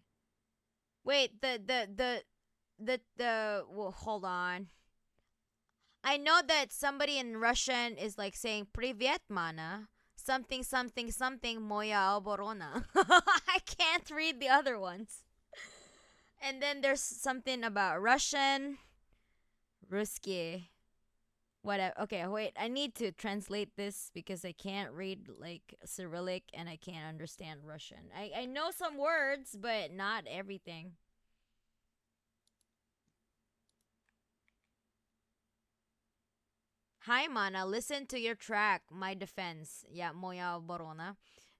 Wait, well, hold on. I know that somebody in Russian is, like, saying "Privyet, mana." Something, something, something, moya oborona. I can't read the other ones. And then there's something about Russian, Ruski, whatever. Okay, wait. I need to translate this because I can't read, like, Cyrillic, and I can't understand Russian. I know some words, but not everything. Hi, Mana. Listen to your track, My Defense. Yeah, Moja Borona.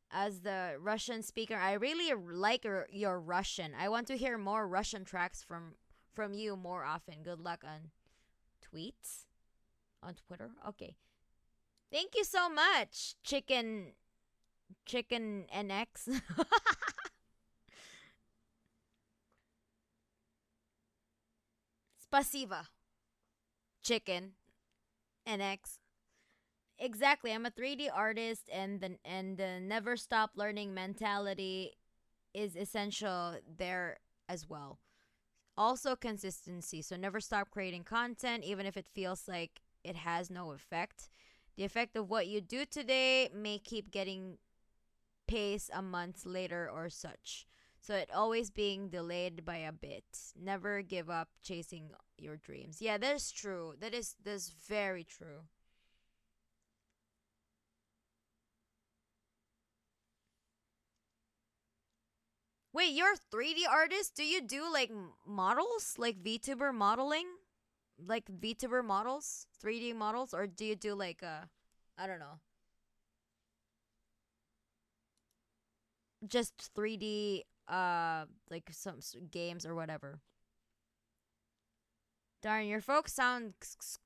As the Russian speaker, I really like your Russian. I want to hear more Russian tracks from you more often. Good luck on tweets on Twitter. Okay. Thank you so much, Chicken NX. Spasiba, Chicken NX. Exactly. I'm a 3D artist, and the never stop learning mentality is essential there as well. Also consistency. So never stop creating content even if it feels like it has no effect. The effect of what you do today may keep getting pace a month later or such. So it always being delayed by a bit. Never give up chasing your dreams. Yeah, that is true. That's very true. Wait, you're a 3D artist? Do you do like models? Like VTuber modeling? Like VTuber models? 3D models? Or do you do like I don't know, just 3D like some games or whatever? Darn, your folks sound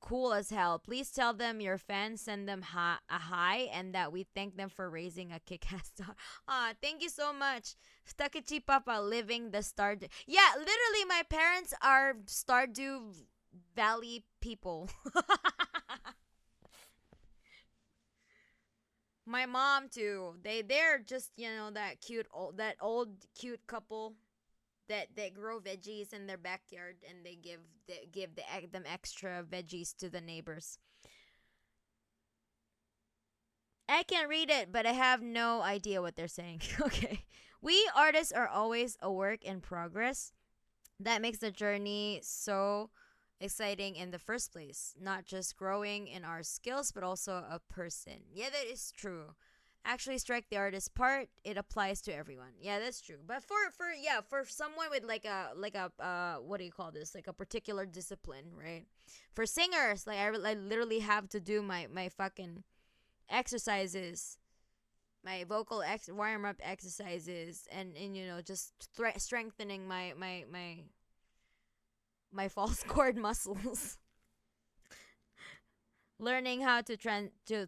cool as hell. Please tell them your fans send them a hi and that we thank them for raising a kick-ass dog. Ah, thank you so much. Takechi Papa living the Stardew. Yeah, literally my parents are Stardew Valley people. My mom too. They're just, that old cute couple that grow veggies in their backyard, and they give them extra veggies to the neighbors. I can read it, but I have no idea what they're saying. Okay. We artists are always a work in progress. That makes the journey so exciting in the first place. Not just growing in our skills, but also a person. Yeah, that is true. Actually, strike the artist part. It applies to everyone. Yeah, that's true. But for someone with like a what do you call this? Like a particular discipline, right? For singers, like I literally have to do my fucking exercises, my vocal warm up exercises, and just strengthening my false cord muscles. Learning how to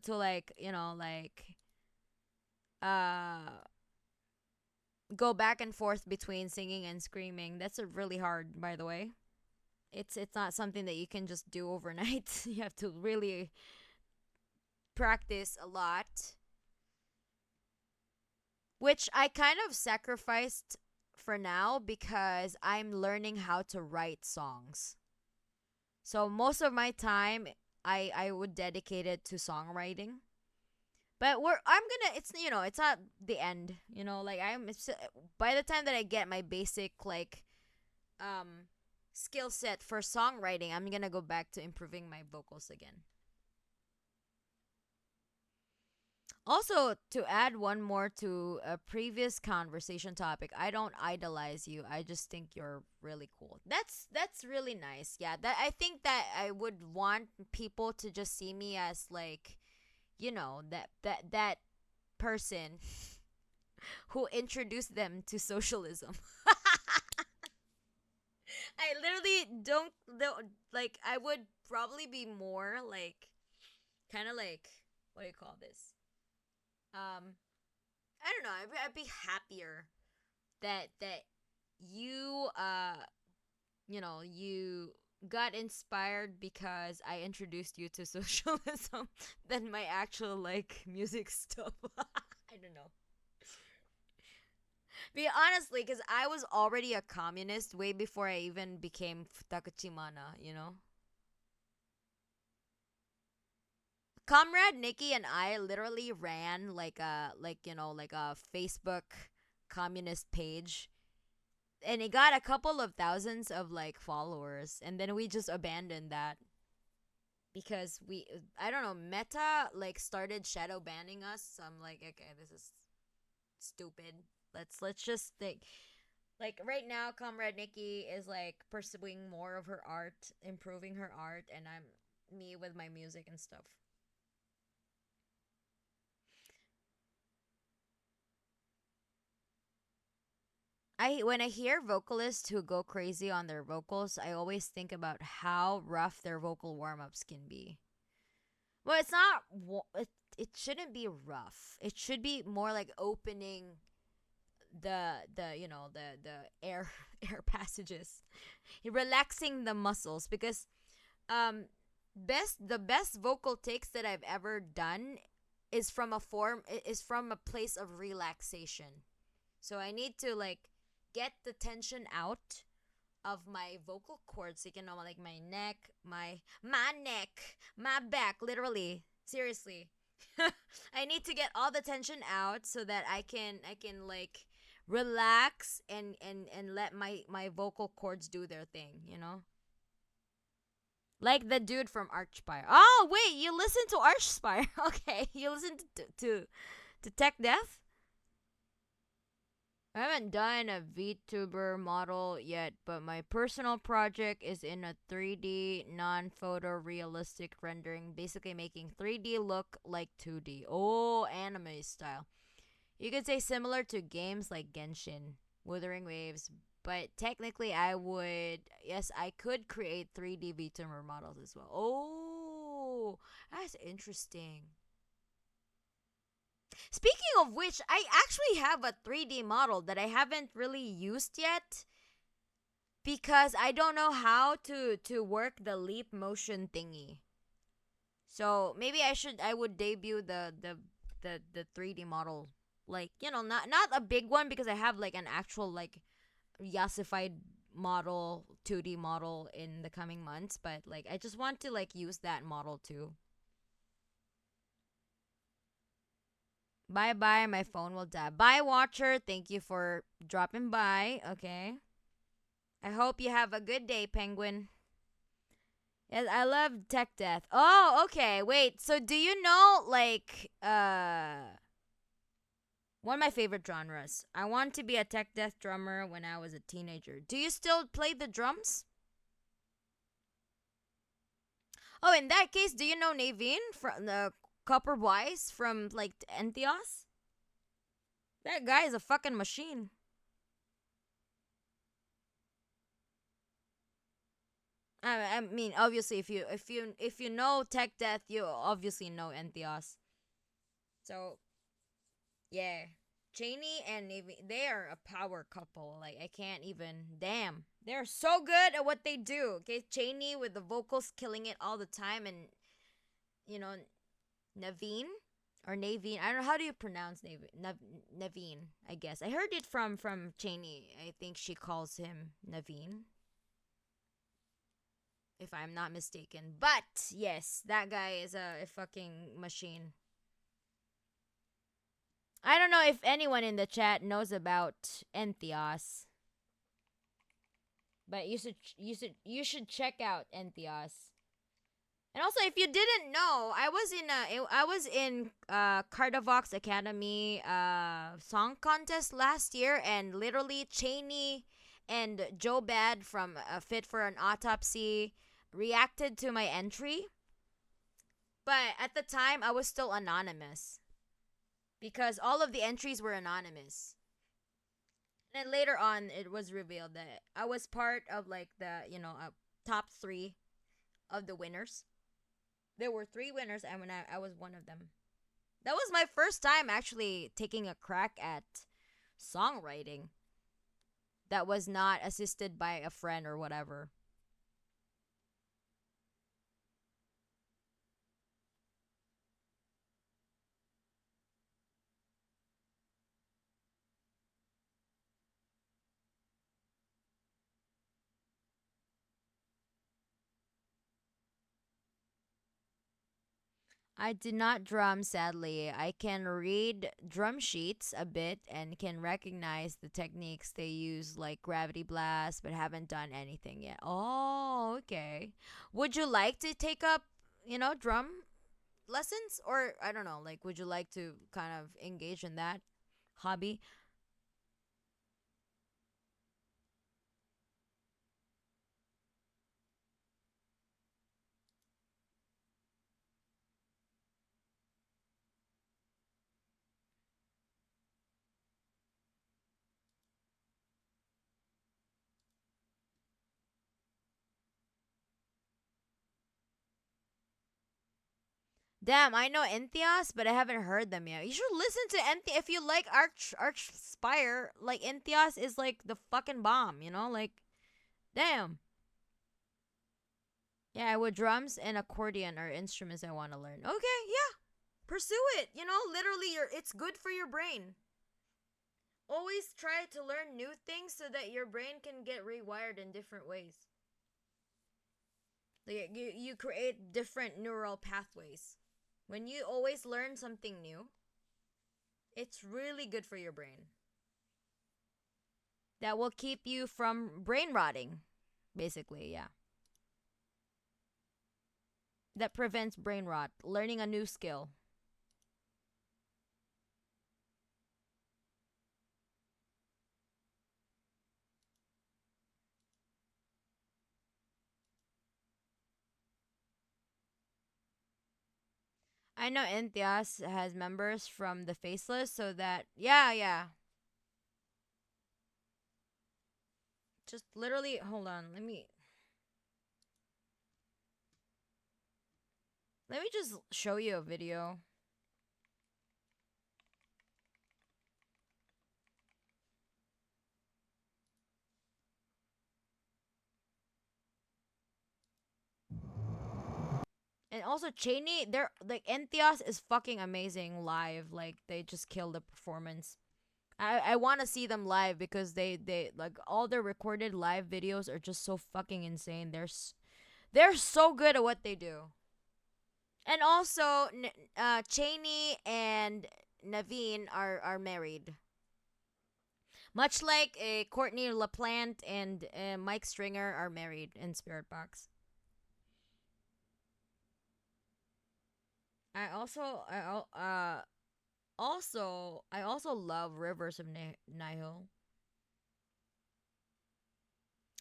like uh go back and forth between singing and screaming. That's a really hard, by the way. It's not something that you can just do overnight. You have to really practice a lot, which I kind of sacrificed for now because I'm learning how to write songs. So most of my time I would dedicate it to songwriting. But I'm gonna it's it's not the end, like by the time that I get my basic like um skill set for songwriting, I'm gonna go back to improving my vocals again. Also, to add one more to a previous conversation topic, I don't idolize you. I just think you're really cool. That's really nice. Yeah, that I think that I would want people to just see me as like, that person who introduced them to socialism. I literally don't like. I would probably be more like, kind of like, what do you call this? Um, I don't know. I'd be happier that you you got inspired because I introduced you to socialism than my actual like music stuff. I don't know. Be honestly, because I was already a communist way before I even became Takachimana, Comrade Nikki and I literally ran like a Facebook communist page, and it got a couple of thousands of like followers, and then we just abandoned that because I don't know, Meta like started shadow banning us. So I'm like, okay, this is stupid. Let's just think. Like right now, Comrade Nikki is like pursuing more of her art, improving her art, and I'm me with my music and stuff. When I hear vocalists who go crazy on their vocals, I always think about how rough their vocal warm-ups can be. Well, it's not it shouldn't be rough. It should be more like opening the the air air passages, relaxing the muscles, because um the best vocal takes that I've ever done is from a place of relaxation. So I need to like get the tension out of my vocal cords, like, like my neck, my neck, my back, literally, seriously. I need to get all the tension out so that I can like relax and let my vocal cords do their thing. Like the dude from Archspire. Oh wait, you listen to Archspire? Okay, you listen to Tech Death. I haven't done a VTuber model yet, but my personal project is in a 3D non-photorealistic rendering, basically making 3D look like 2D. Oh, anime style. You could say similar to games like Genshin, Wuthering Waves, but technically yes, I could create 3D VTuber models as well. Oh, that's interesting. Speaking of which, I actually have a 3D model that I haven't really used yet because I don't know how to work the leap motion thingy. So maybe I would debut the 3D model, like, not a big one, because I have like an actual like yassified model 2D model in the coming months, but like I just want to like use that model too. Bye bye, my phone will die. Bye, Watcher. Thank you for dropping by. Okay. I hope you have a good day, Penguin. Yes, I love tech death. Oh, okay. Wait. So do you know like one of my favorite genres? I want to be a tech death drummer when I was a teenager. Do you still play the drums? Oh, in that case, do you know Naveen from the Copper Boys from like Entheos? That guy is a fucking machine. I mean, obviously, if you know Tech Death, you obviously know Entheos. So yeah, Cheney and Navy, they are a power couple. Like I can't even. Damn, they're so good at what they do. Okay, Cheney with the vocals killing it all the time, and you know Naveen or Naveen. I don't know, how do you pronounce Naveen. I guess I heard it from Cheney. I think she calls him Naveen, if I'm not mistaken. But yes, that guy is a fucking machine. I don't know if anyone in the chat knows about Entheos, but you should check out Entheos. And also, if you didn't know, I was in Cardavox Academy song contest last year, and literally Cheney and Joe Bad from Fit for an Autopsy reacted to my entry. But at the time, I was still anonymous because all of the entries were anonymous. And then later on, it was revealed that I was part of like the top 3 of the winners. There were 3 winners, and when I was one of them. That was my first time actually taking a crack at songwriting that was not assisted by a friend or whatever. I did not drum, sadly. I can read drum sheets a bit and can recognize the techniques they use, like gravity blast, but haven't done anything yet. Oh, okay. Would you like to take up, drum lessons? Or, I don't know, like, would you like to kind of engage in that hobby? Damn, I know Entheos, but I haven't heard them yet. You should listen to Entheos if you like Arch Spire. Like Entheos is like the fucking bomb, you know? Like, damn. Yeah, with drums and accordion are instruments I want to learn. Okay, yeah. Pursue it. You know, literally it's good for your brain. Always try to learn new things so that your brain can get rewired in different ways. Like you create different neural pathways. When you always learn something new, it's really good for your brain. That will keep you from brain rotting, basically, yeah. That prevents brain rot, learning a new skill. I know Enthias has members from the Faceless, so that, yeah, yeah. Just literally, hold on, let me just show you a video. And also Cheney, they're like Enthias is fucking amazing live. Like they just killed the performance. I want to see them live because they like all their recorded live videos are just so fucking insane. They're so good at what they do. And also Cheney and Naveen are married. Much like Courtney LaPlante and Mike Stringer are married in Spirit Box. I also I also love Rivers of Nihil.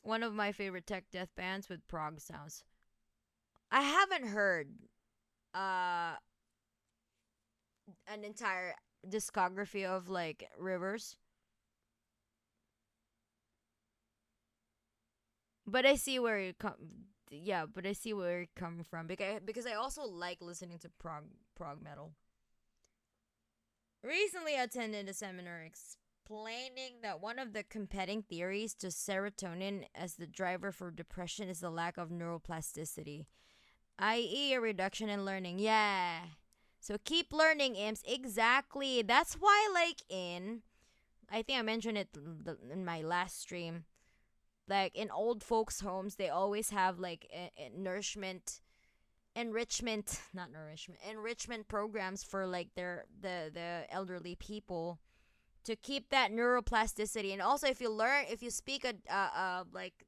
One of my favorite tech death bands with prog sounds. I haven't heard uh an entire discography of like Rivers, but I see where you come. Yeah, but I see where you're coming from because I also like listening to prog metal. Recently attended a seminar explaining that one of the competing theories to serotonin as the driver for depression is the lack of neuroplasticity, i.e., a reduction in learning. Yeah. So keep learning, imps. Exactly. That's why, like, I think I mentioned it in my last stream. Like, in old folks' homes, they always have, like, enrichment programs for, like, the elderly people to keep that neuroplasticity. And also, if you speak like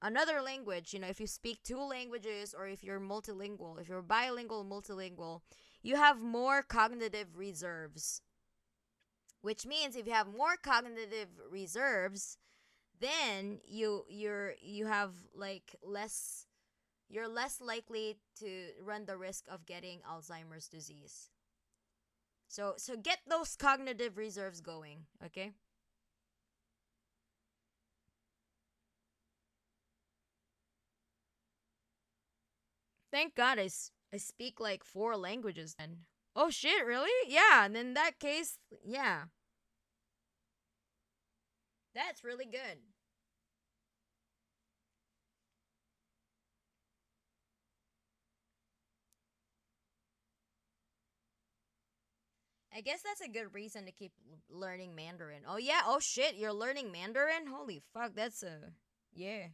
another language, you know, if you speak two languages or if you're multilingual, if you're bilingual, multilingual, you have more cognitive reserves. Which means if you have more cognitive reserves, then you have like less you're less likely to run the risk of getting Alzheimer's disease. So get those cognitive reserves going, okay? Thank God I speak like four languages then. Oh shit, really? Yeah, and in that case, yeah. That's really good. I guess that's a good reason to keep learning Mandarin. Oh yeah, oh shit, you're learning Mandarin? Holy fuck, that's a yeah.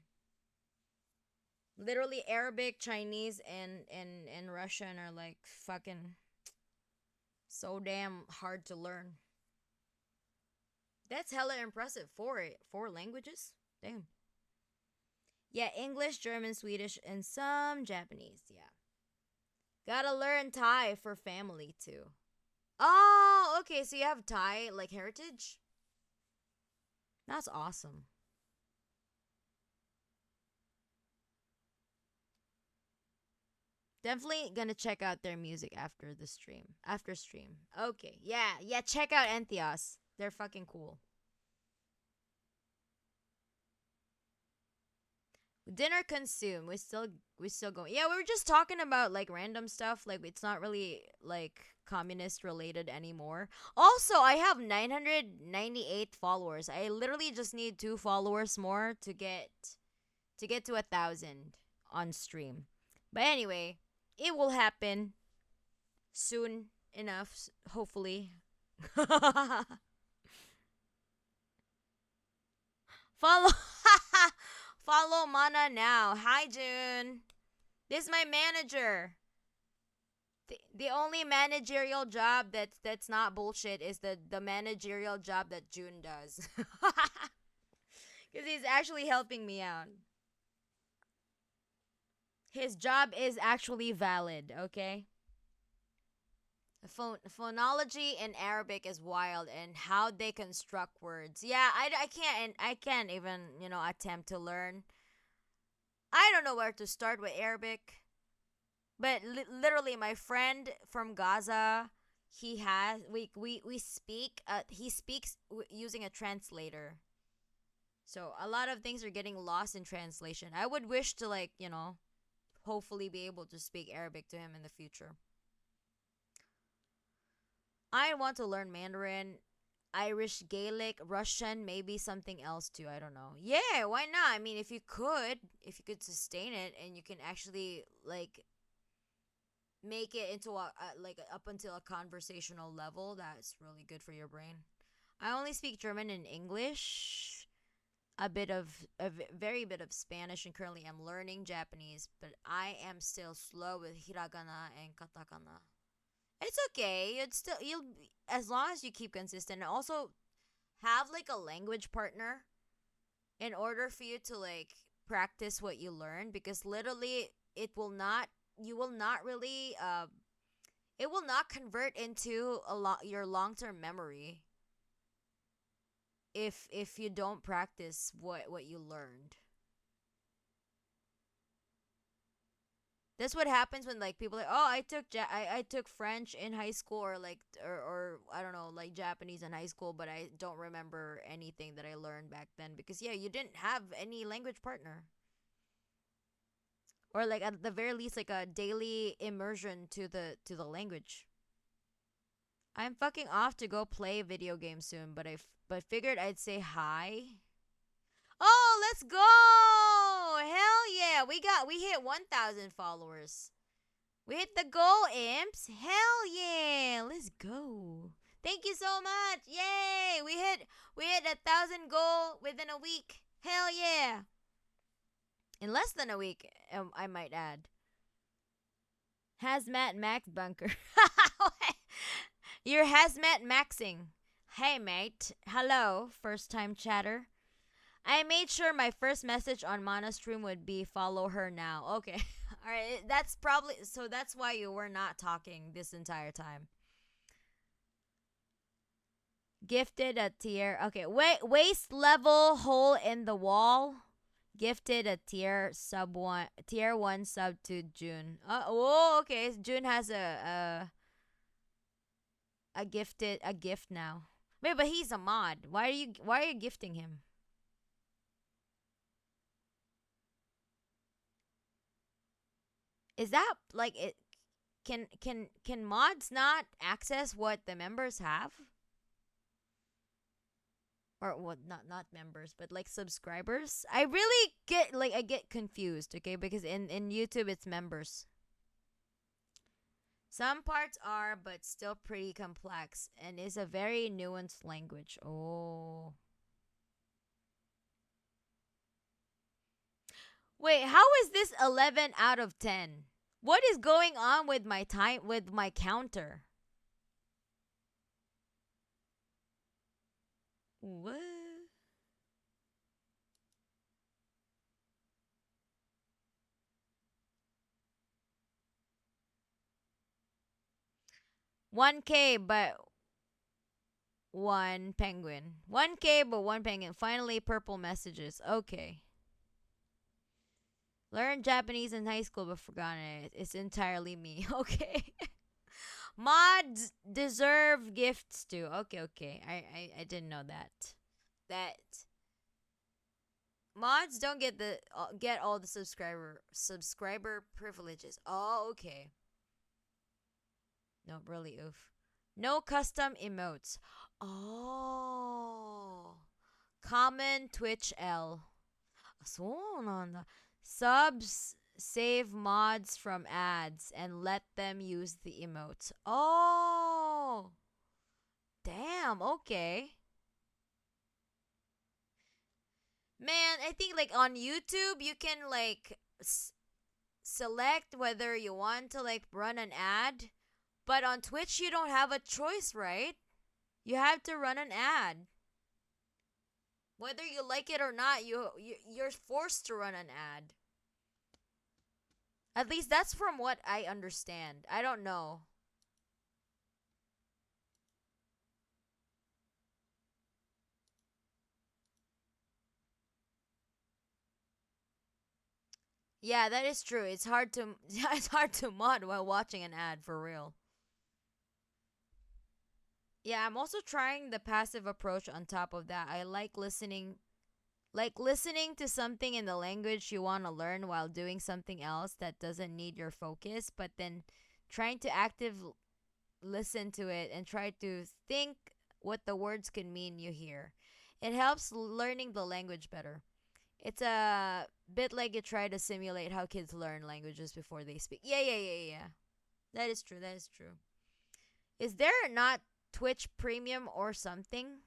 Literally Arabic, Chinese and Russian are like fucking so damn hard to learn. That's hella impressive. Four languages? Damn. Yeah, English, German, Swedish, and some Japanese. Yeah. Gotta learn Thai for family too. Oh, okay. So you have Thai like heritage? That's awesome. Definitely gonna check out their music after the stream. After stream. Okay. Yeah. Yeah. Check out Entheos. They're fucking cool. Dinner consume. We still going. Yeah, we were just talking about like random stuff. Like it's not really like communist related anymore. Also, I have 998 followers. I literally just need 2 followers more to get to 1,000 on stream. But anyway, it will happen soon enough, hopefully. Follow follow Mana now. Hi June. This is my manager. The only managerial job that's not bullshit is the managerial job that June does. Cuz he's actually helping me out. His job is actually valid, okay? Phonology in Arabic is wild, and how they construct words. Yeah, I can't even attempt to learn. I don't know where to start with Arabic, but literally my friend from Gaza, he has we speak. He speaks using a translator. So a lot of things are getting lost in translation. I would wish to hopefully be able to speak Arabic to him in the future. I want to learn Mandarin, Irish, Gaelic, Russian, maybe something else too. I don't know. Yeah, why not? I mean, if you could sustain it and you can actually like make it into like up until a conversational level, that's really good for your brain. I only speak German and English, very bit of Spanish, and currently I'm learning Japanese, but I am still slow with hiragana and katakana. It's okay. As long as you keep consistent, and also have like a language partner in order for you to like practice what you learn, because literally you will not really it will not convert into your long-term memory if you don't practice what you learned. That's what happens when like people are like, oh, I took French in high school, or like or I don't know, like Japanese in high school, but I don't remember anything that I learned back then, because yeah, you didn't have any language partner, or like at the very least like a daily immersion to the language. I'm fucking off to go play video games soon, but figured I'd say hi. Oh, let's go! Hell yeah, we hit 1,000 followers. We hit the goal, imps. Hell yeah, let's go. Thank you so much. Yay! We hit 1,000 goal within a week. Hell yeah! In less than a week, I might add. Hazmat Max Bunker. You're hazmat maxing. Hey mate. Hello, first time chatter. I made sure my first message on Mana stream would be follow her now. Okay. All right. That's why you were not talking this entire time. Gifted a tier. Okay. Waist level hole in the wall. Gifted a tier 1 sub to June. Oh, okay. June has a gift now. Wait, but he's a mod. Why are you gifting him? Is that like it? Can mods not access what the members have? Or what? Not members, but like subscribers. I get confused. Okay, because in YouTube it's members. Some parts are, but still pretty complex, and is a very nuanced language. Oh. Wait, how is this 11 out of 10? What is going on with my counter? What? $1K, but one penguin. 1K, but one penguin. Finally, purple messages. Okay. Learned Japanese in high school but forgotten it. It's entirely me. Okay. Mods deserve gifts too. Okay. I didn't know that. That mods don't get all the subscriber privileges. Oh, okay. No, really, oof. No custom emotes. Oh. Common Twitch L. そうなんだ. Subs save mods from ads and let them use the emotes. Oh. Damn, okay. Man, I think like on YouTube you can like select whether you want to like run an ad, but on Twitch you don't have a choice, right? You have to run an ad. Whether you like it or not, you're forced to run an ad. At least that's from what I understand. I don't know. Yeah, that is true. It's hard to it's hard to mod while watching an ad for real. Yeah, I'm also trying the passive approach on top of that. I like listening to something in the language you want to learn while doing something else that doesn't need your focus, but then trying to active listen to it and try to think what the words could mean you hear. It helps learning the language better. It's a bit like you try to simulate how kids learn languages before they speak. Yeah. That is true. That is true. Is there not Twitch Premium or something?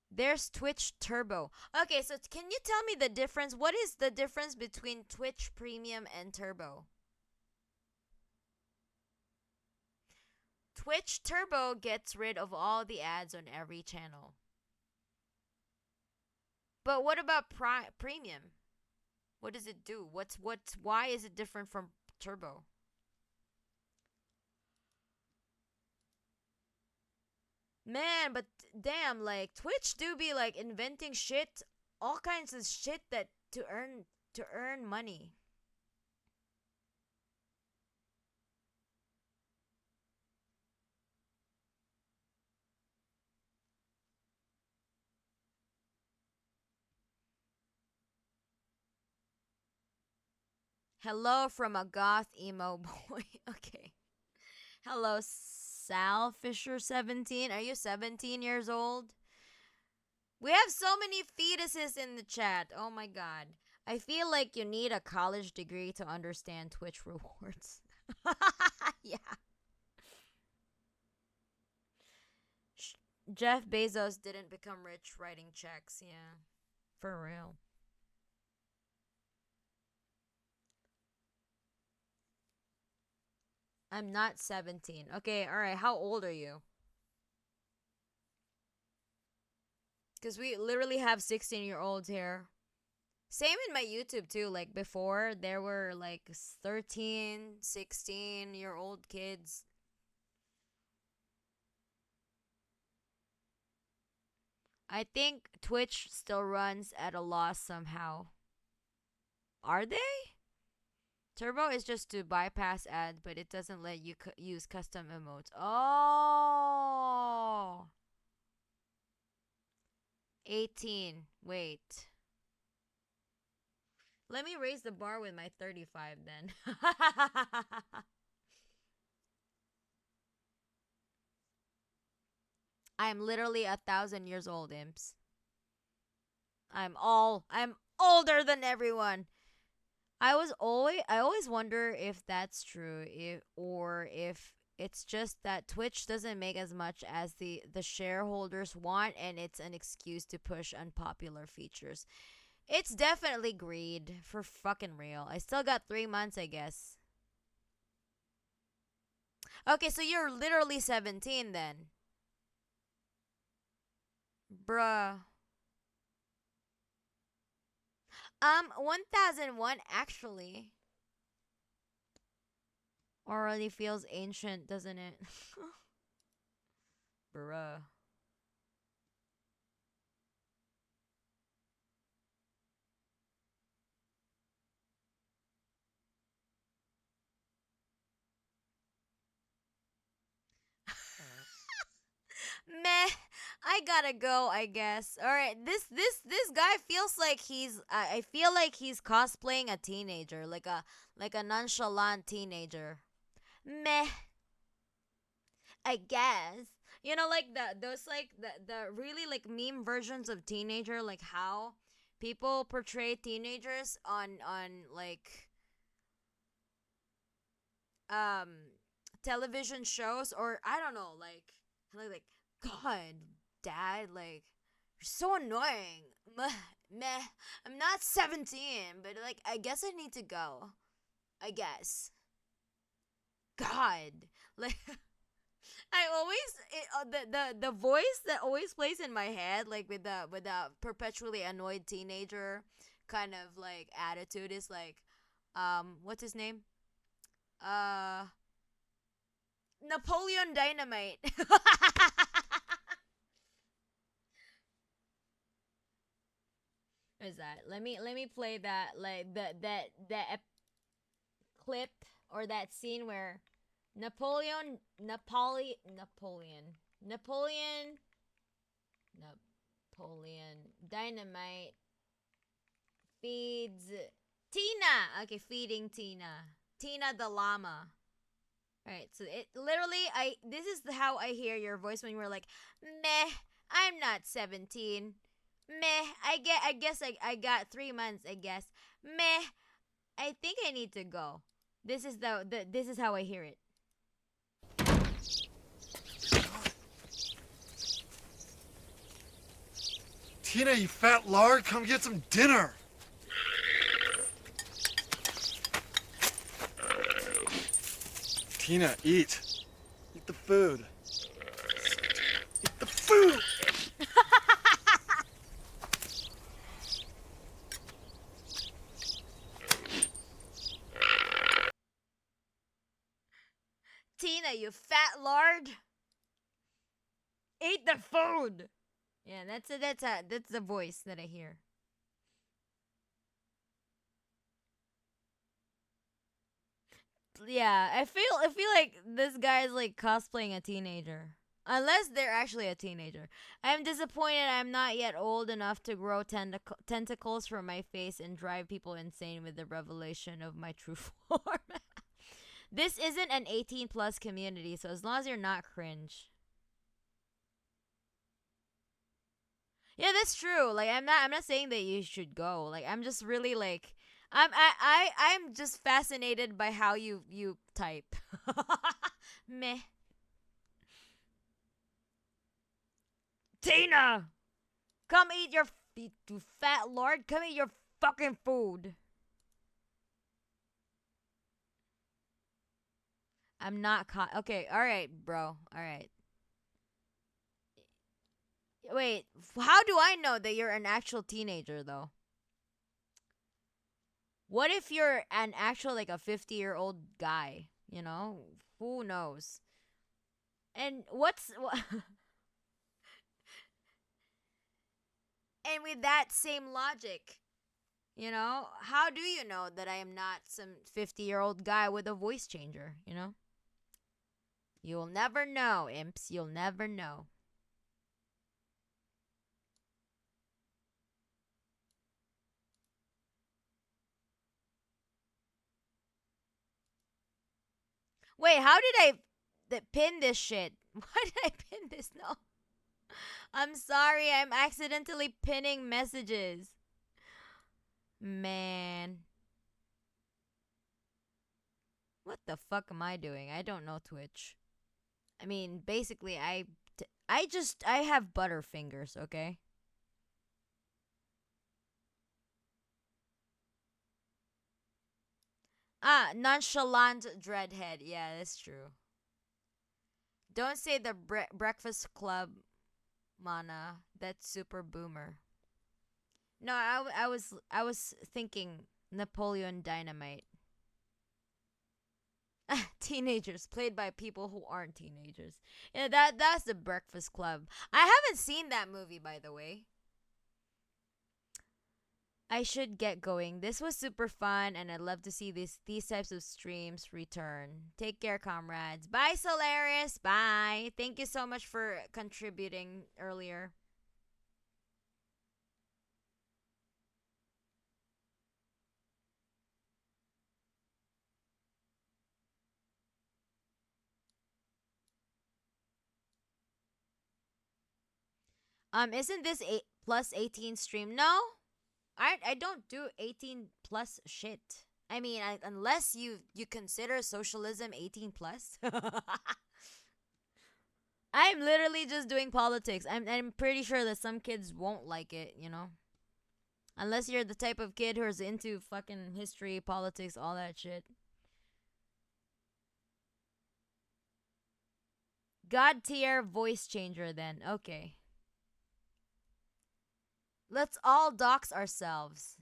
There's Twitch Turbo. Okay, so can you tell me the difference? What is the difference between Twitch Premium and Turbo? Twitch Turbo gets rid of all the ads on every channel. But what about Premium? What does it do? Why is it different from Turbo? Man, but damn, like Twitch do be like inventing shit, all kinds of shit that to earn money. Hello from a goth emo boy. Okay. Hello, Sal Fisher 17. Are you 17 years old? We have so many fetuses in the chat. Oh my god. I feel like you need a college degree to understand Twitch rewards. Yeah. Jeff Bezos didn't become rich writing checks. Yeah. For real. I'm not 17. Okay, alright. How old are you? Because we literally have 16-year-olds here. Same in my YouTube too. Like before, there were like 13, 16-year-old kids. I think Twitch still runs at a loss somehow. Are they? Turbo is just to bypass ads, but it doesn't let you use custom emotes. Oh. 18. Wait. Let me raise the bar with my 35 then. I'm literally 1,000 years old, imps. I'm older than everyone. I always wonder if that's true, if it's just that Twitch doesn't make as much as the shareholders want, and it's an excuse to push unpopular features. It's definitely greed, for fucking real. I still got 3 months, I guess. Okay, so you're literally 17 then. Bruh. 1001 actually. Already feels ancient, doesn't it? Bruh. Meh. I gotta go, I guess. All right, this guy feels like he's. I feel like he's cosplaying a teenager, like a nonchalant teenager. Meh, I guess. You know, like those like the really like meme versions of teenager, like how people portray teenagers on like um television shows, or I don't know, like God, Dad, like you're so annoying. Meh. I'm not 17, but like I guess I need to go. I guess. God, like I always the voice that always plays in my head, like with the perpetually annoyed teenager kind of like attitude, is like, what's his name? Uh, Napoleon Dynamite. What is that? Let me play that, like that clip, or that scene where Napoleon Napoleon Dynamite feeds Tina. Okay, feeding Tina. Tina the llama. Alright, so it literally, this is how I hear your voice when you were like, meh, I'm not 17. Meh, I got 3 months, I guess. Meh, I think I need to go. This is this is how I hear it. Tina, you fat lard, come get some dinner. Tina, eat. Eat the food. Eat the food! Tina, you fat lard. Eat the food. Yeah, that's the voice that I hear. Yeah, I feel like this guy's like cosplaying a teenager. Unless they're actually a teenager. I'm disappointed I'm not yet old enough to grow tentacles from my face and drive people insane with the revelation of my true form. This isn't an 18 plus community, so as long as you're not cringe. Yeah, that's true. Like I'm not saying that you should go. Like I'm just really like I'm just fascinated by how you type. Meh. Tina, come eat your you fat lord. Come eat your fucking food. I'm not caught. Okay, all right, bro. All right. Wait, how do I know that you're an actual teenager though? What if you're an actual like a 50-year-old guy, you know? Who knows? And and with that same logic, how do you know that I am not some 50-year-old guy with a voice changer, you know? You'll never know, imps. You'll never know. Wait, how did I pin this shit? Why did I pin this? No. I'm sorry, I'm accidentally pinning messages. Man. What the fuck am I doing? I don't know Twitch. I mean, basically, I have butterfingers, okay? Ah, nonchalant dreadhead. Yeah, that's true. Don't say the Breakfast Club, Mana. That's super boomer. No, I was thinking Napoleon Dynamite. Teenagers played by people who aren't teenagers. Yeah, that's the Breakfast Club. I haven't seen that movie, by the way. I should get going. This was super fun, and I'd love to see these types of streams return. Take care, comrades. Bye, Solaris. Bye. Thank you so much for contributing earlier. Isn't this eight plus 18 stream? No, I don't do 18 plus shit. I mean, unless you consider socialism 18 plus. I'm literally just doing politics. I'm pretty sure that some kids won't like it, you know? Unless you're the type of kid who's into fucking history, politics, all that shit. God tier voice changer then. Okay. Let's all dox ourselves.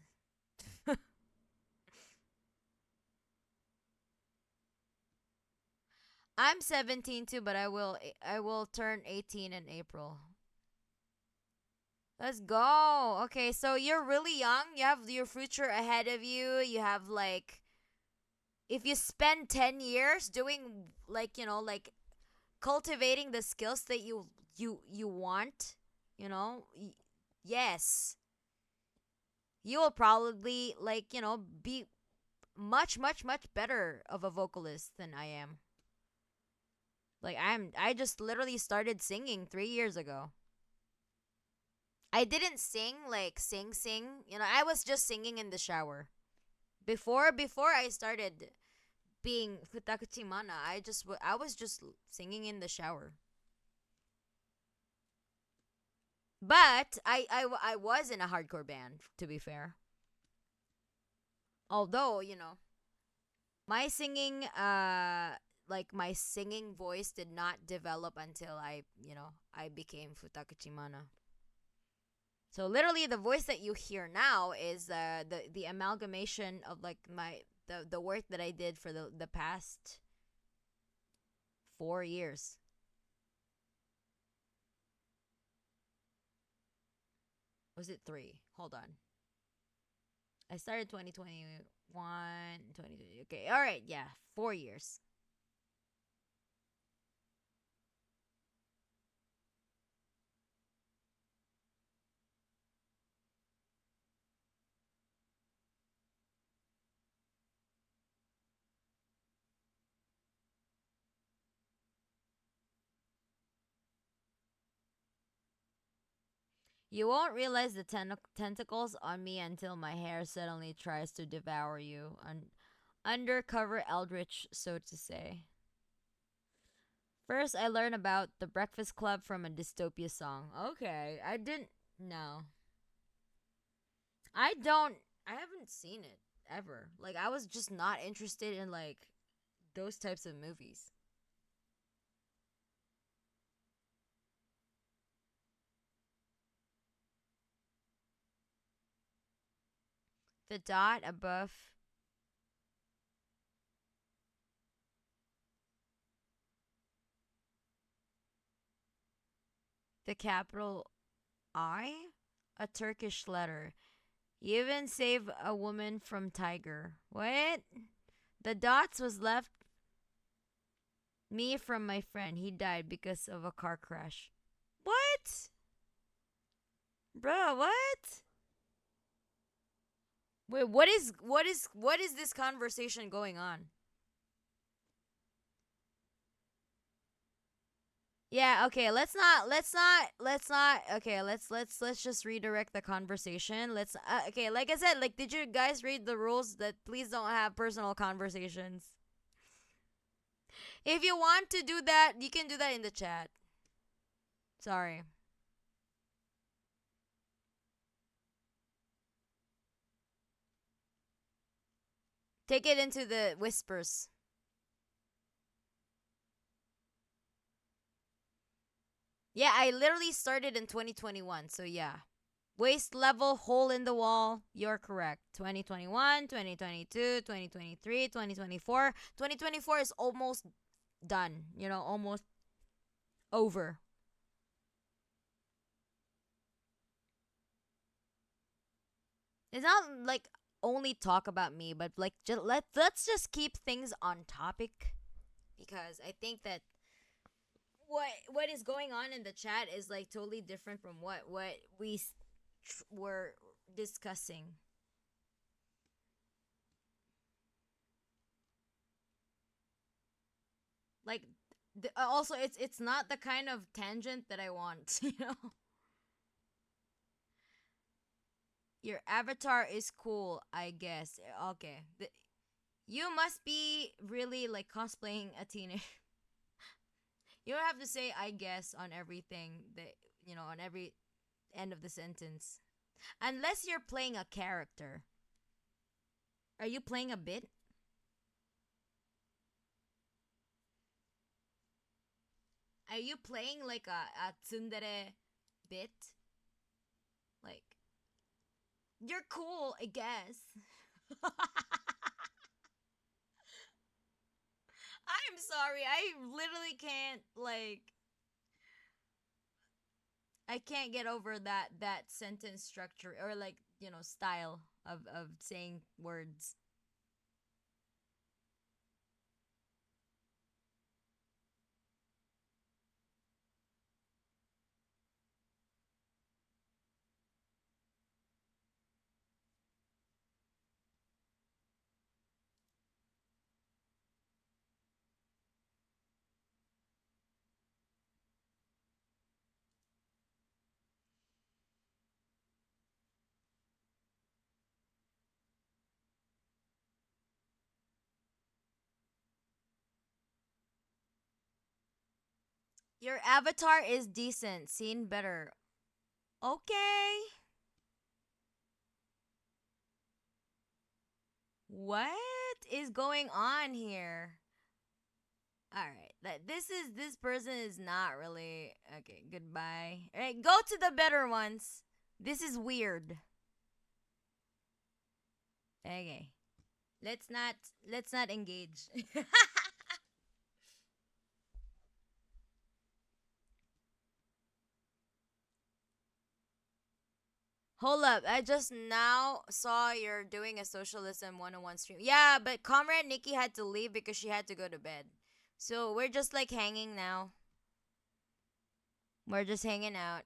I'm 17 too, but I will turn 18 in April. Let's go. Okay, so you're really young. You have your future ahead of you. You have like if you spend 10 years doing like, like cultivating the skills that you want, you know, yes. You will probably like, be much much much better of a vocalist than I am. Like I just literally started singing 3 years ago. I didn't sing like sing. I was just singing in the shower. Before I started being futakuchi mana, I was just singing in the shower. But I was in a hardcore band, to be fair. Although, my singing like my singing voice did not develop until I became futakuchi mana. So literally the voice that you hear now is the amalgamation of like the work that I did for the past 4 years. Was it 3? Hold on. I started 2021, 2020. Okay, all right, yeah, 4 years. You won't realize the tentacles on me until my hair suddenly tries to devour you. Undercover eldritch, so to say. First, I learned about the Breakfast Club from a dystopia song. Okay, I didn't know. I don't. I haven't seen it ever. Like, I was just not interested in like those types of movies. The dot above the capital I, a Turkish letter. You even save a woman from tiger. What? The dots was left me from my friend. He died because of a car crash. What? Bro, what? Wait, what is this conversation going on? Yeah, okay, let's not okay, let's just redirect the conversation. Let's okay, like I said, like did you guys read the rules that please don't have personal conversations? If you want to do that, you can do that in the chat. Sorry. Take it into the whispers. Yeah, I literally started in 2021, so yeah. Waist level, hole in the wall. You're correct. 2021, 2022, 2023, 2024. 2024 is almost done. Almost over. It's not like only talk about me, but like just let's just keep things on topic, because I think that what is going on in the chat is like totally different from what were discussing. Like also it's not the kind of tangent that I want, you know. Your avatar is cool, I guess. Okay. You must be really like cosplaying a teenager. You don't have to say I guess on everything that, on every end of the sentence. Unless you're playing a character. Are you playing a bit? Are you playing like a tsundere bit? Like, you're cool, I guess. I'm sorry. I literally can't like I can't get over that sentence structure or like, style of saying words. Your avatar is decent, seen better. Okay. What is going on here? All right. This person is not really okay. Goodbye. All right, go to the better ones. This is weird. Okay. Let's not engage. Hold up. I just now saw you're doing a Socialism 101 stream. Yeah, but Comrade Nikki had to leave because she had to go to bed. So we're just like hanging now. We're just hanging out.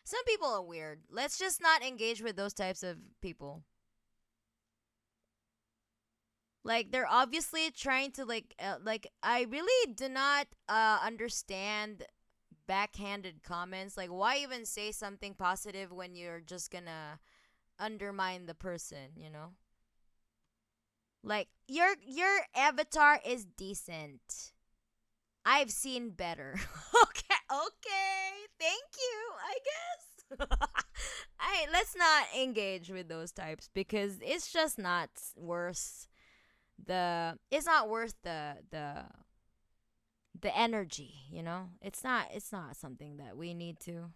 Some people are weird. Let's just not engage with those types of people. Like they're obviously trying to like I really do not understand backhanded comments. Like why even say something positive when you're just gonna undermine the person, you know? Like your avatar is decent. I've seen better. Okay. Thank you, I guess. Let's not engage with those types because it's just not worth it's not worth the energy, you know? It's not something that we need to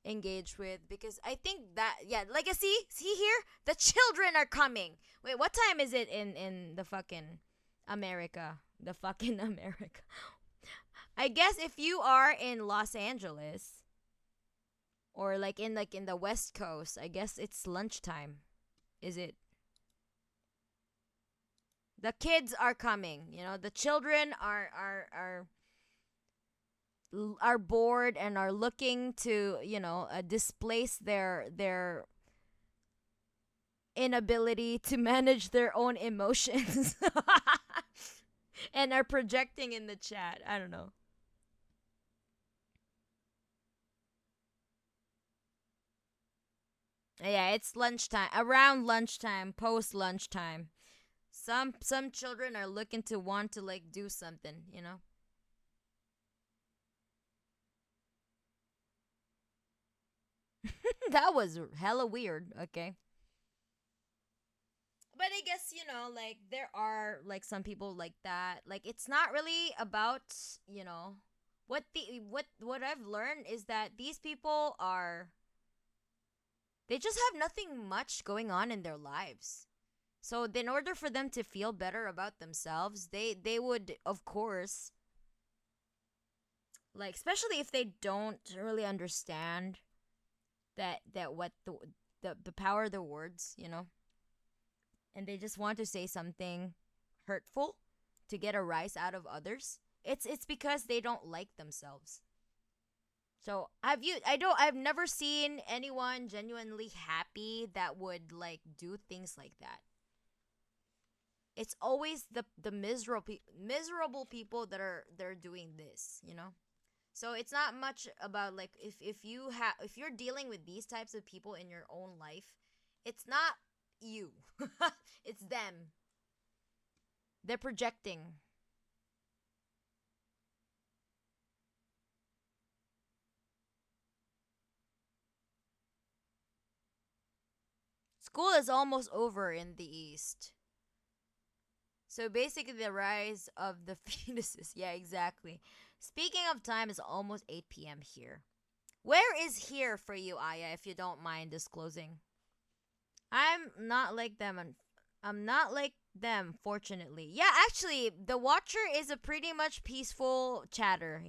engage with because I think that yeah, like I see here, the children are coming. Wait, what time is it in the fucking America? The fucking America. I guess if you are in Los Angeles or like in the West Coast, I guess it's lunchtime. Is it? The kids are coming, you know. The children are bored and are looking to, displace their inability to manage their own emotions. And are projecting in the chat. I don't know. Yeah, it's lunchtime. Around lunchtime, post lunchtime. Some children are looking to want to like do something, you know? That was hella weird, okay? But I guess, like there are like some people like that. Like it's not really about, what I've learned is that these people are they just have nothing much going on in their lives. So in order for them to feel better about themselves, they would of course Like, especially if they don't really understand that what the power of the words, and they just want to say something hurtful to get a rise out of others. It's because they don't like themselves. So I've never seen anyone genuinely happy that would like do things like that. It's always the miserable people that are they're doing this. So it's not much about like if you're dealing with these types of people in your own life, it's not you. It's them. They're projecting. School is almost over in the East. So basically, the rise of the fetuses. Yeah, exactly. Speaking of time, it's almost 8 p.m. here. Where is here for you, Aya, if you don't mind disclosing? I'm not like them. I'm not like them, fortunately. Yeah, actually, the Watcher is a pretty much peaceful chatter.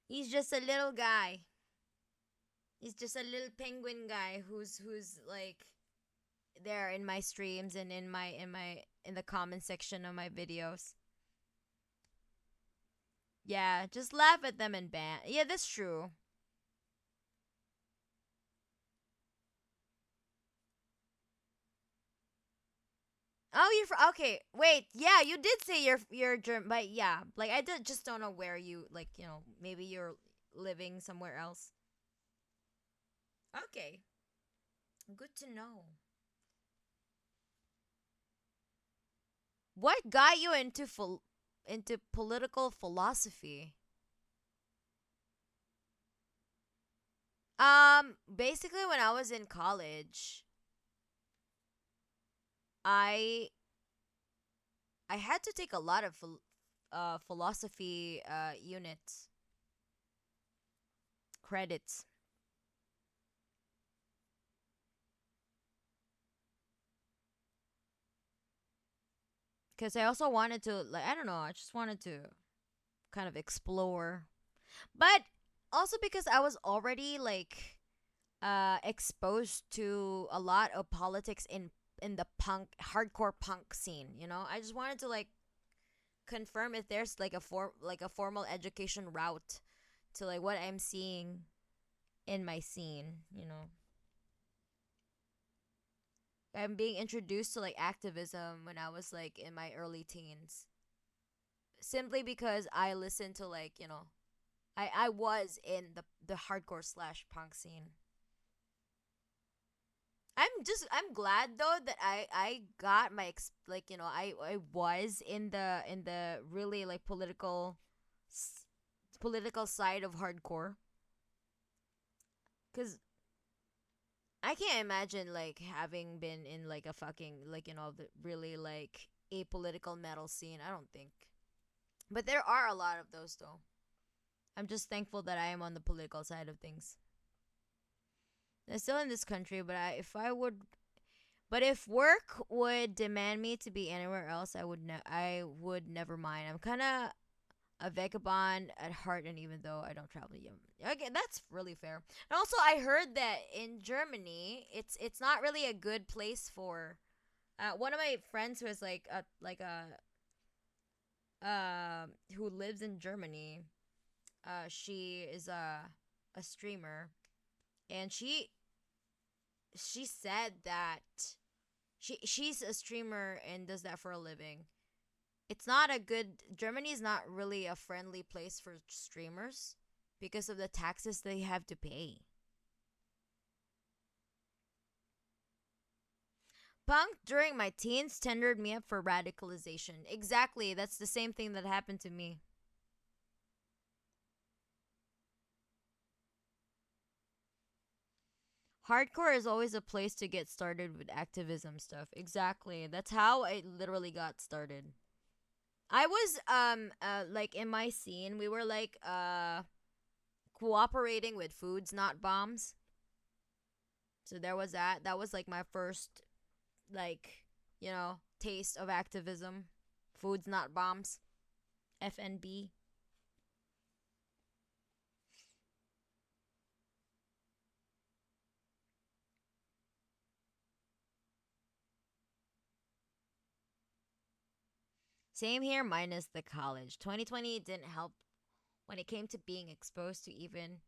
He's just a little guy. He's just a little penguin guy who's like there in my streams and in the comment section of my videos. Yeah, just laugh at them and ban. Yeah, that's true. Oh, okay. Wait, yeah, you did say you're German, but yeah, like just don't know where you like. Maybe you're living somewhere else. Okay, good to know. What got you into political philosophy? Basically, when I was in college, I I had to take a lot of philosophy units credits because I also wanted to like I don't know, I just wanted to kind of explore, but also because I was already like exposed to a lot of politics in the hardcore punk scene. I just wanted to like confirm if there's like a formal education route to like what I'm seeing in my scene. I'm being introduced to like activism when I was like in my early teens, simply because I listened to like I was in the hardcore slash punk scene. I'm glad though that I got my I was in the really like political side of hardcore, cuz I can't imagine like having been in like a fucking like the really like apolitical metal scene. I don't think. But there are a lot of those though. I'm just thankful that I am on the political side of things. I'm still in this country, but if work would demand me to be anywhere else, I would never mind. I'm kind of a vagabond at heart, and even though I don't travel, okay, that's really fair. And also, I heard that in Germany, it's not really a good place for. One of my friends who is who lives in Germany, she is a streamer, and she said that she's a streamer and does that for a living. It's not a good Germany is not really a friendly place for streamers because of the taxes they have to pay. Punk during my teens tendered me up for radicalization. Exactly, that's the same thing that happened to me. Hardcore is always a place to get started with activism stuff. Exactly. That's how it literally got started. I was like in my scene, we were like cooperating with Foods Not Bombs. So there was that. That was like my first like, taste of activism Foods not bombs. FNB. Same here, minus the college. 2020 didn't help when it came to being exposed to even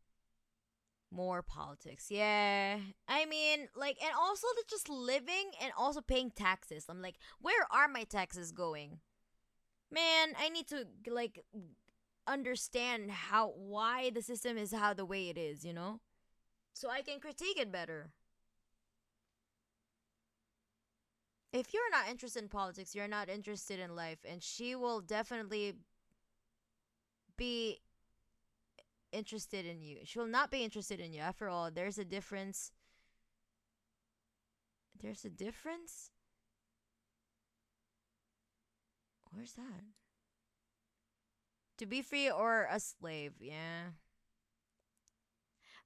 more politics. Yeah. I mean, like, and also just living and also paying taxes. I'm like, where are my taxes going? Man, I need to, like, understand why the system is how the way it is, you know? So I can critique it better. If you're not interested in politics, you're not interested in life, and she will definitely be interested in you. She will not be interested in you. After all, there's a difference. There's a difference? Where's that? To be free or a slave, yeah.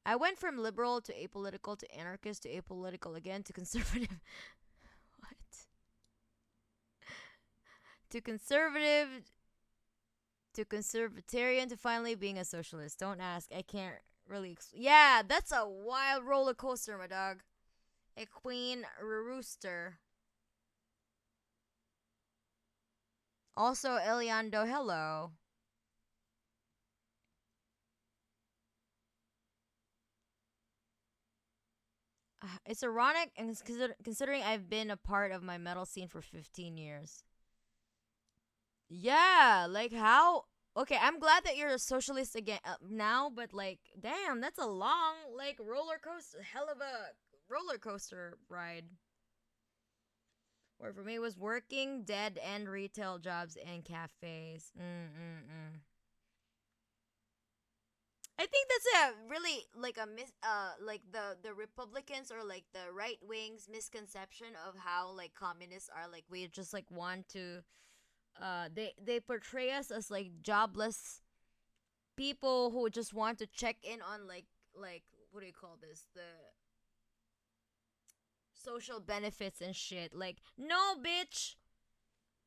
I went from liberal to apolitical to anarchist to apolitical again to conservative. What? To conservative to conservatarian to finally being a socialist. Don't ask. I can't really. Yeah, that's a wild roller coaster, my dog. A queen rooster. Also, Eliando, hello. It's ironic, and considering I've been a part of my metal scene for 15 years. Yeah, like how? Okay, I'm glad that you're a socialist again now, but like, damn, that's a long like roller coaster, hell of a roller coaster ride. Where for me was working dead end retail jobs and cafes. I think that's a really like a like the Republicans or like the right wing's misconception of how like communists are. Like we just like want to they portray us as like jobless people who just want to check in on like what do you call this, the social benefits and shit. Like, no, bitch,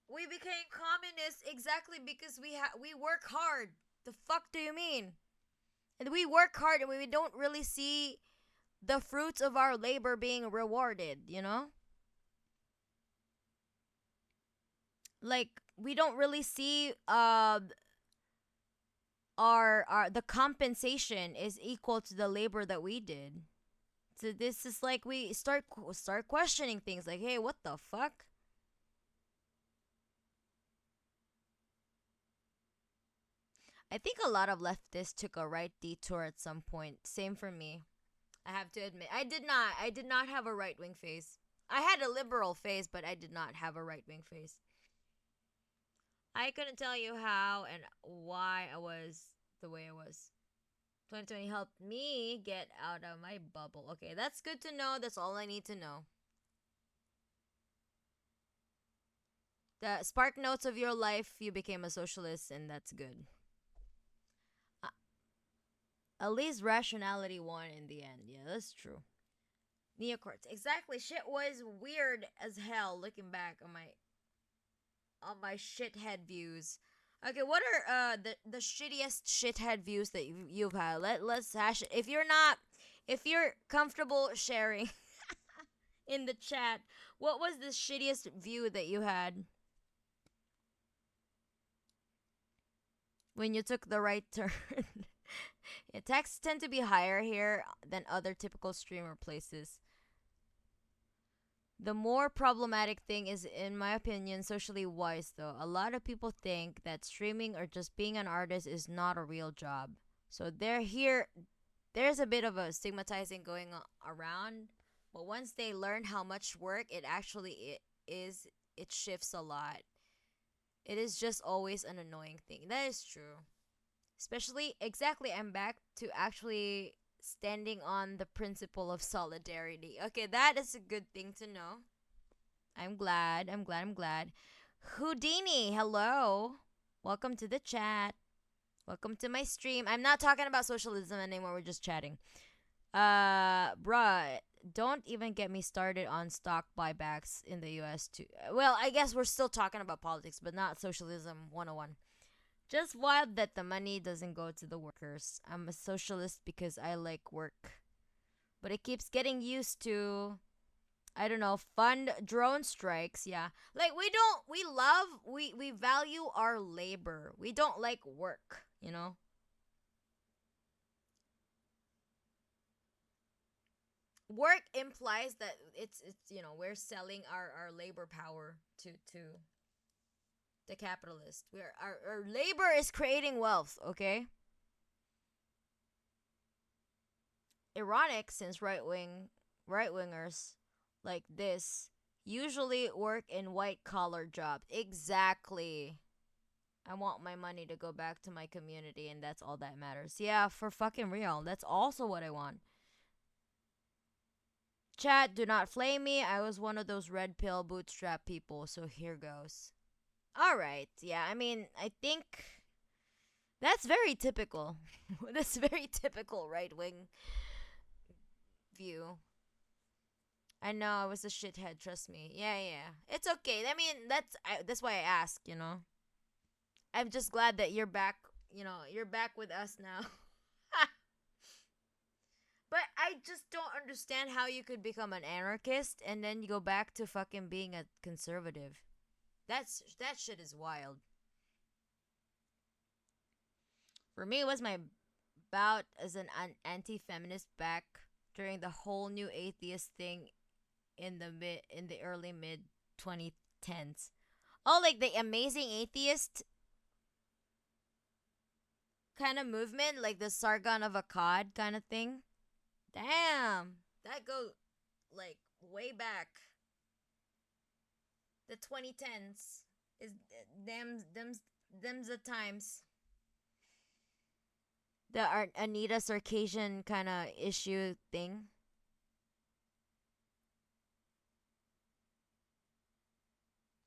we became communists exactly because we work hard. The fuck do you mean? And we work hard and we don't really see the fruits of our labor being rewarded, you know? Like, we don't really see our the compensation is equal to the labor that we did. So this is like we start questioning things like, hey, what the fuck? I think a lot of leftists took a right detour at some point. Same for me. I have to admit, I did not have a right wing phase. I had a liberal phase, but I did not have a right wing phase. I couldn't tell you how and why I was the way I was. 2020 helped me get out of my bubble. Okay, that's good to know. That's all I need to know. The spark notes of your life, you became a socialist, and that's good. At least rationality won in the end. Yeah, that's true. Neocortex. Exactly. Shit was weird as hell looking back on my shithead views. Okay, what are the shittiest shithead views that you've had? Let's hash it. If you're comfortable sharing in the chat, what was the shittiest view that you had when you took the right turn? Yeah, taxes tend to be higher here than other typical streamer places. The more problematic thing is, in my opinion, socially wise though. A lot of people think that streaming or just being an artist is not a real job. So there's a bit of a stigmatizing going around. But once they learn how much work it actually is, it shifts a lot. It is just always an annoying thing. That is true. Especially, exactly, I'm back to actually standing on the principle of solidarity. Okay, that is a good thing to know. I'm glad. Houdini, hello. Welcome to the chat. Welcome to my stream. I'm not talking about socialism anymore. We're just chatting. Bruh, don't even get me started on stock buybacks in the US too. Well, I guess we're still talking about politics, but not socialism 101. Just wild that the money doesn't go to the workers. I'm a socialist because I like work. But it keeps getting used to, I don't know, fund drone strikes. Yeah. Like we value our labor. We don't like work, you know? Work implies that it's we're selling our labor power to the capitalist. Our labor is creating wealth, okay? Ironic since right wingers like this usually work in white collar jobs. Exactly. I want my money to go back to my community and that's all that matters. Yeah, for fucking real. That's also what I want. Chat, do not flame me. I was one of those red pill bootstrap people, so here goes. Alright, yeah, I mean, I think that's very typical. That's very typical right wing view. I know I was a shithead, trust me. Yeah, yeah. It's okay. I mean, that's why I ask, you know. I'm just glad that you're back, you're back with us now. But I just don't understand how you could become an anarchist and then you go back to fucking being a conservative. That shit is wild. For me, it was my bout as an anti-feminist back during the whole new atheist thing in the early mid 2010s. Oh, like the amazing atheist kind of movement, like the Sargon of Akkad kind of thing. Damn, that goes like way back. The 2010s is them's the times. The Anita Sarkeesian kind of issue thing.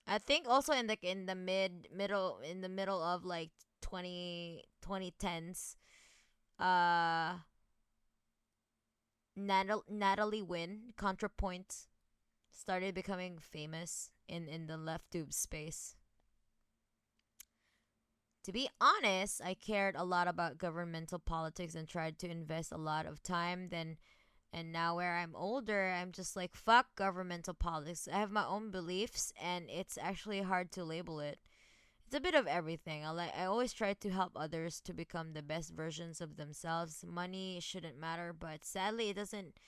I think also in the middle of like 2010s, uh Natalie Wynn ContraPoint started becoming famous in the left tube space. To be honest, I cared a lot about governmental politics and tried to invest a lot of time. And now where I'm older, I'm just like, fuck governmental politics. I have my own beliefs and it's actually hard to label it. It's a bit of everything. I always try to help others to become the best versions of themselves. Money shouldn't matter, but sadly it doesn't.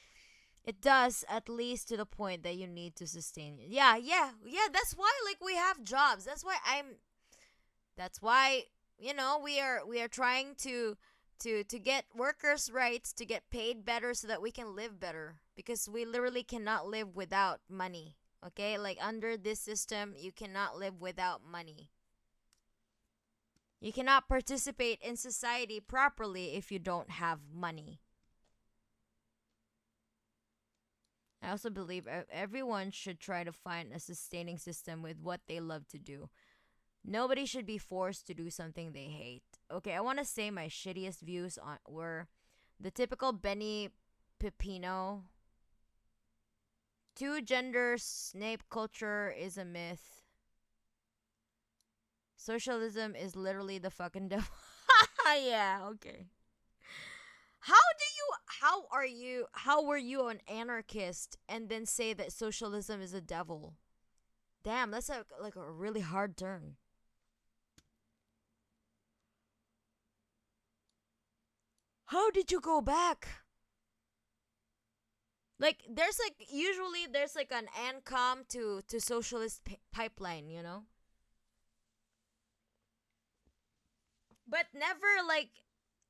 It does, at least to the point that you need to sustain it. Yeah, yeah, yeah. That's why like we have jobs. That's why we are trying to get workers' rights, to get paid better so that we can live better, because we literally cannot live without money. Okay? Like under this system, you cannot live without money. You cannot participate in society properly if you don't have money. I also believe everyone should try to find a sustaining system with what they love to do. Nobody should be forced to do something they hate. Okay, I want to say my shittiest views were the typical Benny Pepino. Two gender Snape culture is a myth. Socialism is literally the fucking devil. Yeah, okay. How were you an anarchist and then say that socialism is a devil? Damn, that's like a really hard turn. How did you go back? Like there's like an ANCOM to socialist pipeline, you know? But never like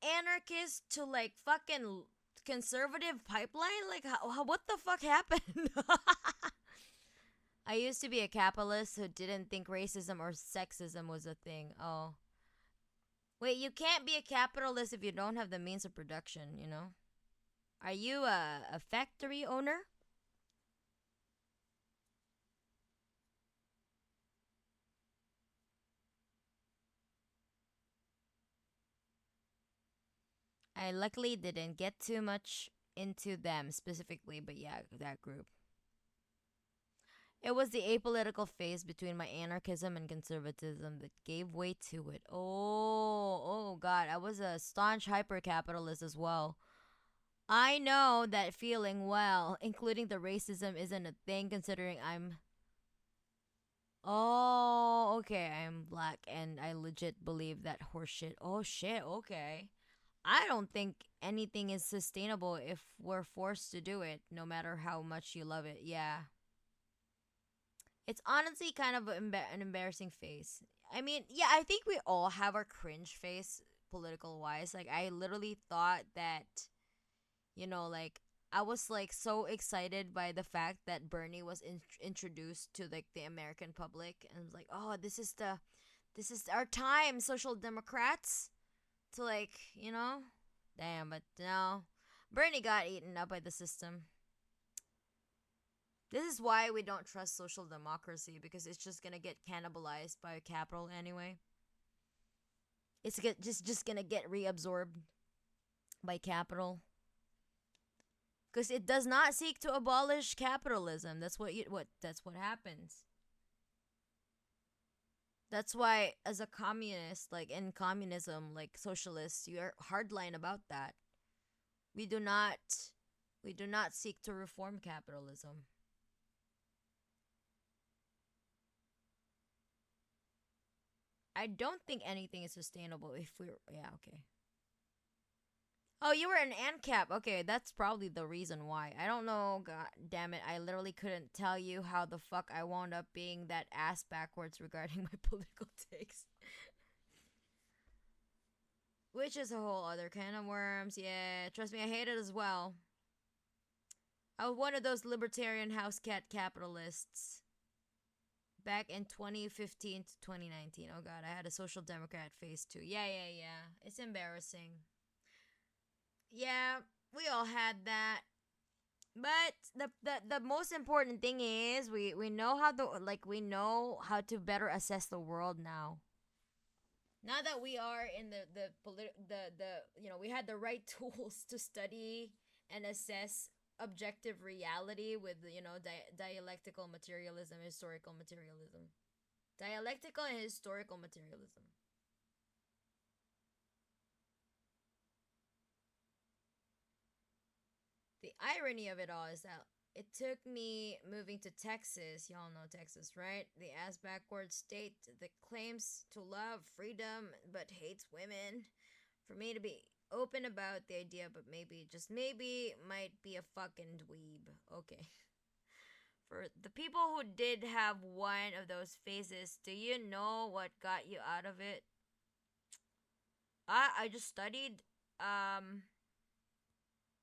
anarchist to like fucking conservative pipeline? Like what the fuck happened? I used to be a capitalist who didn't think racism or sexism was a thing. Oh. Wait, you can't be a capitalist if you don't have the means of production, you know? Are you a factory owner? I luckily didn't get too much into them specifically, but yeah, that group. It was the apolitical phase between my anarchism and conservatism that gave way to it. Oh God, I was a staunch hyper-capitalist as well. I know that feeling well, including the racism isn't a thing considering I'm. Oh, okay, I'm black and I legit believe that horseshit. Oh shit, okay. I don't think anything is sustainable if we're forced to do it, no matter how much you love it. Yeah. It's honestly kind of an embarrassing phase. I mean, yeah, I think we all have our cringe face political wise. Like, I literally thought that, like, I was like so excited by the fact that Bernie was introduced to like the American public, and I was like, oh, this is our time, social democrats, to like, damn, but no, Bernie got eaten up by the system. This is why we don't trust social democracy, because it's just gonna get cannibalized by capital anyway. It's just gonna get reabsorbed by capital. Because it does not seek to abolish capitalism. That's what happens. That's why, as a communist, like in communism, like socialists, you are hardline about that. We do not seek to reform capitalism. I don't think anything is sustainable if we're. Yeah, okay. Oh, you were an ANCAP. Okay, that's probably the reason why. I don't know. God damn it. I literally couldn't tell you how the fuck I wound up being that ass backwards regarding my political takes. Which is a whole other can of worms. Yeah, trust me, I hate it as well. I was one of those libertarian house cat capitalists back in 2015 to 2019. Oh god, I had a social democrat phase too. Yeah. It's embarrassing. Yeah, we all had that. But the most important thing is we know how to better assess the world now. Now that we are in we had the right tools to study and assess objective reality with dialectical materialism, historical materialism. Dialectical and historical materialism. The irony of it all is that it took me moving to Texas, y'all know Texas, right? The ass backward state that claims to love freedom but hates women, for me to be open about the idea, but maybe, just maybe, might be a fucking dweeb. Okay. For the people who did have one of those phases, do you know what got you out of it? I just studied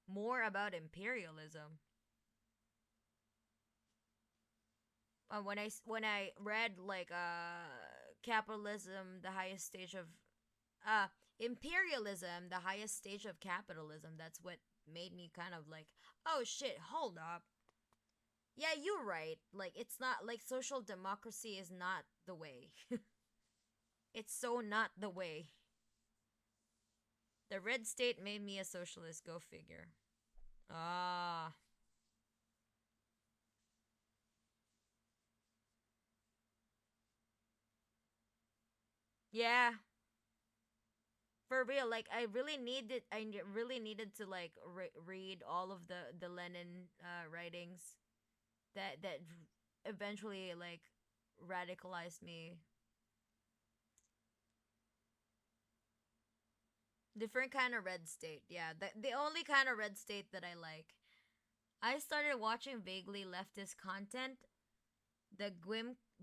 more about imperialism. When I read like capitalism, the highest stage of imperialism, the highest stage of capitalism, that's what made me kind of like, oh shit, hold up. Yeah, you're right. Like, it's not like social democracy is not the way. It's so not the way. The red state made me a socialist, go figure. Ah. Yeah. For real, like I really needed to like read all of the Lenin writings that eventually like radicalized me. Different kind of red state. Yeah, the only kind of red state that I like. I started watching vaguely leftist content, the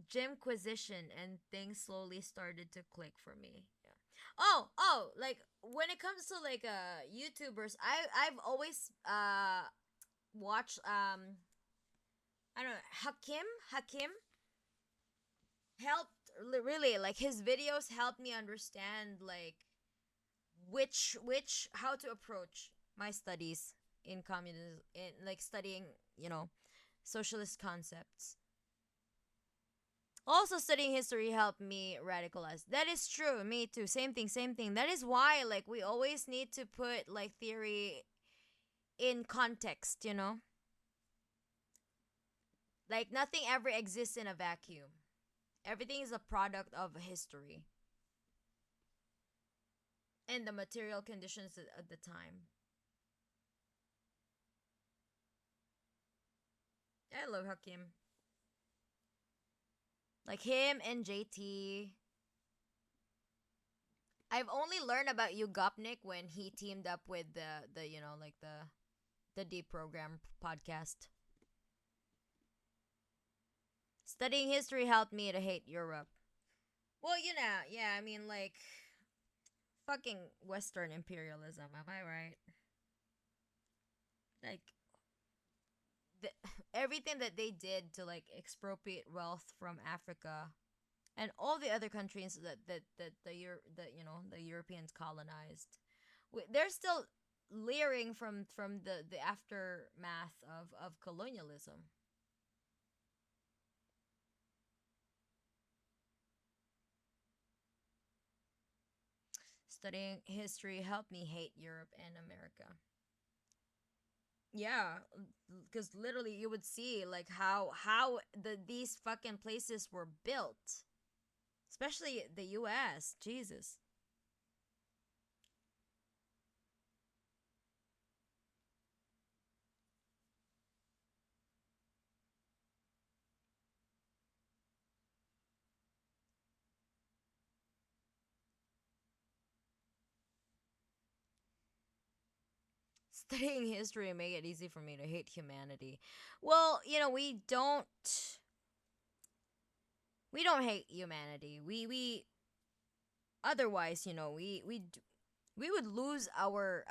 Gymquisition, and things slowly started to click for me. Yeah. Like when it comes to like YouTubers, I've always watched I don't know, Hakim helped really, like his videos helped me understand like which how to approach my studies in communism, in like studying, socialist concepts. Also, studying history helped me radicalize. That is true. Me too. Same thing. That is why like we always need to put like theory in context, you know? Like nothing ever exists in a vacuum. Everything is a product of history and the material conditions at the time. I love Hakim. Like him and JT. I've only learned about Ugopnik when he teamed up with the you know, like the Deprogram podcast. Studying history helped me to hate Europe. Well, you know, yeah, I mean, like, fucking Western imperialism, am I right? Like, the, everything that they did to, like, expropriate wealth from Africa and all the other countries that the Europeans colonized, they're still leering from the aftermath of colonialism. Studying history helped me hate Europe and America. Yeah, because literally you would see like how these fucking places were built, especially the U.S. Jesus. Studying history make it easy for me to hate humanity. Well, you know, we don't hate humanity. We otherwise, you know, we would lose our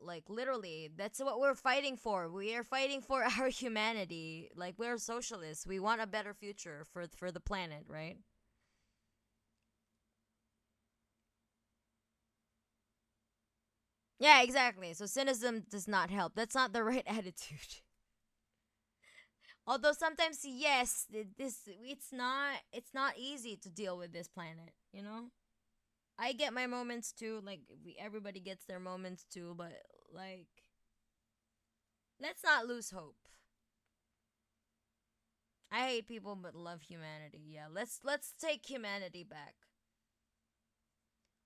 like literally that's what we're fighting for. We are fighting for our humanity. Like we're socialists. We want a better future for the planet, right? Yeah, exactly. So cynicism does not help. That's not the right attitude. Although sometimes yes, it's not easy to deal with this planet, you know? I get my moments too, like everybody gets their moments too, but like let's not lose hope. I hate people but love humanity. Yeah, let's take humanity back.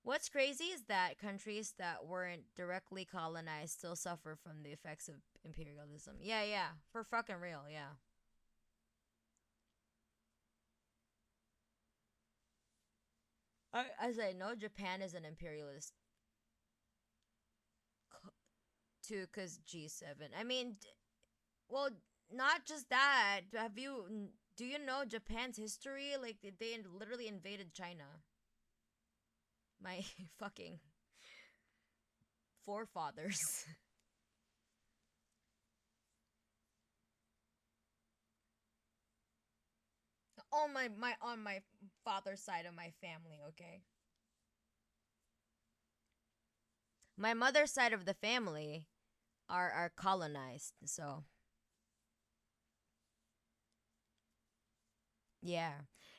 What's crazy is that countries that weren't directly colonized still suffer from the effects of imperialism. Yeah, yeah, for fucking real, yeah. As I know, Japan is an imperialist too, cause G7. I mean, well, not just that. Do you know Japan's history? Like they literally invaded China. My fucking forefathers. On my father's side of my family, okay? My mother's side of the family are colonized, so yeah.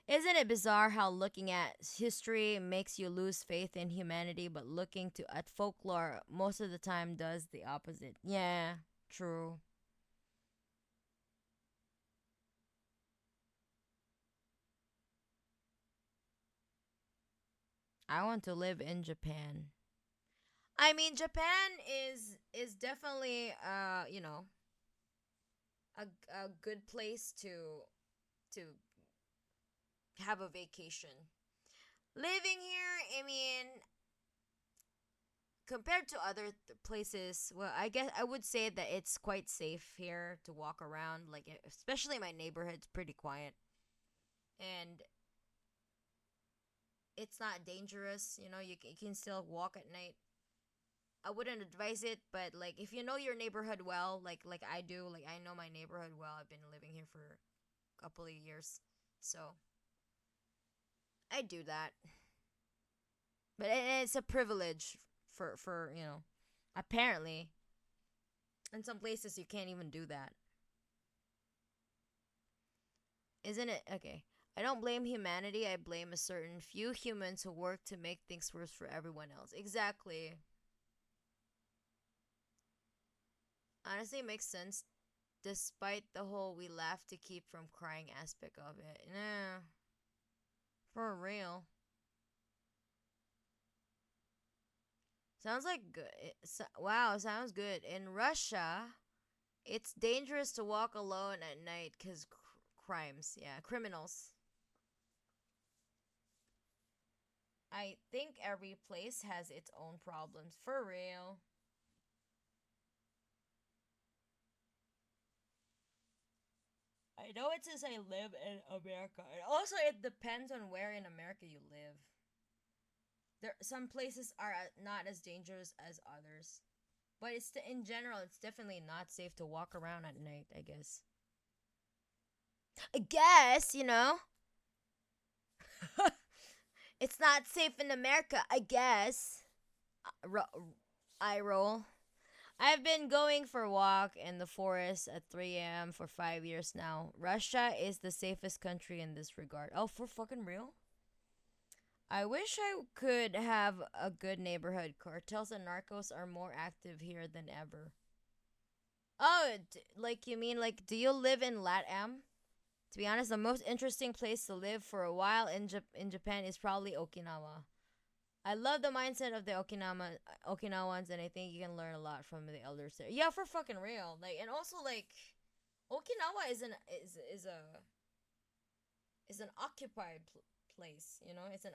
Isn't it bizarre how looking at history makes you lose faith in humanity, but looking to at folklore most of the time does the opposite? Yeah, true. I want to live in Japan. I mean, Japan is definitely a good place to have a vacation. Living here, I mean, compared to other places, well, I guess I would say that it's quite safe here to walk around. Like, especially my neighborhood's pretty quiet, and it's not dangerous. You know, you can still walk at night. I wouldn't advise it, but like if you know your neighborhood well, like I do, like I know my neighborhood well. I've been living here for a couple of years, so I do that. But it's a privilege for apparently in some places you can't even do that, isn't it? Okay. I don't blame humanity. I blame a certain few humans who work to make things worse for everyone else. Exactly. Honestly, it makes sense despite the whole we laugh to keep from crying aspect of it. Nah, for real. Sounds like good. Wow, sounds good. In Russia, it's dangerous to walk alone at night because crimes. Yeah, criminals. I think every place has its own problems. For real. I know it says I live in America. And also, it depends on where in America you live. Some places are not as dangerous as others. But in general, it's definitely not safe to walk around at night, I guess. I guess, you know? It's not safe in America, I guess. I roll. I've been going for a walk in the forest at 3 a.m. for 5 years now. Russia is the safest country in this regard. Oh, for fucking real? I wish I could have a good neighborhood. Cartels and narcos are more active here than ever. Oh, like you mean like do you live in LATAM? To be honest, the most interesting place to live for a while in Japan is probably Okinawa. I love the mindset of the Okinawans, and I think you can learn a lot from the elders there. Yeah, for fucking real. Like, and also like, Okinawa is an occupied place. You know, it's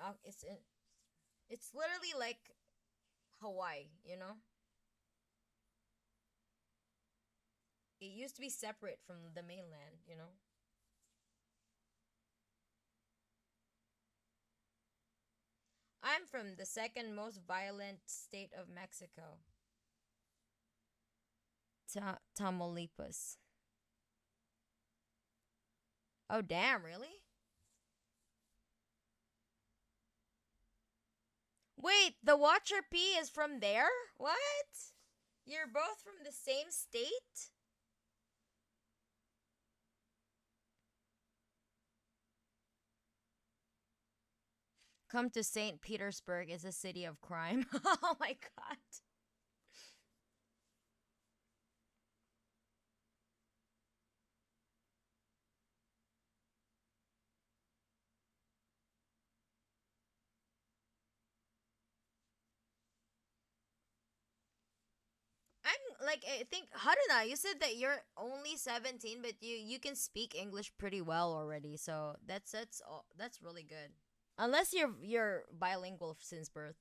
literally like Hawaii. You know, it used to be separate from the mainland. You know. I'm from the second most violent state of Mexico, Tamaulipas. Oh, damn, really? Wait, the Watcher P is from there? What? You're both from the same state? Come to St. Petersburg is a city of crime. Oh my god. I'm like I think Haruna, you said that you're only 17 but you can speak English pretty well already. So that's really good. Unless you're bilingual since birth.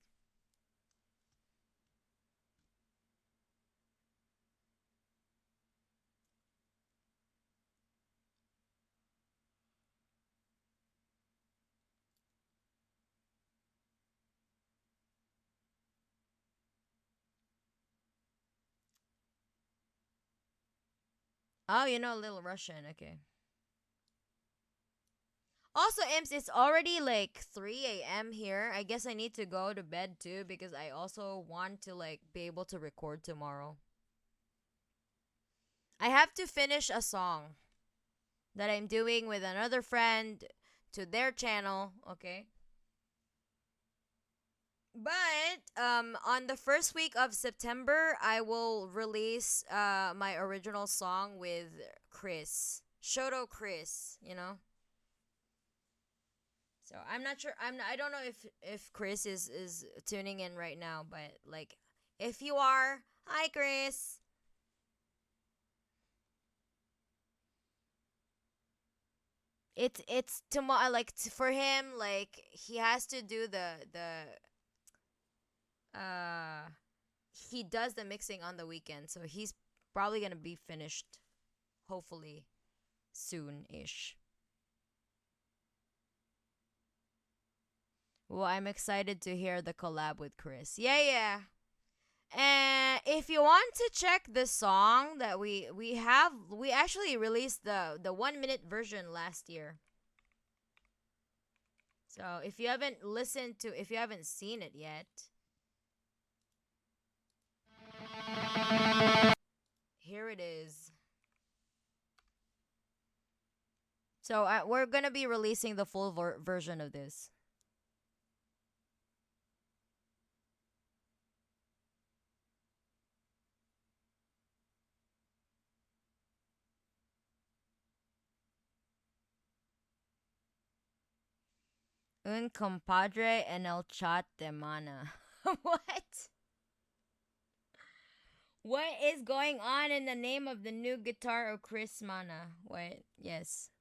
Oh, you know a little Russian. Okay. Also, Imps, it's already like 3 a.m. here. I guess I need to go to bed too because I also want to like be able to record tomorrow. I have to finish a song that I'm doing with another friend to their channel, okay? But on the first week of September, I will release my original song with Chris. Shoto Chris, you know? So I'm not sure. I don't know if Chris is tuning in right now, but like, if you are, hi Chris. It's tomorrow. Like for him, like he has to do uh he does the mixing on the weekend, so he's probably gonna be finished, hopefully soon ish. Well, I'm excited to hear the collab with Chris. Yeah, yeah. And if you want to check the song that we actually released the 1 minute version last year. So if you haven't seen it yet, here it is. So we're gonna be releasing the full version of this. Un compadre en el chat de mana. What? What is going on in the name of the new guitar of Chris Mana? What? Yes.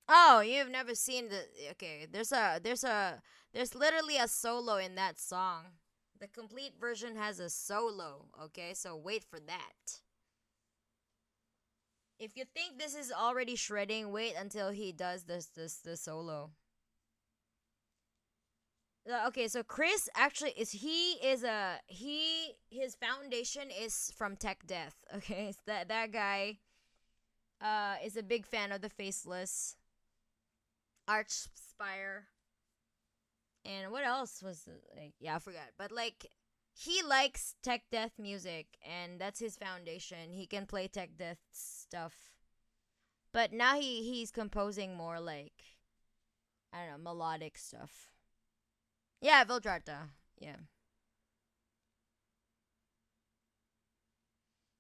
Oh, you've never seen the okay, there's literally a solo in that song. The complete version has a solo, okay? So wait for that. If you think this is already shredding, wait until he does the solo. Okay, so Chris actually his foundation is from Tech Death. Okay, so that guy is a big fan of the Faceless, Archspire, and what else was it? Like, yeah, I forgot. But like he likes Tech Death music, and that's his foundation. He can play Tech Death stuff, but now he's composing more like, I don't know, melodic stuff. Yeah, Vildrata. Yeah.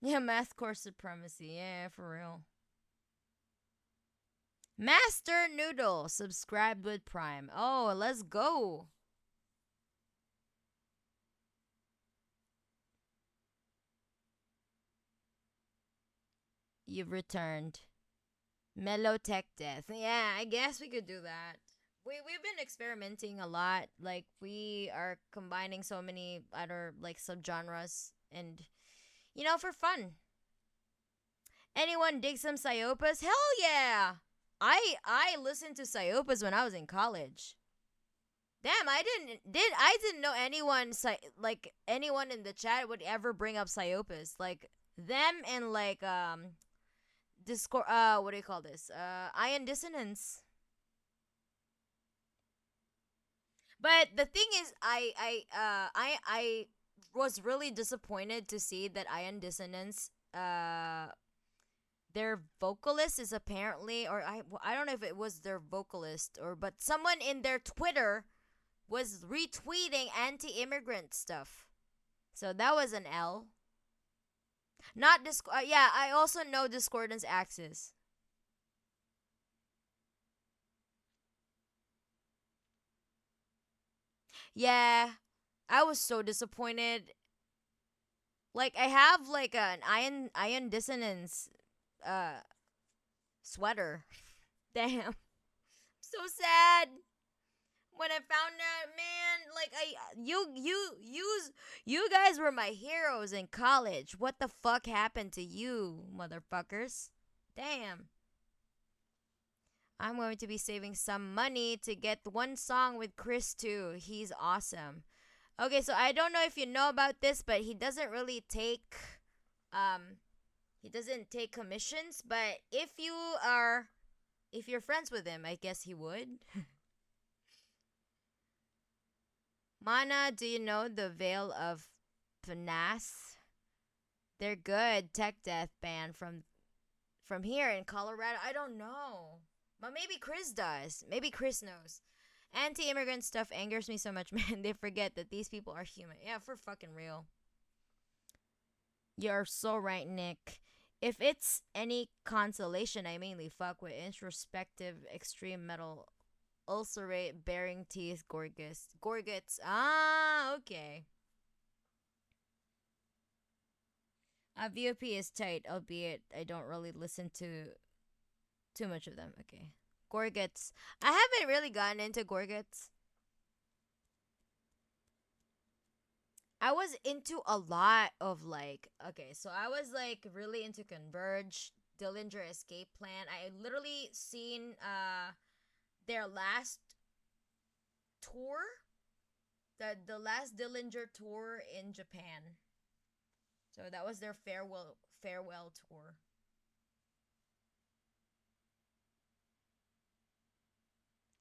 Yeah, math course supremacy. Yeah, for real. Master Noodle subscribed with Prime. Oh, let's go. You've returned. Mellow Tech Death. Yeah, I guess we could do that. We've been experimenting a lot. Like we are combining so many other like subgenres and for fun. Anyone dig some Psyopas? Hell yeah! I listened to Psyopas when I was in college. Damn, I didn't know anyone like anyone in the chat would ever bring up Psyopas. Like them and like Discord what do you call this? Ion Dissonance. But the thing is, I was really disappointed to see that Ion Dissonance, their vocalist is apparently, or I don't know if it was their vocalist but someone in their Twitter was retweeting anti-immigrant stuff. So that was an L. Not yeah, I also know Discordance Axis. Yeah, I was so disappointed. Like I have like an ion dissonance sweater. Damn. So sad. When I found out, man, like you guys were my heroes in college. What the fuck happened to you, motherfuckers? Damn. I'm going to be saving some money to get one song with Chris too. He's awesome. Okay, so I don't know if you know about this, but he doesn't really take commissions, but if you're friends with him, I guess he would. Mana, do you know the Veil of Finesse? They're good. Tech Death band from here in Colorado. I don't know. But maybe Chris does. Maybe Chris knows. Anti-immigrant stuff angers me so much, man. They forget that these people are human. Yeah, for fucking real. You're so right, Nick. If it's any consolation, I mainly fuck with introspective extreme metal, ulcerate, bearing teeth, gorgets. Ah, okay. VOP is tight, albeit I don't really listen to too much of them. Okay. Gorgets. I haven't really gotten into Gorgets. I was into a lot of like, okay, so I was like really into Converge, Dillinger Escape Plan. I literally seen their last tour, the last Dillinger tour in Japan. So that was their farewell tour.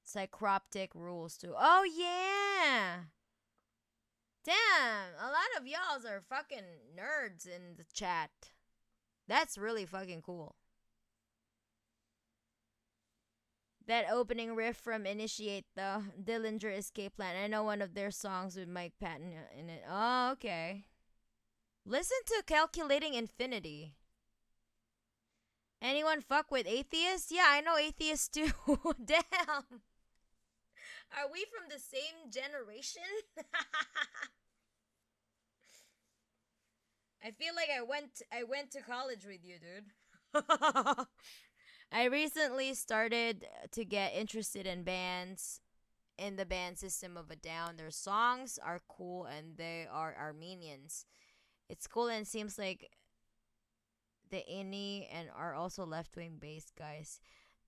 Psychroptic rules too. Oh yeah. Damn, a lot of y'alls are fucking nerds in the chat. That's really fucking cool. That opening riff from Initiate, the Dillinger Escape Plan. I know one of their songs with Mike Patton in it. Oh, okay. Listen to Calculating Infinity. Anyone fuck with atheists? Yeah, I know atheists too. Damn. Are we from the same generation? I feel like I went to college with you, dude. I recently started to get interested in bands in the band System of a Down. Their songs are cool and they are Armenians. It's cool and seems like the indie and are also left wing based guys.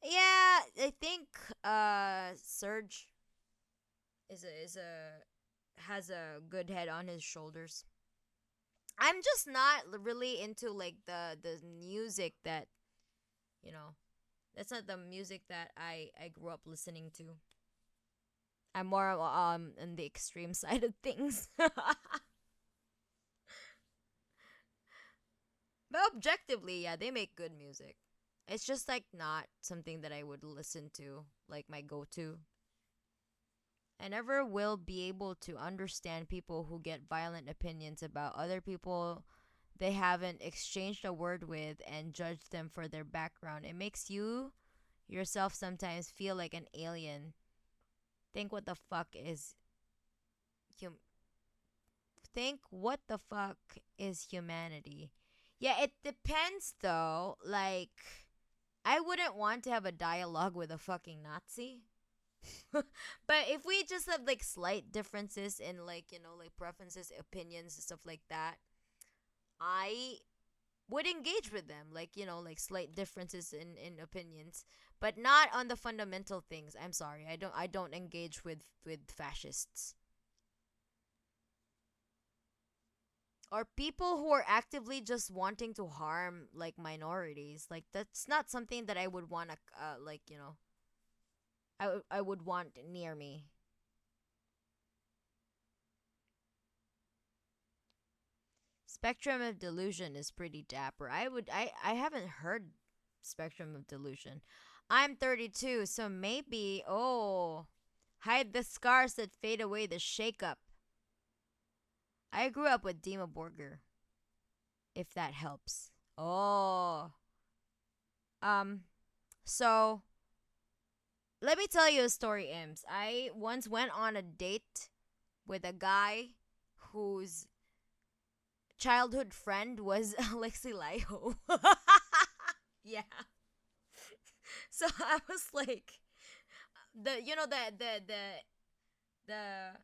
Yeah, I think Serge is a has a good head on his shoulders. I'm just not really into like the music that, you know, that's not the music that I grew up listening to. I'm more on the extreme side of things. But objectively, yeah, they make good music. It's just like not something that I would listen to, like my go to. I never will be able to understand people who get violent opinions about other people they haven't exchanged a word with and judge them for their background. It makes you yourself sometimes feel like an alien. Think what the fuck is hum- think what the fuck is humanity? Yeah, it depends though. Like I wouldn't want to have a dialogue with a fucking Nazi. But if we just have like slight differences in like, like preferences, opinions, and stuff like that, I would engage with them. Like, like slight differences in opinions, but not on the fundamental things. I'm sorry. I don't engage with fascists or people who are actively just wanting to harm like minorities. Like that's not something that I would want to like, I would want near me. Spectrum of Delusion is pretty dapper. I haven't heard Spectrum of Delusion. I'm 32, so maybe hide the scars that fade away the shakeup. I grew up with Dima Borger, if that helps. Oh. Um so let me tell you a story, Ims. I once went on a date with a guy whose childhood friend was Alexi Laiho. Yeah. So I was like the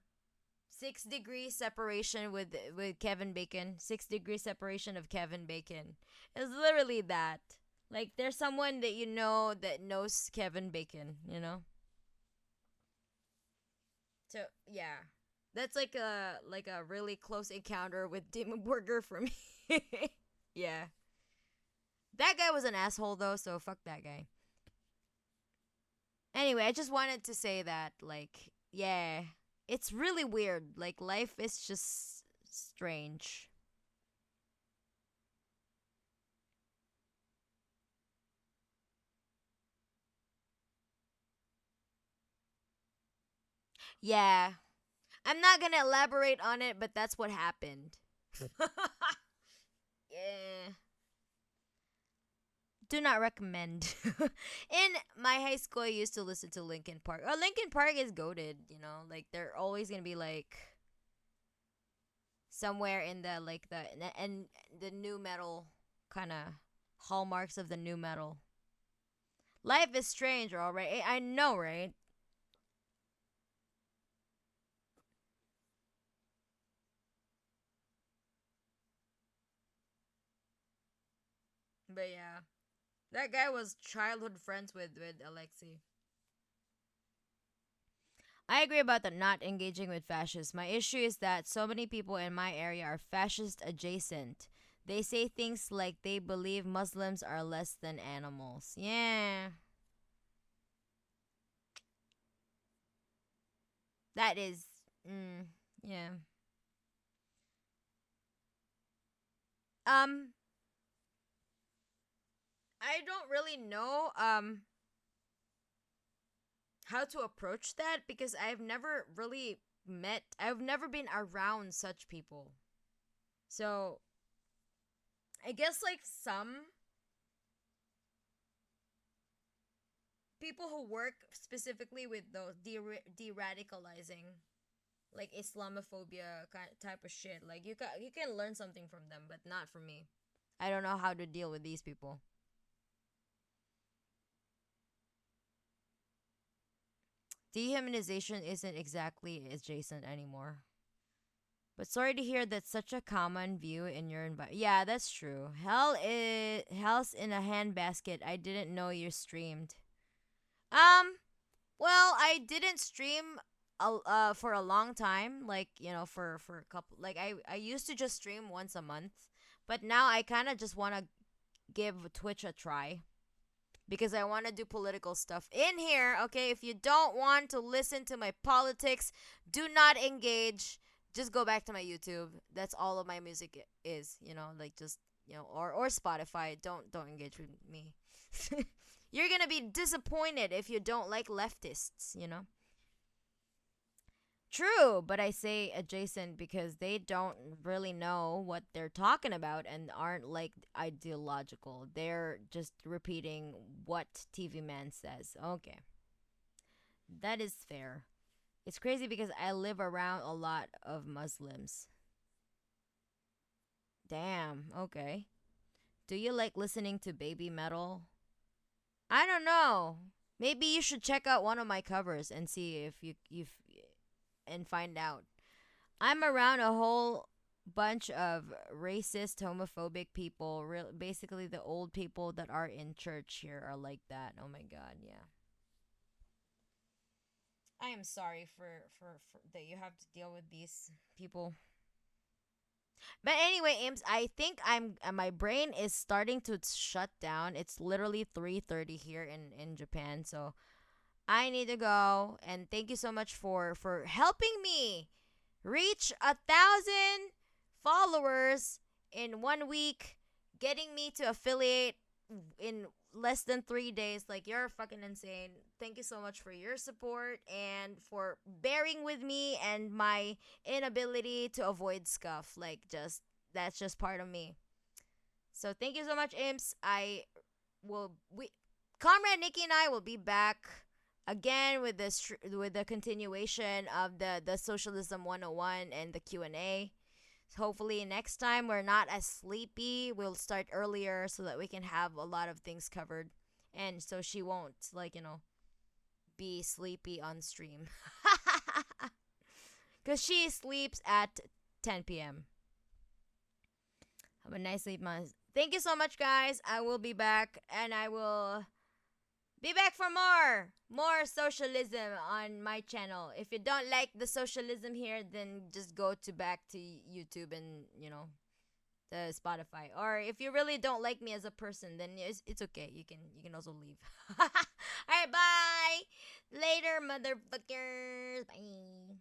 6 degree separation with Kevin Bacon. 6 degree separation of Kevin Bacon. It's literally that. Like there's someone that you know that knows Kevin Bacon. So yeah. That's like a really close encounter with Demon Burger for me. Yeah. That guy was an asshole though, so fuck that guy. Anyway, I just wanted to say that, like, yeah, it's really weird. Like, life is just strange. Yeah. I'm not gonna elaborate on it, but that's what happened. Yeah. Do not recommend. In my high school, I used to listen to Linkin Park. Oh, Linkin Park is goated. Like, they're always gonna be, like, somewhere in the like and the new metal kind of hallmarks of the new metal. Life is strange, all right. I know, right? But yeah, that guy was childhood friends with Alexi. I agree about the not engaging with fascists. My issue is that so many people in my area are fascist adjacent. They say things like they believe Muslims are less than animals. Yeah. That is yeah. Um I don't really know how to approach that because I've never been around such people. So I guess like some people who work specifically with those de-radicalizing, like Islamophobia type of shit. Like you can learn something from them, but not from me. I don't know how to deal with these people. Dehumanization isn't exactly adjacent anymore. But sorry to hear that's such a common view in your environment. Yeah, that's true. Hell's in a handbasket. I didn't know you streamed. Um, well, I didn't stream for a long time, like, for a couple, like I used to just stream once a month, but now I kind of just want to give Twitch a try because I want to do political stuff in here. Okay, if you don't want to listen to my politics, do not engage. Just go back to my YouTube. That's all of my music is, like just, or Spotify. Don't engage with me. You're going to be disappointed if you don't like leftists. True, but I say adjacent because they don't really know what they're talking about and aren't like ideological. They're just repeating what TV Man says. Okay. That is fair. It's crazy because I live around a lot of Muslims. Damn, okay. Do you like listening to baby metal? I don't know. Maybe you should check out one of my covers and see if you and find out. I'm around a whole bunch of racist, homophobic people. Basically, the old people that are in church here are like that. Oh my god, yeah. I am sorry for that you have to deal with these people. But anyway, Ames, I think my brain is starting to shut down. It's literally 3:30 here in Japan, so I need to go. And thank you so much for helping me reach 1,000 followers in 1 week, getting me to affiliate in less than 3 days. Like, you're fucking insane. Thank you so much for your support and for bearing with me and my inability to avoid scuff. Like, that's just part of me. So thank you so much, Imps. We Comrade Nikki and I will be back again with with the continuation of the Socialism 101 and the Q&A. Hopefully next time we're not as sleepy. We'll start earlier so that we can have a lot of things covered. And so she won't, like, be sleepy on stream. Because she sleeps at 10 p.m. Have a nice sleep, man. Thank you so much, guys. I will be back, and I will be back for more socialism on my channel. If you don't like the socialism here, then just go back to YouTube and the Spotify. Or if you really don't like me as a person, then it's okay. You can also leave. All right, bye. Later, motherfuckers. Bye.